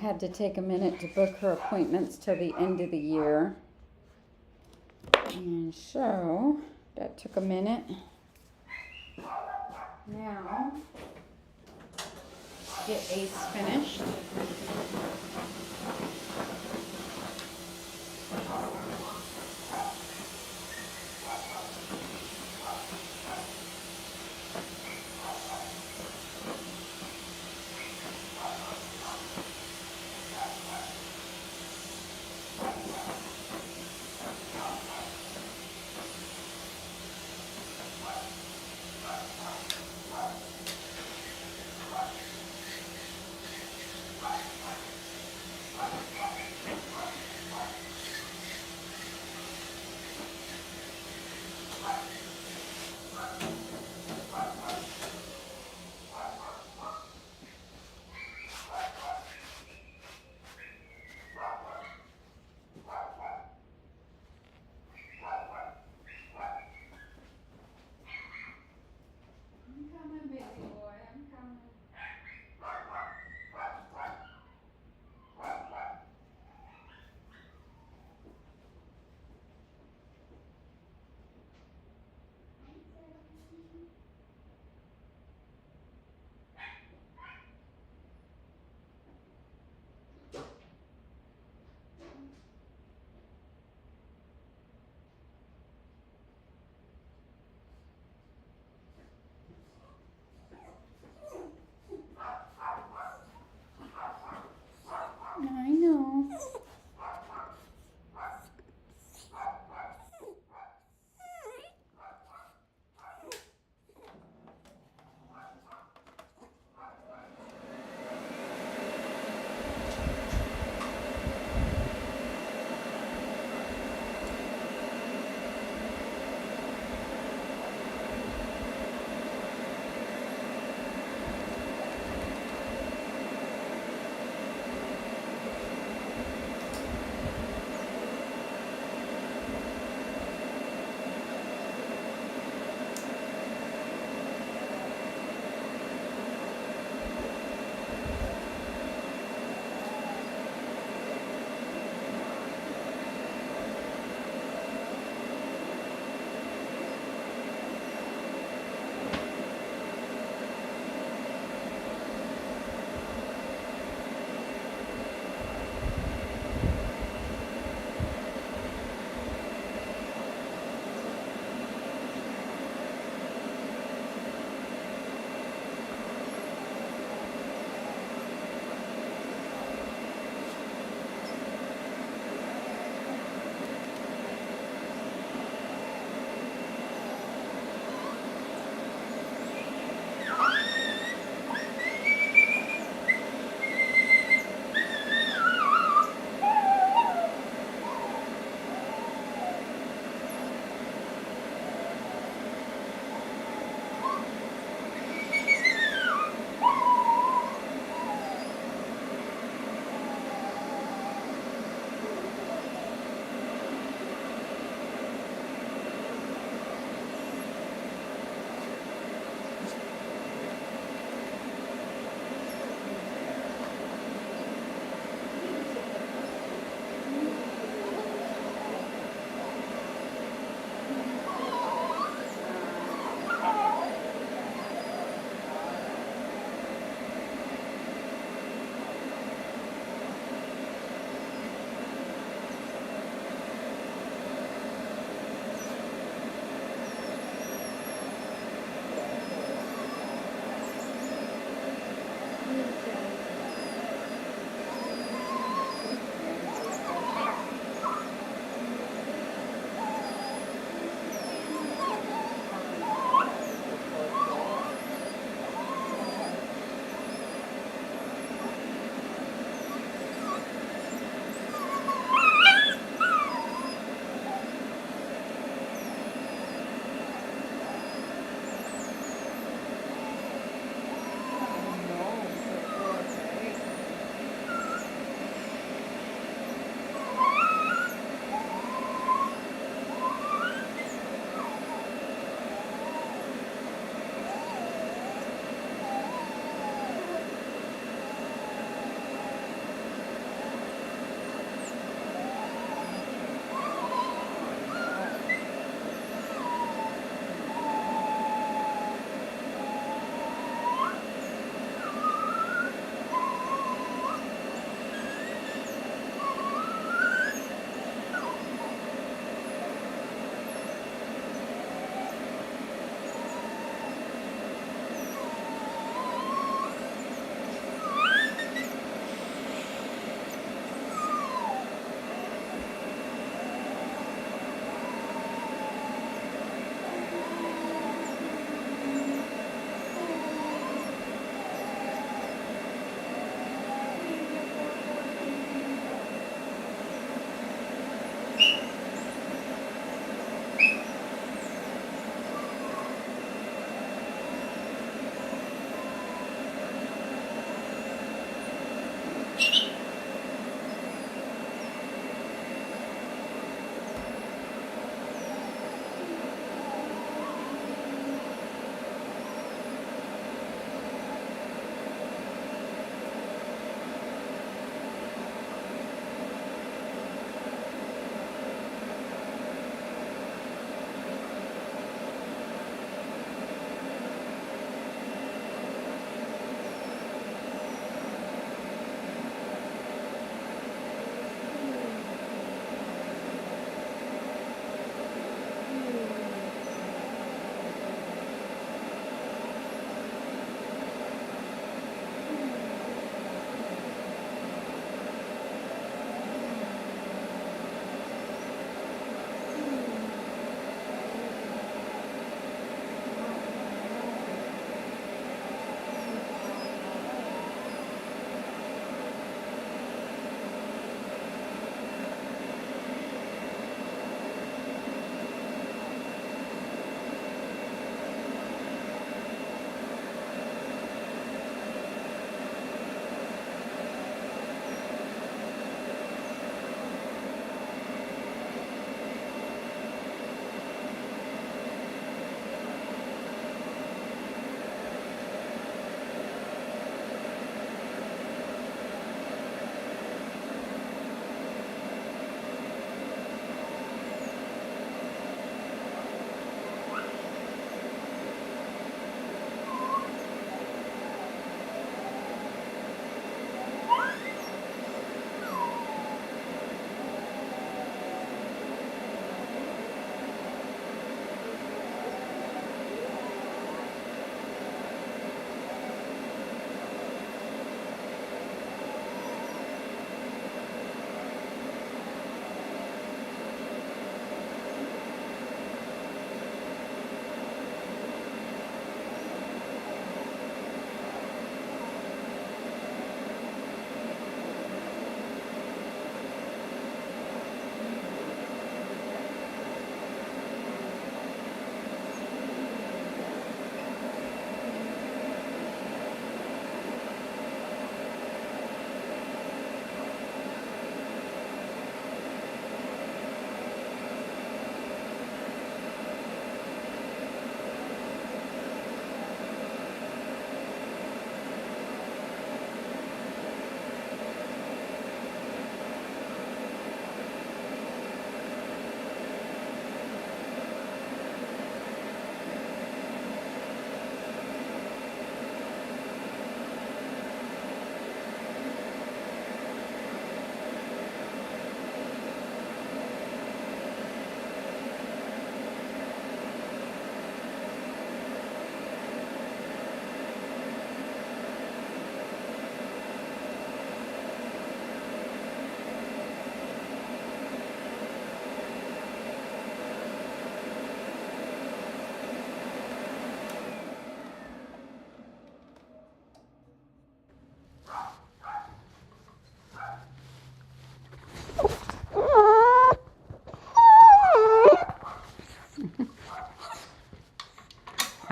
had to take a minute to book her appointments till the end of the year. And so that took a minute. Now, get Ace finished.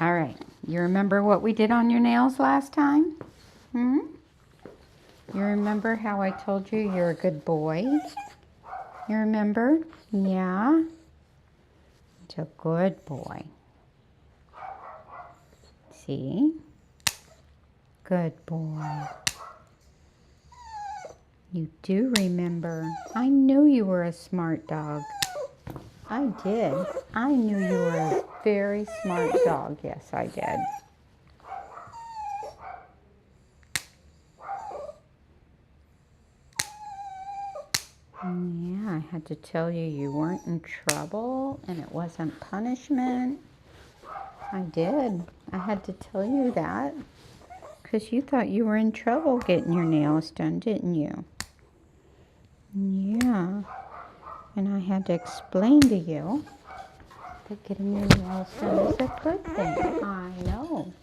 All right. You remember what we did on your nails last time? You remember how I told you you're a good boy? You remember? Yeah? It's a good boy. See? Good boy. You do remember. I knew you were a smart dog. I did. I knew you were a very smart dog. Yes, I did. Yeah, I had to tell you you weren't in trouble and it wasn't punishment. I did. I had to tell you that because you thought you were in trouble getting your nails done, didn't you? Yeah. And I had to explain to you that getting your nails done is a good thing. I know.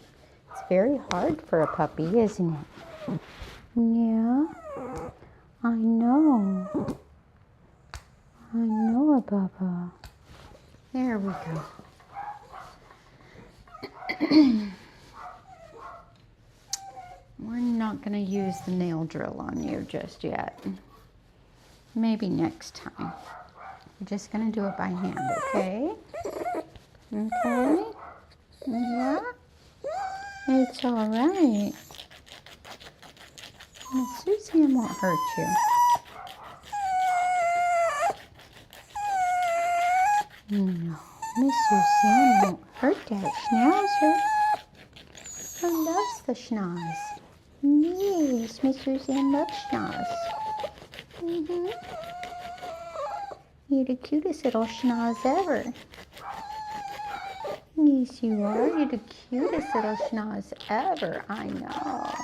It's very hard for a puppy, isn't it? Yeah. I know. I know, Bubba. There we go. We're not going to use the nail drill on you just yet. Maybe next time. We're just going to do it by hand, okay? Okay? Yeah? It's all right. Miss Suzanne won't hurt you. No, Miss Suzanne won't hurt that schnauzer. Who loves the schnoz? Yes, Miss Suzanne loves schnoz. You're the cutest little schnoz ever. Yes, you are. You're the cutest little schnoz ever. I know.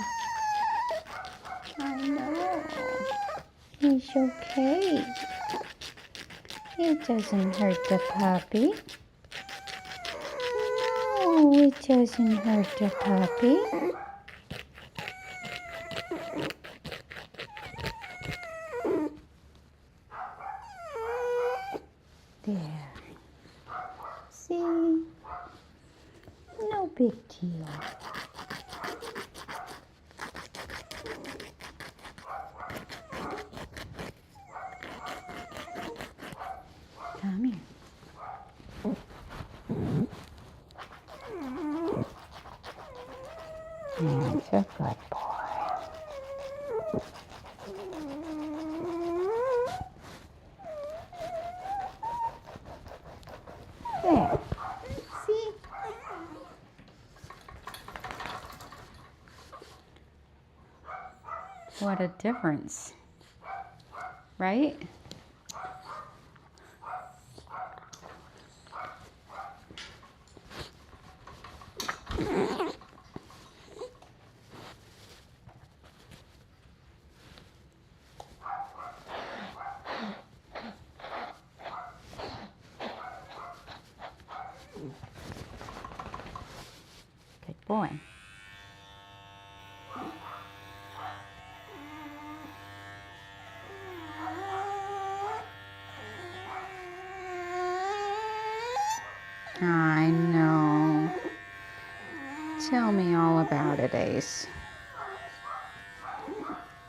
I know. It's okay. It doesn't hurt the puppy. No, it doesn't hurt the puppy. There. See? No big deal. Come here. That's a good boy. There. See? What a difference. Right? Good boy. I know. Tell me all about it, Ace.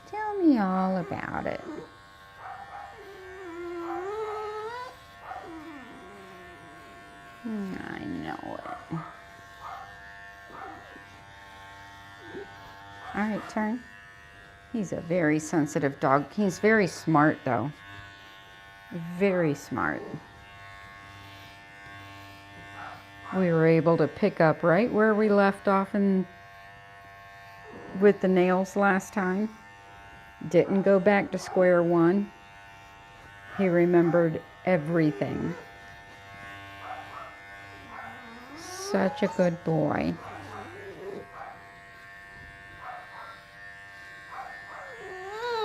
Tell me all about it. I know it. All right, turn. He's a very sensitive dog. He's very smart, though. Very smart. We were able to pick up right where we left off with the nails last time. Didn't go back to square one. He remembered everything. Such a good boy.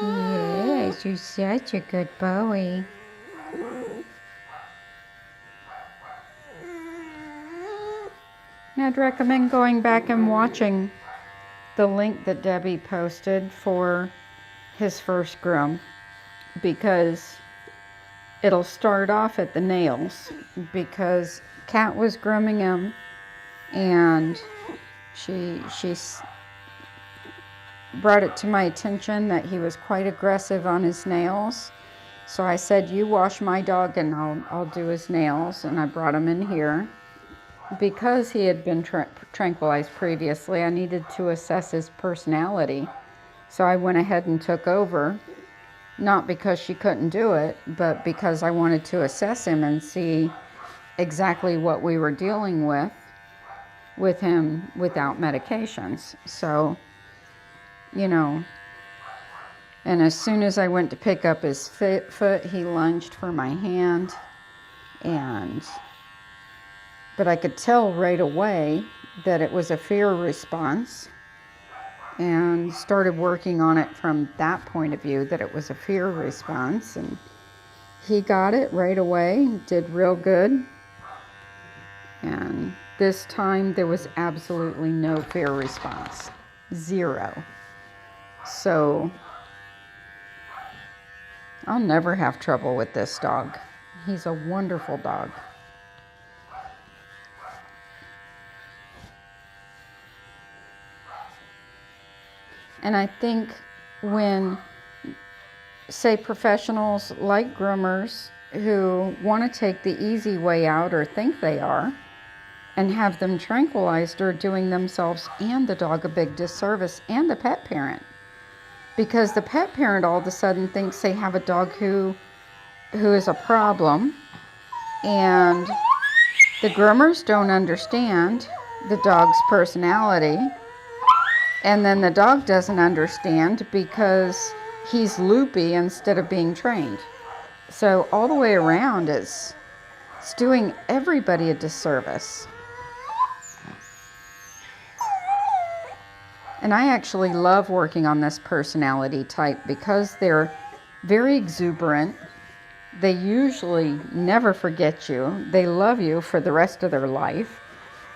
Yes, you're such a good boy. I'd recommend going back and watching the link that Debbie posted for his first groom, because it'll start off at the nails, because Kat was grooming him and she brought it to my attention that he was quite aggressive on his nails. So I said, you wash my dog and I'll do his nails. And I brought him in here. Because he had been tranquilized previously, I needed to assess his personality. So I went ahead and took over. Not because she couldn't do it, but because I wanted to assess him and see exactly what we were dealing with him without medications. So, you know, and as soon as I went to pick up his foot, he lunged for my hand. But I could tell right away that it was a fear response, and started working on it from that point of view, that it was a fear response. And he got it right away, did real good. And this time there was absolutely no fear response, 0. So I'll never have trouble with this dog. He's a wonderful dog. And I think when, say, professionals like groomers who want to take the easy way out, or think they are, and have them tranquilized, are doing themselves and the dog a big disservice, and the pet parent. Because the pet parent all of a sudden thinks they have a dog who is a problem, and the groomers don't understand the dog's personality. And then the dog doesn't understand because he's loopy instead of being trained. So all the way around, it's doing everybody a disservice. And I actually love working on this personality type because they're very exuberant. They usually never forget you. They love you for the rest of their life.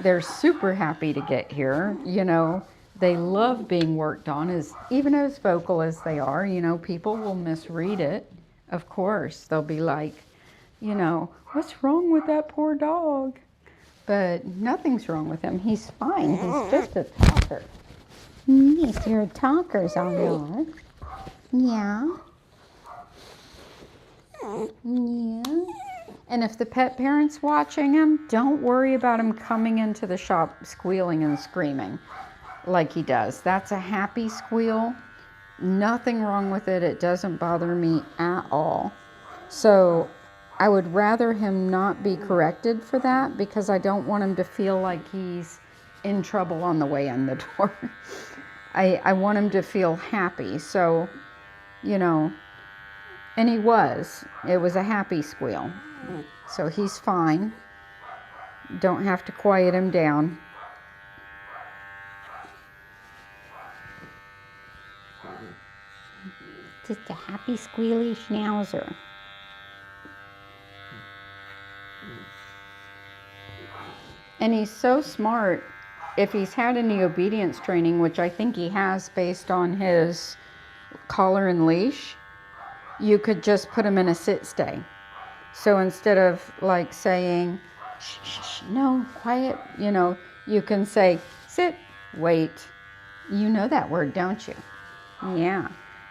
They're super happy to get here, you know. They love being worked on, even as vocal as they are. You know, people will misread it. Of course, they'll be like, you know, what's wrong with that poor dog? But nothing's wrong with him. He's fine. He's just a talker. Yes, you're a talker, Zalmar. Yeah. Yeah. And if the pet parent's watching him, don't worry about him coming into the shop squealing and screaming like he does. That's a happy squeal. Nothing wrong with it. It doesn't bother me at all. So I would rather him not be corrected for that, because I don't want him to feel like he's in trouble on the way in the door. I want him to feel happy. So, you know, and he was. It was a happy squeal. So he's fine. Don't have to quiet him down. Just a happy, squealy schnauzer. And he's so smart. If he's had any obedience training, which I think he has based on his collar and leash, you could just put him in a sit-stay. So instead of like saying, shh, shh, shh, no, quiet, you know, you can say, sit, wait. You know that word, don't you? Yeah.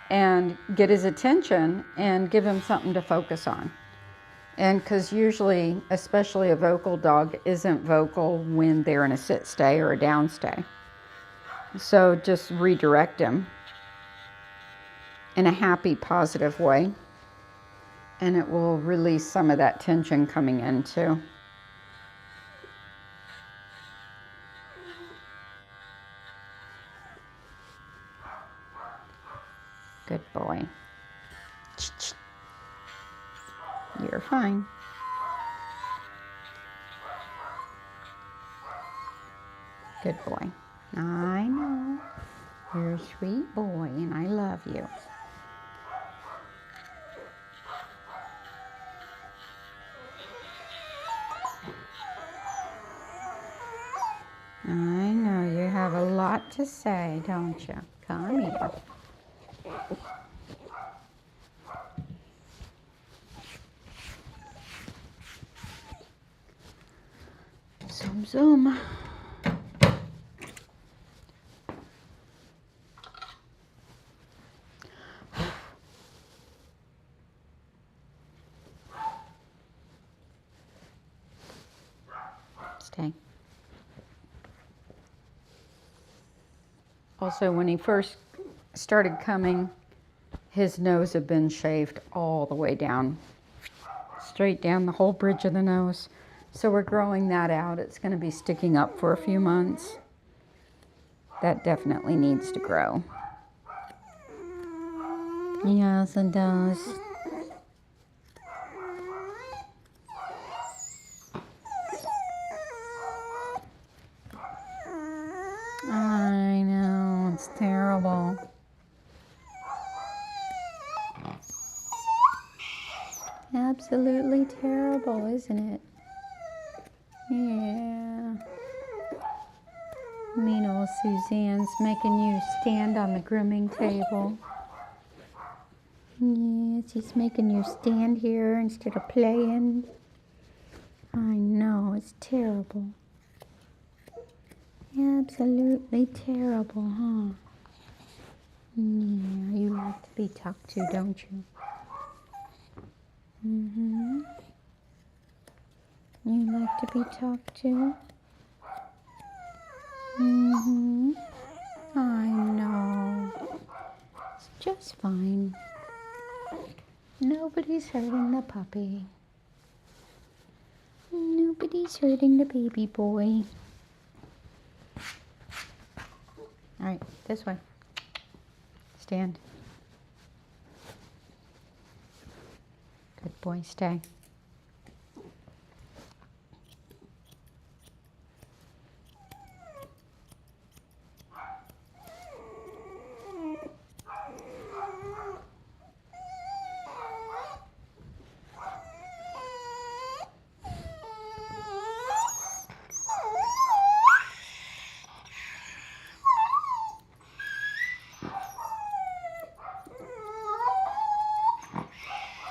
And get his attention and give him something to focus on. And because usually, especially a vocal dog, isn't vocal when they're in a sit stay or a down stay. So just redirect him in a happy, positive way. And it will release some of that tension coming in too. Good boy. You're fine. Good boy. I know. You're a sweet boy and I love you. I know you have a lot to say, don't you? Come here. Zoom, zoom. Stay. Also, when he first started coming, his nose had been shaved all the way down, straight down the whole bridge of the nose. So we're growing that out. It's going to be sticking up for a few months. That definitely needs to grow. Yes, it does. I know, it's terrible. Absolutely terrible, isn't it? Yeah. Mean old Suzanne's making you stand on the grooming table. Yes, he's making you stand here instead of playing. I know, it's terrible. Absolutely terrible, huh? Yeah, you like to be talked to, don't you? Mm-hmm. You like to be talked to? Mm-hmm. I know. It's just fine. Nobody's hurting the puppy. Nobody's hurting the baby boy. All right, this way. Stand. Good boy, stay.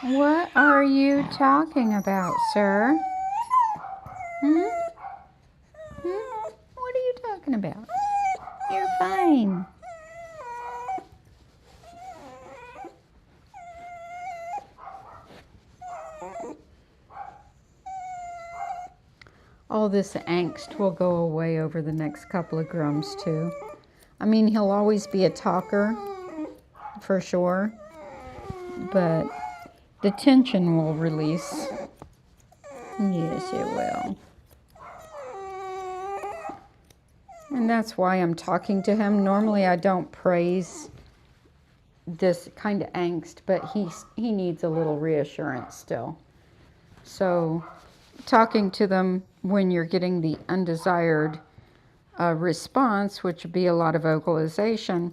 What are you talking about, sir? Hmm? What are you talking about? You're fine. All this angst will go away over the next couple of grooms too. I mean, he'll always be a talker, for sure, but the tension will release. Yes, it will. And that's why I'm talking to him. Normally I don't praise this kind of angst, but he needs a little reassurance still. So talking to them when you're getting the undesired response, which would be a lot of vocalization,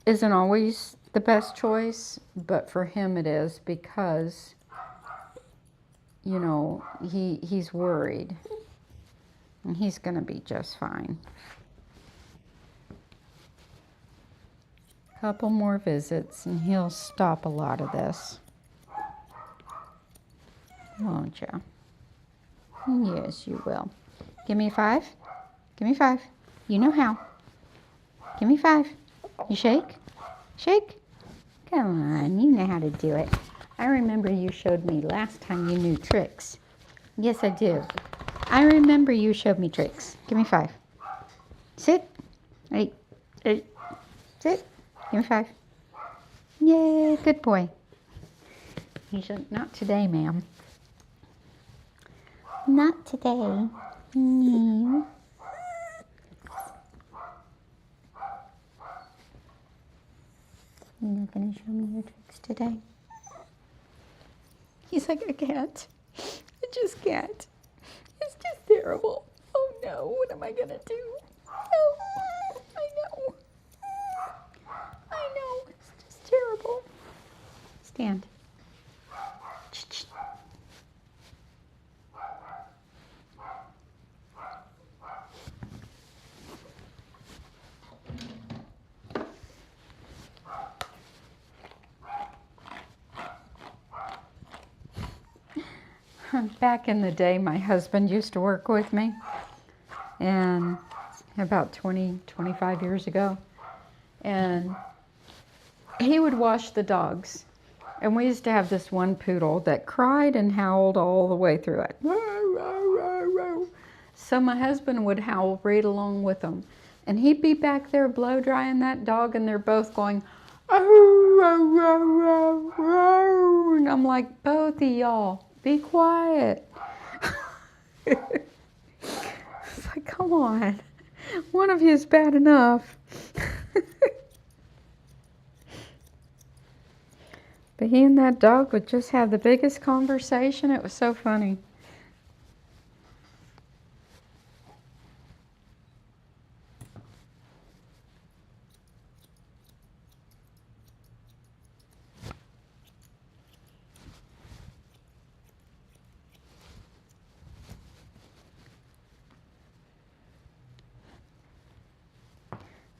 isn't always the best choice, but for him it is, because you know he's worried, and he's gonna be just fine. Couple more visits and he'll stop a lot of this, won't you? Yes, you will. Give me 5. Give me 5. You know how. Give me 5. You shake? Shake? Come on, you know how to do it. I remember you showed me last time you knew tricks. Yes, I do. I remember you showed me tricks. Give me 5. Sit. 8. Sit. Give me 5. Yay, good boy. You should, not today, ma'am. Not today. No. You're not going to show me your tricks today? He's like, I can't. I just can't. It's just terrible. Oh no, what am I going to do? Oh, I know. I know, it's just terrible. Stand. Back in the day, my husband used to work with me, and about 25 years ago, and he would wash the dogs, and we used to have this one poodle that cried and howled all the way through it. So my husband would howl right along with them. And he'd be back there blow drying that dog, and they're both going, oh, oh, oh, oh, oh. And I'm like, both of y'all, be quiet. It's like, come on. One of you is bad enough. But he and that dog would just have the biggest conversation. It was so funny.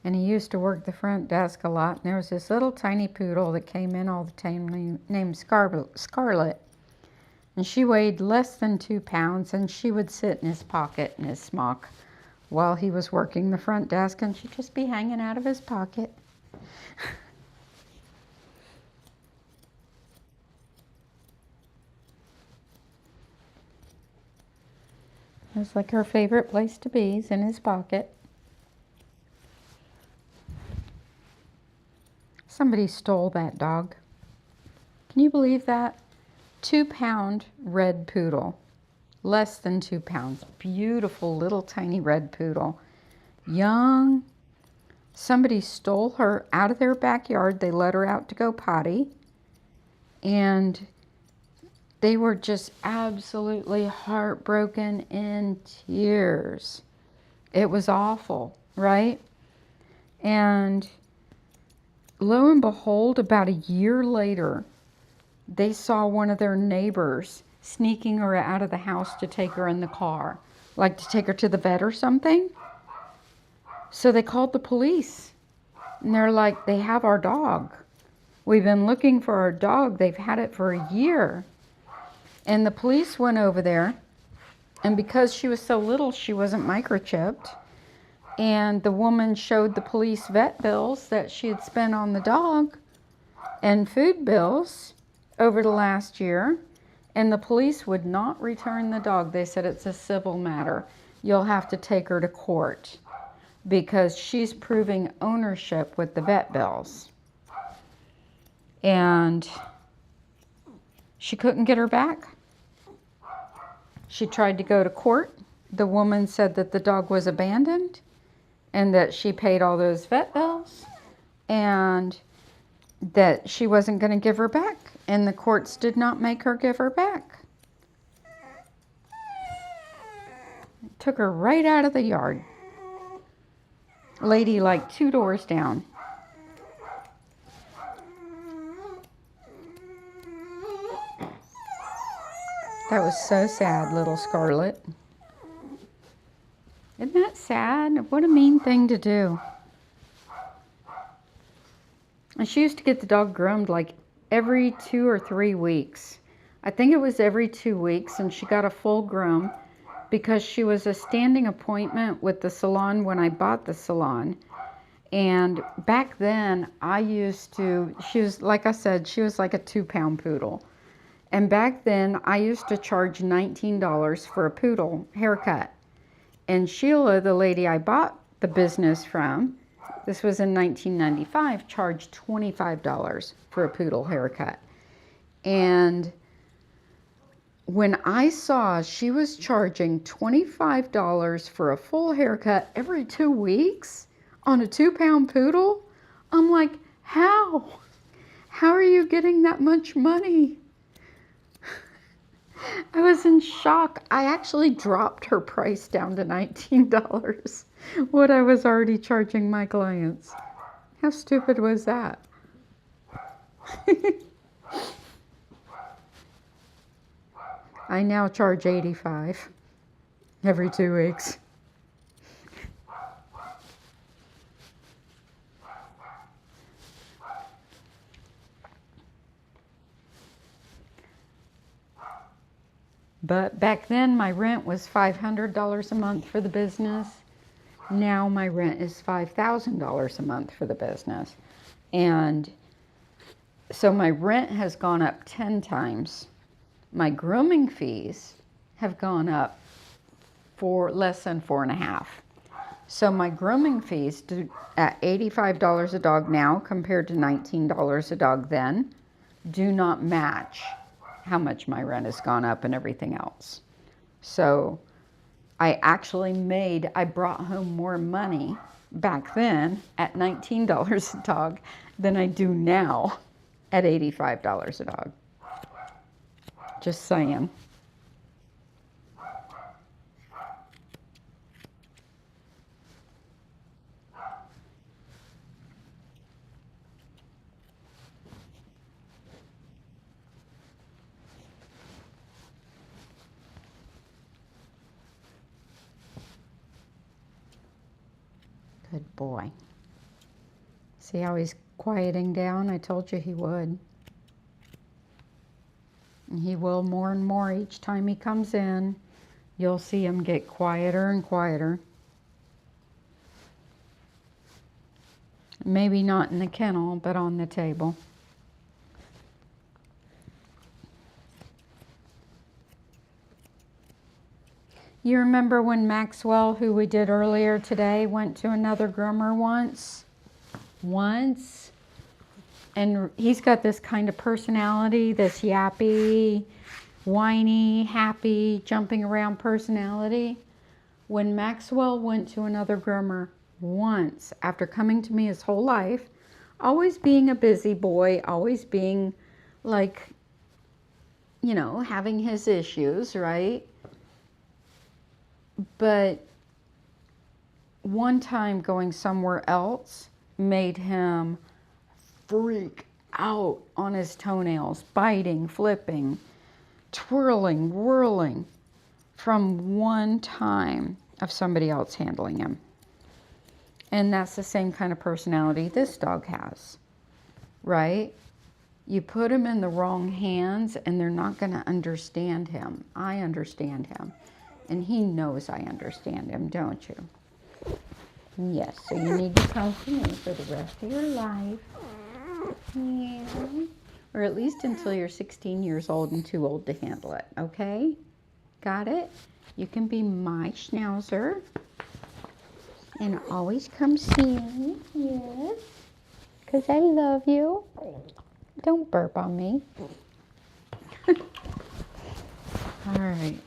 And he used to work the front desk a lot. And there was this little tiny poodle that came in all the time named Scarlet. And she weighed less than 2 pounds, and she would sit in his pocket in his smock while he was working the front desk, and she'd just be hanging out of his pocket. It was like her favorite place to be, is in his pocket. Somebody stole that dog. Can you believe that? 2-pound red poodle. Less than 2 pounds. Beautiful little tiny red poodle. Young. Somebody stole her out of their backyard. They let her out to go potty. And they were just absolutely heartbroken, in tears. It was awful, right? And lo and behold, about a year later, they saw one of their neighbors sneaking her out of the house to take her in the car, like to take her to the vet or something. So they called the police, and they're like, they have our dog. We've been looking for our dog. They've had it for a year. And the police went over there, and because she was so little, she wasn't microchipped. And the woman showed the police vet bills that she had spent on the dog and food bills over the last year. And the police would not return the dog. They said it's a civil matter. You'll have to take her to court because she's proving ownership with the vet bills. And she couldn't get her back. She tried to go to court. The woman said that the dog was abandoned and that she paid all those vet bills and that she wasn't going to give her back. And the courts did not make her give her back. Took her right out of the yard. Lady like 2 doors down. That was so sad, little Scarlet. Isn't that sad? What a mean thing to do. And she used to get the dog groomed like every 2 or 3 weeks. I think it was every 2 weeks, and she got a full groom because she was a standing appointment with the salon when I bought the salon. And back then, she was, like I said, she was like a 2-pound poodle. And back then, I used to charge $19 for a poodle haircut. And Sheila, the lady I bought the business from, this was in 1995, charged $25 for a poodle haircut. And when I saw she was charging $25 for a full haircut every 2 weeks on a 2-pound poodle, I'm like, how? How are you getting that much money? I was in shock. I actually dropped her price down to $19, what I was already charging my clients. How stupid was that? I now charge $85 every 2 weeks. But back then, my rent was $500 a month for the business. Now my rent is $5,000 a month for the business. And so my rent has gone up 10 times. My grooming fees have gone up for less than 4.5. So my grooming fees at $85 a dog now compared to $19 a dog then do not match how much my rent has gone up and everything else. So I brought home more money back then at $19 a dog than I do now at $85 a dog. Just saying. Good boy. See how he's quieting down? I told you he would. And he will more and more each time he comes in. You'll see him get quieter and quieter. Maybe not in the kennel, but on the table. You remember when Maxwell, who we did earlier today, went to another groomer once? And he's got this kind of personality, this yappy, whiny, happy, jumping around personality. When Maxwell went to another groomer once, after coming to me his whole life, always being a busy boy, always being like, you know, having his issues, right? But one time going somewhere else made him freak out on his toenails, biting, flipping, twirling, whirling from one time of somebody else handling him. And that's the same kind of personality this dog has, right? You put him in the wrong hands and they're not going to understand him. I understand him. And he knows I understand him, don't you? Yes, so you need to come to me for the rest of your life. Yeah. Or at least until you're 16 years old and too old to handle it, okay? Got it? You can be my schnauzer. And always come see me, yes. Because I love you. Don't burp on me. All right.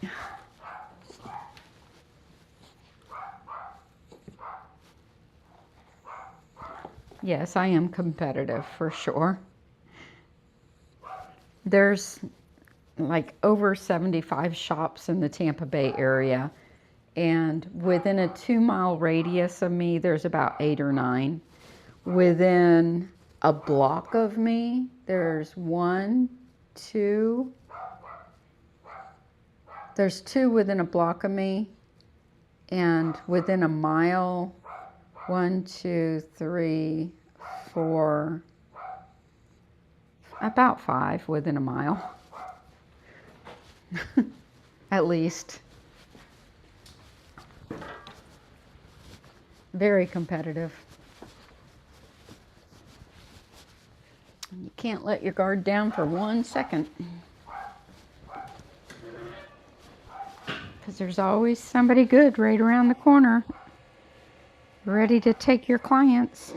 Yes, I am competitive for sure. There's like over 75 shops in the Tampa Bay area, and within a 2-mile radius of me, there's about 8 or 9. Within a block of me, there's 1, 2. There's 2 within a block of me, and within a mile, 1, 2, 3, 4, about 5 within a mile, at least. Very competitive. You can't let your guard down for 1 second. Because there's always somebody good right around the corner, ready to take your clients.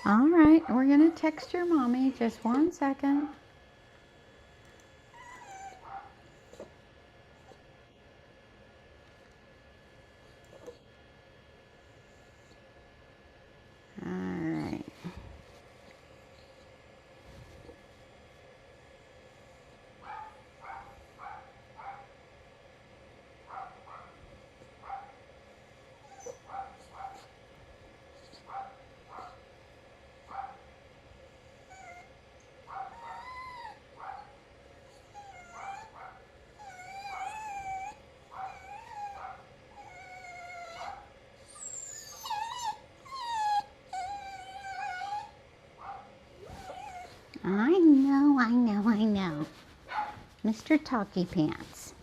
All right, we're going to text your mommy. Just 1 second. All right. know, I know, I know. Mr. Talkie Pants.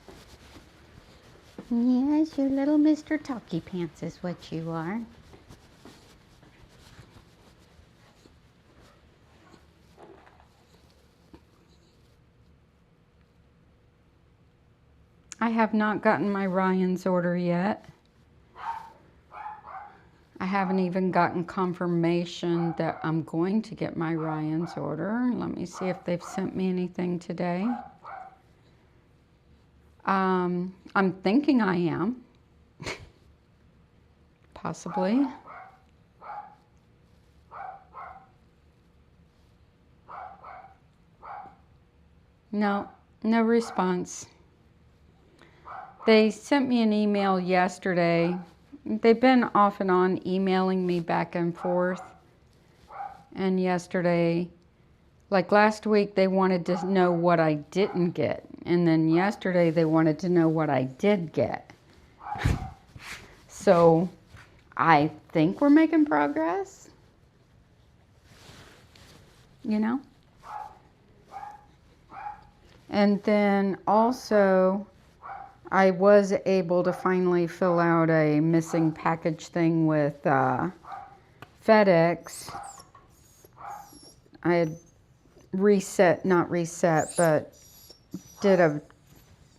Yes, you little Mr. Talkie Pants is what you are. I have not gotten my Ryan's order yet. I haven't even gotten confirmation that I'm going to get my Ryan's order. Let me see if they've sent me anything today. I'm thinking I am. Possibly. No, no response. They sent me an email yesterday. They've been off and on emailing me back and forth. And yesterday, like last week, they wanted to know what I didn't get. And then yesterday, they wanted to know what I did get. So I think we're making progress. You know? And then also, I was able to finally fill out a missing package thing with FedEx. I had not reset, but did a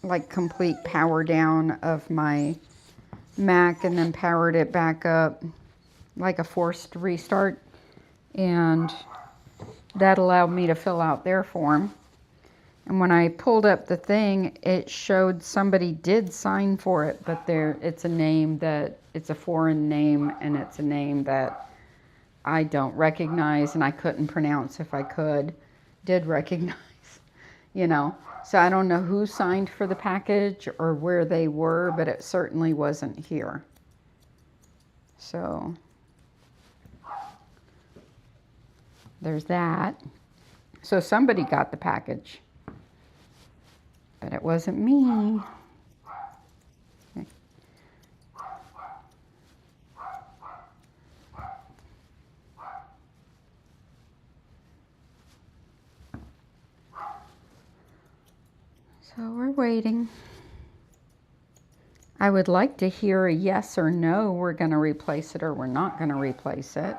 like complete power down of my Mac and then powered it back up like a forced restart. And that allowed me to fill out their form. And when I pulled up the thing, it showed somebody did sign for it, but it's a foreign name, and it's a name that I don't recognize, and I couldn't pronounce if I did recognize, you know. So I don't know who signed for the package or where they were, but it certainly wasn't here. So there's that. So somebody got the package. But it wasn't me. Okay. So we're waiting. I would like to hear a yes or no, we're going to replace it or we're not going to replace it,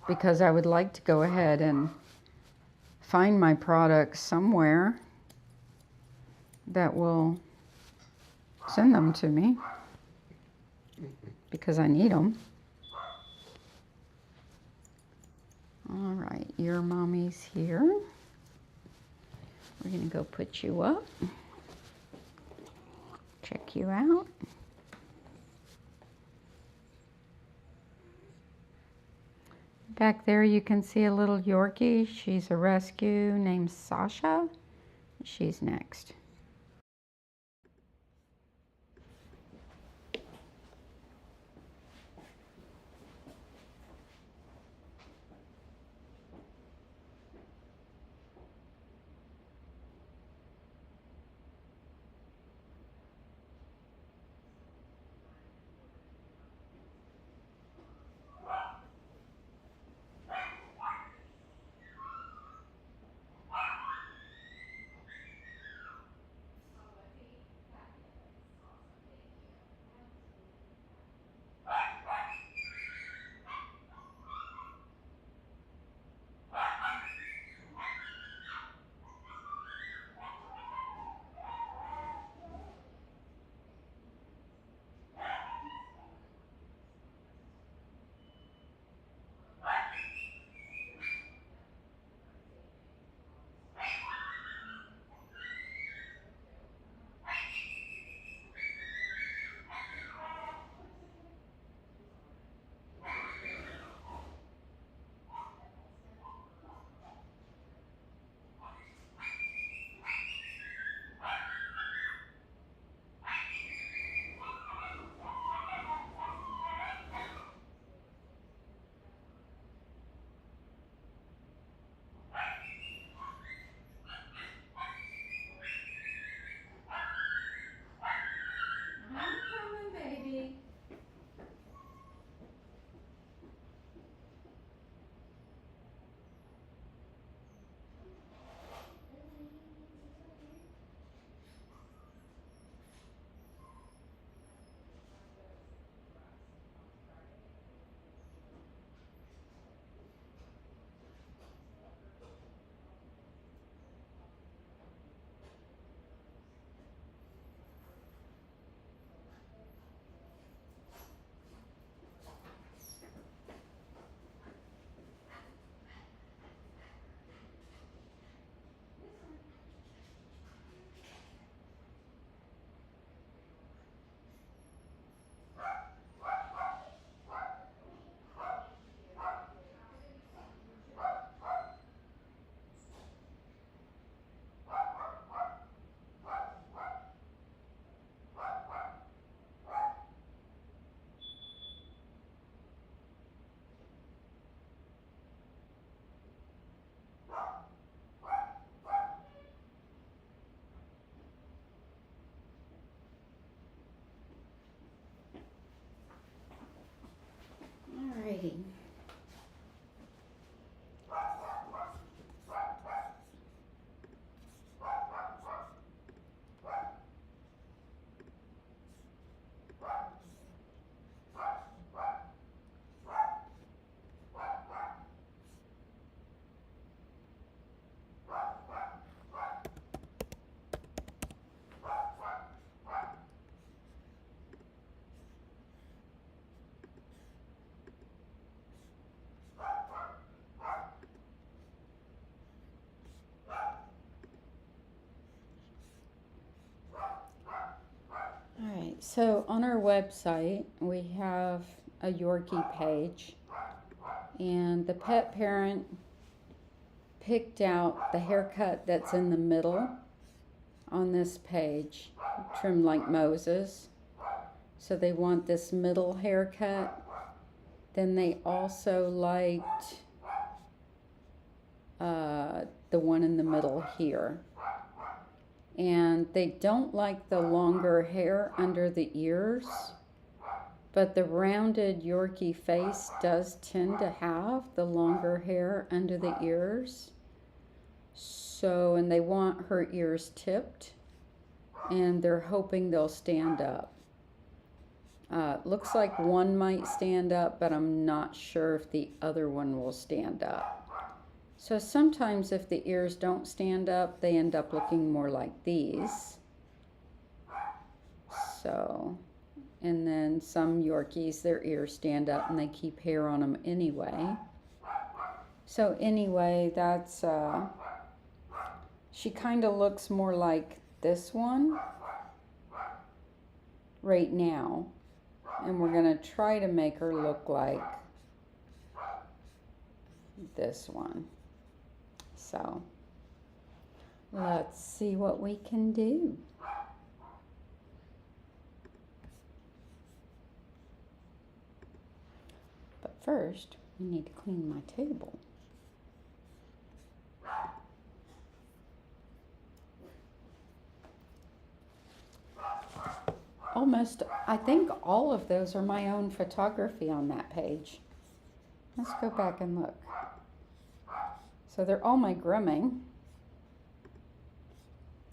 because I would like to go ahead and find my products somewhere that will send them to me, because I need them. All right, your mommy's here. We're going to go put you up, check you out. Back there you can see a little Yorkie. She's a rescue named Sasha. She's next. So on our website, we have a Yorkie page, and the pet parent picked out the haircut that's in the middle on this page, trimmed like Moses. So they want this middle haircut. Then they also liked the one in the middle here. And they don't like the longer hair under the ears, but the rounded Yorkie face does tend to have the longer hair under the ears. So, and they want her ears tipped, and they're hoping they'll stand up. Looks like one might stand up, but I'm not sure if the other one will stand up. So sometimes if the ears don't stand up, they end up looking more like these. So, and then some Yorkies, their ears stand up and they keep hair on them anyway. So anyway, that's, she kind of looks more like this one right now. And we're going to try to make her look like this one. So let's see what we can do. But first, we need to clean my table. Almost, I think all of those are my own photography on that page. Let's go back and look. So they're all my grooming.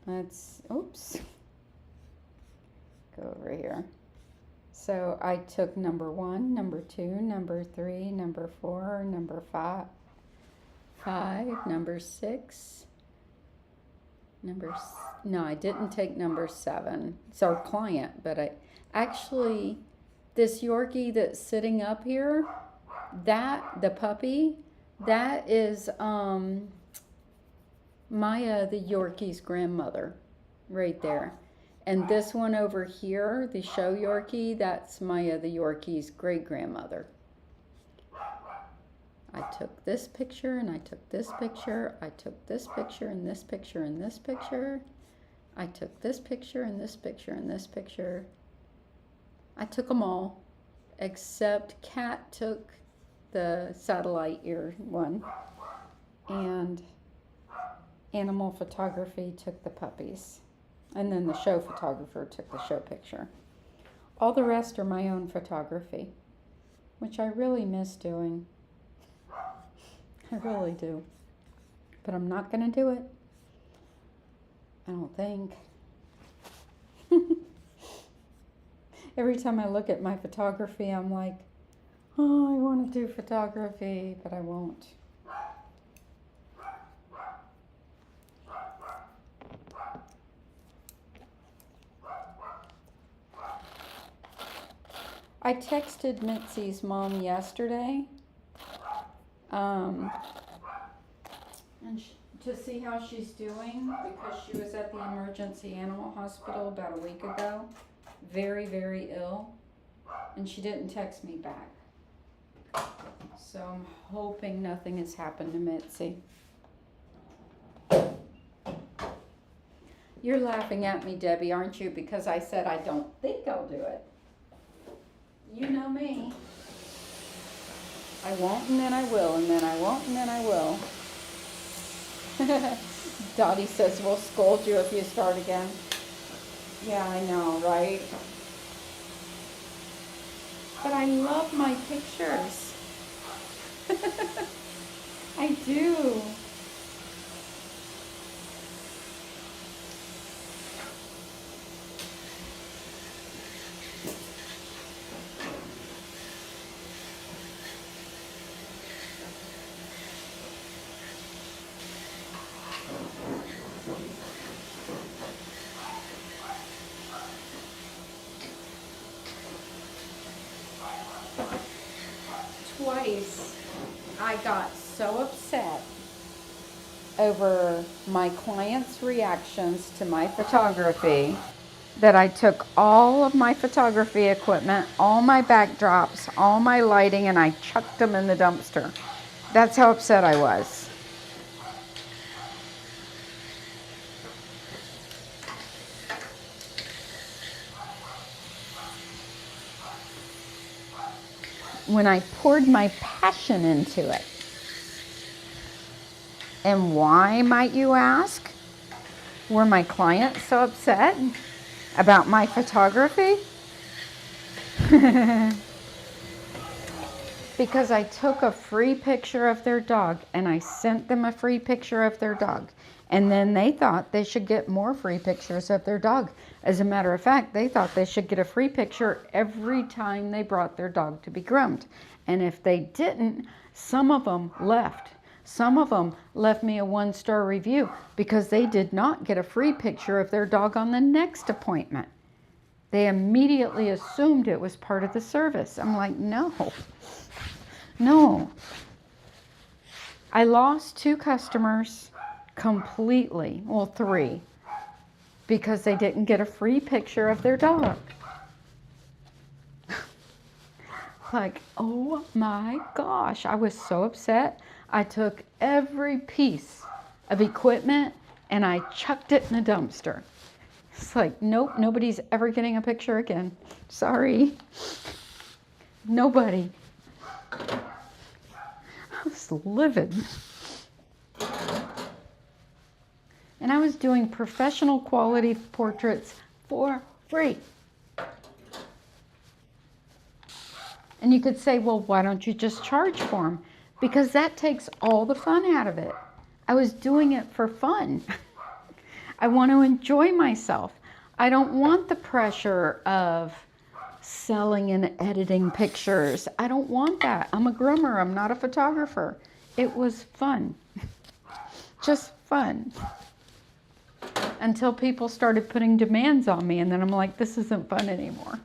Let's, oops, go over here. So I took number 1, number 2, number 3, number 4, number 5, number 6, no, I didn't take number 7. It's our client, but I actually, this Yorkie that's sitting up here, that, the puppy, that is Maya, the Yorkie's grandmother, right there. And this one over here, the show Yorkie, that's Maya, the Yorkie's great-grandmother. I took this picture, and I took this picture, I took this picture, and this picture, and this picture. I took this picture, and this picture, and this picture. I took them all, except Kat took the satellite ear one, and animal photography took the puppies, and then the show photographer took the show picture. All the rest are my own photography, which I really miss doing. I really do. But I'm not going to do it. I don't think. Every time I look at my photography, I'm like, oh, I want to do photography, but I won't. I texted Mitzi's mom yesterday and to see how she's doing, because she was at the emergency animal hospital about a week ago, very, very ill, and she didn't text me back. So I'm hoping nothing has happened to Mitzi. You're laughing at me, Debbie, aren't you? Because I said I don't think I'll do it. You know me. I won't, and then I will, and then I won't, and then I will. Dottie says, we'll scold you if you start again. Yeah, I know, right? But I love my pictures. I do. Twice I got so upset over my clients' reactions to my photography that I took all of my photography equipment, all my backdrops, all my lighting, and I chucked them in the dumpster. That's how upset I was. When I poured my passion into it. And why, might you ask? Were my clients so upset about my photography? Because I took a free picture of their dog and I sent them a free picture of their dog. And then they thought they should get more free pictures of their dog. As a matter of fact, they thought they should get a free picture every time they brought their dog to be groomed. And if they didn't, some of them left. Some of them left me a 1-star review because they did not get a free picture of their dog on the next appointment. They immediately assumed it was part of the service. I'm like, no. I lost 2 customers completely, well 3, because they didn't get a free picture of their dog. Like, oh my gosh, I was so upset. I took every piece of equipment and I chucked it in the dumpster. It's like, nope, nobody's ever getting a picture again. Sorry. Nobody. I was livid. And I was doing professional quality portraits for free. And you could say, well, why don't you just charge for them? Because that takes all the fun out of it. I was doing it for fun. I want to enjoy myself. I don't want the pressure of selling and editing pictures. I don't want that. I'm a groomer. I'm not a photographer. It was fun. Just fun. Until people started putting demands on me, and then I'm like, this isn't fun anymore.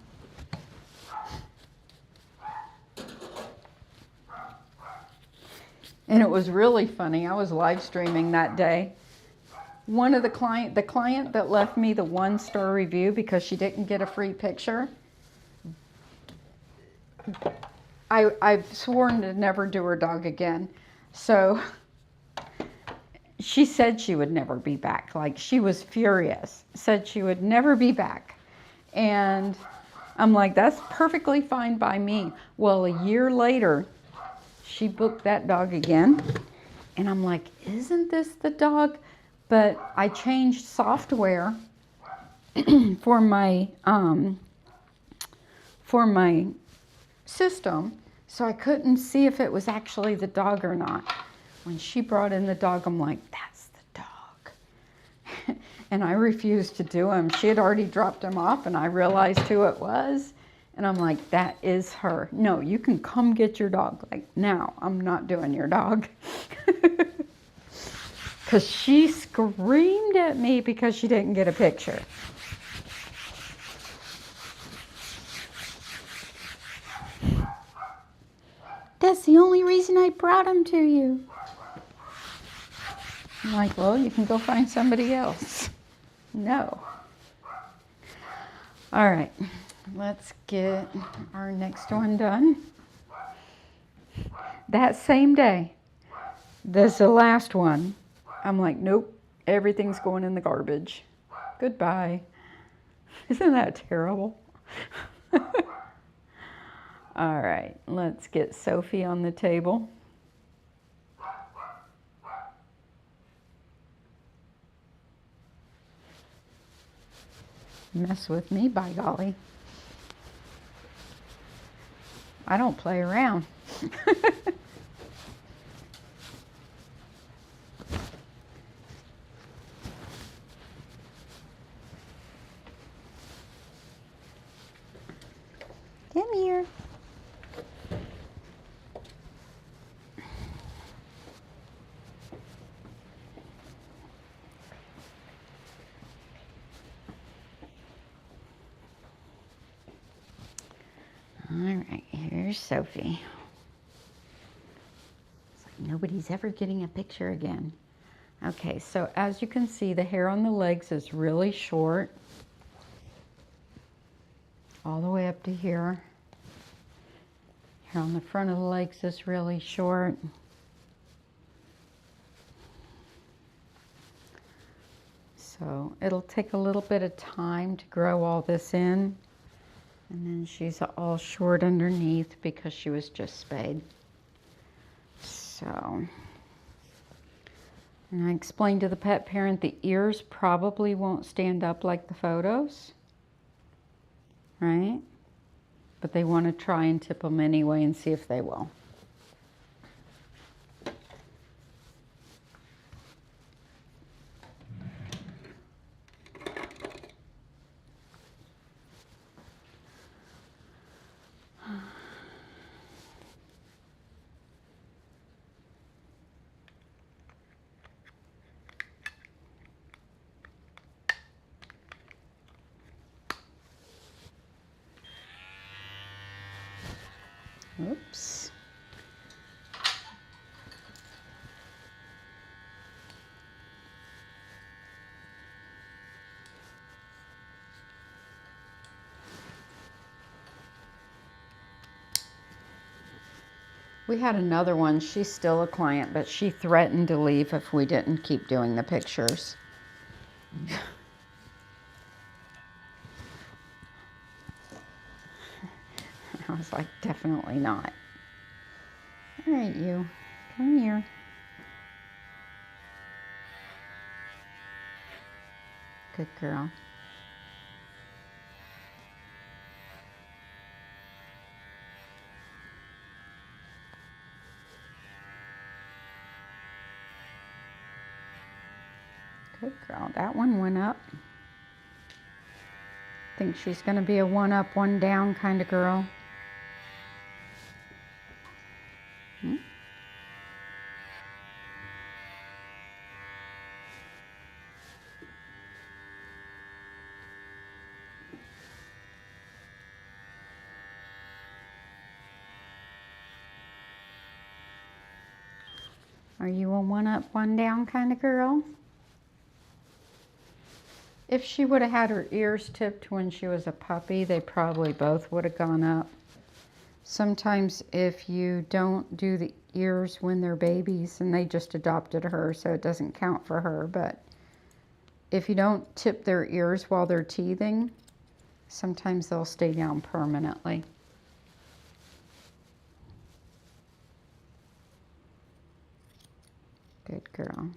And it was really funny. I was live streaming that day. One of the client that left me the 1-star review because she didn't get a free picture, I've sworn to never do her dog again. So she said she would never be back. Like, she was furious. Said she would never be back. And I'm like, that's perfectly fine by me. Well, a year later, she booked that dog again. And I'm like, isn't this the dog? But I changed software for my system, so I couldn't see if it was actually the dog or not. When she brought in the dog, I'm like, that's the dog. And I refused to do him. She had already dropped him off, and I realized who it was. And I'm like, that is her. No, you can come get your dog. Like, now, I'm not doing your dog. Because she screamed at me because she didn't get a picture. That's the only reason I brought him to you. I'm like, well, you can go find somebody else. No. All right, let's get our next one done. That same day, this is the last one. I'm like, nope, everything's going in the garbage. Goodbye. Isn't that terrible? All right, let's get Sophie on the table. Mess with me, by golly. I don't play around. Come here. All right, here's Sophie. It's like nobody's ever getting a picture again. Okay, so as you can see, the hair on the legs is really short. all the way up to here. Here on the front of the legs is really short. So it'll take a little bit of time to grow all this in. And then she's all short underneath because she was just spayed. So, and I explained to the pet parent the ears probably won't stand up like the photos, right? But they want to try and tip them anyway and see if they will. Oops. We had another one. She's still a client, but she threatened to leave if we didn't keep doing the pictures. I was like, definitely not. All right, you, come here. Good girl. Good girl. That one went up. Think she's going to be a one up, one down kind of girl. Hmm? Are you a one up, one down kind of girl? If she would have had her ears tipped when she was a puppy, they probably both would have gone up. Sometimes if you don't do the ears when they're babies, and they just adopted her, so it doesn't count for her, but if you don't tip their ears while they're teething, sometimes they'll stay down permanently. Good girl.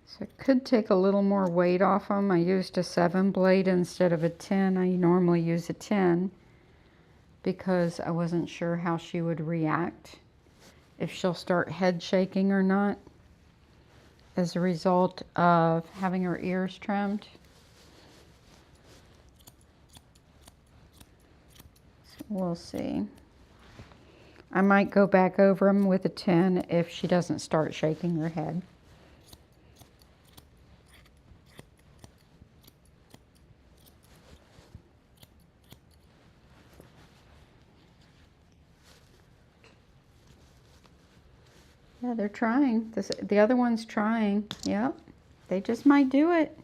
So it could take a little more weight off them. I used a 7 blade instead of a 10. I normally use a 10 because I wasn't sure how she would react, if she'll start head shaking or not as a result of having her ears trimmed. So we'll see. I might go back over them with a 10 if she doesn't start shaking her head. Yeah, they're trying. The other one's trying. Yep, they just might do it.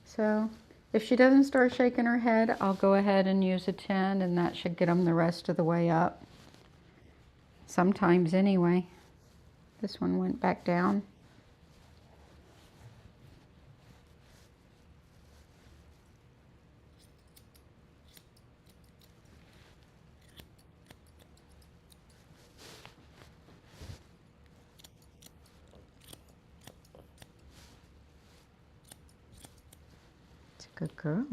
So if she doesn't start shaking her head, I'll go ahead and use a 10, and that should get them the rest of the way up. Sometimes anyway. This one went back down. Good girl.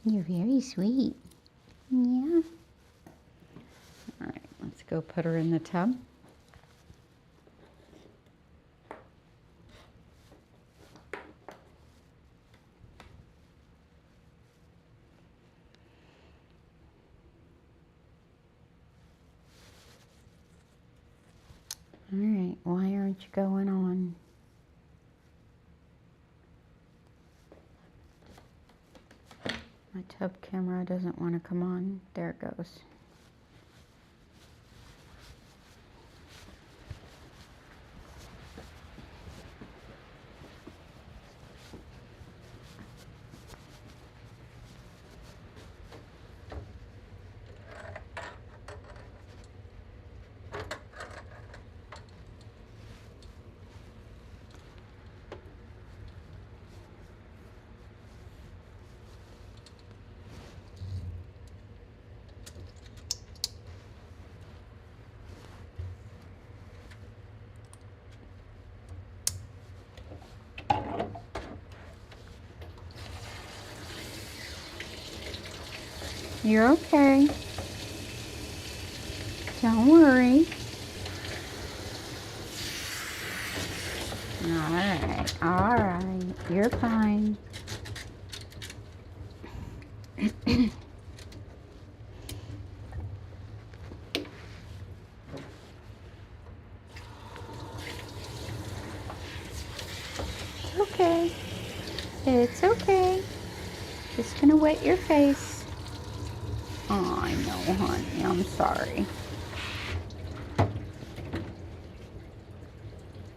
You're very sweet. Yeah. All right, let's go put her in the tub. All right, why aren't you going on? My tub camera doesn't want to come on. There it goes. You're okay. Don't worry. All right. You're fine. Okay. It's okay. Just gonna wet your face. Oh, I know, honey. I'm sorry.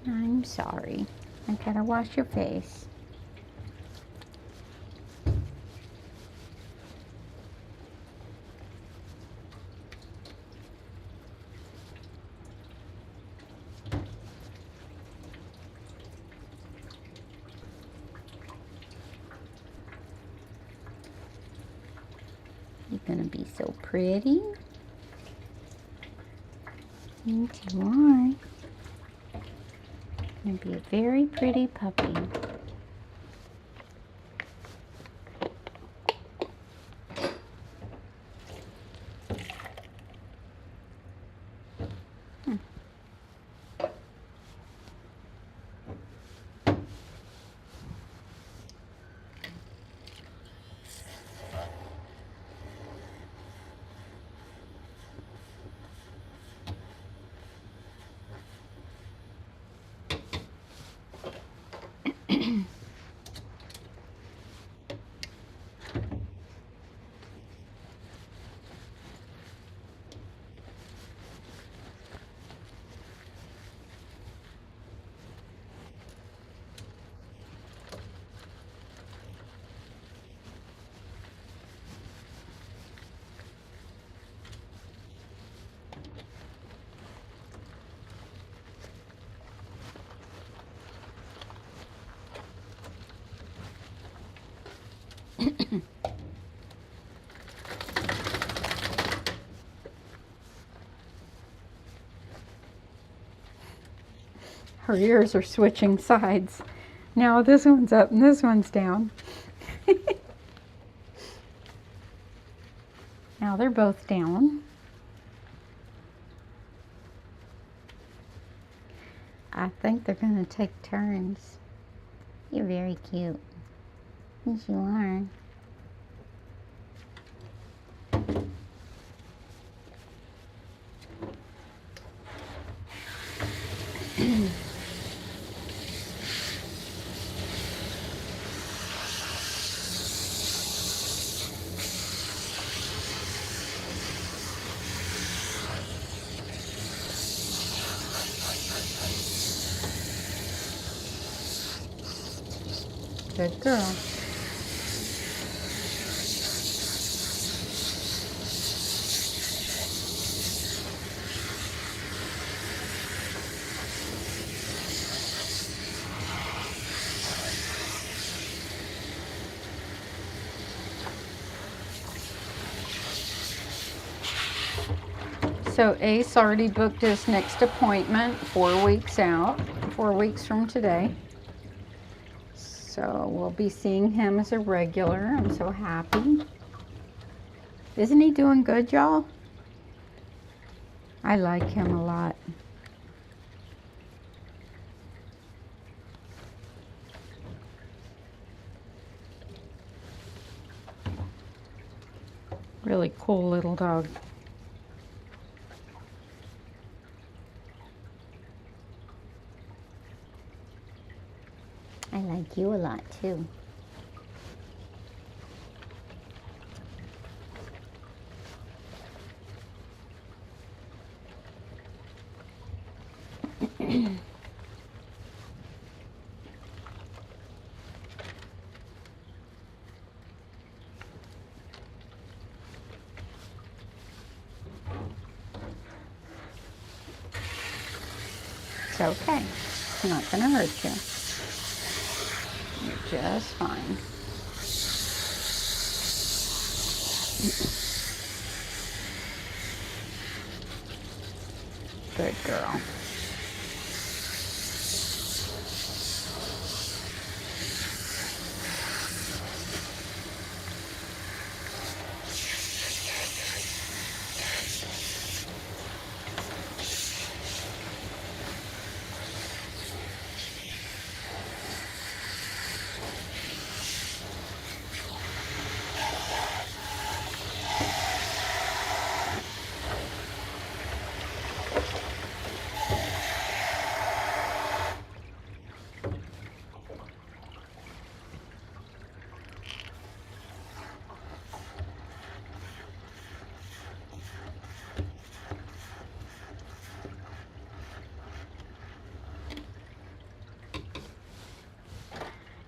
I'm sorry. I gotta wash your face. You're gonna be so pretty. Yes, you are. Gonna be a very pretty puppy. Her ears are switching sides. Now this one's up and this one's down. Now they're both down. I think they're going to take turns. You're very cute. Yes, you are. Good girl. So Ace already booked his next appointment 4 weeks out, 4 weeks from today. So we'll be seeing him as a regular. I'm so happy. Isn't he doing good, y'all? I like him a lot. Really cool little dog. I like you a lot too. It's okay. It's not going to hurt you. You're just fine. Good girl.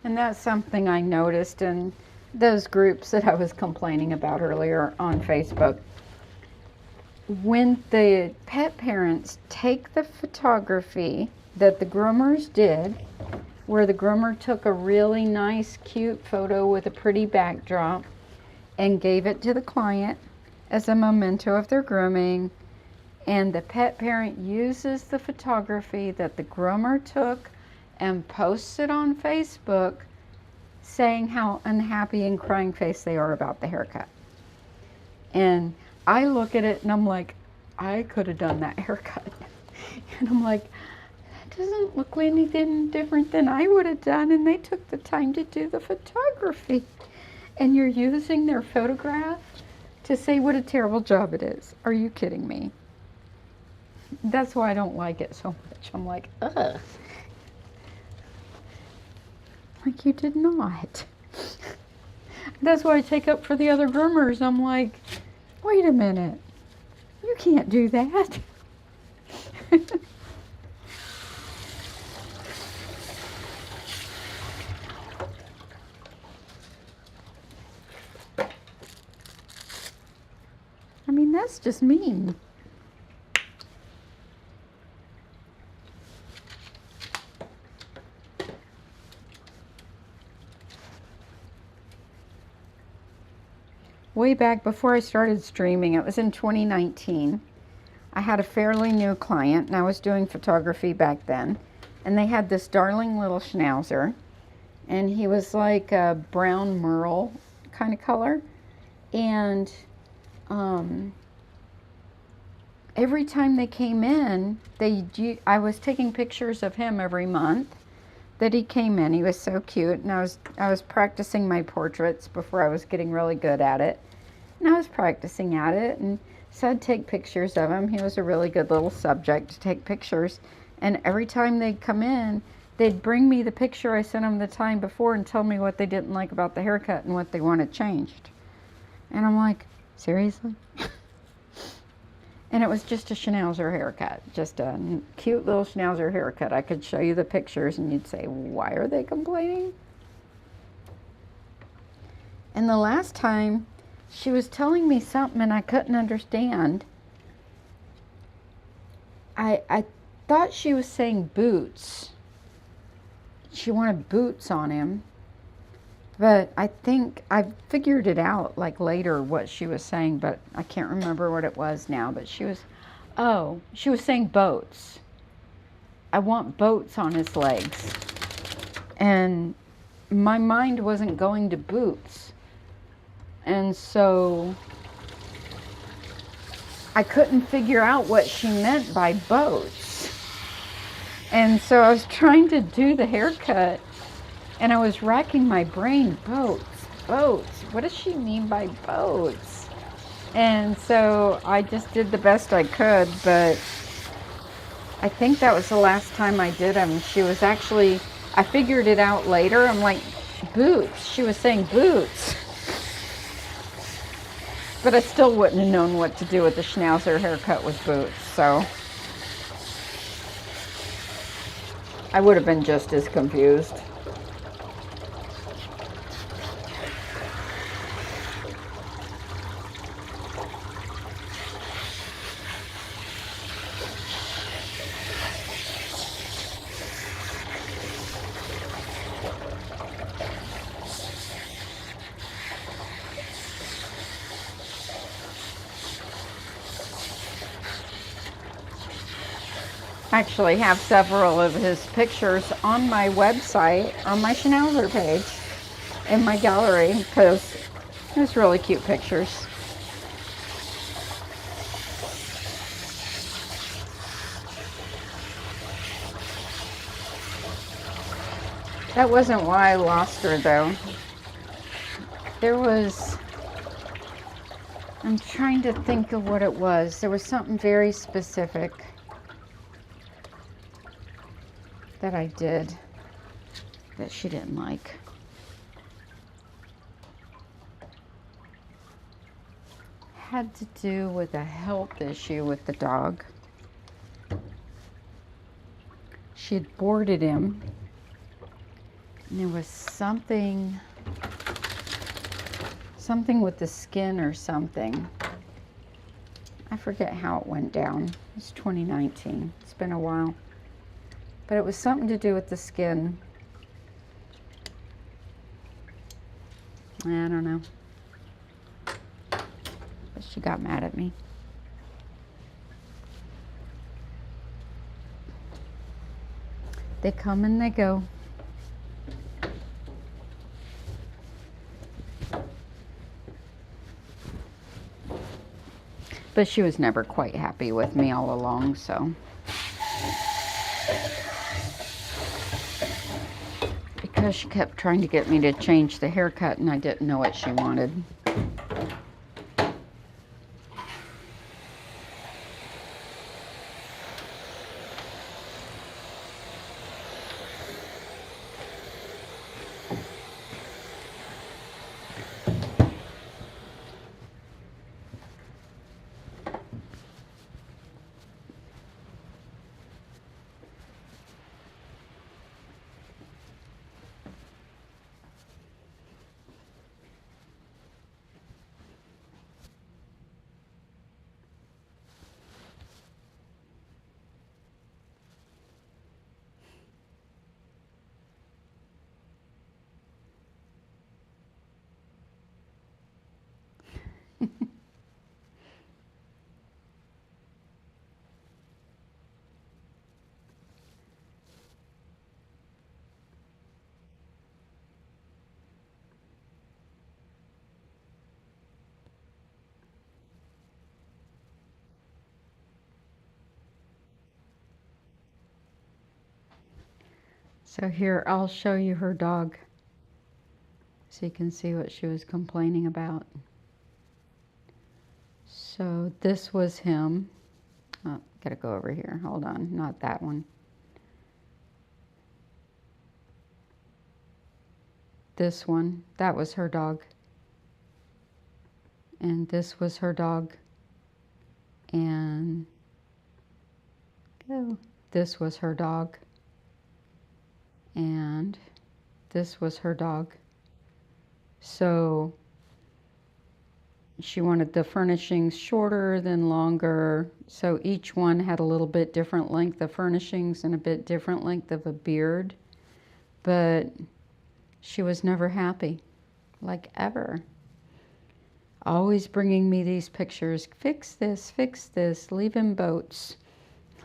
And that's something I noticed in those groups that I was complaining about earlier on Facebook. When the pet parents take the photography that the groomers did, where the groomer took a really nice, cute photo with a pretty backdrop and gave it to the client as a memento of their grooming, and the pet parent uses the photography that the groomer took and posts it on Facebook saying how unhappy and crying face they are about the haircut. And I look at it and I'm like, I could have done that haircut. And I'm like, that doesn't look anything different than I would have done, and they took the time to do the photography. And you're using their photograph to say what a terrible job it is. Are you kidding me? That's why I don't like it so much. I'm like, ugh. Like, you did not. That's why I take up for the other groomers. I'm like, wait a minute. You can't do that. I mean, that's just mean. Way back before I started streaming, it was in 2019. I had a fairly new client, and I was doing photography back then. And they had this darling little schnauzer, and he was like a brown merle kind of color. And every time they came in, I was taking pictures of him every month that he came in. He was so cute, and I was practicing my portraits before I was getting really good at it. And I was practicing at it, and so I'd take pictures of him. He was a really good little subject to take pictures. And every time they'd come in, they'd bring me the picture I sent them the time before and tell me what they didn't like about the haircut and what they wanted changed. And I'm like, seriously? And it was just a schnauzer haircut, just a cute little schnauzer haircut. I could show you the pictures and you'd say, why are they complaining? And the last time, she was telling me something and I couldn't understand. I thought she was saying boots. She wanted boots on him. But I think I figured it out like later what she was saying, but I can't remember what it was now. But she was saying boats. I want boats on his legs. And my mind wasn't going to boots. And so I couldn't figure out what she meant by boats. And so I was trying to do the haircut and I was racking my brain. Boats. What does she mean by boats? And so I just did the best I could, but I think that was the last time I did them. She was actually, I figured it out later. I'm like, boots. She was saying boots. But I still wouldn't have known what to do with the schnauzer haircut with boots, so I would have been just as confused. Actually have several of his pictures on my website, on my Schnauzer page, in my gallery, because there's really cute pictures. That wasn't why I lost her, though. I'm trying to think of what it was. There was something very specific that I did that she didn't like. Had to do with a health issue with the dog. She had boarded him And there was something with the skin or something. I forget how it went down. It's 2019. It's been a while. But it was something to do with the skin. I don't know. But she got mad at me. They come and they go. But she was never quite happy with me all along, so. Because she kept trying to get me to change the haircut and I didn't know what she wanted. So here, I'll show you her dog so you can see what she was complaining about. So this was him. Oh, gotta go over here. Hold on, not that one. This one, that was her dog. And this was her dog. And this was her dog. And this was her dog. So she wanted the furnishings shorter than longer. So each one had a little bit different length of furnishings and a bit different length of a beard. But she was never happy, like ever. Always bringing me these pictures. Fix this, leave him boats.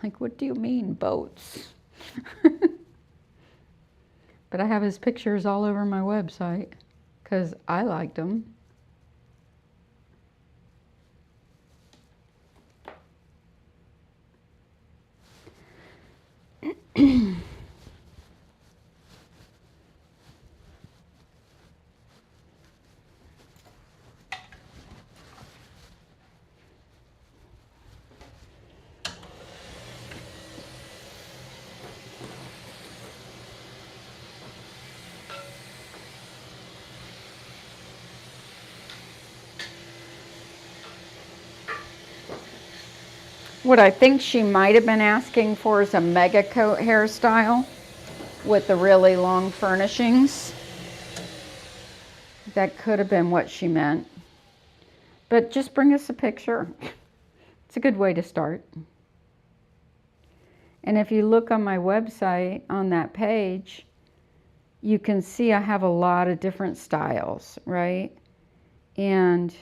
Like, what do you mean, boats? But I have his pictures all over my website because I liked them. What I think she might have been asking for is a mega coat hairstyle with the really long furnishings. That could have been what she meant. But just bring us a picture. It's a good way to start. And if you look on my website, on that page, you can see I have a lot of different styles, right? And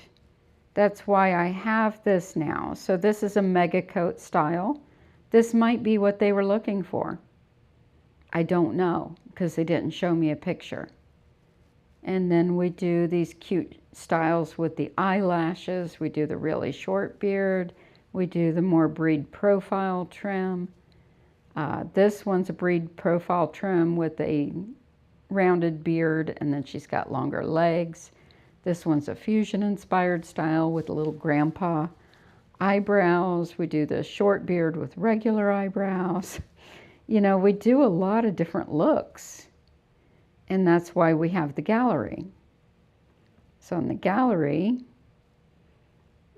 that's why I have this now. So this is a mega coat style. This might be what they were looking for. I don't know because they didn't show me a picture. And then we do these cute styles with the eyelashes. We do the really short beard. We do the more breed profile trim. This one's a breed profile trim with a rounded beard, and then she's got longer legs. This one's a fusion inspired style with a little grandpa eyebrows. We do the short beard with regular eyebrows. You know, we do a lot of different looks, and that's why we have the gallery. So in the gallery,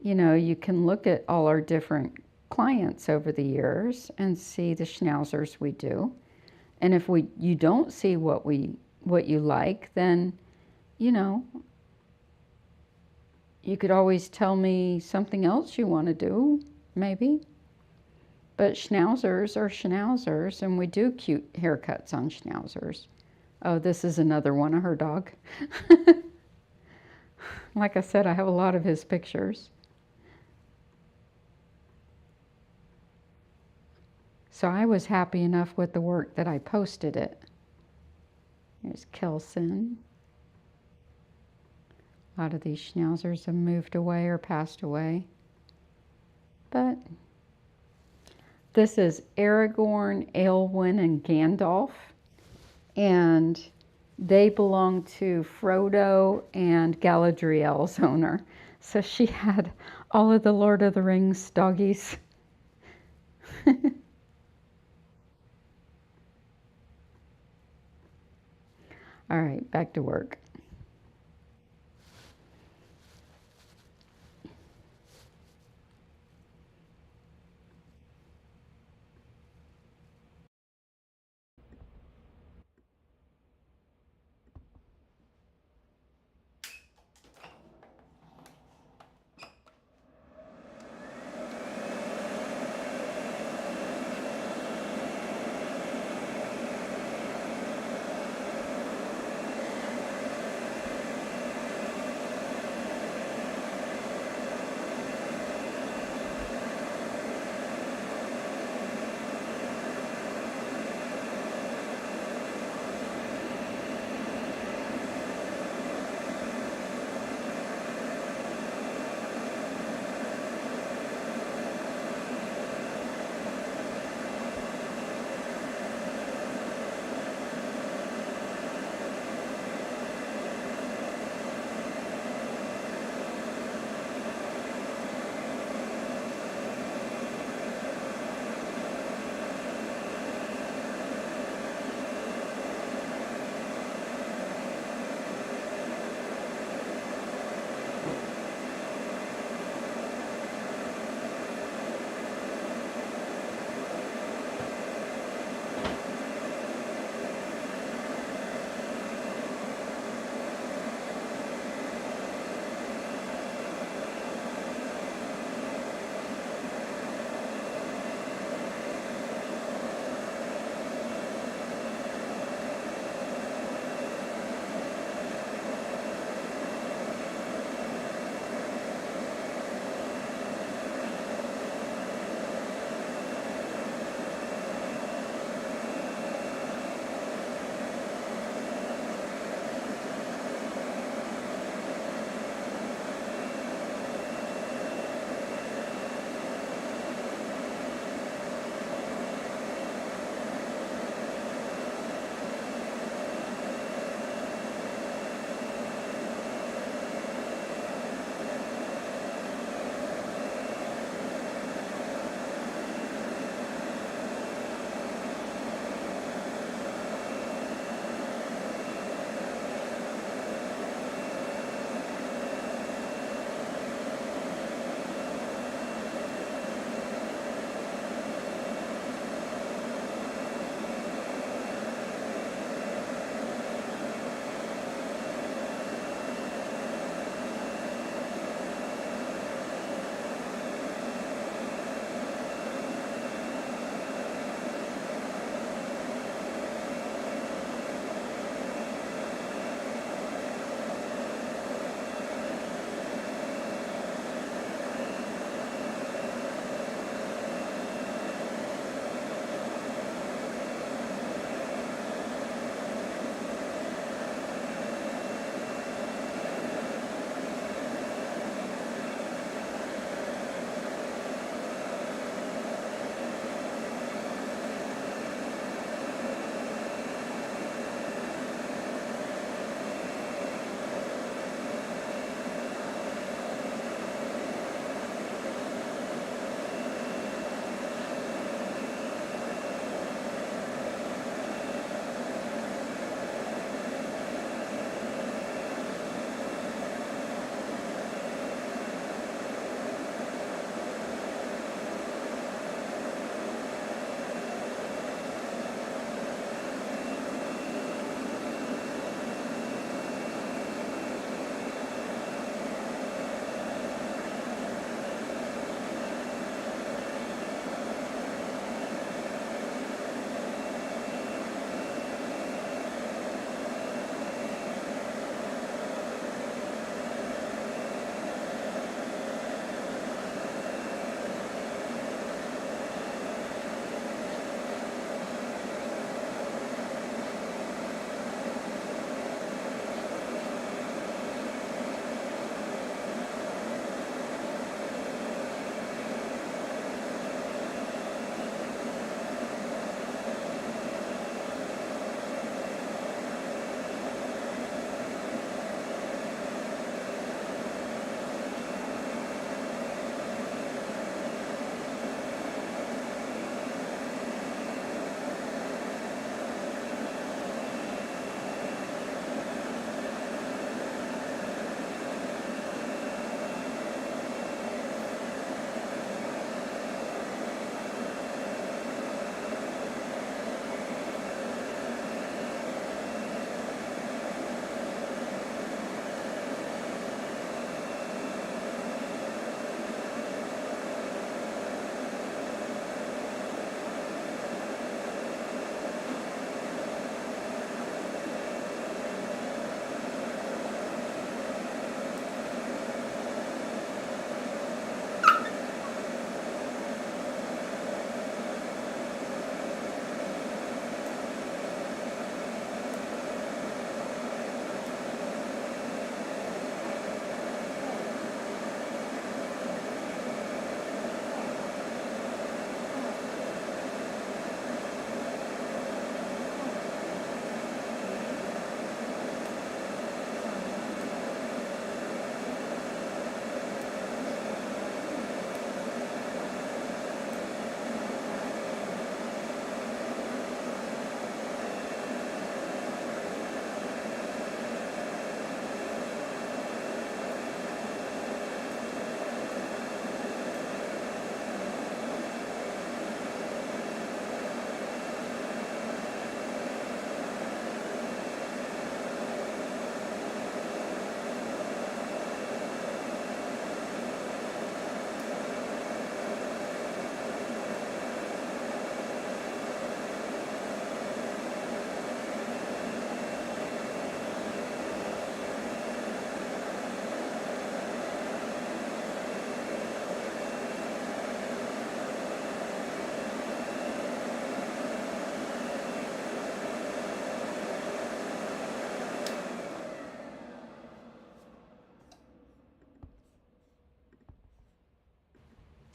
you know, you can look at all our different clients over the years and see the schnauzers we do. And if you don't see what we what you like, then, you know, you could always tell me something else you want to do, maybe. But schnauzers are schnauzers, and we do cute haircuts on schnauzers. Oh, this is another one of her dog. Like I said, I have a lot of his pictures. So I was happy enough with the work that I posted it. Here's Kelson. A lot of these schnauzers have moved away or passed away. But this is Aragorn, Aelwyn, and Gandalf. And they belong to Frodo and Galadriel's owner. So she had all of the Lord of the Rings doggies. All right, back to work.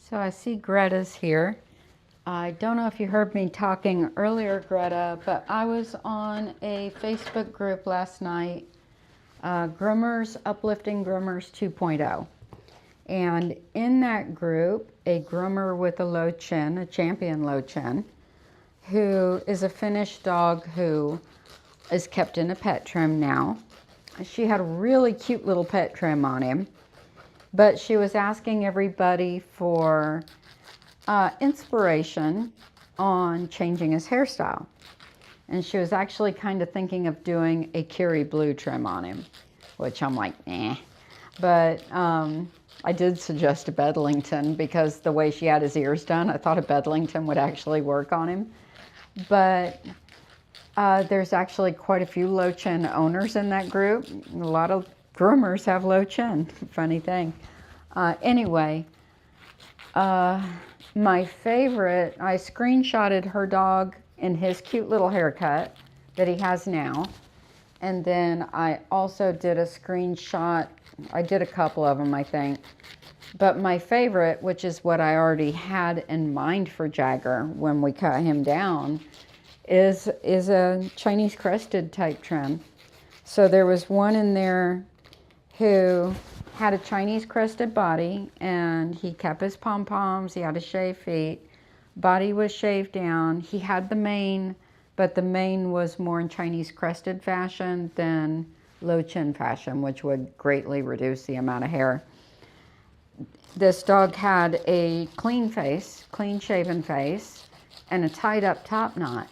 So I see Greta's here. I don't know if you heard me talking earlier, Greta, but I was on a Facebook group last night, Groomers, Uplifting Groomers 2.0. And in that group, a groomer with a low chin, a champion low chin, who is a Finnish dog who is kept in a pet trim now. She had a really cute little pet trim on him, but she was asking everybody for inspiration on changing his hairstyle. And she was actually kind of thinking of doing a Curie blue trim on him, which I'm like, eh. But I did suggest a Bedlington because the way she had his ears done, I thought a Bedlington would actually work on him. But there's actually quite a few low chin owners in that group. A lot of groomers have low chin, funny thing. Anyway, my favorite, I screenshotted her dog in his cute little haircut that he has now. And then I also did a screenshot, I did a couple of them, I think. But my favorite, which is what I already had in mind for Jagger when we cut him down, is a Chinese crested type trim. So there was one in there who had a Chinese crested body, and he kept his pom-poms, he had a shaved feet, body was shaved down, he had the mane, but the mane was more in Chinese crested fashion than low chin fashion, which would greatly reduce the amount of hair. This dog had a clean face, clean shaven face, and a tied up top knot.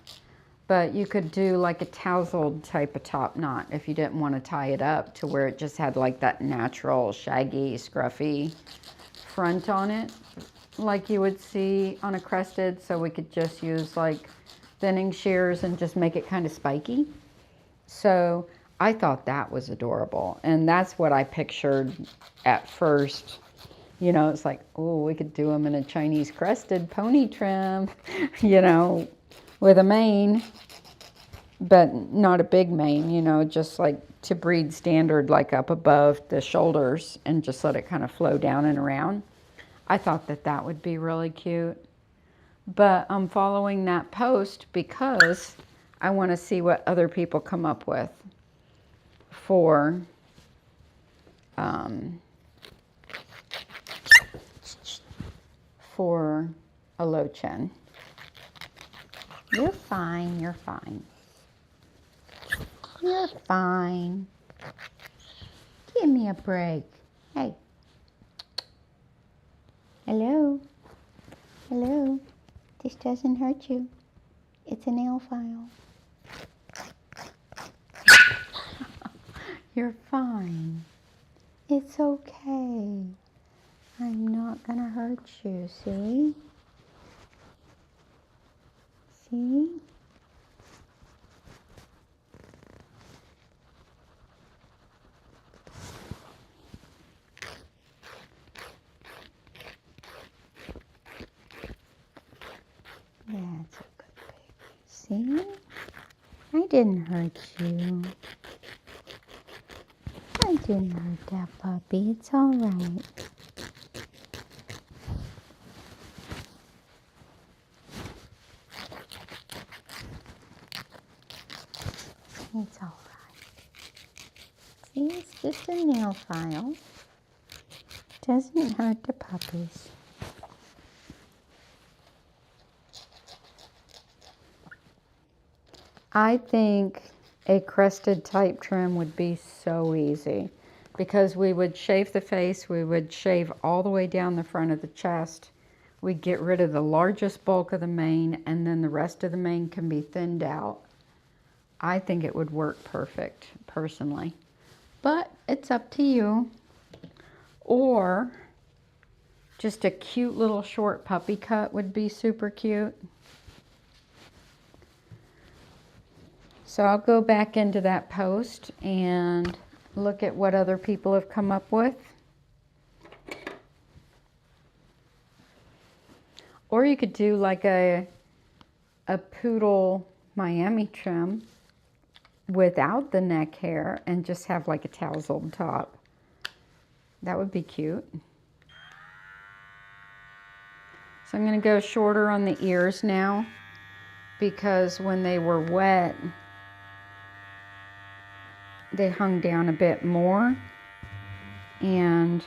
But you could do like a tousled type of top knot if you didn't want to tie it up to where it just had like that natural, shaggy, scruffy front on it, like you would see on a crested. So we could just use like thinning shears and just make it kind of spiky. So I thought that was adorable. And that's what I pictured at first. You know, it's like, oh, we could do them in a Chinese crested pony trim, you know, with a mane, but not a big mane, you know, just like to breed standard, like up above the shoulders and just let it kind of flow down and around. I thought that that would be really cute. But I'm following that post because I want to see what other people come up with for a low chin. You're fine, you're fine. You're fine. Give me a break. Hey. Hello. Hello. This doesn't hurt you. It's a nail file. You're fine. It's okay. I'm not gonna hurt you, see? See? That's a good baby. See? I didn't hurt you. I didn't hurt that puppy. It's all right. It's all right. See, it's just a nail file. Doesn't hurt the puppies. I think a crested type trim would be so easy because we would shave the face, we would shave all the way down the front of the chest, we'd get rid of the largest bulk of the mane, and then the rest of the mane can be thinned out. I think it would work perfect, personally. But it's up to you. Or just a cute little short puppy cut would be super cute. So I'll go back into that post and look at what other people have come up with. Or you could do like a poodle Miami trim without the neck hair and just have like a tousled top. That would be cute. So I'm going to go shorter on the ears now, because when they were wet, they hung down a bit more. And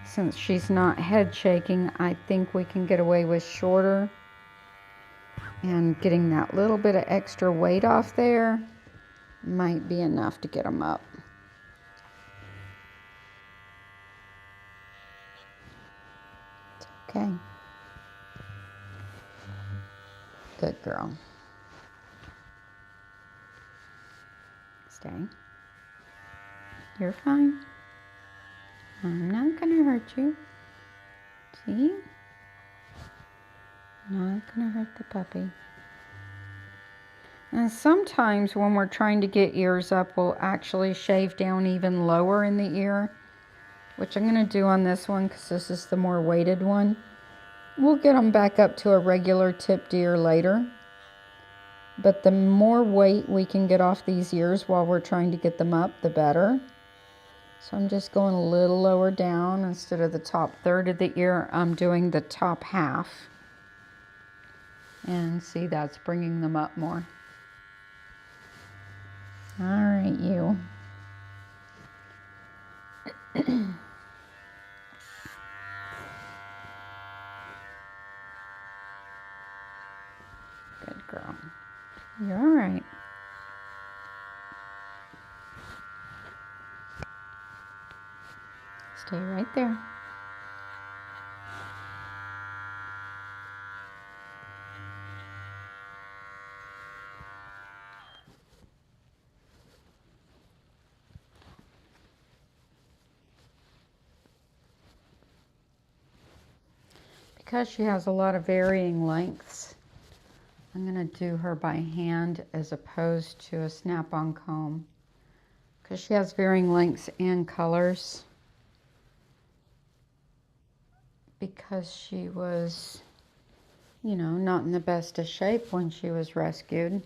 since she's not head shaking, I think we can get away with shorter. And getting that little bit of extra weight off there might be enough to get them up. It's okay. Good girl. Stay. You're fine. I'm not gonna hurt you. See? Not gonna hurt the puppy. And sometimes when we're trying to get ears up, we'll actually shave down even lower in the ear, which I'm gonna do on this one because this is the more weighted one. We'll get them back up to a regular tipped ear later. But the more weight we can get off these ears while we're trying to get them up, the better. So I'm just going a little lower down. Instead of the top third of the ear, I'm doing the top half. And see, that's bringing them up more. All right, you. Good girl. You're all right. Stay right there. Because she has a lot of varying lengths, I'm going to do her by hand as opposed to a snap-on comb. Because she has varying lengths and colors. Because she was, you know, not in the best of shape when she was rescued.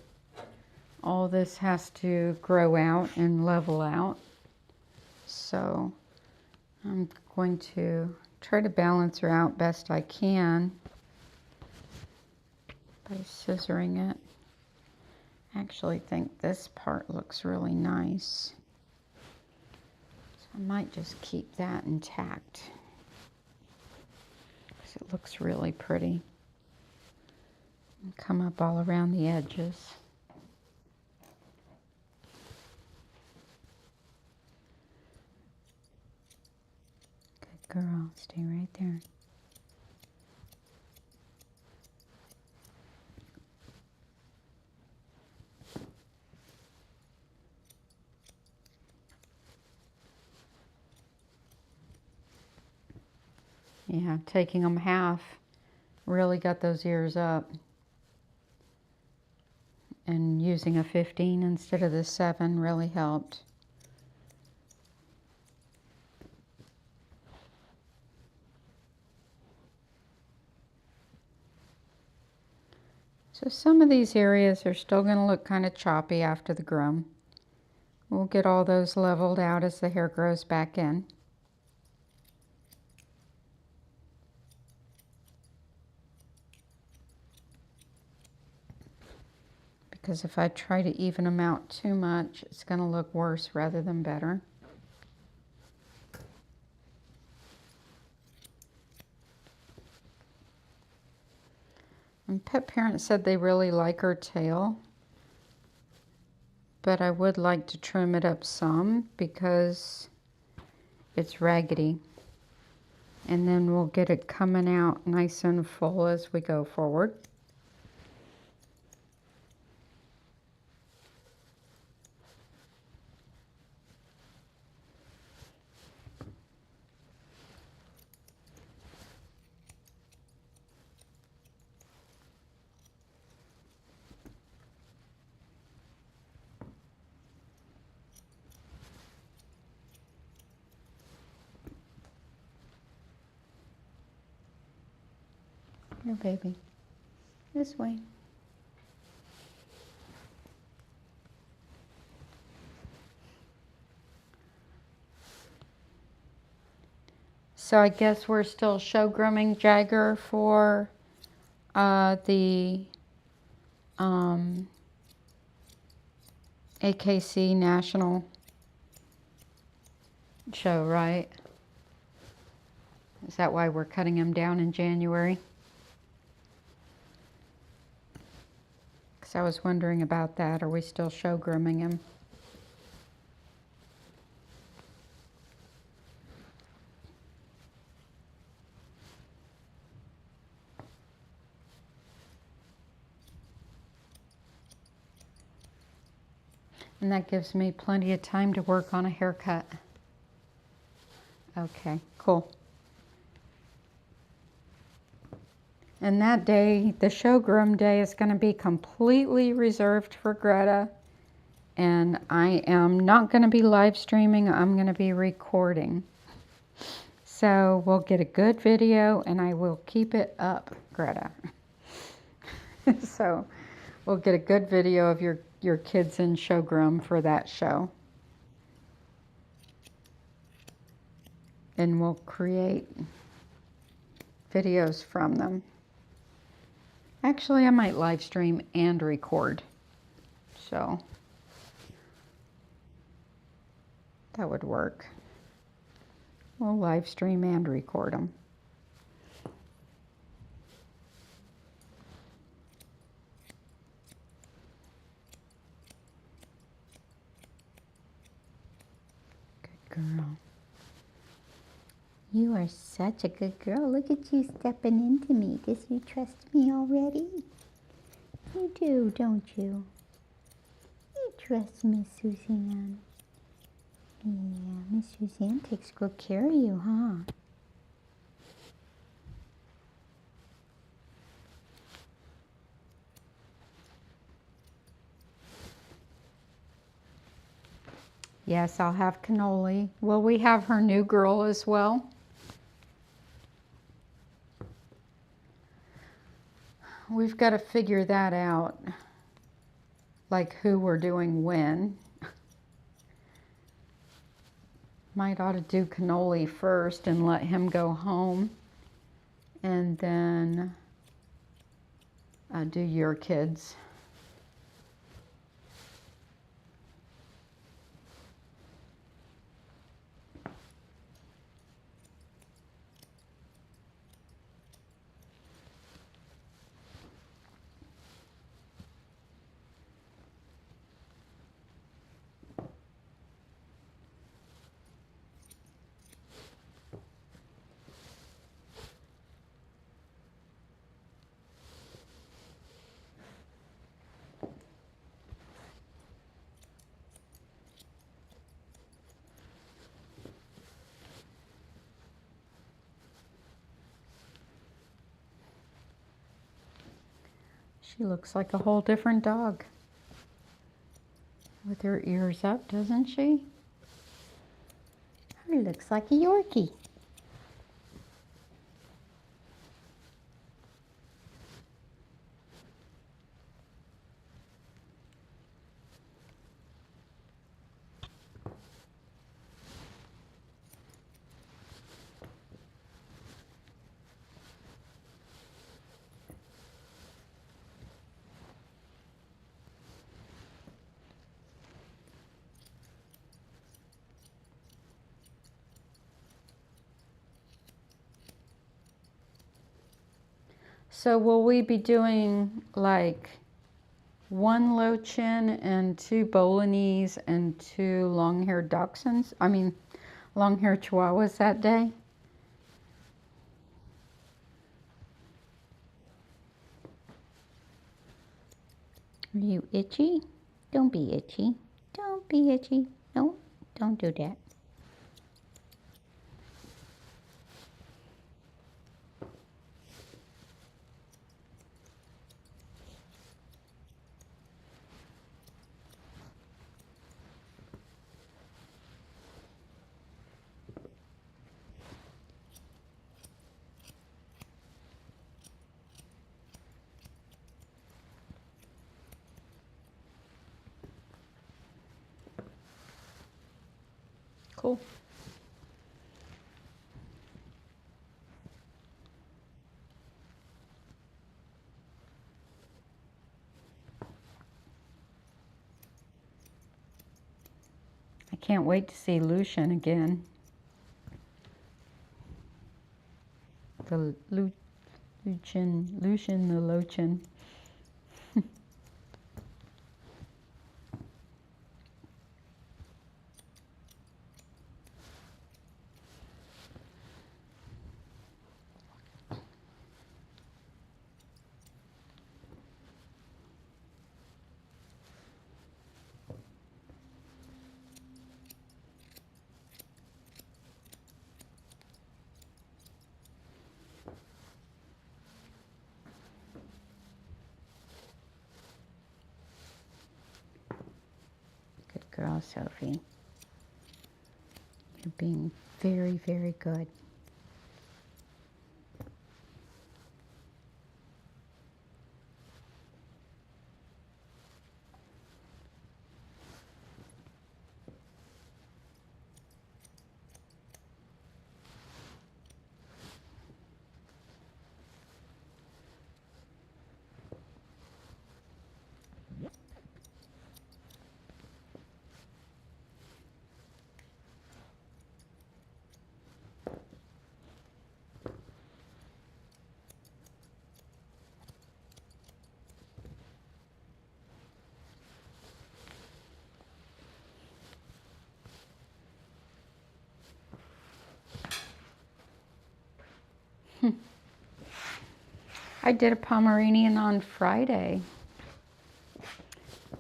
All this has to grow out and level out. So I'm going to try to balance her out best I can by scissoring it. I actually think this part looks really nice. So I might just keep that intact because it looks really pretty. And come up all around the edges. Good girl, stay right there. Yeah, taking them half really got those ears up. And using a 15 instead of the 7 really helped. So some of these areas are still going to look kind of choppy after the groom. We'll get all those leveled out as the hair grows back in. Because if I try to even them out too much, it's going to look worse rather than better. And pet parents said they really like her tail, but I would like to trim it up some because it's raggedy. And then we'll get it coming out nice and full as we go forward. Here, baby. This way. So I guess we're still show grooming Jagger for the AKC National show, right? Is that why we're cutting him down in January? Because I was wondering about that. Are we still show grooming him? And that gives me plenty of time to work on a haircut. Okay, cool. And that day, the show groom day, is going to be completely reserved for Greta. And I am not going to be live streaming. I'm going to be recording. So we'll get a good video and I will keep it up, Greta. So we'll get a good video of your kids in show groom for that show. And we'll create videos from them. Actually, I might live stream and record. So that would work. We'll live stream and record them. Good girl. You are such a good girl. Look at you stepping into me. Guess you trust me already? You do, don't you? You trust Miss Suzanne. Yeah, Miss Suzanne takes good care of you, huh? Yes, I'll have cannoli. Will we have her new girl as well? We've got to figure that out. Like who we're doing when. Might ought to do cannoli first and let him go home. And then do your kids. She looks like a whole different dog. With her ears up, doesn't she? Her looks like a Yorkie. So will we be doing like one low chin and 2 Bolognese and 2 long-haired dachshunds? I mean, long-haired chihuahuas that day? Are you itchy? Don't be itchy. Don't be itchy. No, don't do that. Cool. Can't wait to see Lucian again. The Lucian the Lochin. Good girl, Sophie. You're being very, very good. I did a Pomeranian on Friday.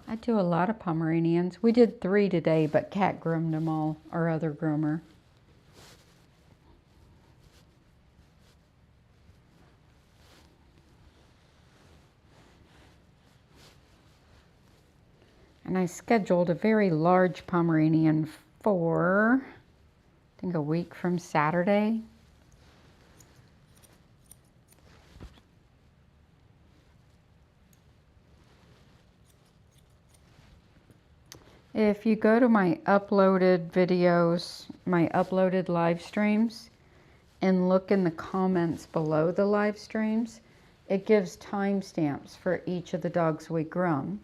I do a lot of Pomeranians. We did 3 today, but Kat groomed them all, our other groomer. And I scheduled a very large Pomeranian for, I think, a week from Saturday. If you go to my uploaded videos, my uploaded live streams, and look in the comments below the live streams, it gives timestamps for each of the dogs we groom.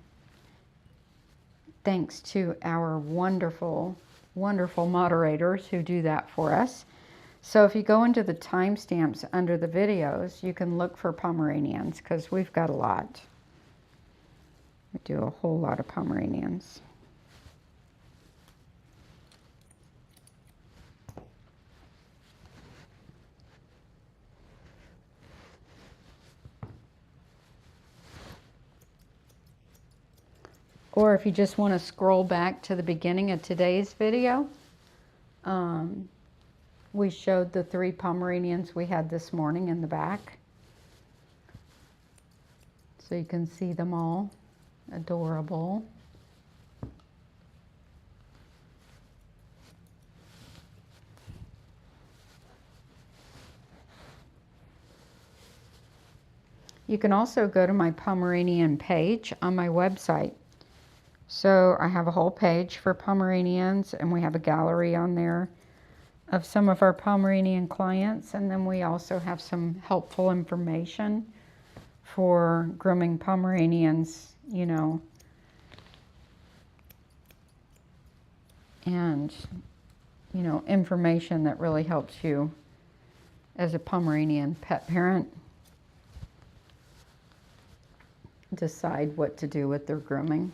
Thanks to our wonderful, wonderful moderators who do that for us. So if you go into the timestamps under the videos, you can look for Pomeranians because we've got a lot. We do a whole lot of Pomeranians. Or if you just want to scroll back to the beginning of today's video, we showed the 3 Pomeranians we had this morning in the back. So you can see them all. Adorable. You can also go to my Pomeranian page on my website. So I have a whole page for Pomeranians, and we have a gallery on there of some of our Pomeranian clients, and then we also have some helpful information for grooming Pomeranians, you know, and, you know, information that really helps you as a Pomeranian pet parent decide what to do with their grooming.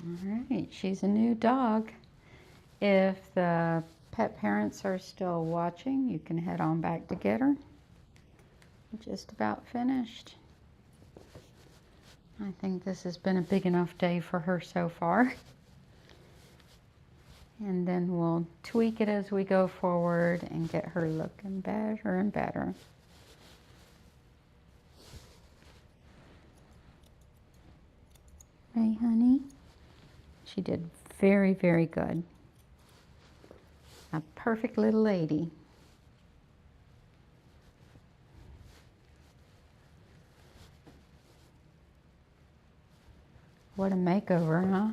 All right, she's a new dog. If the pet parents are still watching, you can head on back to get her. Just about finished. I think this has been a big enough day for her so far. And then we'll tweak it as we go forward and get her looking better and better. Right, honey? She did very, very good. A perfect little lady. What a makeover, huh?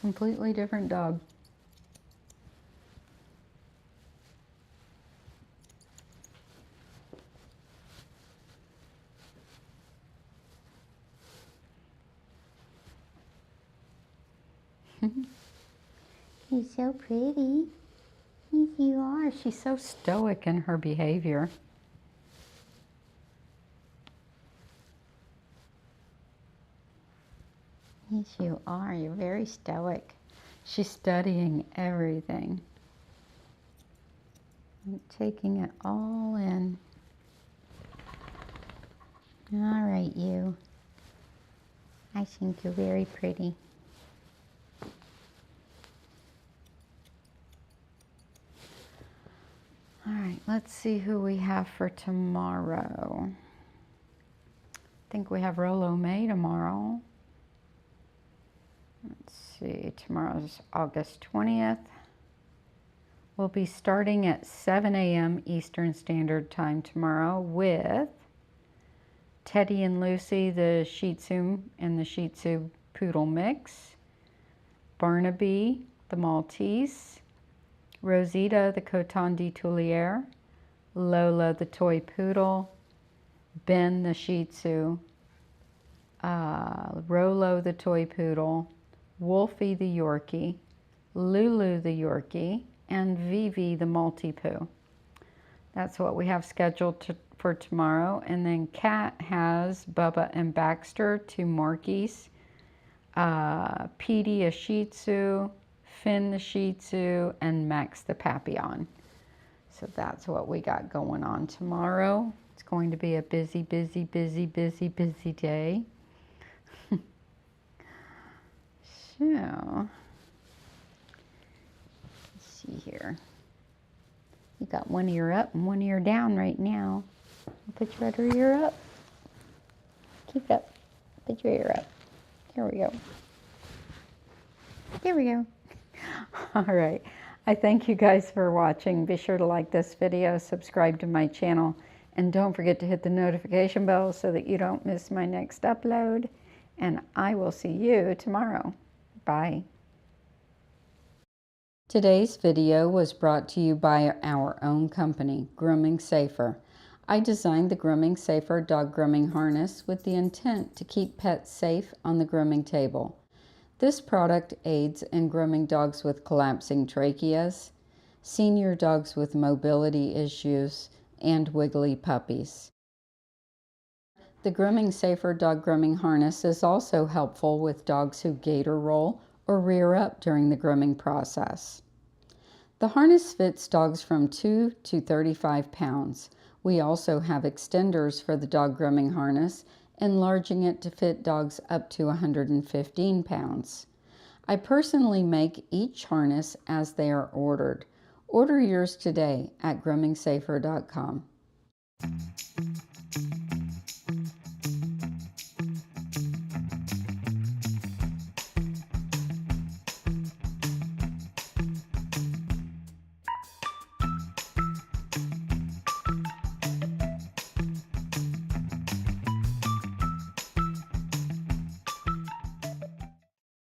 Completely different dog. You're so pretty. Yes, you are. She's so stoic in her behavior. Yes, you are. You're very stoic. She's studying everything and taking it all in. All right, you. I think you're very pretty. All right, let's see who we have for tomorrow. I think we have Rolo May tomorrow. Let's see, tomorrow's August 20th. We'll be starting at 7 a.m. Eastern Standard Time tomorrow with Teddy and Lucy, the Shih Tzu and the Shih Tzu Poodle mix, Barnaby, the Maltese, Rosita, the Coton de Tulier, Lola, the Toy Poodle, Ben, the Shih Tzu, Rolo, the Toy Poodle, Wolfie, the Yorkie, Lulu, the Yorkie, and Vivi, the Maltipoo. That's what we have scheduled for tomorrow. And then Kat has Bubba and Baxter, 2 Markies, Petey, a Shih Tzu, Finn, the Shih Tzu, and Max, the Papillon. So that's what we got going on tomorrow. It's going to be a busy, busy, busy, busy, busy day. So, let's see here. You got one ear up and one ear down right now. Put your other ear up. Keep it up. Put your ear up. There we go. There we go. All right. I thank you guys for watching. Be sure to like this video, subscribe to my channel, and don't forget to hit the notification bell so that you don't miss my next upload. And I will see you tomorrow. Bye. Today's video was brought to you by our own company, Grooming Safer. I designed the Grooming Safer dog grooming harness with the intent to keep pets safe on the grooming table. This product aids in grooming dogs with collapsing tracheas, senior dogs with mobility issues, and wiggly puppies. The Grooming Safer dog grooming harness is also helpful with dogs who gator roll or rear up during the grooming process. The harness fits dogs from 2 to 35 pounds. We also have extenders for the dog grooming harness, enlarging it to fit dogs up to 115 pounds. I personally make each harness as they are ordered. Order yours today at groomingsafer.com.